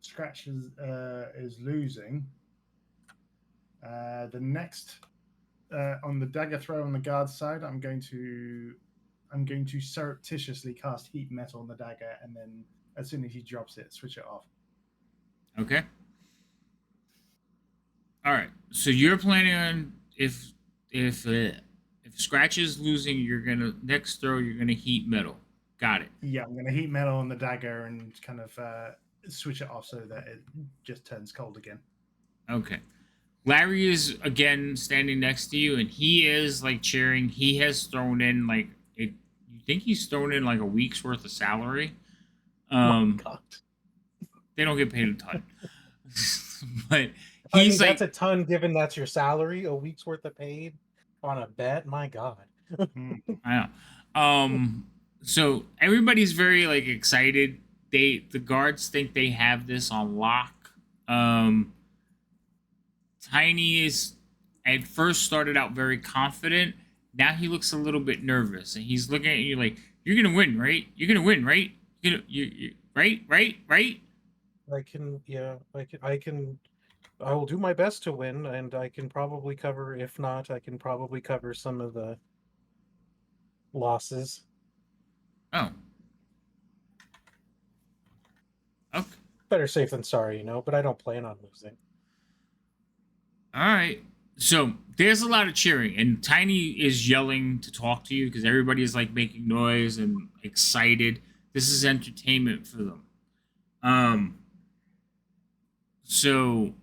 Scratch is losing, the next on the dagger throw on the guard side, I'm going to surreptitiously cast heat metal on the dagger, and then as soon as he drops it, switch it off. Okay. All right. So you're planning on if Scratch is losing, you're gonna next throw. You're gonna heat metal. Got it. Yeah, I'm going to heat metal on the dagger and kind of switch it off so that it just turns cold again. Okay. Larry is again standing next to you, and he is like cheering. He has thrown in like it. You think he's thrown in like a week's worth of salary? My God. They don't get paid a ton, but I mean, he's like, that's a ton given that's your salary, a week's worth of paid on a bet. My God. I know. So everybody's very like excited. The guards think they have this on lock. Tiny is at first started out very confident. Now he looks a little bit nervous, and he's looking at you like, "You're gonna win, right? You're gonna win, right? You right, right, right." I will do my best to win, and I can probably cover. If not, I can probably cover some of the losses. Oh. Okay. Better safe than sorry, but I don't plan on losing. All right. So there's a lot of cheering, and Tiny is yelling to talk to you because everybody is like making noise and excited. This is entertainment for them. So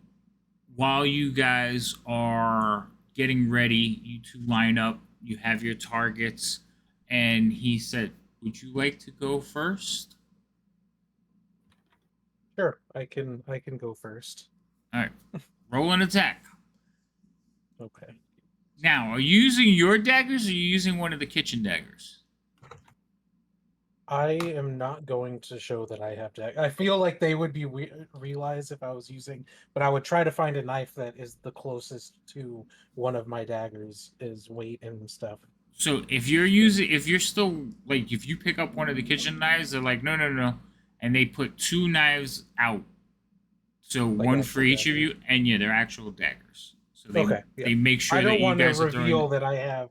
while you guys are getting ready, you two line up, you have your targets, and he said, "Would you like to go first?" Sure, I can go first. All right. Roll an attack. Okay. Now, are you using your daggers or are you using one of the kitchen daggers? I am not going to show that I have I feel like they would be realized if I was using, but I would try to find a knife that is the closest to one of my daggers is weight and stuff. So if you're still like, if you pick up one of the kitchen knives, they're like, no, no, no, and they put 2 knives out, so Like one for actual each of daggers. you, and yeah, they're actual daggers. So Okay, yeah. they make sure I that don't you want to guys are throwing. reveal that I have.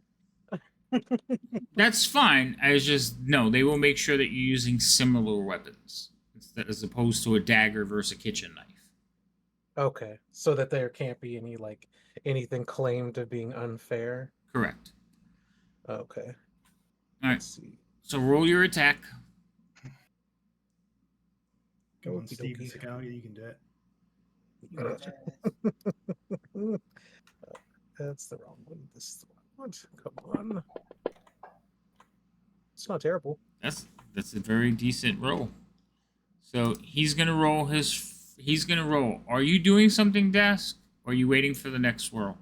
That's fine. I just no, they will make sure that you're using similar weapons as opposed to a dagger versus a kitchen knife. Okay, so that there can't be any anything claimed of being unfair. Correct. Okay. All right. Let's see. So roll your attack. Go on, Okey Steven dokey. Seagal, you can do it. You got this. That's the wrong one. This is the wrong one. Come on. It's not terrible. That's a very decent roll. So he's gonna roll his. He's gonna roll. Are you doing something, Dask? Or are you waiting for the next swirl?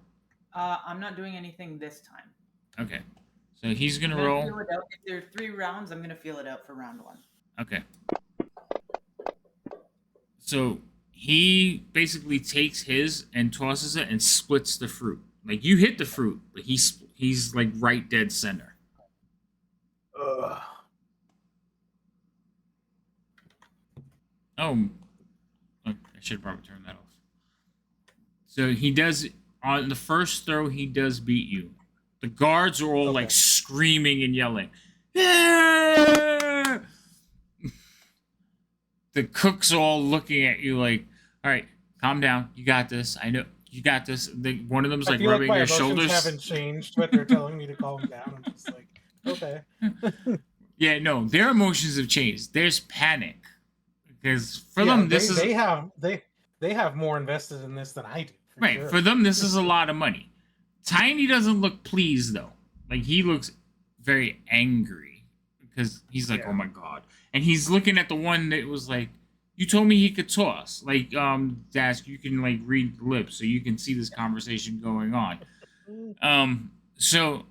I'm not doing anything this time. Okay. So he's I'm gonna gonna roll. feel it out. If there's 3 rounds, I'm gonna feel it out for round 1. Okay. So he basically takes his and tosses it and splits the fruit. Like you hit the fruit, but he's like right dead center. Ugh. Oh, I should probably turn that off. So he does on the first throw. He does beat you. The guards are all Okay. like screaming and yelling. Yeah! The cooks are all looking at you like, all right, calm down. You got this. I know you got this. One of them's I like feel rubbing like my their emotions shoulders. haven't changed, but they're telling me to calm down. I'm just like, okay. Yeah, no, their emotions have changed. There's panic because for Yeah, them this is they have more invested in this than I do. right. Sure. For them, this is a lot of money. Tiny doesn't look pleased though. Like he looks very angry because he's like, Yeah. "Oh my god!" And he's looking at the one that was like, "You told me he could toss." Like, Dask, you can like read the lips, so you can see this conversation going on. So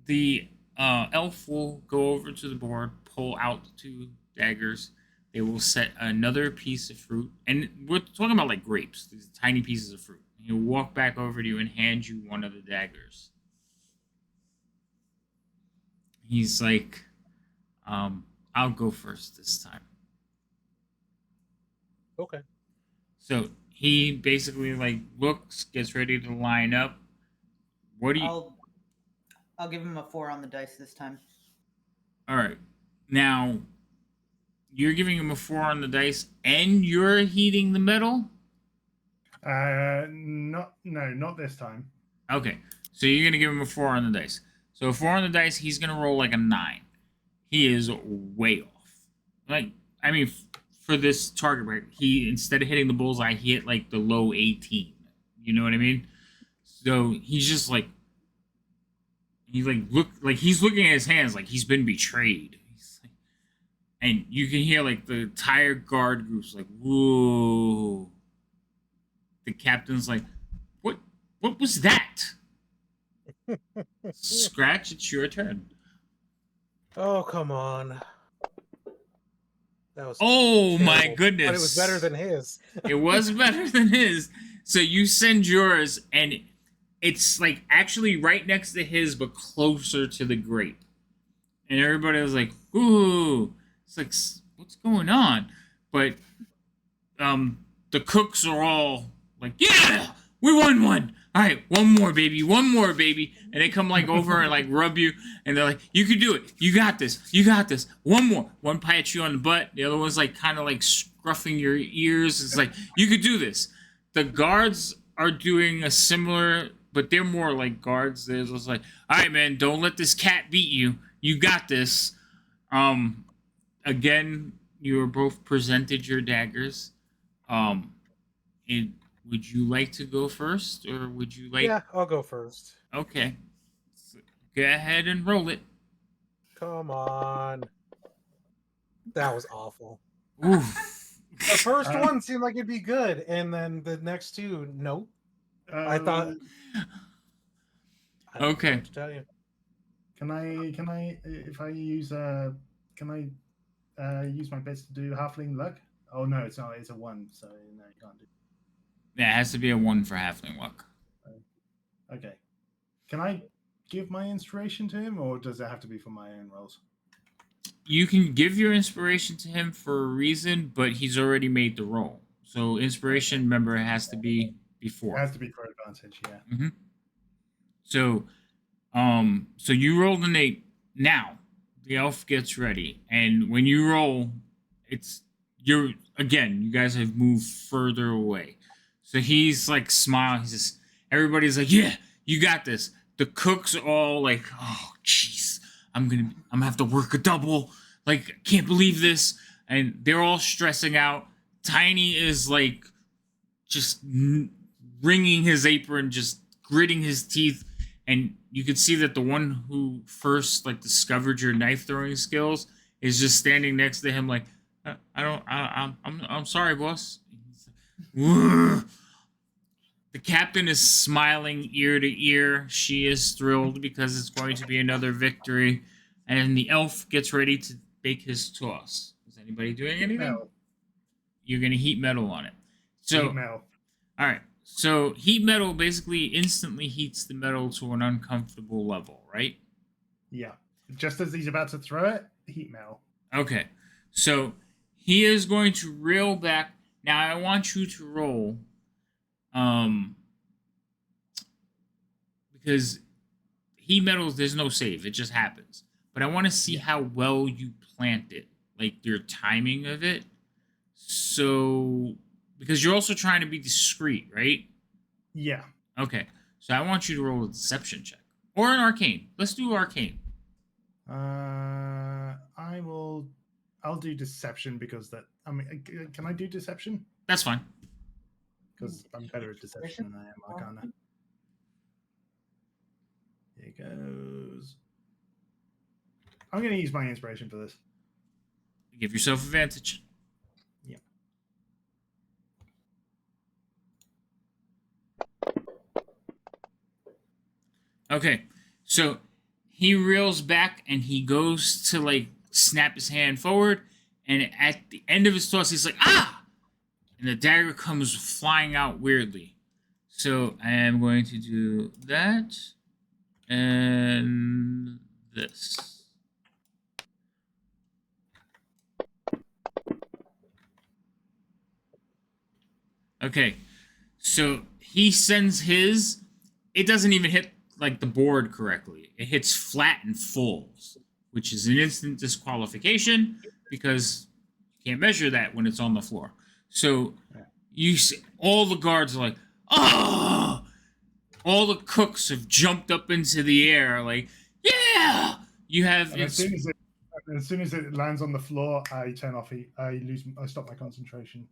the elf will go over to the board, pull out the 2 daggers. They will set another piece of fruit, and we're talking about like grapes, these tiny pieces of fruit. He'll walk back over to you and hand you one of the daggers. He's like, I'll go first this time. Okay. So he basically like looks, gets ready to line up. What do you? I'll give him a 4 on the dice this time. All right, now you're giving him a 4 on the dice, and you're heating the metal. Not this time. Okay, so you're gonna give him a 4 on the dice. So a 4 on the dice, he's gonna roll like a 9. He is way off. Like, I mean, for this target break, he instead of hitting the bullseye, he hit like the low 18. You know what I mean? So he's just like, he's looking at his hands like he's been betrayed. Like, and you can hear like the entire guard group's like, whoa. The captain's like, what was that? Scratch, it's your turn. Oh, come on. That was Oh my terrible, goodness. but it was better than his. It was better than his. So you send yours, and it's like actually right next to his, but closer to the grate. And everybody was like, ooh. It's like, what's going on? But the cooks are all like, yeah, we won one. All right, one more, baby. And they come like over and like rub you, and they're like, you can do it. You got this. One more. One pats you on the butt. The other one's like kind of like scruffing your ears. It's like, you could do this. The guards are doing a similar, but they're more like guards. They're just like, all right, man, don't let this cat beat you. You got this. Again, you are both presented your daggers. Would you like to go first, or would you like? Yeah, I'll go first. Okay. So go ahead and roll it. Come on. That was awful. Oof. The first Uh, one seemed like it'd be good, and then the next two, nope. I thought. I don't know Okay. what to tell you. Can I if I use can I use my bits to do halfling luck? Oh no, it's not. It's a 1, so no, you can't do. Yeah, it has to be a 1 for halfling luck. Okay. Can I give my inspiration to him, or does it have to be for my own rolls? You can give your inspiration to him for a reason, but he's already made the roll. So inspiration, remember, it has to be It before. has to be for advantage, yeah. Mm-hmm. So you rolled an 8. Now the elf gets ready, and when you roll, you guys have moved further away. So he's like smiling. He's just everybody's like, yeah, you got this. The cook's all like, oh jeez, I'm gonna have to work a double. Like, I can't believe this, and they're all stressing out. Tiny is like just wringing his apron, just gritting his teeth, and you can see that the one who first like discovered your knife throwing skills is just standing next to him, like, I'm sorry, boss. The captain is smiling ear to ear. She is thrilled because it's going to be another victory, and the elf gets ready to bake his toss. Is anybody doing anything? Metal. You're gonna heat metal on it. So Heat metal. all right. So heat metal basically instantly heats the metal to an uncomfortable level, right? Yeah. Just as he's about to throw it, heat metal. Okay. So he is going to reel back. Now I want you to roll because heat metals there's no save. It just happens. But I want to see how well you plant it, like your timing of it. So because you're also trying to be discreet, right? Yeah. Okay. So I want you to roll a deception check. Or an arcane. Let's do arcane. I'll do deception because can I do deception? That's fine. Because I'm better at deception than I am arcana. Here goes. I'm going to use my inspiration for this. Give yourself advantage. Yeah. Okay. So he reels back and he goes to like snap his hand forward, and at the end of his toss he's like, ah, and the dagger comes flying out weirdly. So I am going to do that and this. Okay. So he sends his, it doesn't even hit like the board correctly. It hits flat and falls, which is an instant disqualification because you can't measure that when it's on the floor. So you see, all the guards are like, oh! All the cooks have jumped up into the air, like, yeah! You have And as soon as it lands on the floor, I turn off heat. I stop my concentration.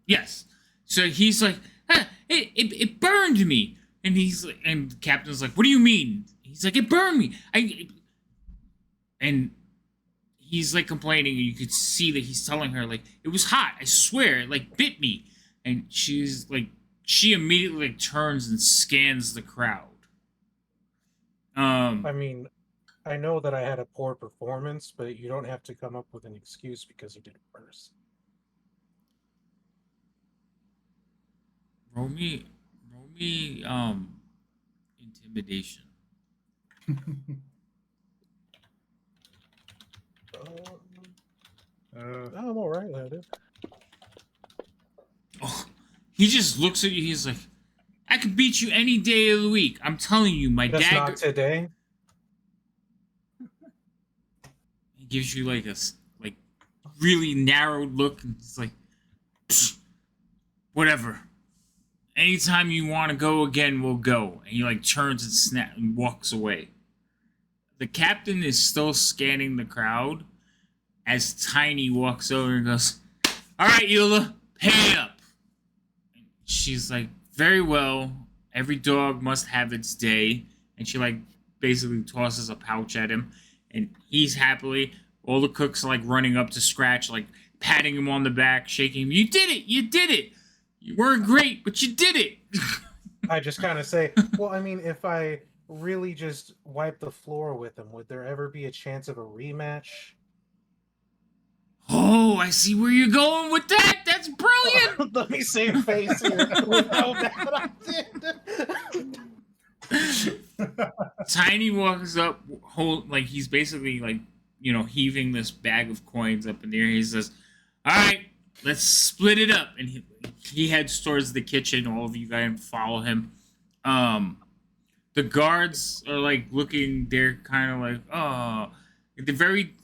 Yes. So he's like, ah, it burned me. And he's like, and the captain's like, what do you mean? He's like, it burned me. And he's like complaining, and you could see that he's telling her, like, it was hot. I swear, it like bit me. And she's like, she immediately like turns and scans the crowd. I mean, I know that I had a poor performance, but you don't have to come up with an excuse because you did it first. Roll me intimidation. I'm all right at it. Oh, he just looks at you. He's like, I could beat you any day of the week. I'm telling you, my That's dagger. not today. He gives you like a like really narrowed look, and he's like, whatever. Anytime you want to go again, we'll go. And he like turns and walks away. The captain is still scanning the crowd as Tiny walks over and goes, all right, Eula, pay up. And she's like, very well. Every dog must have its day. And she like basically tosses a pouch at him. And he's happily, all the cooks are like running up to scratch, like, patting him on the back, shaking him. You did it! You did it! You weren't great, but you did it! I just kind of say, well, I mean, if I really just wipe the floor with him, would there ever be a chance of a rematch? Oh, I see where you're going with that. That's brilliant. Let me save face here with how bad I did. Tiny walks up, like he's basically like, heaving this bag of coins up in the air. He says, "All right, let's split it up." And he heads towards the kitchen. All of you guys follow him. The guards are like looking. They're kind of like, oh, they're very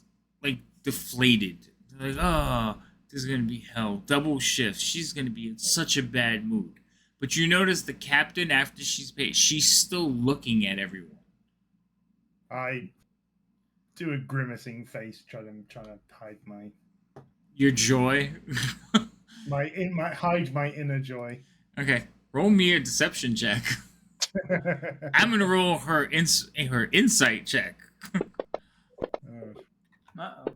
like deflated. They're like, oh, this is gonna be hell. Double shift. She's gonna be in such a bad mood. But you notice the captain, after she's paid, she's still looking at everyone. I do a grimacing face, trying to hide Your joy. hide my inner joy. Okay, roll me a deception check. I'm gonna roll her insight check. Uh-oh.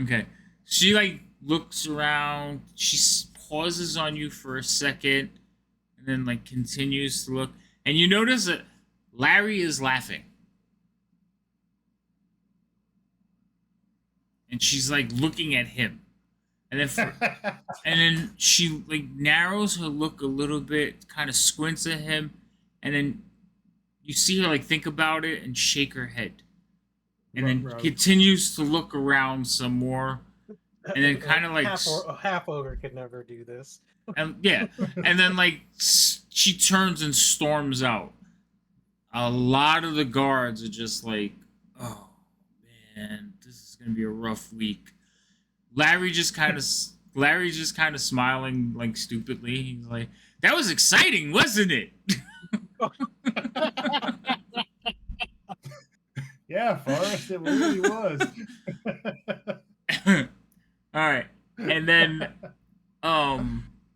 Okay, she like looks around. She pauses on you for a second, and then like continues to look. And you notice that Larry is laughing, and she's like looking at him. And then she like narrows her look a little bit, kind of squints at him, and then you see her like think about it and shake her head, and then continues to look around some more, and then kind of like a half ogre could never do this. And yeah, and then like she turns and storms out. A lot of the guards are just like, "Oh man, this is gonna be a rough week." Larry just kind of smiling like stupidly. He's like, "That was exciting, wasn't it?" Yeah, Forrest, it really was. All right, and then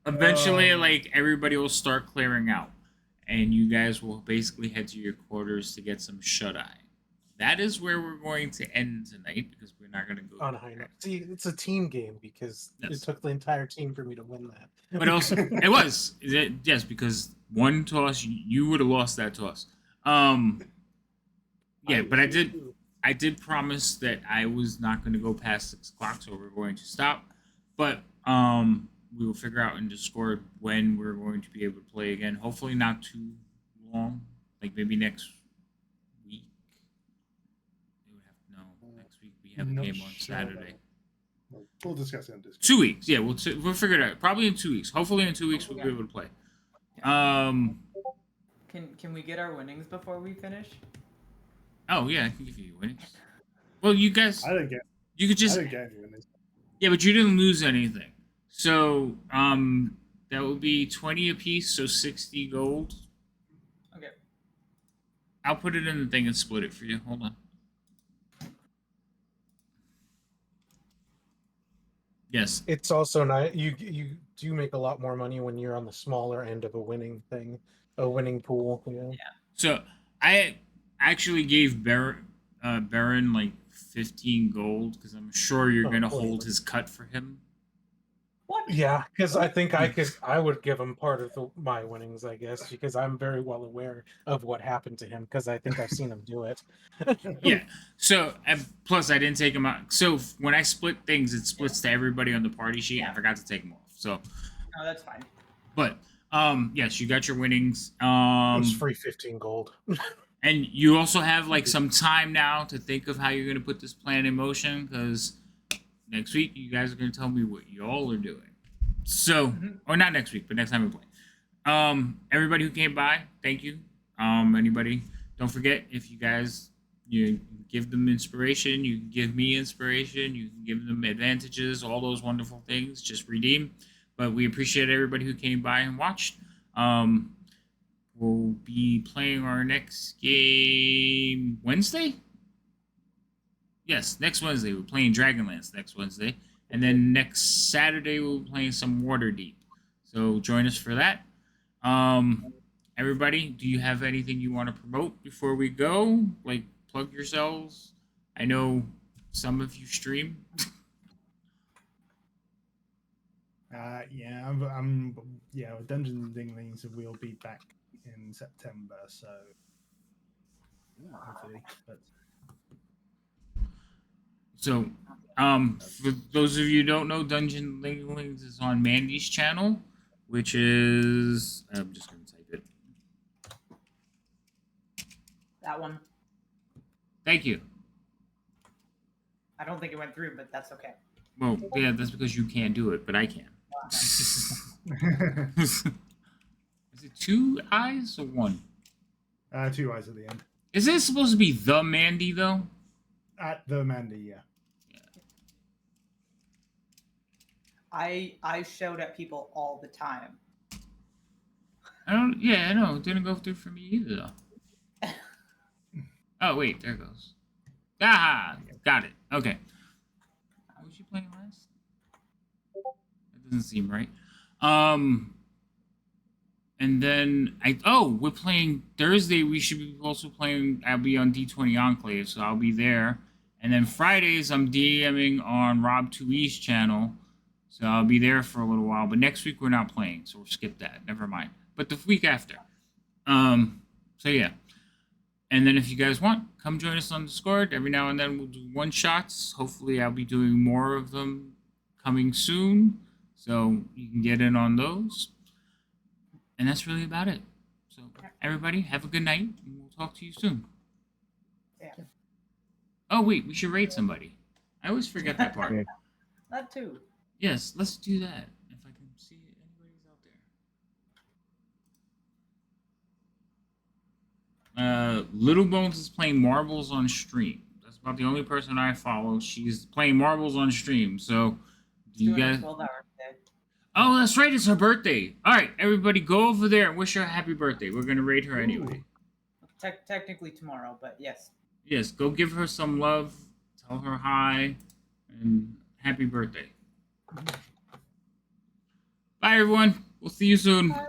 eventually like everybody will start clearing out, and you guys will basically head to your quarters to get some shut eye. That is where we're going to end tonight because we're not going to go on a high note. See, it's a team game because Yes. it took the entire team for me to win that. But also, yes, because one toss you would have lost that toss. Yeah, but I did promise that I was not going to go past 6 o'clock, so we're going to stop. But we will figure out in Discord when we're going to be able to play again. Hopefully not too long, like maybe next week. Next week we have a game on Saturday. We'll discuss it on Discord. 2 weeks, yeah, we'll figure it out. Probably in 2 weeks. Hopefully in 2 weeks we'll be able to play. Can we get our winnings before we finish? Oh yeah, I can give you winnings. Well, you guys, I didn't get. you could just I didn't get any winnings. yeah, but you didn't lose anything. So that would be 20 apiece, so 60 gold. Okay. I'll put it in the thing and split it for you. Hold on. Yes. It's also not you do make a lot more money when you're on the smaller end of a winning pool. Yeah. So I actually gave Baron like 15 gold because I'm sure you're gonna hold his cut for him. What? Yeah, because I think I would give him part of my winnings, I guess, because I'm very well aware of what happened to him because I think I've seen him do it. Yeah. So plus I didn't take him out. So when I split things, it splits to everybody on the party sheet. I forgot to take them off. So. No, that's fine. But yes, you got your winnings. It's free 15 gold. And you also have like some time now to think of how you're gonna put this plan in motion because next week you guys are gonna tell me what y'all are doing. So, or not next week, but next time we play. Everybody who came by, thank you. Anybody, don't forget if you guys you give them inspiration, you can give me inspiration, you can give them advantages, all those wonderful things. Just redeem. But we appreciate everybody who came by and watched. We'll be playing our next game Wednesday. Yes, next Wednesday. We're playing Dragonlance next Wednesday. And then next Saturday, we'll be playing some Waterdeep. So join us for that. Everybody, do you have anything you want to promote before we go? Like, plug yourselves. I know some of you stream. Yeah, yeah, Dungeons and Dinglings will be back in September, so hopefully. But So, for those of you who don't know, Dungeon Linglings is on Mandy's channel, which is I'm just gonna type it. That one. Thank you. I don't think it went through, but that's okay. Well, yeah, that's because you can't do it, but I can. Is it 2 eyes or 1? 2 eyes at the end. Is it supposed to be the Mandy though? At the Mandy, yeah. I shout at people all the time. I don't. Yeah, I know. It didn't go through for me either though. Oh wait, there it goes. Ah, got it. Okay. Was she playing last? That doesn't seem right. And then we're playing Thursday. We should be also playing. I'll be on D20 Enclave, so I'll be there. And then Fridays, I'm DMing on Rob2E's channel, so I'll be there for a little while. But next week we're not playing, so we'll skip that. Never mind. But the week after. So yeah. And then if you guys want, come join us on Discord. Every now and then we'll do one-shots. Hopefully I'll be doing more of them coming soon, so you can get in on those. And that's really about it. So everybody, have a good night, and we'll talk to you soon. Yeah. Oh wait, we should rate somebody. I always forget that part. That too. Yes, let's do that. If I can see anybody's out there. Little Bones is playing marbles on stream. That's about the only person I follow. She's playing marbles on stream. So do you guys? 12-hour day. Oh, that's right. It's her birthday. All right, everybody, go over there and wish her a happy birthday. We're gonna rate her anyway. Technically tomorrow, but yes. Yes, go give her some love. Tell her hi, and happy birthday. Bye, everyone. We'll see you soon. Bye.